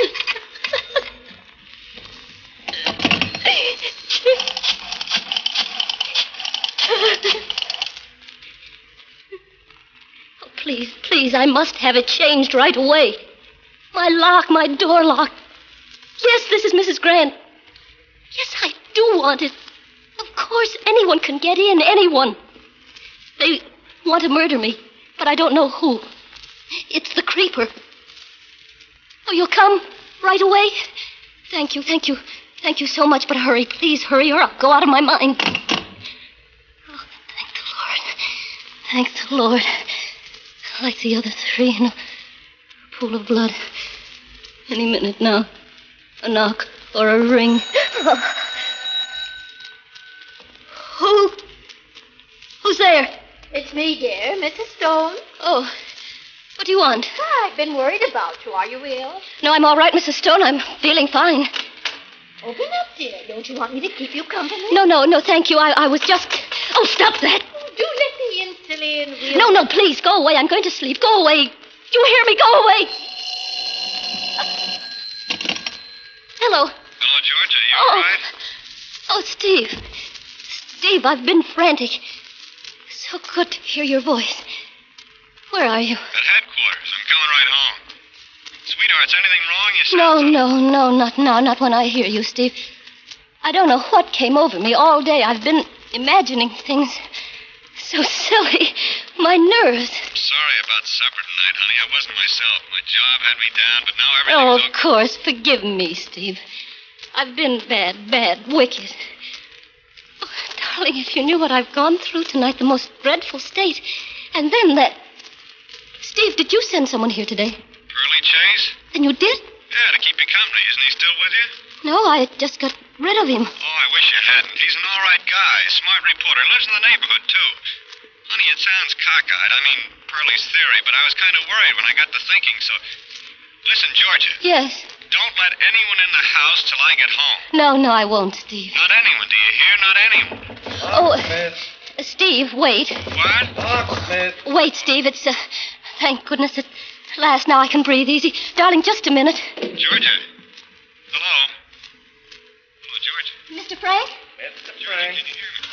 Oh, please, I must have it changed right away. My door lock. Yes, this is Mrs. Grant. Yes, I do want it. Of course, anyone can get in, anyone. They want to murder me, but I don't know who. It's the creeper. Oh, you'll come right away? Thank you. Thank you so much, but hurry, please hurry, or I'll go out of my mind. Oh, thank the Lord. Like the other three in a pool of blood. Any minute now. A knock or a ring. Who's there? It's me, dear, Mrs. Stone. Oh, what do you want? I've been worried about you. Are you ill? No, I'm all right, Mrs. Stone. I'm feeling fine. Open up, dear. Don't you want me to keep you company? No, thank you. I was just... Oh, stop that. Do let me in, silly, and we'll... No, please, go away. I'm going to sleep. Go away. You hear me? Go away. Hello. Hello, Georgia. You all right? Oh, Steve. Steve, I've been frantic. So good to hear your voice. Where are you? At headquarters. I'm coming right home. Sweetheart, is anything wrong? You said No, not now. Not when I hear you, Steve. I don't know what came over me all day. I've been imagining things so silly. My nerves. I'm sorry about supper tonight, honey. I wasn't myself. My job had me down, but now Oh, everything's of course. Forgive me, Steve. I've been bad, wicked. Oh, darling, if you knew what I've gone through tonight, the most dreadful state. And then that... Steve, did you send someone here today? Pearly Chase? Then you did? Yeah, to keep you company. Isn't he still with you? No, I just got rid of him. Oh, I wish you hadn't. He's an all right guy, a smart reporter, lives in the neighborhood, too. Honey, it sounds cockeyed. I mean, Pearlie's theory, but I was kind of worried when I got to thinking, so... Listen, Georgia. Yes. Don't let anyone in the house till I get home. No, I won't, Steve. Not anyone, do you hear? Not anyone. Steve, wait. What? Wait, Steve, it's, thank goodness at last now I can breathe easy. Darling, just a minute. Georgia. Hello, Georgia. Mr. Frank? Mr. Frank. Can you hear me?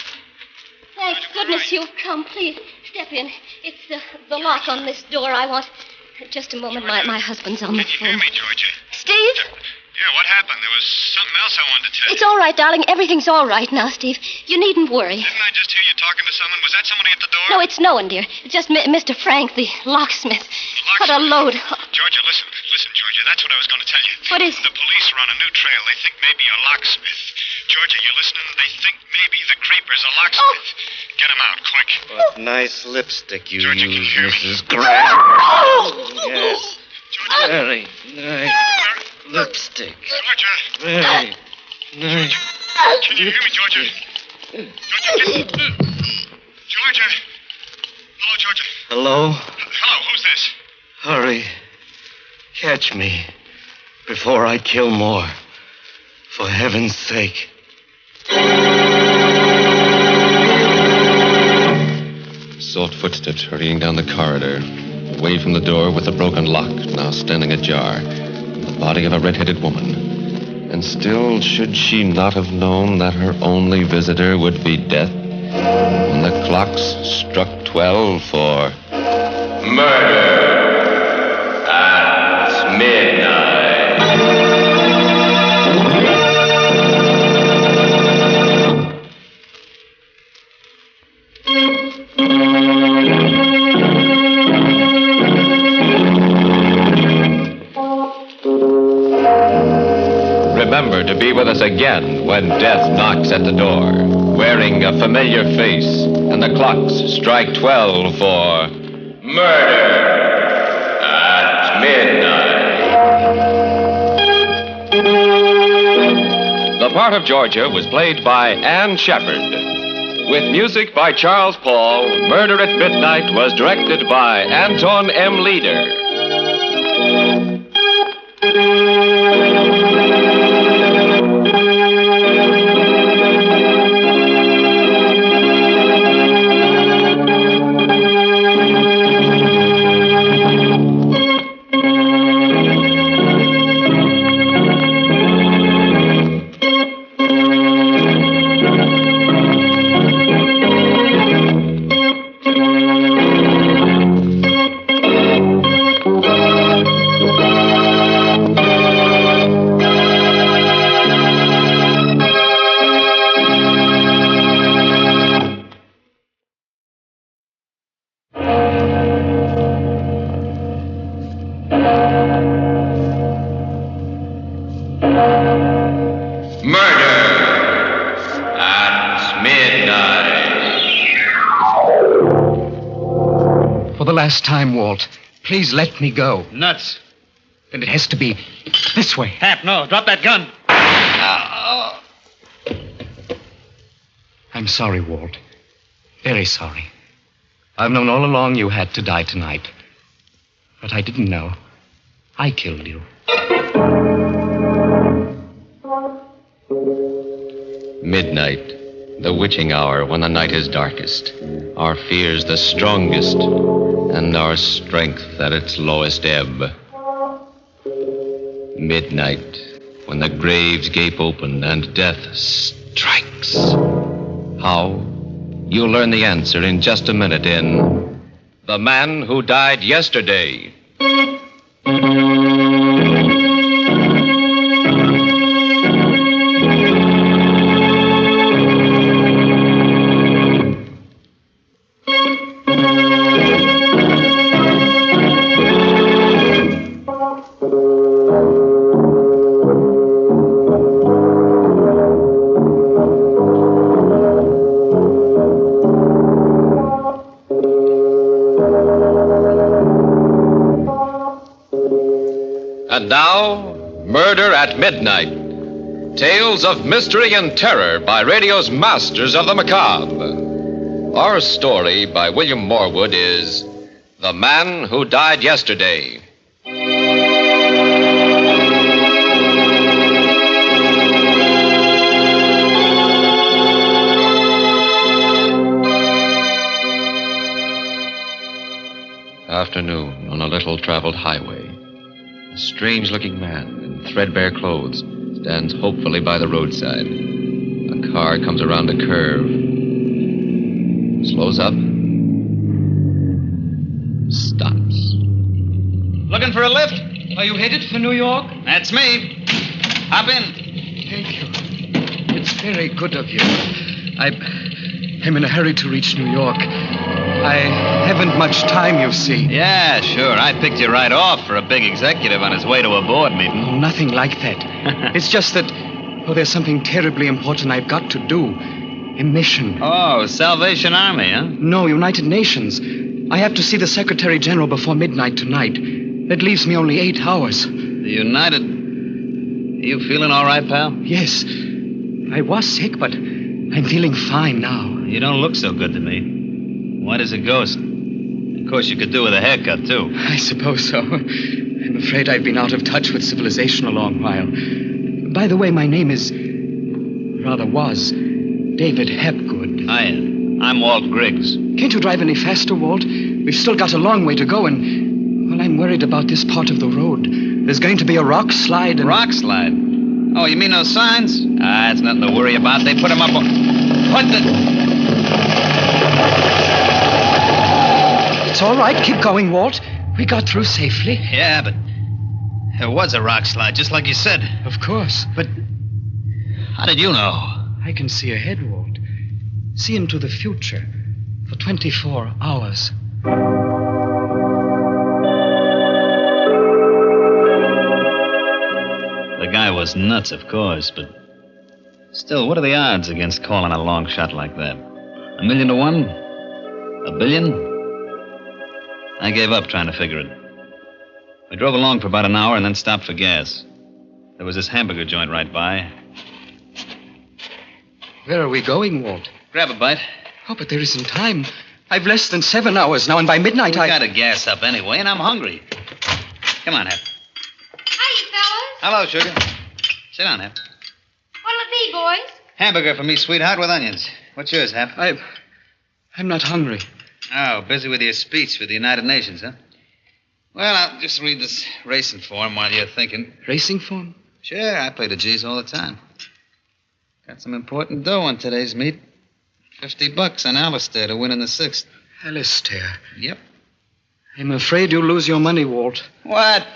Thank goodness you've come. Please, step in. It's the lock on this door. I want... Just a moment. My husband's on the phone. Can you hear me, Georgia? Steve? Yeah, what happened? There was something else I wanted to tell you. It's all right, darling. Everything's all right now, Steve. You needn't worry. Didn't I just hear you talking to someone? Was that somebody at the door? No, it's no one, dear. It's just Mr. Frank, the locksmith. What a load. Georgia, listen, Georgia. That's what I was going to tell you. What is The police are on a new trail. They think maybe a locksmith. Georgia, you listening? They think maybe the creeper's a locksmith. Get him out, quick. What nice lipstick you Georgia, use, can you hear me? Mrs. Graham. Yes. Very nice lipstick. Georgia. Very nice. Can you hear me, Georgia? Georgia, Georgia. Hello, Georgia. Hello? Hello, who's this? Hurry. Catch me before I kill more. For heaven's sake. Soft footsteps hurrying down the corridor, away from the door with the broken lock, now standing ajar. The body of a red-headed woman. And still, should she not have known that her only visitor would be death? When the clocks struck 12 for Murder at midnight. Remember to be with us again when death knocks at the door, wearing a familiar face, and the clocks strike 12 for Murder at midnight. The part of Georgia was played by Ann Shepard. With music by Charles Paul, Murder at Midnight was directed by Anton M. Leader. Last time, Walt. Please let me go. Nuts. Then it has to be this way. Hap, no. Drop that gun. I'm sorry, Walt. Very sorry. I've known all along you had to die tonight. But I didn't know. I killed you. Midnight, the witching hour when the night is darkest, our fears the strongest, and our strength at its lowest ebb. Midnight, when the graves gape open and death strikes. How? You'll learn the answer in just a minute in The Man Who Died Yesterday. And now, Murder at Midnight. Tales of mystery and terror by radio's masters of the macabre. Our story by William Morwood is The Man Who Died Yesterday. Afternoon on a little traveled highway. A strange-looking man in threadbare clothes stands hopefully by the roadside. A car comes around a curve, slows up, stops. Looking for a lift? Are you headed for New York? That's me. Hop in. Thank you. It's very good of you. I'm in a hurry to reach New York. I haven't much time, you see. Yeah, sure. I picked you right off for a big executive on his way to a board meeting. No, nothing like that. It's just that, there's something terribly important I've got to do. A mission. Oh, Salvation Army, huh? No, United Nations. I have to see the Secretary General before midnight tonight. That leaves me only 8 hours. The United... Are you feeling all right, pal? Yes. I was sick, but I'm feeling fine now. You don't look so good to me. White as a ghost. Of course, you could do with a haircut, too. I suppose so. I'm afraid I've been out of touch with civilization a long while. By the way, my name is... rather was... David Hapgood. I am. I'm Walt Griggs. Can't you drive any faster, Walt? We've still got a long way to go, and... well, I'm worried about this part of the road. There's going to be a rock slide and... Rock slide? Oh, you mean those signs? Ah, it's nothing to worry about. They put them up on... What the... It's all right. Keep going, Walt. We got through safely. Yeah, but there was a rock slide, just like you said. Of course, but... How did you know? I can see ahead, Walt. See into the future for 24 hours. The guy was nuts, of course, but... Still, what are the odds against calling a long shot like that? 1,000,000 to 1? 1 billion? I gave up trying to figure it. We drove along for about an hour and then stopped for gas. There was this hamburger joint right by. Where are we going, Walt? Grab a bite. Oh, but there isn't time. I've less than 7 hours now, and by midnight We gotta gas up anyway, and I'm hungry. Come on, Hep. Hiya, fellas. Hello, sugar. Sit down, Hep. What'll it be, boys? Hamburger for me, sweetheart, with onions. What's yours, Hep? I'm not hungry. Oh, busy with your speech for the United Nations, huh? Well, I'll just read this racing form while you're thinking. Racing form? Sure, I play the G's all the time. Got some important dough on today's meet. $50 on Alistair to win in the 6th. Alistair? Yep. I'm afraid you'll lose your money, Walt. What?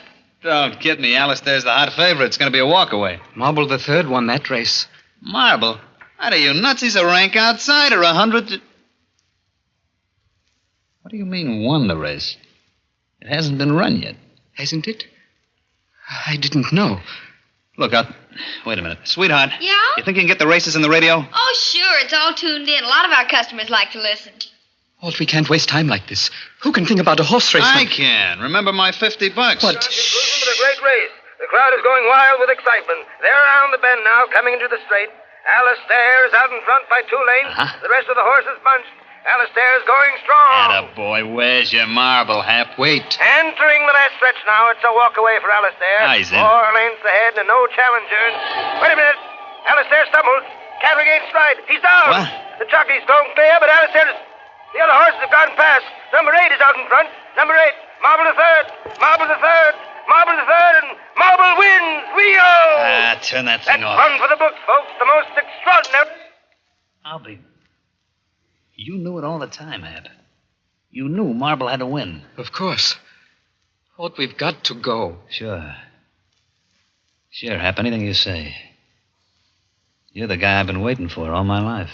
Don't kid me. Alistair's the hot favorite. It's going to be a walkaway. Marble III won that race. Marble? What are you, nuts? He's a rank outsider. 100... What do you mean won the race? It hasn't been run yet. Hasn't it? I didn't know. Look, wait a minute. Sweetheart. Yeah? You think you can get the races on the radio? Oh, sure. It's all tuned in. A lot of our customers like to listen. Walt, we can't waste time like this. Who can think about a horse race? I can. Remember my $50. What? Conclusion to the great race. The crowd is going wild with excitement. They're around the bend now, coming into the straight. Alistair is out in front by 2 lanes. The rest of the horses bunched. Alistair's going strong. Attaboy, where's your marble, Hap? Wait. Entering the last stretch now. It's a walk away for Alistair. He's in. 4 lengths ahead and no challengers. Wait a minute. Alistair stumbles. Can't regain stride. He's down. What? The jockey's going clear, but Alistair is... The other horses have gone past. Number 8 is out in front. Number 8, Marble the Third. Marble the Third. Marble the Third, and Marble wins. Wheel! Turn that thing That's off. fun for the books, folks. The most extraordinary... I'll be... You knew it all the time, Hap. You knew Marble had to win. Of course. Walt, we've got to go. Sure. Sure, Hap, anything you say. You're the guy I've been waiting for all my life.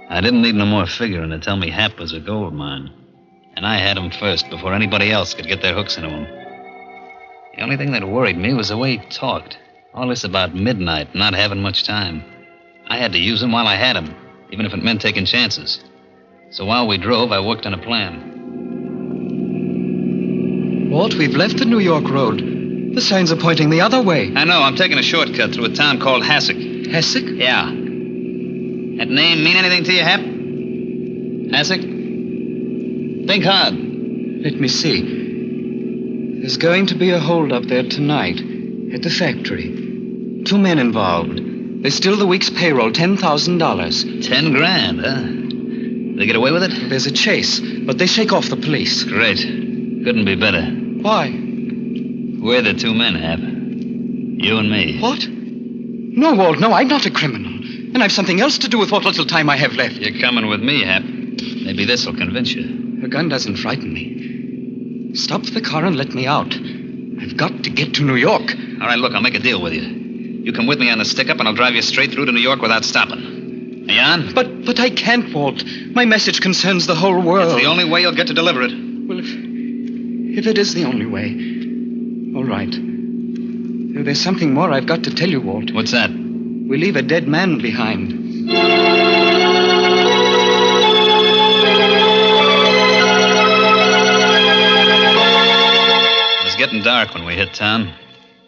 I didn't need no more figuring to tell me Hap was a gold mine. And I had him first before anybody else could get their hooks into him. The only thing that worried me was the way he talked. All this about midnight, not having much time. I had to use him while I had him, even if it meant taking chances. So while we drove, I worked on a plan. Walt, we've left the New York Road. The signs are pointing the other way. I know. I'm taking a shortcut through a town called Hassock. Hassock? Yeah. That name mean anything to you, Hap? Hassock? Think hard. Let me see. There's going to be a hold-up there tonight at the factory. 2 men involved. They steal the week's payroll, $10,000. 10 grand, huh? They get away with it? There's a chase, but they shake off the police. Great. Couldn't be better. Why? We're the 2 men, Hap. You and me. What? No, Walt, no, I'm not a criminal. And I've something else to do with what little time I have left. You're coming with me, Hap. Maybe this'll convince you. A gun doesn't frighten me. Stop the car and let me out. I've got to get to New York. All right, look, I'll make a deal with you. You come with me on the stick-up, and I'll drive you straight through to New York without stopping. Are you on? But I can't, Walt. My message concerns the whole world. It's the only way you'll get to deliver it. Well, if it is the only way, all right. There's something more I've got to tell you, Walt. What's that? We leave a dead man behind. It was getting dark when we hit town.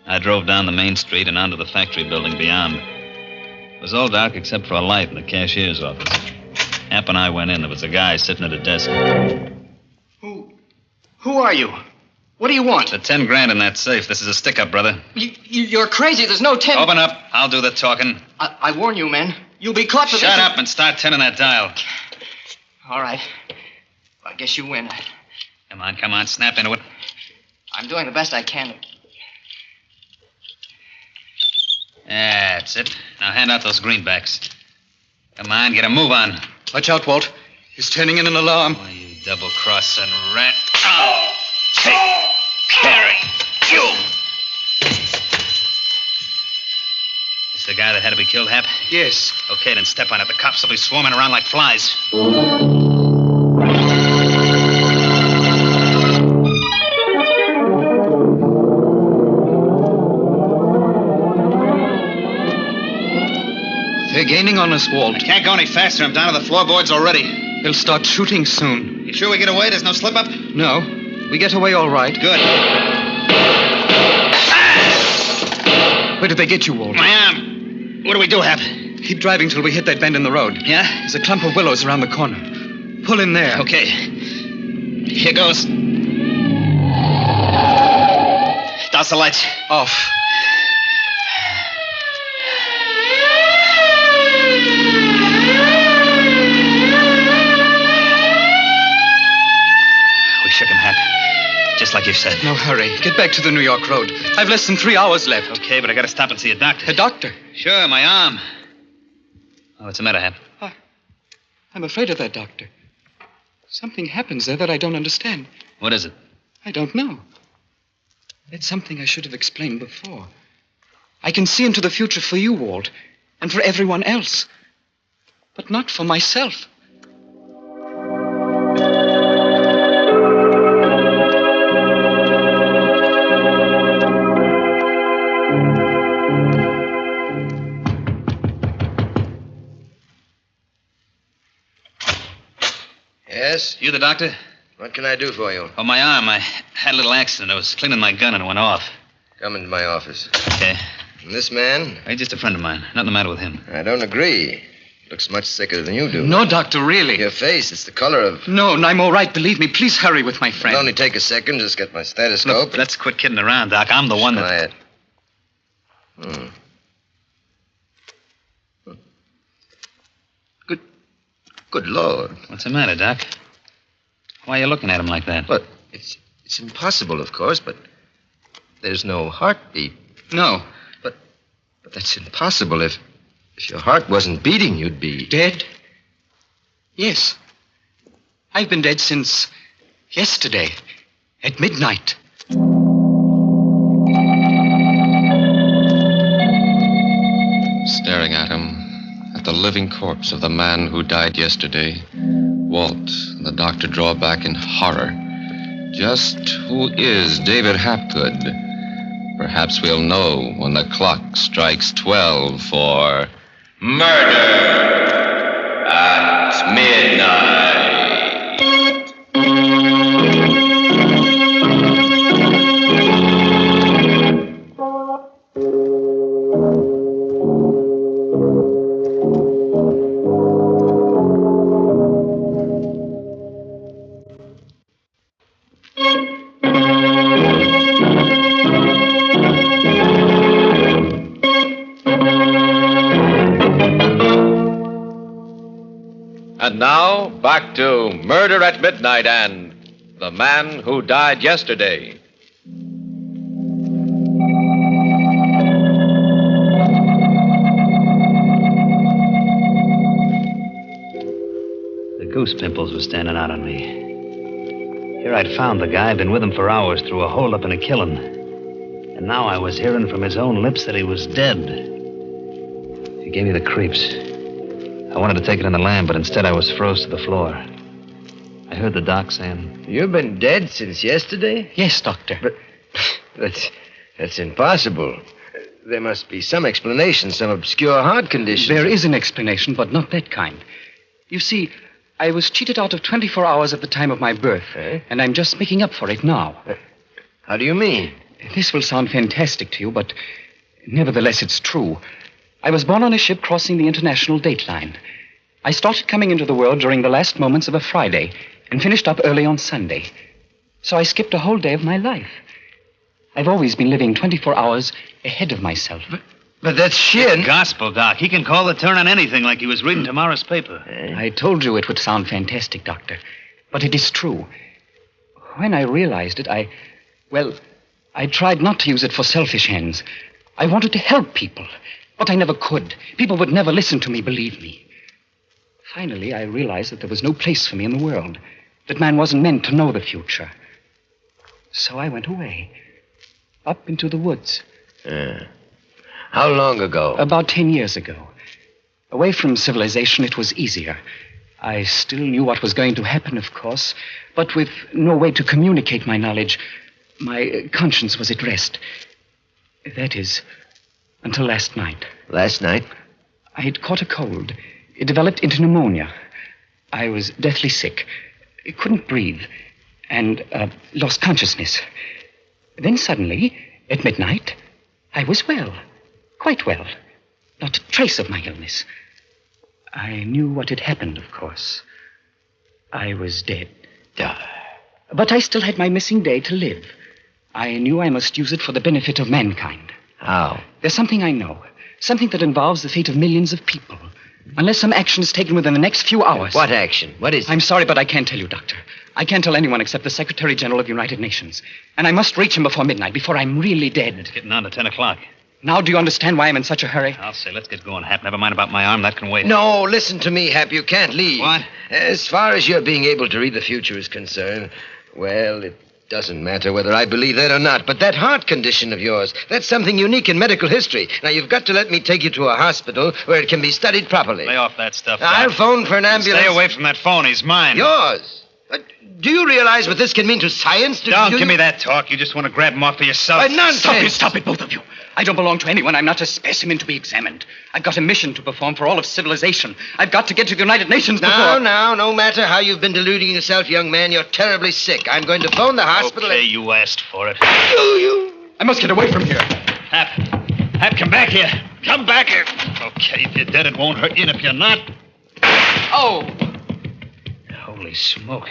I drove down the main street and onto the factory building beyond. It was all dark except for a light in the cashier's office. Hap and I went in. There was a guy sitting at a desk. Who are you? What do you want? The 10 grand in that safe. This is a stick-up, brother. You're crazy. There's no 10... Open up. I'll do the talking. I warn you, man. You'll be caught for this. Shut up and start turning that dial. All right. I guess you win. Come on. Snap into it. I'm doing the best I can. That's it. Now hand out those greenbacks. Come on, get a move on. Watch out, Walt. He's turning in an alarm. Oh, you double-crossing rat. Oh! Take Carrie! You! It's the guy that had to be killed, Hap? Yes. Okay, then step on it. The cops will be swarming around like flies. They're gaining on us, Walt. I can't go any faster. I'm down to the floorboards already. They'll start shooting soon. You sure we get away? There's no slip-up? No. We get away all right. Good. Where did they get you, Walt? My arm. What do we do, Hap? Keep driving till we hit that bend in the road. Yeah? There's a clump of willows around the corner. Pull in there. Okay. Here goes. Douse the lights. Off. We shook him, Hap. Just like you said. No hurry. Get back to the New York road. I've less than 3 hours left. Okay, but I gotta stop and see a doctor. A doctor? Sure, my arm. Oh, what's the matter, Hap? I'm afraid of that doctor. Something happens there that I don't understand. What is it? I don't know. It's something I should have explained before. I can see into the future for you, Walt, and for everyone else. But not for myself. Yes? You the doctor? What can I do for you? Oh, my arm. I had a little accident. I was cleaning my gun and it went off. Come into my office. Okay. And this man? He's just a friend of mine. Nothing the matter with him. I don't agree. Looks much sicker than you do. No, doctor, really. Your face, it's the color of... No, I'm all right. Believe me. Please hurry with my friend. It'll only take a second. Just get my stethoscope. Look, let's quit kidding around, Doc. I'm the one that... Quiet. Good Lord. What's the matter, Doc? Why are you looking at him like that? But it's impossible, of course, but there's no heartbeat. No. But that's impossible. If your heart wasn't beating, you'd be... Dead? Yes. I've been dead since yesterday at midnight. Staring at him, at the living corpse of the man who died yesterday, Walt and the doctor draw back in horror. Just who is David Hapgood? Perhaps we'll know when the clock strikes 12 for... Murder at midnight. And now, back to Murder at Midnight and The Man Who Died Yesterday. The goose pimples were standing out on me. Here I'd found the guy, been with him for hours through a holdup and a killing. And now I was hearing from his own lips that he was dead. He gave me the creeps. I wanted to take it in the lamb, but instead I was froze to the floor. I heard the doc saying... You've been dead since yesterday? Yes, Doctor. But that's impossible. There must be some explanation, some obscure heart condition. There is an explanation, but not that kind. You see, I was cheated out of 24 hours at the time of my birth, and I'm just making up for it now. How do you mean? This will sound fantastic to you, but nevertheless it's true. I was born on a ship crossing the international date line. I started coming into the world during the last moments of a Friday and finished up early on Sunday. So I skipped a whole day of my life. I've always been living 24 hours ahead of myself. But that's shit. It's gospel, Doc. He can call the turn on anything like he was reading tomorrow's paper. I told you it would sound fantastic, Doctor. But it is true. When I realized it, I tried not to use it for selfish ends. I wanted to help people, but I never could. People would never listen to me, believe me. Finally, I realized that there was no place for me in the world, that man wasn't meant to know the future. So I went away, up into the woods. How long ago? About 10 years ago. Away from civilization, it was easier. I still knew what was going to happen, of course, but with no way to communicate my knowledge, my conscience was at rest. That is, until last night. Last night? I had caught a cold. It developed into pneumonia. I was deathly sick. I couldn't breathe and lost consciousness. Then suddenly, at midnight, I was well. Quite well. Not a trace of my illness. I knew what had happened, of course. I was dead. But I still had my missing day to live. I knew I must use it for the benefit of mankind. How? There's something I know. Something that involves the fate of millions of people. Unless some action is taken within the next few hours. What action? What is it? I'm sorry, but I can't tell you, Doctor. I can't tell anyone except the Secretary General of the United Nations. And I must reach him before midnight, before I'm really dead. It's getting on to 10 o'clock. Now do you understand why I'm in such a hurry? I'll say, let's get going, Hap. Never mind about my arm. That can wait. No, listen to me, Hap. You can't leave. What? As far as your being able to read the future is concerned, well, it doesn't matter whether I believe that or not, but that heart condition of yours, that's something unique in medical history. Now, you've got to let me take you to a hospital where it can be studied properly. Lay off that stuff, Doc. I'll phone for an ambulance. Stay away from that phone. He's mine. Yours? Do you realize what this can mean to science? Don't give me that talk. You just want to grab him off for yourself. Nonsense! Stop it, both of you. I don't belong to anyone. I'm not a specimen to be examined. I've got a mission to perform for all of civilization. I've got to get to the United Nations before... Now, no matter how you've been deluding yourself, young man, you're terribly sick. I'm going to phone the hospital... Okay, you asked for it. I must get away from here. Hap, come back here. Come back here. Okay, if you're dead, it won't hurt you, and if you're not... Oh! Holy smoke.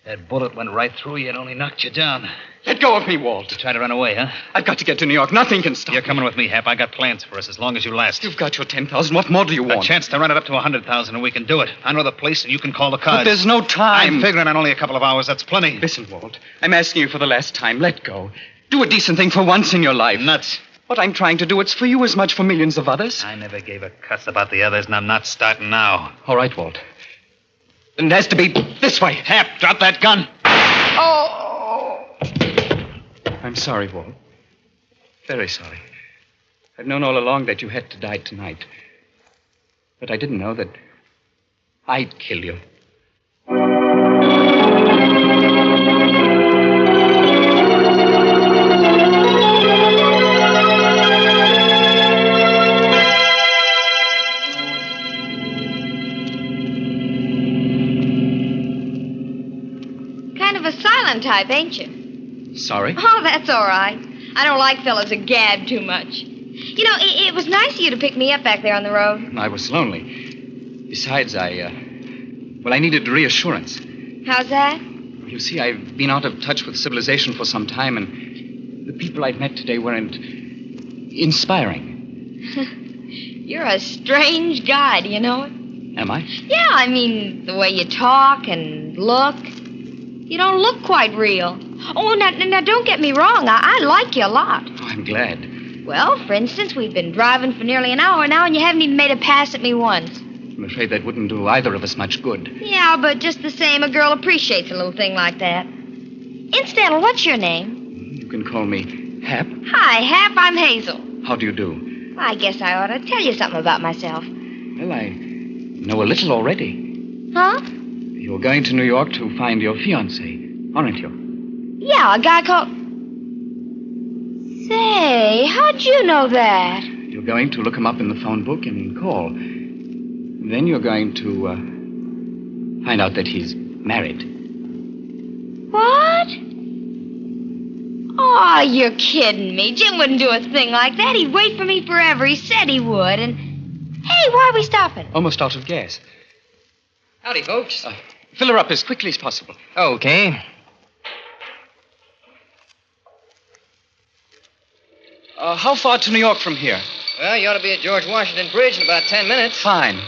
That bullet went right through you and only knocked you down. Let go of me, Walt. You try to run away, huh? I've got to get to New York. Nothing can stop You're coming with me, Hap. I got plans for us as long as you last. You've got your 10,000. What more do you want? A chance to run it up to 100,000, and we can do it. I know the place, and you can call the cars. But there's no time. I'm figuring on only a couple of hours. That's plenty. Listen, Walt. I'm asking you for the last time. Let go. Do a decent thing for once in your life. Nuts. What I'm trying to do, it's for you as much for millions of others. I never gave a cuss about the others, and I'm not starting now. All right, Walt. Then it has to be this way. Hap, drop that gun. Oh! I'm sorry, Walt. Very sorry. I've known all along that you had to die tonight. But I didn't know that I'd kill you. Type, ain't you? Sorry? Oh, that's all right. I don't like fellas that gab too much. You know, it was nice of you to pick me up back there on the road. I was lonely. Besides, I needed reassurance. How's that? You see, I've been out of touch with civilization for some time, and the people I've met today weren't inspiring. You're a strange guy, do you know it? Am I? Yeah, I mean, the way you talk and look. You don't look quite real. Oh, now don't get me wrong. I like you a lot. Oh, I'm glad. Well, for instance, we've been driving for nearly an hour now, and you haven't even made a pass at me once. I'm afraid that wouldn't do either of us much good. Yeah, but just the same, a girl appreciates a little thing like that. Incidental, what's your name? You can call me Hap. Hi, Hap. I'm Hazel. How do you do? I guess I ought to tell you something about myself. Well, I know a little already. Huh? You're going to New York to find your fiancé, aren't you? Yeah, a guy called... Say, how'd you know that? You're going to look him up in the phone book and call. Then you're going to find out that he's married. What? Oh, you're kidding me. Jim wouldn't do a thing like that. He'd wait for me forever. He said he would. And, hey, why are we stopping? Almost out of gas. Howdy, folks. Fill her up as quickly as possible. Okay. How far to New York from here? Well, you ought to be at George Washington Bridge in about 10 minutes. Fine.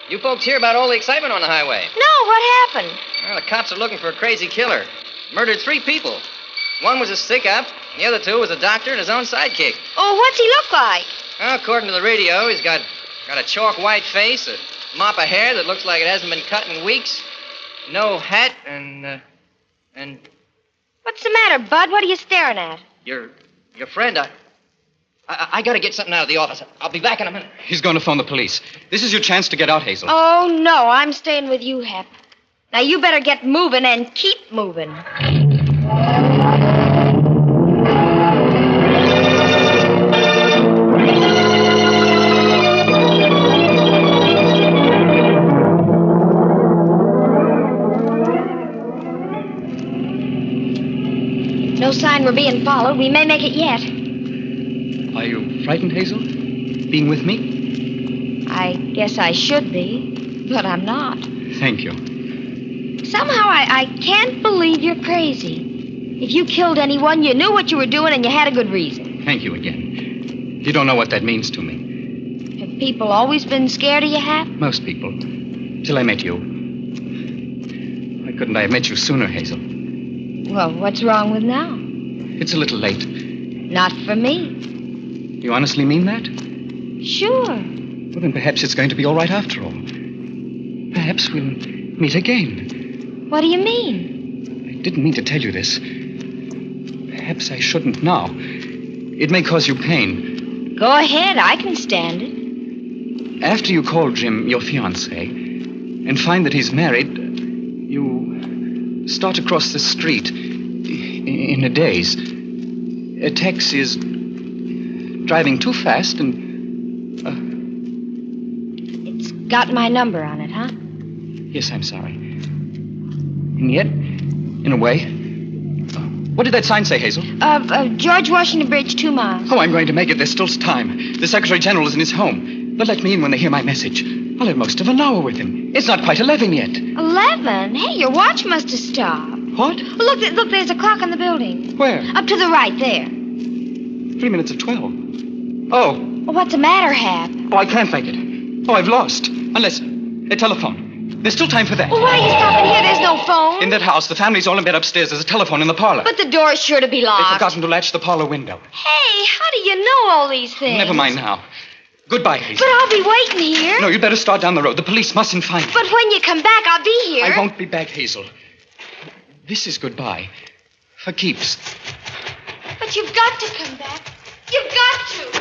You folks hear about all the excitement on the highway? No, what happened? Well, the cops are looking for a crazy killer. Murdered 3 people. One was a stick-up, and the other 2 was a doctor and his own sidekick. Oh, what's he look like? Well, according to the radio, he's got a chalk white face, a mop of hair that looks like it hasn't been cut in weeks, no hat, and... What's the matter, Bud? What are you staring at? Your friend, I gotta get something out of the office. I'll be back in a minute. He's going to phone the police. This is your chance to get out, Hazel. Oh, no, I'm staying with you, Hep. Now, you better get moving and keep moving. No sign we're being followed. We may make it yet. Are you frightened, Hazel? Being with me? I guess I should be, but I'm not. Thank you. Somehow I can't believe you're crazy. If you killed anyone, you knew what you were doing and you had a good reason. Thank you again. You don't know what that means to me. Have people always been scared of you, Hap? Most people. Till I met you. Why couldn't I have met you sooner, Hazel? Well, what's wrong with now? It's a little late. Not for me. You honestly mean that? Sure. Well, then perhaps it's going to be all right after all. Perhaps we'll meet again. What do you mean? I didn't mean to tell you this. Perhaps I shouldn't now. It may cause you pain. Go ahead. I can stand it. After you call Jim your fiancé and find that he's married, you start across the street in a daze. Tex is driving too fast and... It's got my number on it, huh? Yes, I'm sorry. And yet, in a way... what did that sign say, Hazel? George Washington Bridge, 2 miles. Oh, I'm going to make it. There's still time. The Secretary General is in his home. They'll let me in when they hear my message. I'll have most of an hour with him. It's not quite 11 yet. 11? Hey, your watch must have stopped. What? Look, there's a clock on the building. Where? Up to the right, there. 3 minutes of 12. Oh. Well, what's the matter, Hap? Oh, I can't make it. Oh, I've lost. Unless... a telephone. There's still time for that. Well, why are you stopping here? There's no phone. In that house, the family's all in bed upstairs. There's a telephone in the parlor. But the door's sure to be locked. They've forgotten to latch the parlor window. Hey, how do you know all these things? Never mind now. Goodbye, Hazel. But I'll be waiting here. No, you'd better start down the road. The police mustn't find you. But when you come back, I'll be here. I won't be back, Hazel. This is goodbye. For keeps. But you've got to come back. You've got to.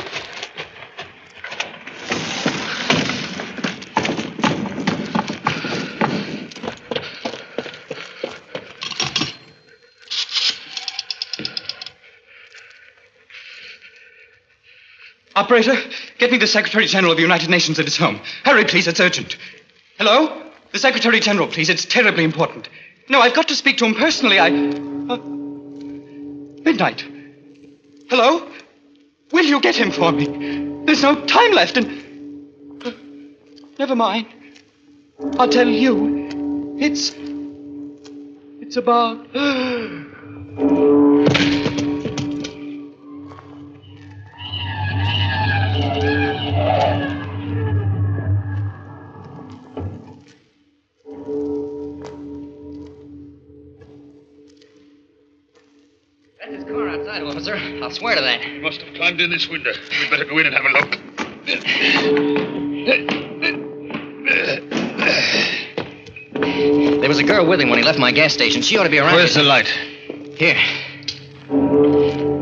Operator, get me the Secretary General of the United Nations at his home. Hurry, please. It's urgent. Hello? The Secretary General, please. It's terribly important. No, I've got to speak to him personally. Midnight. Hello? Will you get him for me? There's no time left and... never mind. I'll tell you. It's about... That's his car outside, officer. I'll swear to that. He must have climbed in this window. We'd better go in and have a look. There was a girl with him when he left my gas station. She ought to be around. Where's the light? Here.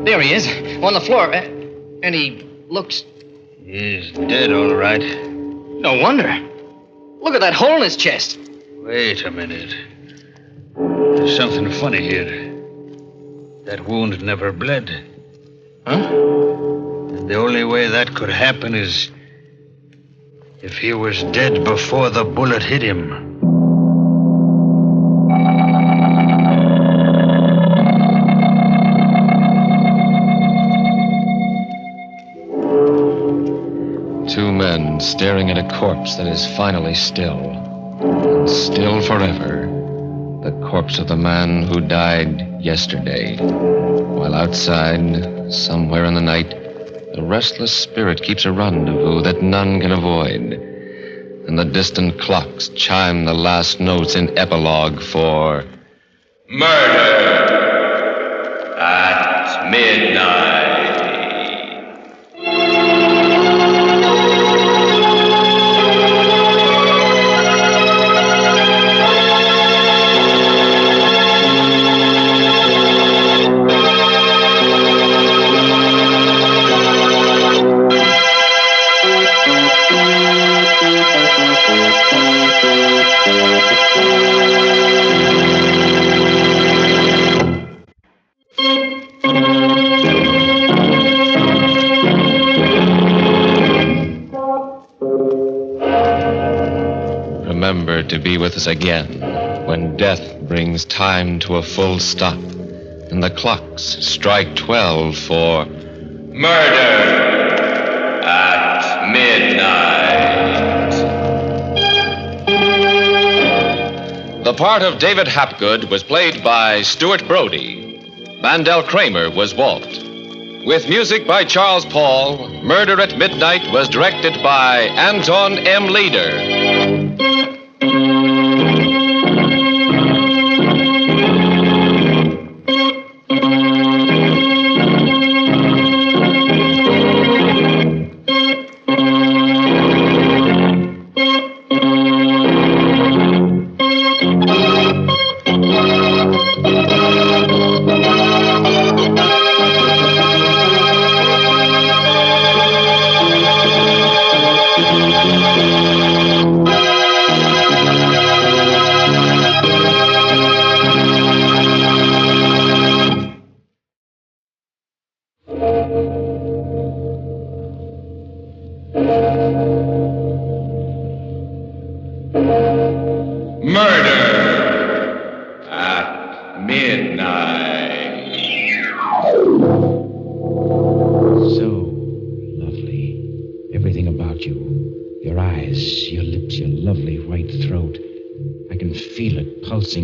There he is, on the floor. And he looks... He's dead, all right. No wonder. Look at that hole in his chest. Wait a minute. There's something funny here. That wound never bled. Huh? And the only way that could happen is if he was dead before the bullet hit him. Two men staring at a corpse that is finally still. And still forever. The corpse of the man who died yesterday. While outside, somewhere in the night, a restless spirit keeps a rendezvous that none can avoid. And the distant clocks chime the last notes in epilogue for... Murder at midnight. Remember to be with us again when death brings time to a full stop and the clocks strike 12 for Murder at midnight. The part of David Hapgood was played by Stuart Brody. Mandel Kramer was Walt. With music by Charles Paul, Murder at Midnight was directed by Anton M. Leader.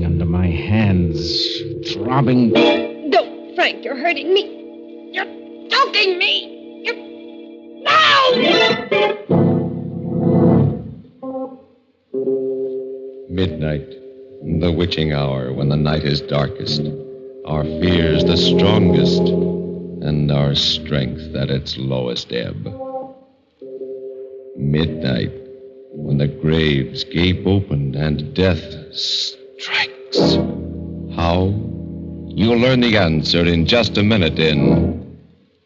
Under my hands, throbbing. Don't, Frank, you're hurting me. You're choking me. No! Midnight, the witching hour when the night is darkest, our fears the strongest, and our strength at its lowest ebb. Midnight, when the graves gape open and death strikes. How? You'll learn the answer in just a minute in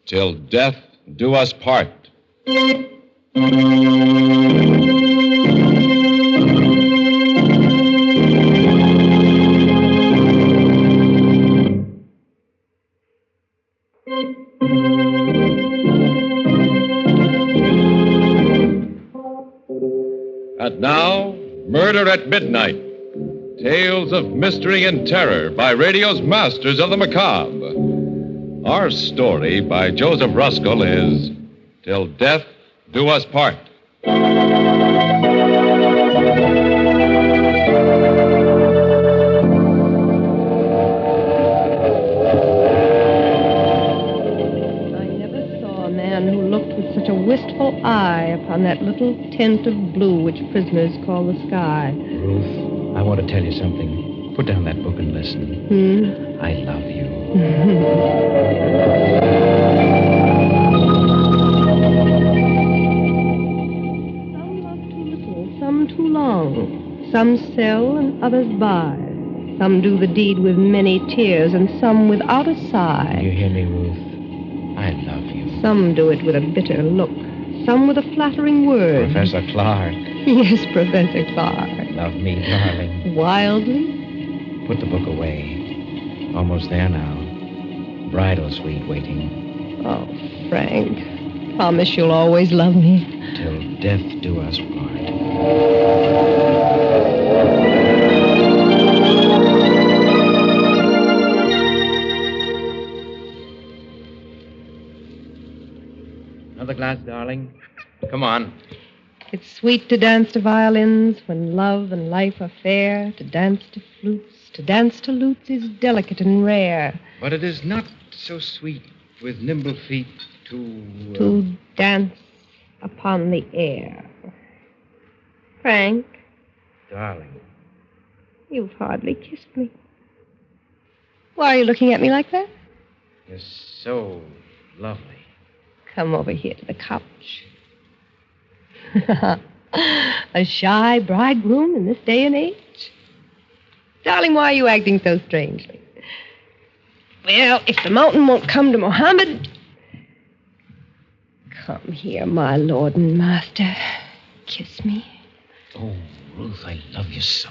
Till Death Do Us Part. And now, Murder at Midnight. Tales of mystery and terror by radio's masters of the macabre. Our story by Joseph Ruskell is Till Death Do Us Part. I never saw a man who looked with such a wistful eye upon that little tint of blue which prisoners call the sky. Ruth, I want to tell you something. Put down that book and listen. I love you. Some love too little, some too long. Some sell and others buy. Some do the deed with many tears, and some without a sigh. You hear me, Ruth? I love you. Some do it with a bitter look, some with a flattering word. Professor Clark. Yes, Professor Clark. Love me, darling. Wildly? Put the book away. Almost there now. Bridal suite waiting. Oh, Frank. Promise you'll always love me. Till death do us part. Another glass, darling. Come on. It's sweet to dance to violins when love and life are fair. To dance to flutes, to dance to lutes is delicate and rare. But it is not so sweet with nimble feet To dance upon the air. Frank, Darling. you've hardly kissed me. Why are you looking at me like that? You're so lovely. Come over here to the couch. A shy bridegroom in this day and age? Darling, why are you acting so strangely? Well, if the mountain won't come to Mohammed... Come here, my lord and master. Kiss me. Oh, Ruth, I love you so.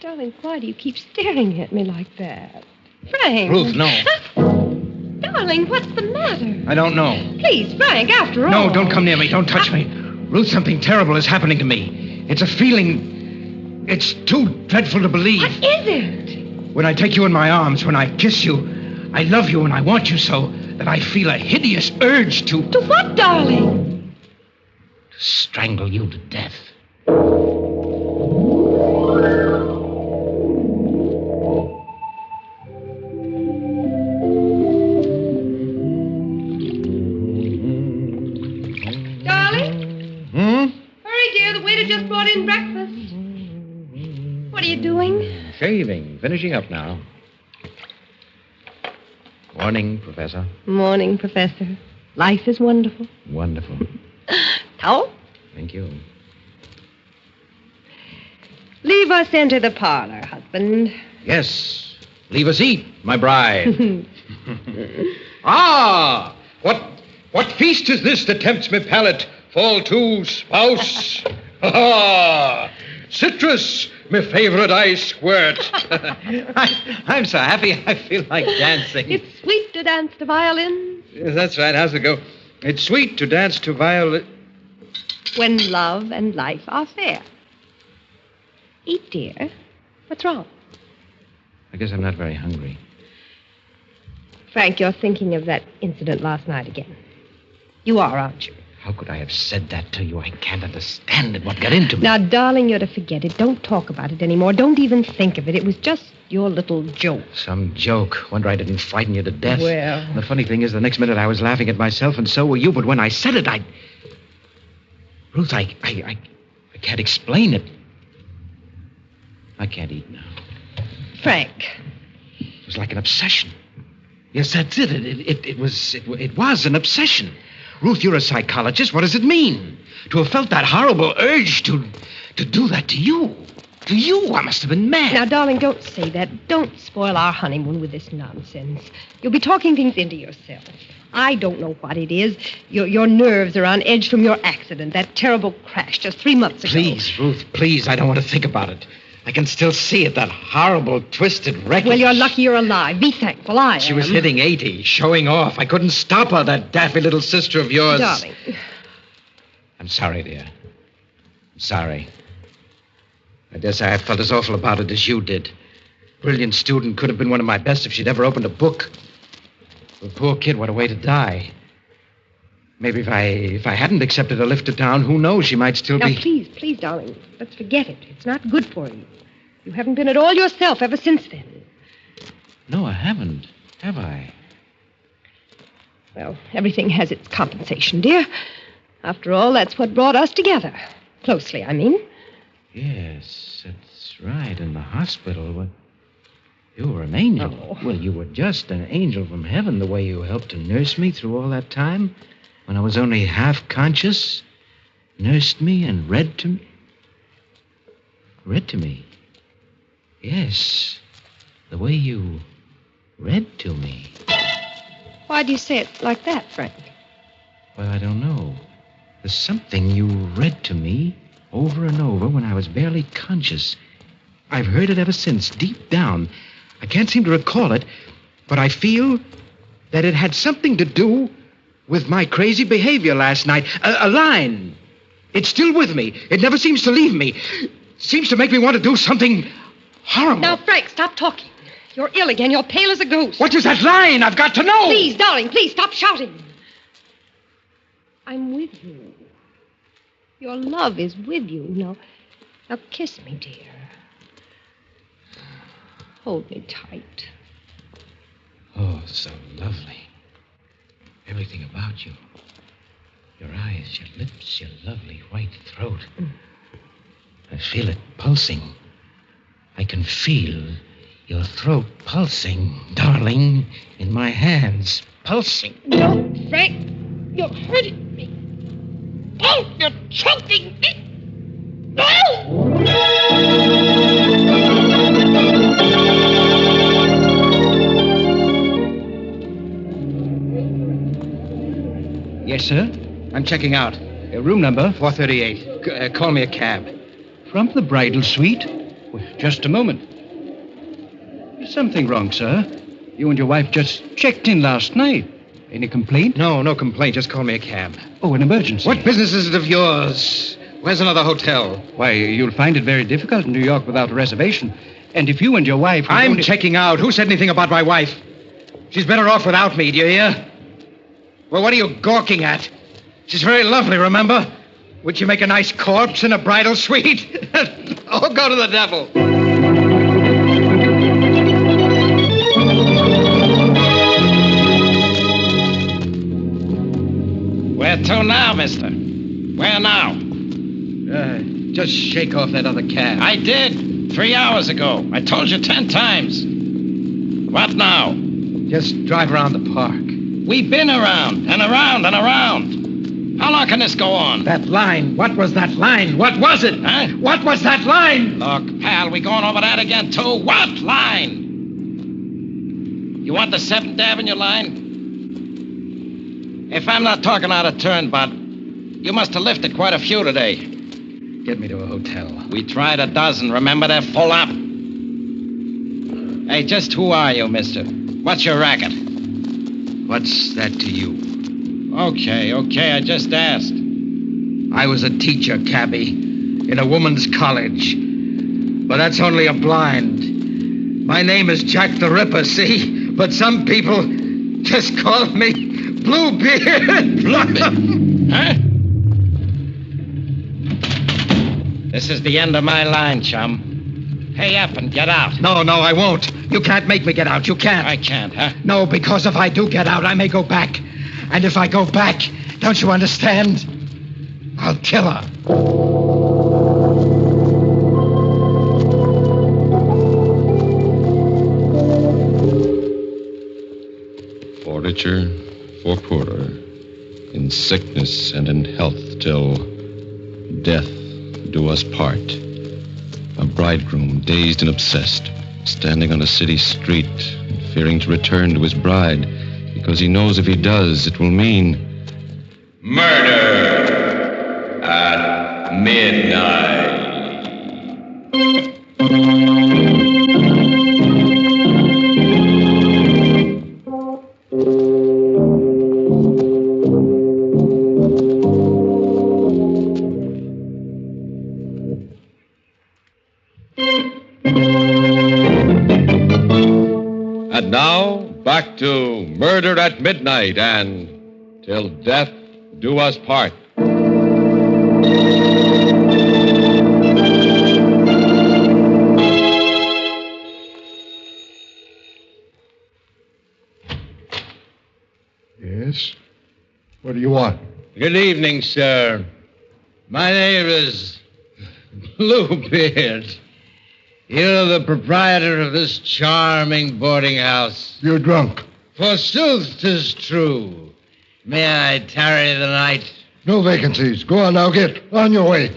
Darling, why do you keep staring at me like that? Frank! Ruth, no. Darling, what's the matter? I don't know. Please, Frank, after all... No, don't come near me. Don't touch me. Ruth, something terrible is happening to me. It's a feeling... It's too dreadful to believe. What is it? When I take you in my arms, when I kiss you, I love you and I want you so that I feel a hideous urge to... To what, darling? To strangle you to death. Darling? Hurry, dear. The waiter just brought in breakfast. What are you doing? Shaving. Finishing up now. Morning, Professor. Morning, Professor. Life is wonderful. Wonderful. Towel? Thank you. Leave us enter the parlor, husband. Yes. Leave us eat, my bride. Ah! What feast is this that tempts me palate? Fall to, spouse. Ah! Citrus, my favorite ice squirt. I'm so happy I feel like dancing. It's sweet to dance to violins Yes, that's right. How's it go? It's sweet to dance to violin. when love and life are fair. Eat, dear. What's wrong? I guess I'm not very hungry. Frank, you're thinking of that incident last night again. You are, aren't you? How could I have said that to you? I can't understand it. What got into me? Now, darling, you're to forget it. Don't talk about it anymore. Don't even think of it. It was just your little joke. Some joke. Wonder I didn't frighten you to death. Well. The funny thing is, the next minute I was laughing at myself, and so were you. But when I said it, Ruth, I can't explain it. I can't eat now. Frank. It was like an obsession. Yes, that's it. It was an obsession. Ruth, you're a psychologist. What does it mean? To have felt that horrible urge to do that to you. To you, I must have been mad. Now, darling, don't say that. Don't spoil our honeymoon with this nonsense. You'll be talking things into yourself. I don't know what it is. Your nerves are on edge from your accident, that terrible crash just 3 months ago. Please, Ruth, please. I don't want to think about it. I can still see it, that horrible, twisted wreckage. Well, you're lucky you're alive. Be thankful. I am. She was hitting 80, showing off. I couldn't stop her, that daffy little sister of yours. Darling. I'm sorry, dear. I'm sorry. I guess I felt as awful about it as you did. Brilliant student, could have been one of my best if she'd ever opened a book. The poor kid, what a way to die. Maybe if I hadn't accepted a lift to town, who knows, she might still Now, be... please, darling, let's forget it. It's not good for you. You haven't been at all yourself ever since then. No, I haven't. Have I? Well, everything has its compensation, dear. After all, that's what brought us together. Closely, I mean. Yes, that's right. In the hospital. Well, you were an angel. Oh. Well, you were just an angel from heaven, the way you helped to nurse me through all that time. When I was only half conscious, nursed me and read to me. Read to me? Yes. The way you read to me. Why do you say it like that, Frank? Well, I don't know. There's something you read to me over and over when I was barely conscious. I've heard it ever since, deep down. I can't seem to recall it, but I feel that it had something to do with my crazy behavior last night. A line. It's still with me. It never seems to leave me. Seems to make me want to do something horrible. Now, Frank, stop talking. You're ill again. You're pale as a ghost. What is that line? I've got to know. Please, darling, please stop shouting. I'm with you. Your love is with you. Now kiss me, dear. Hold me tight. Oh, so lovely. Everything about you. Your eyes, your lips, your lovely white throat. I feel it pulsing. I can feel your throat pulsing, darling, in my hands. Pulsing. No, Frank. You're hurting me. Oh, you're choking me. No! Yes, sir. I'm checking out. Room number 438. Call me a cab. From the bridal suite? Well, just a moment. Is something wrong, sir? You and your wife just checked in last night. Any complaint? No complaint. Just call me a cab. Oh, an emergency. What business is it of yours? Where's another hotel? Why, you'll find it very difficult in New York without a reservation. And if you and your wife... I'm checking out. Who said anything about my wife? She's better off without me, do you hear? Well, what are you gawking at? She's very lovely, remember? Would you make a nice corpse in a bridal suite? Oh, go to the devil. Where to now, mister? Where now? Just shake off that other cab. I did. 3 hours ago. I told you 10 times. What now? Just drive around the park. We've been around and around and around. How long can this go on? That line. What was that line? What was it? Huh? What was that line? Look, pal, we going over that again, too? What line? You want the 7th Avenue line? If I'm not talking out of turn, Bud, you must have lifted quite a few today. Get me to a hotel. We tried a dozen. Remember, they're full up. Hey, just who are you, mister? What's your racket? What's that to you? Okay, I just asked. I was a teacher, cabby, in a woman's college. But that's only a blind. My name is Jack the Ripper, see? But some people just call me Bluebeard. Bluebeard? Huh? This is the end of my line, chum. Pay up and get out. No, I won't. You can't make me get out. You can't. I can't, huh? No, because if I do get out, I may go back. And if I go back, don't you understand? I'll kill her. Richer for poorer, in sickness and in health, till death do us part. A bridegroom, dazed and obsessed, standing on a city street, fearing to return to his bride, because he knows if he does, it will mean murder at midnight. And now, back to Murder at Midnight and Till Death Do Us Part. Yes? What do you want? Good evening, sir. My name is Bluebeard. You're the proprietor of this charming boarding house. You're drunk. Forsooth, 'tis true. May I tarry the night? No vacancies. Go on now, get on your way.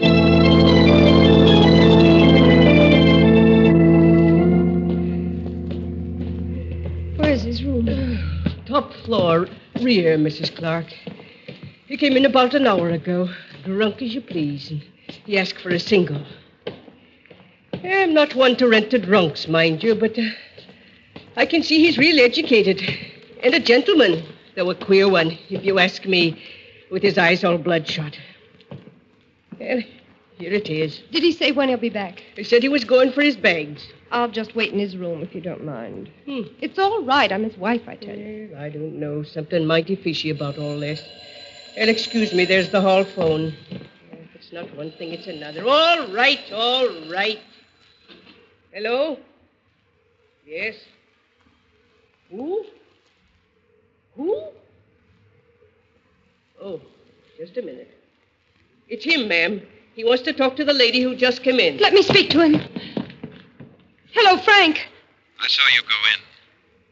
over here, Mrs. Clark. He came in about an hour ago, drunk as you please, and he asked for a single. I'm not one to rent to drunks, mind you, but I can see he's real educated. And a gentleman, though a queer one, if you ask me, with his eyes all bloodshot. Well, here it is. Did he say when he'll be back? He said he was going for his bags. I'll just wait in his room if you don't mind. It's all right. I'm his wife, I tell you. I don't know. Something mighty fishy about all this. Well, excuse me. There's the hall phone. If it's not one thing, it's another. All right, all right. Hello? Yes? Who? Who? Oh, just a minute. It's him, ma'am. He wants to talk to the lady who just came in. Let me speak to him. Hello, Frank. I saw you go in.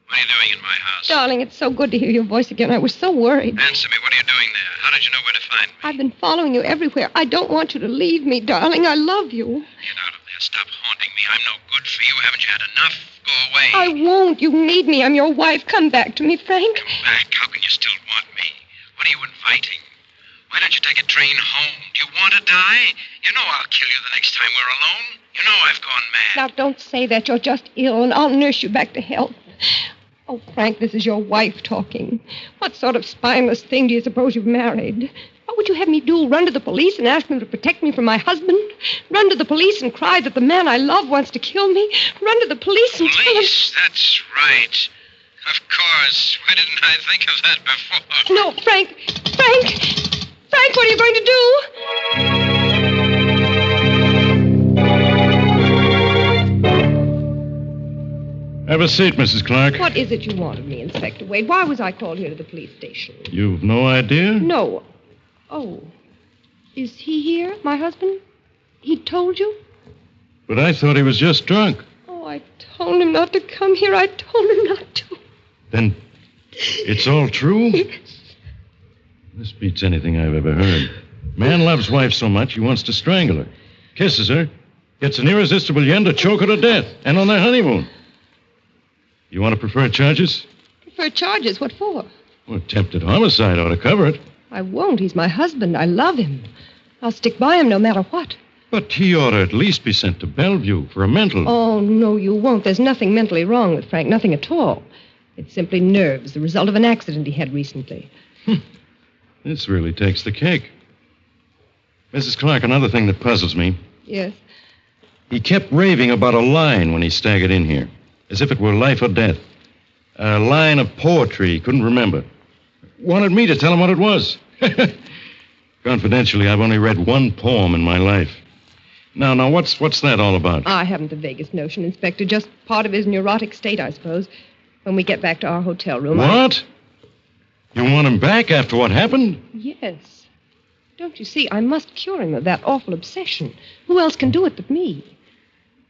What are you doing in my house? Darling, it's so good to hear your voice again. I was so worried. Answer me. What are you doing there? How did you know where to find me? I've been following you everywhere. I don't want you to leave me, darling. I love you. Get out of there. Stop haunting me. I'm no good for you. Haven't you had enough? Go away. I won't. You need me. I'm your wife. Come back to me, Frank. Come back? How can you still want me? What are you inviting? Why don't you take a train home? Do you want to die? You know I'll kill you the next time we're alone. You know I've gone mad. Now, don't say that. You're just ill, and I'll nurse you back to health. Oh, Frank, this is your wife talking. What sort of spineless thing do you suppose you've married? What would you have me do? Run to the police and ask them to protect me from my husband? Run to the police and cry that the man I love wants to kill me? Run to the police and tell them... Police? That's right. Of course. Why didn't I think of that before? No, Frank! Frank, what are you going to do? Have a seat, Mrs. Clark. What is it you want of me, Inspector Wade? Why was I called here to the police station? You've no idea? No. Oh. Is he here, my husband? He told you? But I thought he was just drunk. Oh, I told him not to come here. I told him not to. Then it's all true? This beats anything I've ever heard. Man loves wife so much he wants to strangle her. Kisses her. Gets an irresistible yen to choke her to death. And on their honeymoon. You want to prefer charges? Prefer charges? What for? Well, attempted homicide ought to cover it. I won't. He's my husband. I love him. I'll stick by him no matter what. But he ought to at least be sent to Bellevue for a mental... Oh, no, you won't. There's nothing mentally wrong with Frank. Nothing at all. It's simply nerves, the result of an accident he had recently. This really takes the cake. Mrs. Clark, another thing that puzzles me. Yes? He kept raving about a line when he staggered in here, as if it were life or death. A line of poetry he couldn't remember. Wanted me to tell him what it was. Confidentially, I've only read one poem in my life. Now, what's that all about? I haven't the vaguest notion, Inspector. Just part of his neurotic state, I suppose. When we get back to our hotel room... What? You want him back after what happened? Yes. Don't you see, I must cure him of that awful obsession. Who else can do it but me?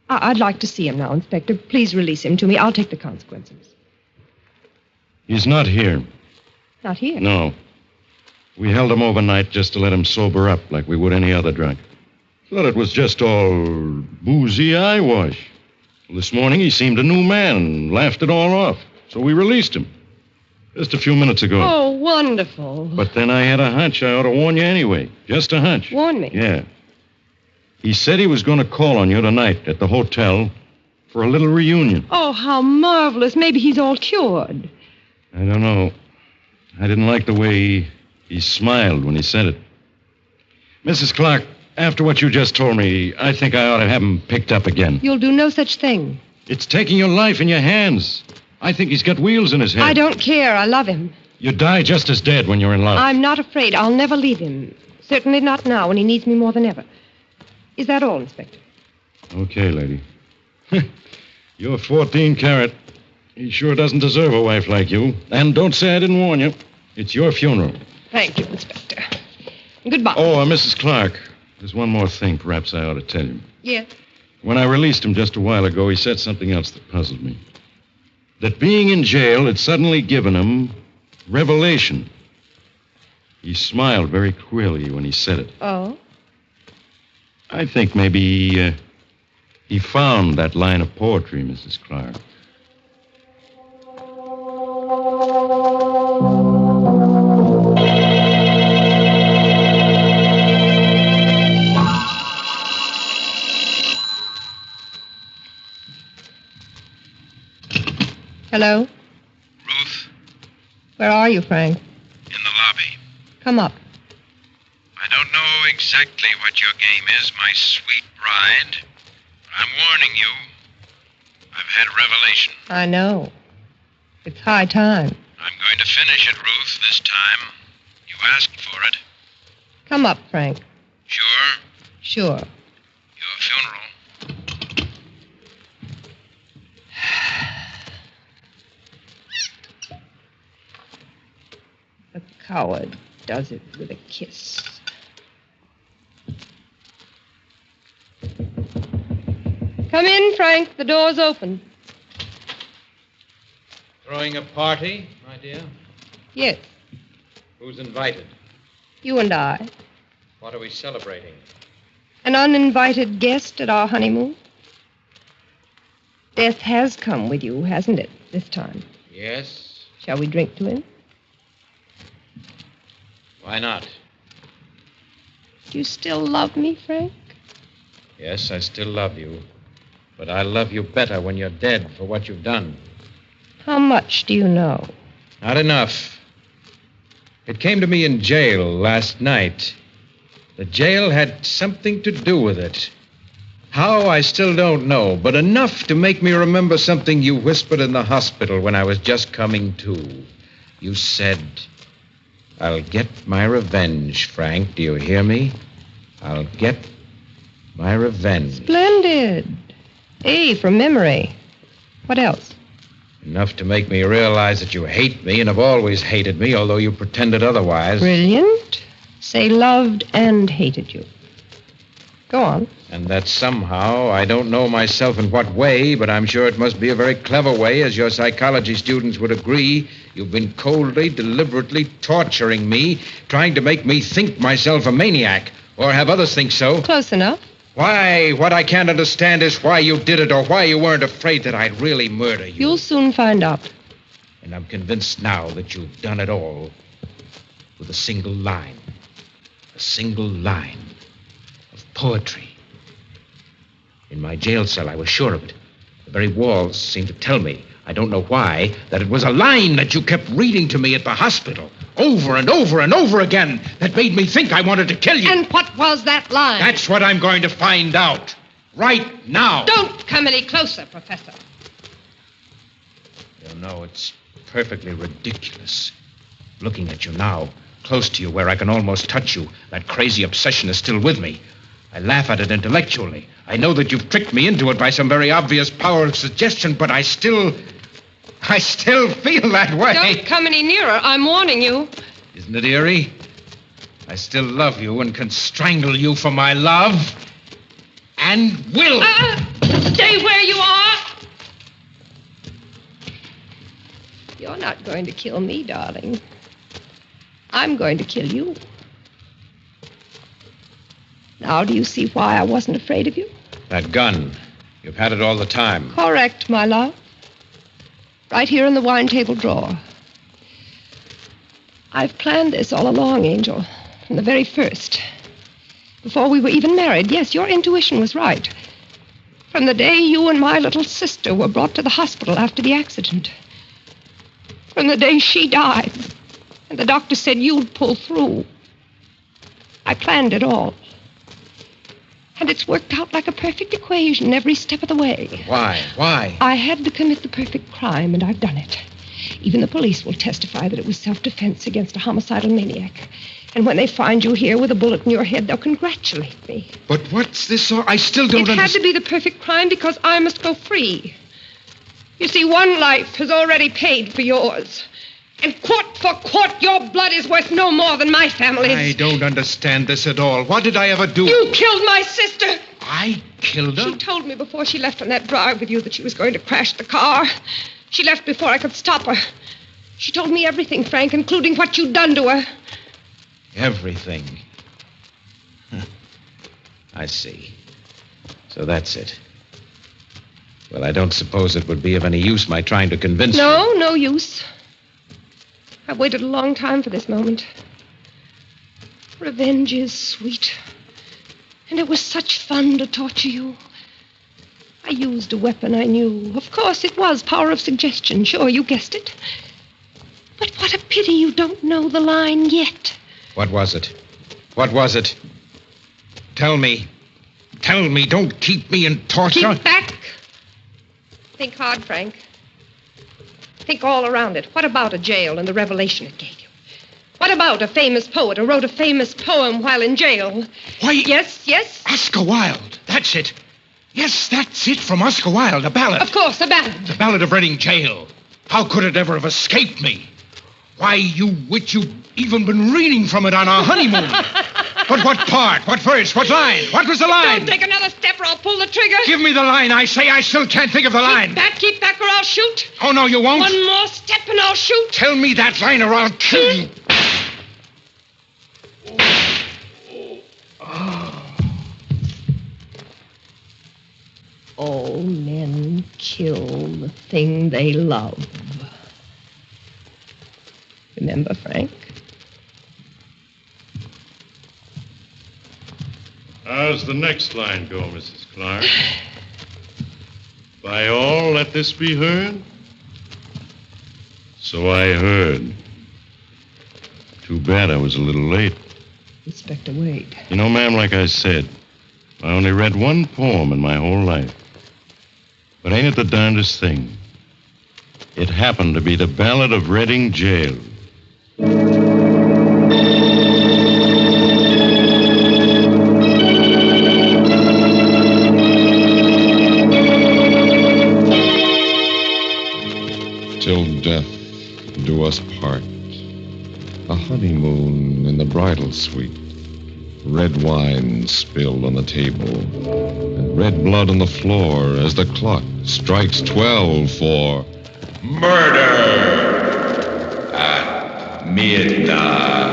I'd like to see him now, Inspector. Please release him to me. I'll take the consequences. He's not here. Not here? No. We held him overnight just to let him sober up like we would any other drunk. Thought it was just all boozy eyewash. Well, this morning he seemed a new man and laughed it all off. So we released him. Just a few minutes ago. Oh, wonderful. But then I had a hunch I ought to warn you anyway. Just a hunch. Warn me? Yeah. He said he was going to call on you tonight at the hotel for a little reunion. Oh, how marvelous. Maybe he's all cured. I don't know. I didn't like the way he smiled when he said it. Mrs. Clark, after what you just told me, I think I ought to have him picked up again. You'll do no such thing. It's taking your life in your hands. I think he's got wheels in his head. I don't care. I love him. You die just as dead when you're in love. I'm not afraid. I'll never leave him. Certainly not now when he needs me more than ever. Is that all, Inspector? Okay, lady. You're 14 carat. He sure doesn't deserve a wife like you. And don't say I didn't warn you. It's your funeral. Thank you, Inspector. Goodbye. Oh, Mrs. Clark, there's one more thing perhaps I ought to tell you. Yes? When I released him just a while ago, he said something else that puzzled me. That being in jail had suddenly given him revelation. He smiled very queerly when he said it. Oh? I think maybe he found that line of poetry, Mrs. Clark. Hello? Ruth, Where are you, Frank? in the lobby. Come up. I don't know exactly what your game is, my sweet bride. But I'm warning you. I've had a revelation. I know. It's high time. I'm going to finish it, Ruth, this time. You asked for it. Come up, Frank. Sure? Sure. Your funeral. The coward does it with a kiss. Come in, Frank. The door's open. Throwing a party, my dear? Yes, Who's invited? you and I. What are we celebrating? An uninvited guest at our honeymoon. Death has come with you, hasn't it, this time? Yes. Shall we drink to him? Why not? Do you still love me, Frank? Yes, I still love you. But I love you better when you're dead for what you've done. How much do you know? Not enough. It came to me in jail last night. The jail had something to do with it. How, I still don't know, but enough to make me remember something you whispered in the hospital when I was just coming to. You said, "I'll get my revenge, Frank. Do you hear me? I'll get my revenge." Splendid. A from memory. What else? Enough to make me realize that you hate me and have always hated me, although you pretended otherwise. Brilliant. Say loved and hated you. Go on. And that somehow, I don't know myself in what way, but I'm sure it must be a very clever way, as your psychology students would agree. You've been coldly, deliberately torturing me, trying to make me think myself a maniac, or have others think so. Close enough. Why? What I can't understand is why you did it, or why you weren't afraid that I'd really murder you. You'll soon find out. And I'm convinced now that you've done it all with a single line. A single line of poetry. In my jail cell, I was sure of it. The very walls seemed to tell me, I don't know why, that it was a line that you kept reading to me at the hospital, over and over and over again, that made me think I wanted to kill you. And what was that line? That's what I'm going to find out. Right now. Don't come any closer, Professor. You know, it's perfectly ridiculous. Looking at you now, close to you where I can almost touch you, that crazy obsession is still with me. I laugh at it intellectually. I know that you've tricked me into it by some very obvious power of suggestion, but I still feel that way. Don't come any nearer. I'm warning you. Isn't it eerie? I still love you and can strangle you for my love. And will. Stay where you are. You're not going to kill me, darling. I'm going to kill you. Now, do you see why I wasn't afraid of you? That gun. You've had it all the time. Correct, my love. Right here in the wine table drawer. I've planned this all along, Angel, from the very first. Before we were even married. Yes, your intuition was right. From the day you and my little sister were brought to the hospital after the accident. From the day she died, and the doctor said you'd pull through. I planned it all. And it's worked out like a perfect equation every step of the way. Why? Why? I had to commit the perfect crime, and I've done it. Even the police will testify that it was self-defense against a homicidal maniac. And when they find you here with a bullet in your head, they'll congratulate me. But what's this all? I still don't It had to be the perfect crime because I must go free. You see, one life has already paid for yours. And quart for quart, your blood is worth no more than my family's. I don't understand this at all. What did I ever do? You killed my sister. I killed her? She told me before she left on that drive with you that she was going to crash the car. She left before I could stop her. She told me everything, Frank, including what you'd done to her. Everything. I see. So that's it. Well, I don't suppose it would be of any use my trying to convince you. No use. I've waited a long time for this moment. Revenge is sweet. And it was such fun to torture you. I used a weapon I knew. Of course, it was power of suggestion. Sure, you guessed it. But what a pity you don't know the line yet. What was it? What was it? Tell me. Tell me. Don't keep me in torture. Keep back. Think hard, Frank. Think all around it. What about a jail and the revelation it gave you? What about a famous poet who wrote a famous poem while in jail? Why... Yes. Oscar Wilde. That's it. Yes, that's it from Oscar Wilde. A ballad. Of course, a ballad. The Ballad of Reading Jail. How could it ever have escaped me? Why, you witch, you've even been reading from it on our honeymoon. But what part? What verse? What line? What was the line? Don't take another step or I'll pull the trigger. Give me the line. I say I still can't think of the line. Keep back or I'll shoot. Oh, no, you won't. One more step and I'll shoot. Tell me that line or I'll kill you. All men kill the thing they love. Remember, Frank? How's the next line go, Mrs. Clark? By all, let this be heard? So I heard. Too bad I was a little late. Inspector Wade. You know, ma'am, like I said, I only read one poem in my whole life. But ain't it the darndest thing? It happened to be the Ballad of Reading Jail. Till death do us part. A honeymoon in the bridal suite. Red wine spilled on the table. And red blood on the floor as the clock strikes 12 for Murder at midnight.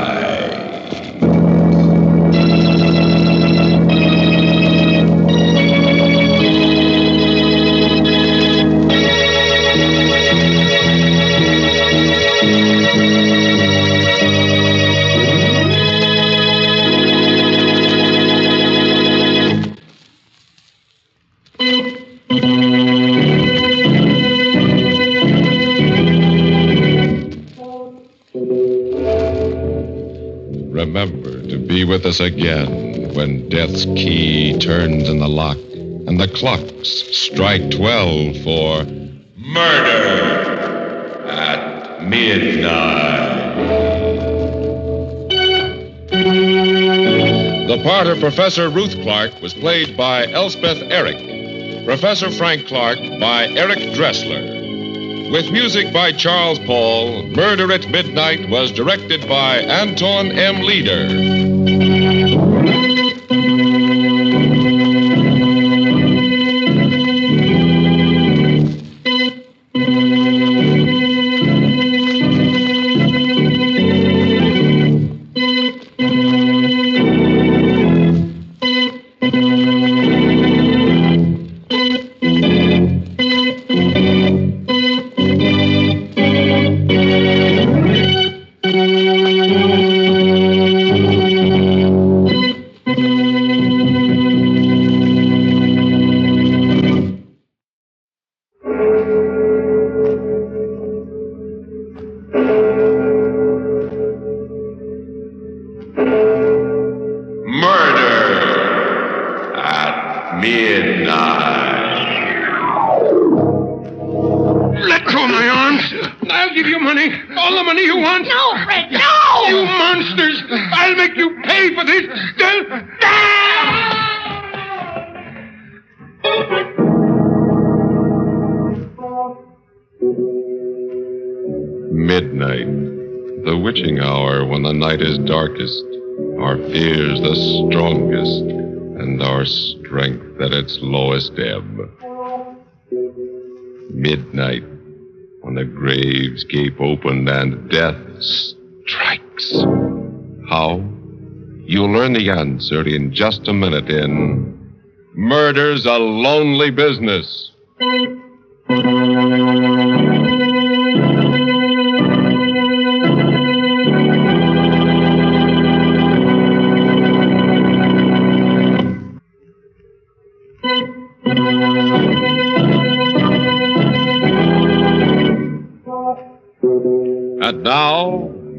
Remember to be with us again when death's key turns in the lock and the clocks strike 12 for Murder at midnight. The part of Professor Ruth Clark was played by Elspeth Eric. Professor Frank Clark by Eric Dressler. With music by Charles Paul, Murder at Midnight was directed by Anton M. Leader. Let go of my arms. I'll give you money. All the money you want. No, Fred, no! You monsters. I'll make you pay for this. Midnight, the witching hour when the night is darkest, our fears the strongest, and our strength at its lowest ebb. Midnight, when the grave's gape opened and death strikes. How? You'll learn the answer in just a minute in Murder's a Lonely Business.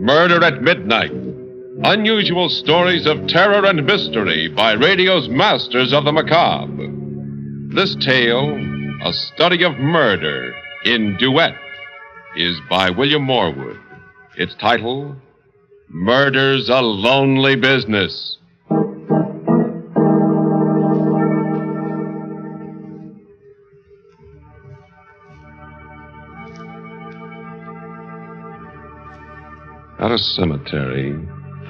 Murder at Midnight. Unusual stories of terror and mystery by radio's masters of the macabre. This tale, a study of murder in duet, is by William Morwood. Its title, Murder's a Lonely Business. At a cemetery,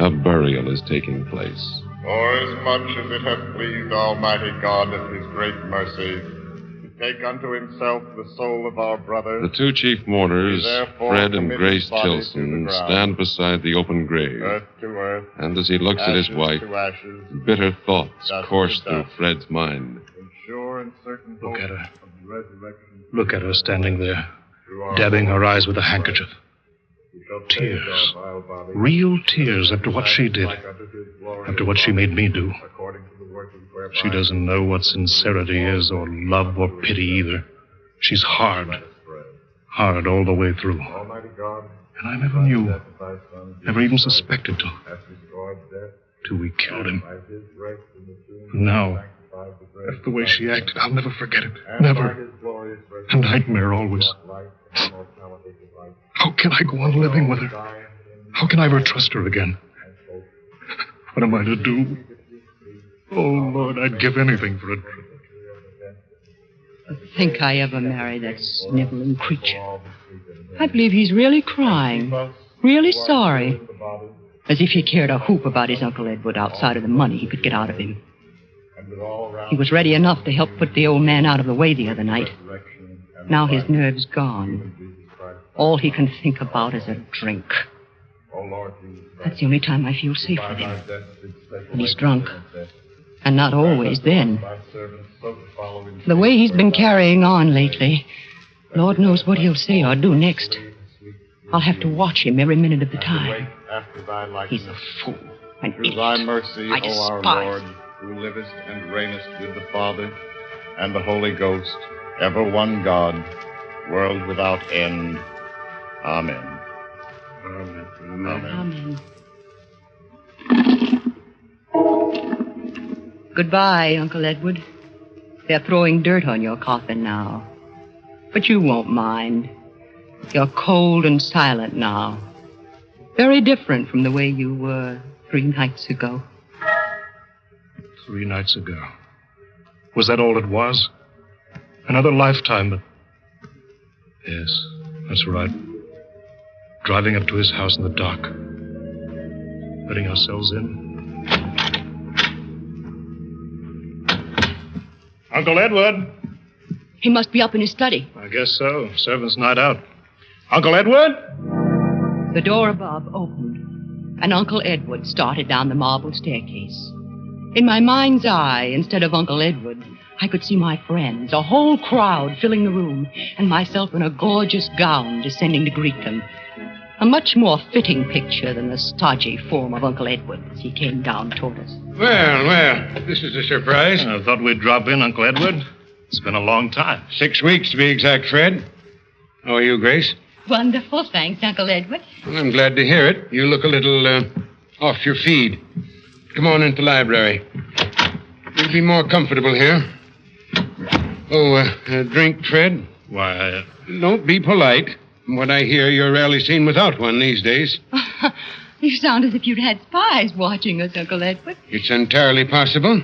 a burial is taking place. Forasmuch as it hath pleased Almighty God of his great mercy to take unto himself the soul of our brother. The two chief mourners, Fred and Grace Tilson, stand beside the open grave. Earth to earth, and as he looks at his ashes wife, to ashes, bitter thoughts dust course to through dust. Fred's mind. sure and certain Look at her. of the resurrection. Look at her standing there, dabbing her eyes with a handkerchief. Tears. Real tears after what she did. After what she made me do. She doesn't know what sincerity is, or love, or pity either. She's hard. Hard all the way through. And I never knew. Never even suspected till we killed him. Now, that's the way she acted. I'll never forget it. Never. A nightmare always. How can I go on living with her? How can I ever trust her again? What am I to do? Oh, Lord, I'd give anything for it. To think I ever married that sniveling creature. I believe he's really crying. Really sorry. As if he cared a hoop about his Uncle Edward outside of the money he could get out of him. He was ready enough to help put the old man out of the way the other night. Now his nerve's gone. All he can think about is a drink. That's the only time I feel safe with him. When he's drunk. And not always then. The way he's been carrying on lately, Lord knows what he'll say or do next. I'll have to watch him every minute of the time. He's a fool. An Through idiot. thy mercy, I O our despise Lord, who livest and reignest with the Father and the Holy Ghost, ever one God, world without end. Amen. Amen. Amen. Goodbye, Uncle Edward. They're throwing dirt on your coffin now. But you won't mind. You're cold and silent now. Very different from the way you were 3 nights ago. 3 nights ago. Was that all it was? Another lifetime, but... Yes, that's right. Driving up to his house in the dark. Letting ourselves in. Uncle Edward! He must be up in his study. I guess so. Servant's night out. Uncle Edward? The door above opened, and Uncle Edward started down the marble staircase. In my mind's eye, instead of Uncle Edward, I could see my friends, a whole crowd filling the room, and myself in a gorgeous gown descending to greet them. A much more fitting picture than the stodgy form of Uncle Edward as he came down toward us. Well, this is a surprise. I thought we'd drop in, Uncle Edward. It's been a long time. 6 weeks, to be exact, Fred. How are you, Grace? Wonderful, thanks, Uncle Edward. Well, I'm glad to hear it. You look a little, off your feed. Come on into the library. You'll be more comfortable here. Oh, a drink, Fred? Why, Don't be polite. From what I hear, you're rarely seen without one these days. You sound as if you'd had spies watching us, Uncle Edward. It's entirely possible.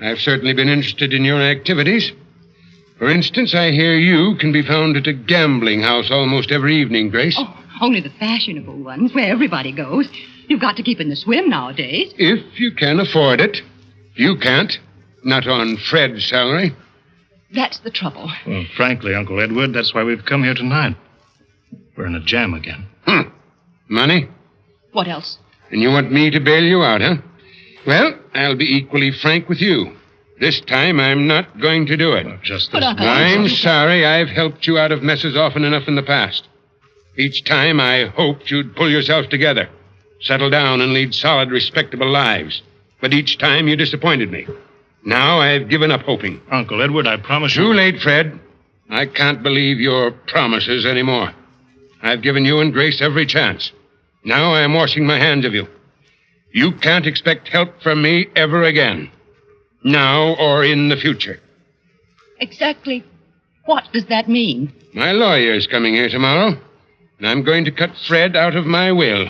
I've certainly been interested in your activities. For instance, I hear you can be found at a gambling house almost every evening, Grace. Oh, only the fashionable ones, where everybody goes. You've got to keep in the swim nowadays. If you can afford it. You can't. Not on Fred's salary. That's the trouble. well, frankly, Uncle Edward, that's why we've come here tonight. We're in a jam again. Money? What else? And you want me to bail you out, huh? Well, I'll be equally frank with you. This time, I'm not going to do it. Just But, Uncle I'm Edward... sorry I've helped you out of messes often enough in the past. Each time, I hoped you'd pull yourself together, settle down, and lead solid, respectable lives. But each time, you disappointed me. Now, I've given up hoping. Uncle Edward, I promise you... Too late, Fred. I can't believe your promises anymore. I've given you and Grace every chance. Now I am washing my hands of you. You can't expect help from me ever again. Now or in the future. Exactly what does that mean? My lawyer's coming here tomorrow, and I'm going to cut Fred out of my will.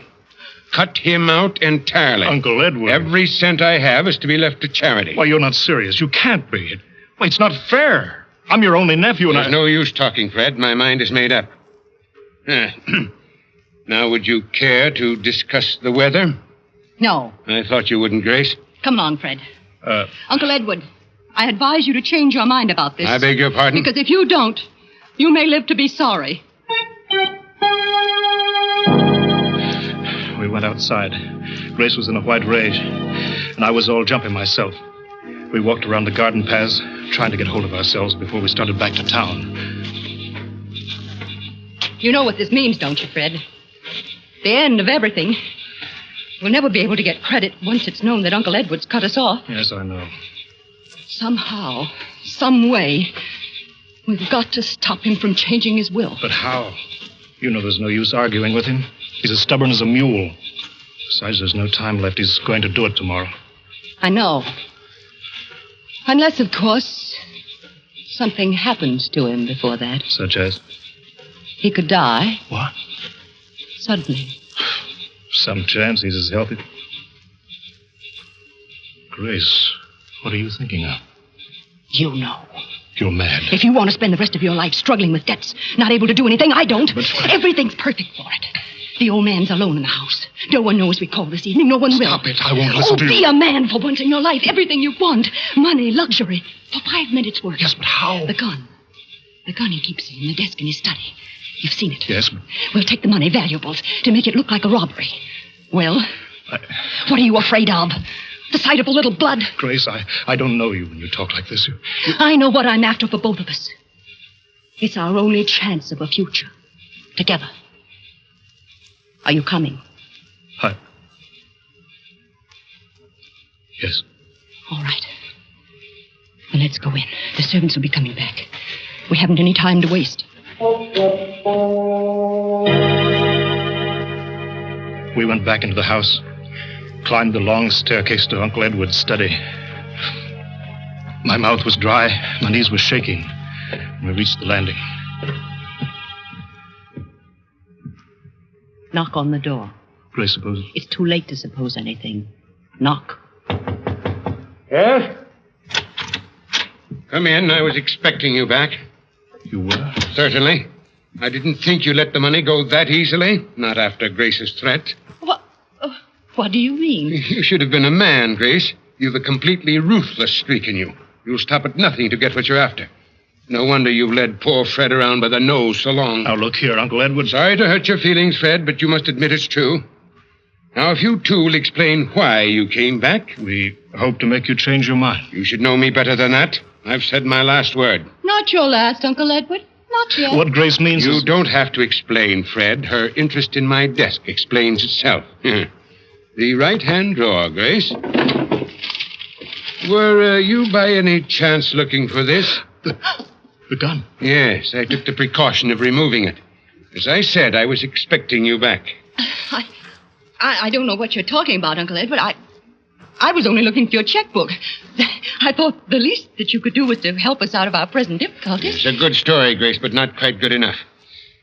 Cut him out entirely. Uncle Edward. Every cent I have is to be left to charity. Why, you're not serious. You can't be. Why, it's not fair. I'm your only nephew, and There's no use talking, Fred. My mind is made up. Now, would you care to discuss the weather? No. I thought you wouldn't, Grace. Come along, Fred. Uncle Edward, I advise you to change your mind about this. I beg your pardon? Because if you don't, you may live to be sorry. We went outside. Grace was in a white rage, and I was all jumping myself. We walked around the garden paths, trying to get hold of ourselves before we started back to town. You know what this means, don't you, Fred? The end of everything. We'll never be able to get credit once it's known that Uncle Edward's cut us off. Yes, I know. Somehow, some way, we've got to stop him from changing his will. But how? You know there's no use arguing with him. He's as stubborn as a mule. Besides, there's no time left. He's going to do it tomorrow. I know. Unless, of course, something happens to him before that. Such as? He could die. What? Suddenly. Some chance he's as healthy. Grace, what are you thinking of? You know. You're mad. If you want to spend the rest of your life struggling with debts, not able to do anything, I don't. But everything's perfect for it. The old man's alone in the house. No one knows we called this evening. No one will. Stop it. I won't listen to you. Be a man for once in your life. Everything you want. Money, luxury. For 5 minutes' work. Yes, but how? The gun. The gun he keeps in the desk in his study. You've seen it. Yes, but... We'll take the money, valuables, to make it look like a robbery. Well, what are you afraid of? The sight of a little blood? Grace, I don't know you when you talk like this. I know what I'm after for both of us. It's our only chance of a future. Together. Are you coming? Yes. All right. Then let's go in. The servants will be coming back. We haven't any time to waste. We went back into the house, climbed the long staircase to Uncle Edward's study. My mouth was dry, my knees were shaking when we reached the landing. Knock on the door. Grace supposes? It's too late to suppose anything. Knock. Yes? Come in. I was expecting you back. You were? Certainly. I didn't think you let the money go that easily. Not after Grace's threat. What do you mean? You should have been a man, Grace. You've a completely ruthless streak in you. You'll stop at nothing to get what you're after. No wonder you've led poor Fred around by the nose so long. Now, look here, Uncle Edward. Sorry to hurt your feelings, Fred, but you must admit it's true. Now, if you two will explain why you came back... We hope to make you change your mind. You should know me better than that. I've said my last word. Not your last, Uncle Edward. Not yet. What Grace means You don't have to explain, Fred. Her interest in my desk explains itself. The right-hand drawer, Grace. Were you by any chance looking for this? The gun? Yes, I took the precaution of removing it. As I said, I was expecting you back. I don't know what you're talking about, Uncle Edward. I was only looking for your checkbook. I thought the least that you could do was to help us out of our present difficulties. It's a good story, Grace, but not quite good enough.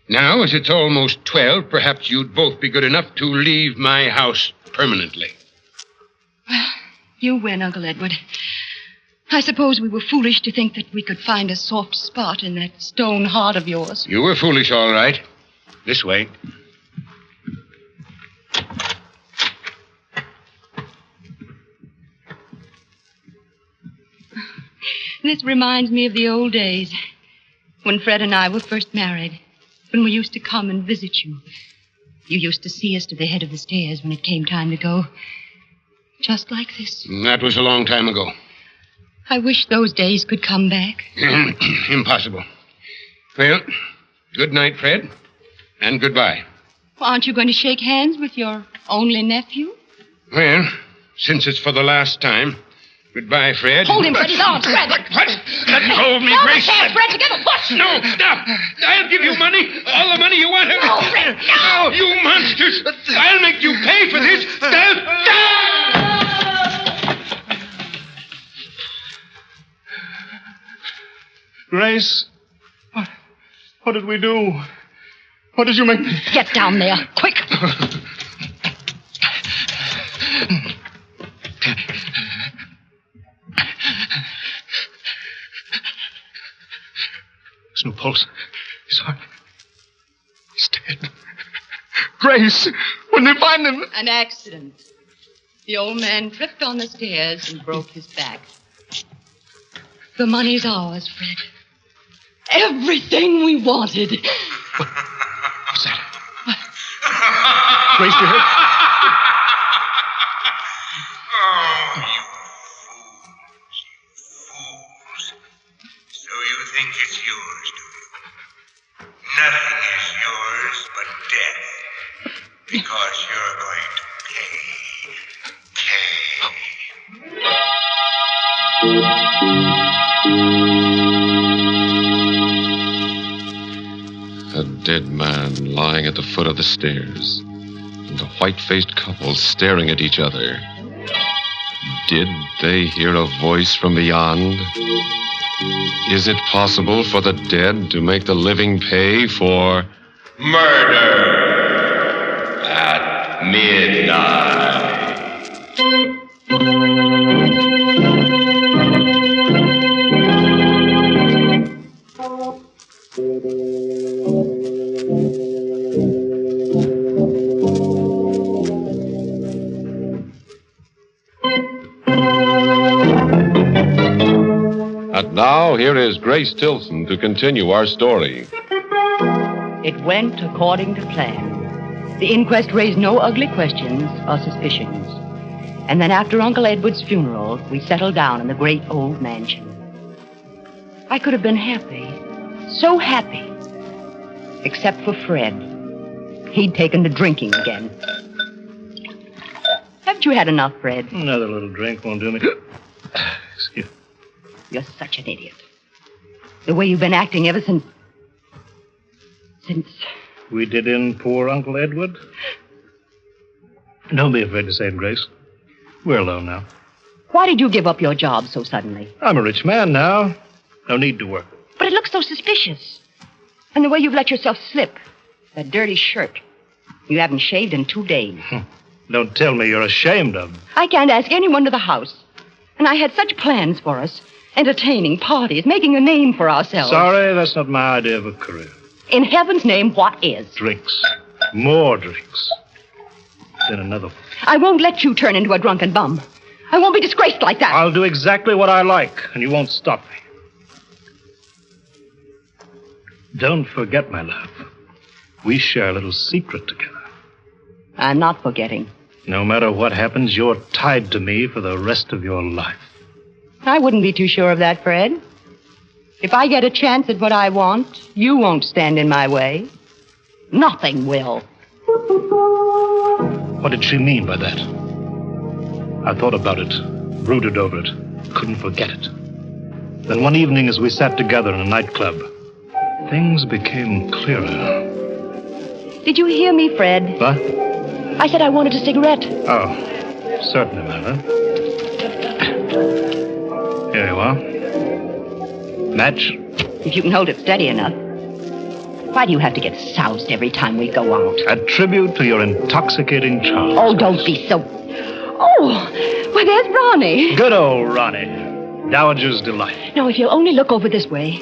Now, as it's almost 12, perhaps you'd both be good enough to leave my house permanently. Well, you win, Uncle Edward. I suppose we were foolish to think that we could find a soft spot in that stone heart of yours. You were foolish, all right. This way. This reminds me of the old days, when Fred and I were first married, when we used to come and visit you. You used to see us to the head of the stairs when it came time to go. Just like this. That was a long time ago. I wish those days could come back. Impossible. Well, good night, Fred, and goodbye. Well, aren't you going to shake hands with your only nephew? Well, since it's for the last time, Goodbye, Fred. Hold him, Fred. He's on, Fred. What? Let go of me, No, Grace. I can't, Fred. Together, push. No, stop. I'll give you money. All the money you want. No, Fred, no. You monsters. I'll make you pay for this. Grace, what did we do? What did you make me? Get down there, quick. There's no pulse. He's dead. Grace, when did they find him? An accident. The old man tripped on the stairs and broke his back. The money's ours, Fred. Everything we wanted. What's that? Grace, you heard? Oh, you fools. So you think it's yours, do you? Nothing is yours but death. Because you're going to pay. A dead man lying at the foot of the stairs, and a white-faced couple staring at each other. Did they hear a voice from beyond? Is it possible for the dead to make the living pay for murder at midnight? And now, here is Grace Tilson to continue our story. It went according to plan. The inquest raised no ugly questions or suspicions. And then after Uncle Edward's funeral, we settled down in the great old mansion. I could have been happy, so happy, except for Fred. He'd taken to drinking again. Haven't you had enough, Fred? Another little drink won't do me. Excuse me. You're such an idiot. The way you've been acting ever since... We did in poor Uncle Edward? Don't be afraid to say it, Grace. We're alone now. Why did you give up your job so suddenly? I'm a rich man now. No need to work. But it looks so suspicious. And the way you've let yourself slip. That dirty shirt. You haven't shaved in 2 days. Don't tell me you're ashamed of me. I can't ask anyone to the house. And I had such plans for us. Entertaining, parties, making a name for ourselves. Sorry, that's not my idea of a career. In heaven's name, what is? Drinks. More drinks. Then another one. I won't let you turn into a drunken bum. I won't be disgraced like that. I'll do exactly what I like, and you won't stop me. Don't forget, my love. We share a little secret together. I'm not forgetting. No matter what happens, you're tied to me for the rest of your life. I wouldn't be too sure of that, Fred. If I get a chance at what I want, you won't stand in my way. Nothing will. What did she mean by that? I thought about it, brooded over it, couldn't forget it. Then one evening as we sat together in a nightclub, things became clearer. Did you hear me, Fred? What? I said I wanted a cigarette. Oh, certainly, my love. Here you are. Match? If you can hold it steady enough. Why do you have to get soused every time we go out? A tribute to your intoxicating charms. Oh, don't be so... Oh, well, there's Ronnie. Good old Ronnie. Dowager's delight. Now, if you'll only look over this way.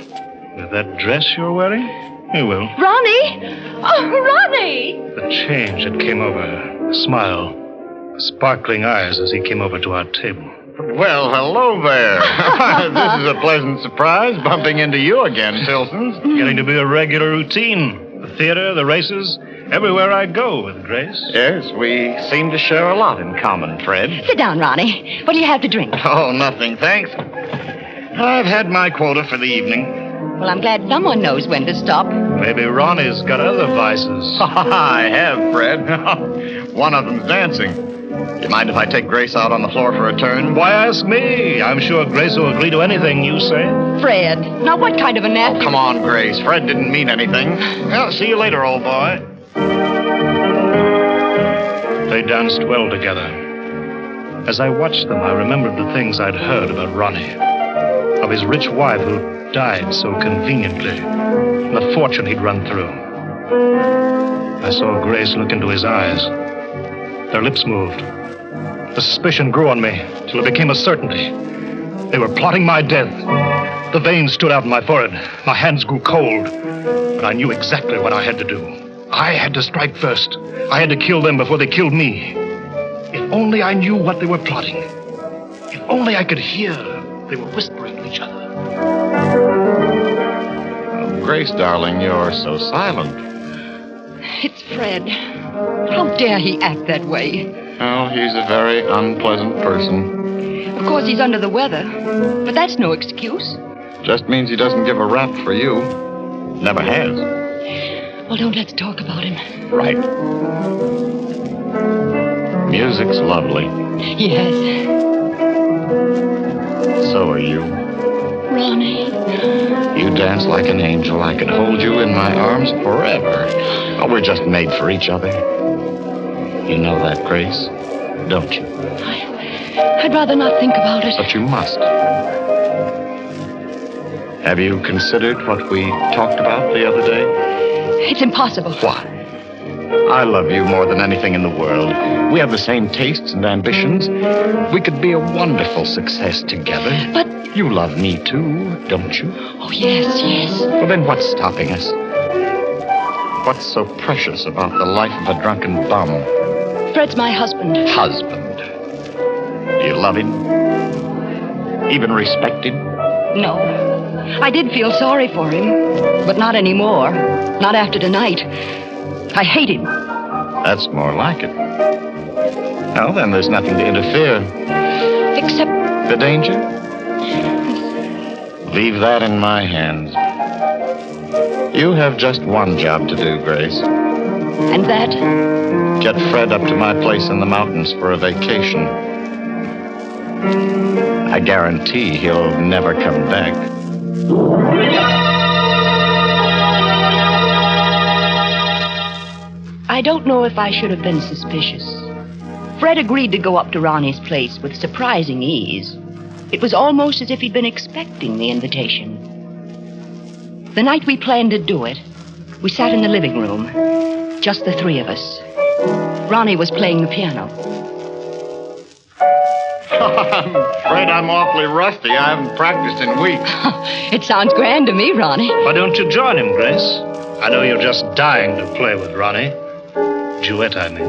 With that dress you're wearing? You will. Ronnie! Oh, Ronnie! The change that came over her. The smile. The sparkling eyes as he came over to our table. Well, hello there. This is a pleasant surprise, bumping into you again, Tilson. Getting to be a regular routine. The theater, the races, everywhere I go with Grace. Yes, we seem to share a lot in common, Fred. Sit down, Ronnie. What do you have to drink? Oh, nothing, thanks. I've had my quota for the evening. Well, I'm glad someone knows when to stop. Maybe Ronnie's got other vices. I have, Fred. One of them's dancing. You mind if I take Grace out on the floor for a turn? Why ask me? I'm sure Grace will agree to anything you say. Fred, now what kind of a nephew? Oh, come on, Grace. Fred didn't mean anything. Well, see you later, old boy. They danced well together. As I watched them, I remembered the things I'd heard about Ronnie. Of his rich wife who died so conveniently, and the fortune he'd run through. I saw Grace look into his eyes. Their lips moved. The suspicion grew on me till it became a certainty. They were plotting my death. The veins stood out in my forehead. My hands grew cold. But I knew exactly what I had to do. I had to strike first. I had to kill them before they killed me. If only I knew what they were plotting. If only I could hear they were whispering to each other. Oh, Grace, darling, you're so silent. It's Fred. How dare he act that way? Oh, he's a very unpleasant person. Of course, he's under the weather, but that's no excuse. Just means he doesn't give a rap for you. Never has. Well, don't let's talk about him. Right. Music's lovely. Yes. So are you. Ronnie. You dance like an angel. I could hold you in my arms forever. Oh, we're just made for each other. You know that, Grace, don't you? I'd rather not think about it. But you must. Have you considered what we talked about the other day? It's impossible. Why? I love you more than anything in the world. We have the same tastes and ambitions. We could be a wonderful success together. But... You love me too, don't you? Oh, yes, yes. Well, then what's stopping us? What's so precious about the life of a drunken bum? Fred's my husband. Husband? Do you love him? Even respect him? No. I did feel sorry for him, but not anymore. Not after tonight. I hate him. That's more like it. Well, then there's nothing to interfere. Except... The danger? Leave that in my hands. You have just one job to do, Grace. And that? Get Fred up to my place in the mountains for a vacation. I guarantee he'll never come back. I don't know if I should have been suspicious. Fred agreed to go up to Ronnie's place with surprising ease. It was almost as if he'd been expecting the invitation. The night we planned to do it, we sat in the living room, just the three of us. Ronnie was playing the piano. I'm afraid I'm awfully rusty. I haven't practiced in weeks. It sounds grand to me, Ronnie. Why don't you join him, Grace? I know you're just dying to play with Ronnie. Duet, I mean.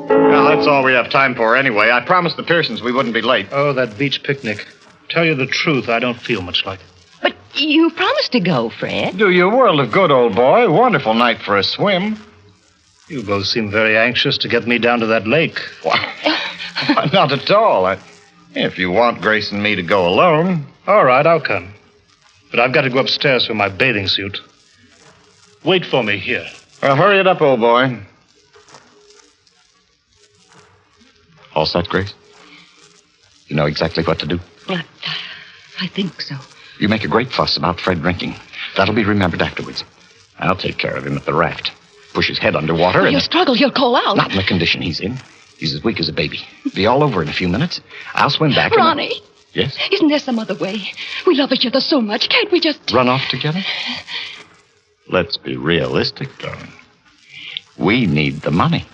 Well, that's all we have time for anyway. I promised the Pearsons we wouldn't be late. Oh, that beach picnic. Tell you the truth, I don't feel much like it. But you promised to go, Fred. Do you a world of good, old boy. Wonderful night for a swim. You both seem very anxious to get me down to that lake. Why, not at all. If you want Grace and me to go alone. All right, I'll come. But I've got to go upstairs for my bathing suit. Wait for me here. Well, hurry it up, old boy. All set, Grace? You know exactly what to do? I think so. You make a great fuss about Fred drinking. That'll be remembered afterwards. I'll take care of him at the raft. Push his head underwater and... You'll struggle, he'll call out. Not in the condition he's in. He's as weak as a baby. Be all over in a few minutes. I'll swim back Ronnie. And... Yes? Isn't there some other way? We love each other so much. Can't we just... Run off together? Let's be realistic, darling. We need the money.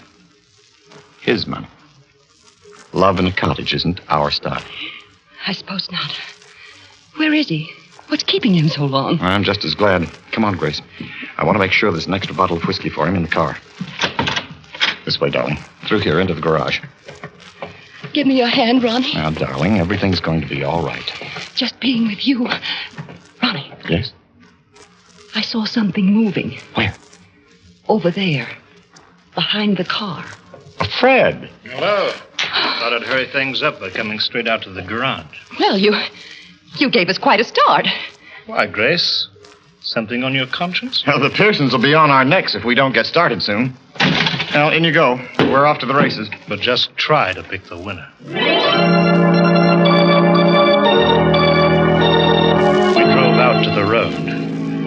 His money. Love in a cottage isn't our style. I suppose not. Where is he? What's keeping him so long? I'm just as glad. Come on, Grace. I want to make sure there's an extra bottle of whiskey for him in the car. This way, darling. Through here into the garage. Give me your hand, Ronnie. Now, darling, everything's going to be all right. Just being with you. Ronnie. Yes? I saw something moving. Where? Over there. Behind the car. Fred. Hello. Thought I'd hurry things up by coming straight out to the garage. Well, you gave us quite a start. Why, Grace? Something on your conscience? Well, the Pearsons will be on our necks if we don't get started soon. Well, in you go. We're off to the races. But just try to pick the winner. We drove out to the road,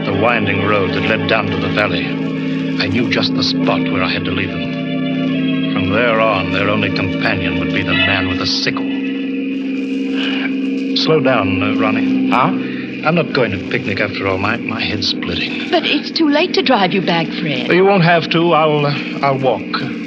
the winding road that led down to the valley. I knew just the spot where I had to leave them. From there on, their only companion would be the man with the sickle. Slow down, Ronnie. Huh? I'm not going to picnic after all. My head's splitting. But it's too late to drive you back, Fred. You won't have to. I'll walk.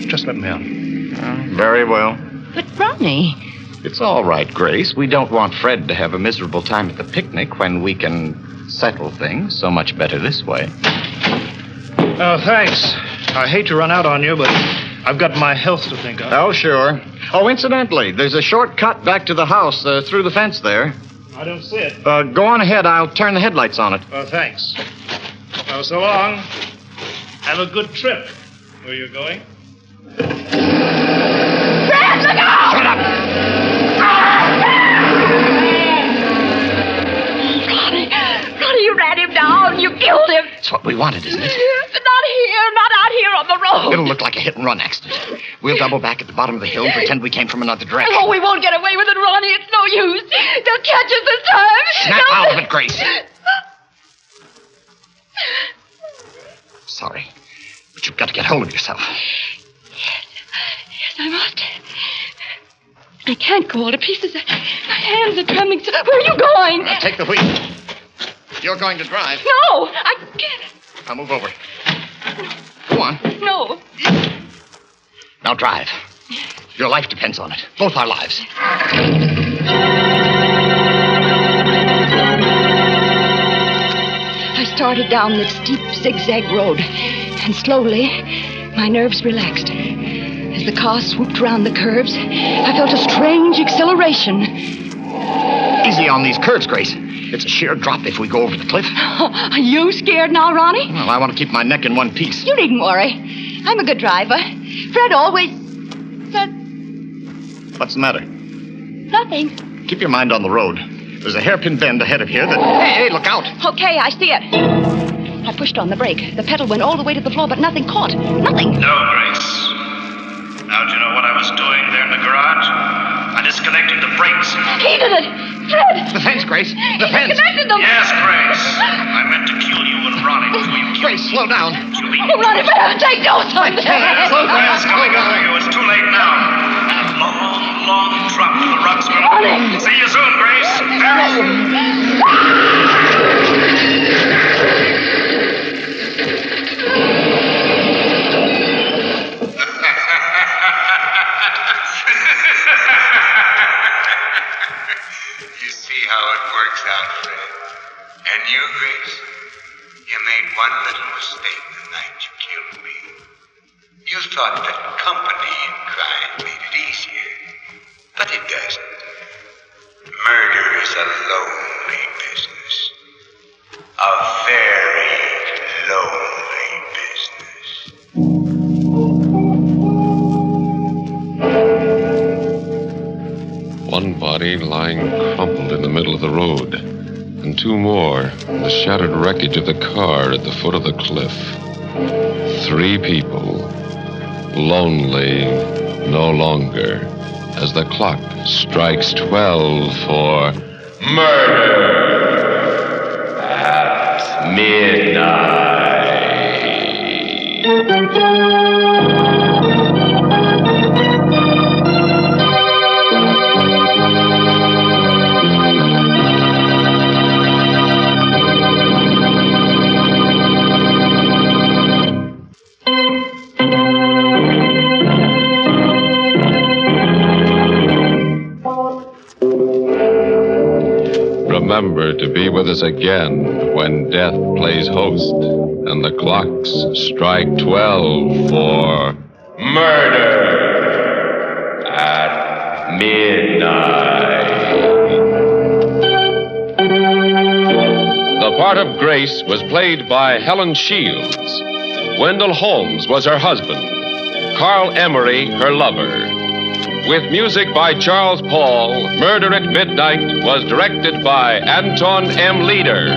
Just let me on. Very well. But Ronnie... It's all right, Grace. We don't want Fred to have a miserable time at the picnic when we can settle things so much better this way. Oh, thanks. I hate to run out on you, but I've got my health to think of. Oh, sure. Oh, incidentally, there's a short cut back to the house through the fence there. I don't see it. Go on ahead. I'll turn the headlights on it. Oh, thanks. Oh, so long. Have a good trip. Where are you going? Fred, look out! Shut up! Ronnie, you ran him down. You killed him. That's what we wanted, isn't it? Not here, not out here on the road. It'll look like a hit-and-run accident. We'll double back at the bottom of the hill and pretend we came from another direction. Oh, we won't get away with it, Ronnie. It's no use. They'll catch us this time. Snap out of it, Grace. Sorry, but you've got to get hold of yourself. Yes, I must. I can't go all to pieces. My hands are trembling. So where are you going? Take the wheel. You're going to drive. No, I can't. I'll move over. Go on. No. Now drive. Your life depends on it. Both our lives. I started down the steep zigzag road, and slowly, my nerves relaxed. As the car swooped around the curves, I felt a strange exhilaration. Easy on these curves, Grace. It's a sheer drop if we go over the cliff. Are you scared now, Ronnie? Well, I want to keep my neck in one piece. You needn't worry. I'm a good driver. Fred always said What's the matter? nothing. Keep your mind on the road. There's a hairpin bend ahead of here that... Hey, look out! Okay, I see it. I pushed on the brake. The pedal went all the way to the floor, but nothing caught. Nothing. No, Grace. Now, do you know what I was doing there in the garage? I disconnected the brakes. He did it! Fred! The fence, Grace. The He fence. disconnected them! Yes, Grace. I meant to kill you and Ronnie before you killed Grace, slow down. Oh, Ronnie, for heaven's sake, do something! It's coming after you. It's too late now. That long drop to the rocks. Ronnie! See you soon, Grace. You see how it works out, Fred. And you, Grace, you made one little mistake the night you killed me. You thought that company in crime made it easier, but it doesn't. Murder is a lonely business. A very lonely business. One body lying crumpled in the middle of the road, and two more in the shattered wreckage of the car at the foot of the cliff. 3 people, lonely no longer, as the clock strikes 12 for murder at midnight. Remember to be with us again when death plays host and the clocks strike 12 for murder at midnight. The part of Grace was played by Helen Shields. Wendell Holmes was her husband. Carl Emery, her lover. With music by Charles Paul, Murder at Midnight was directed by Anton M. Leader.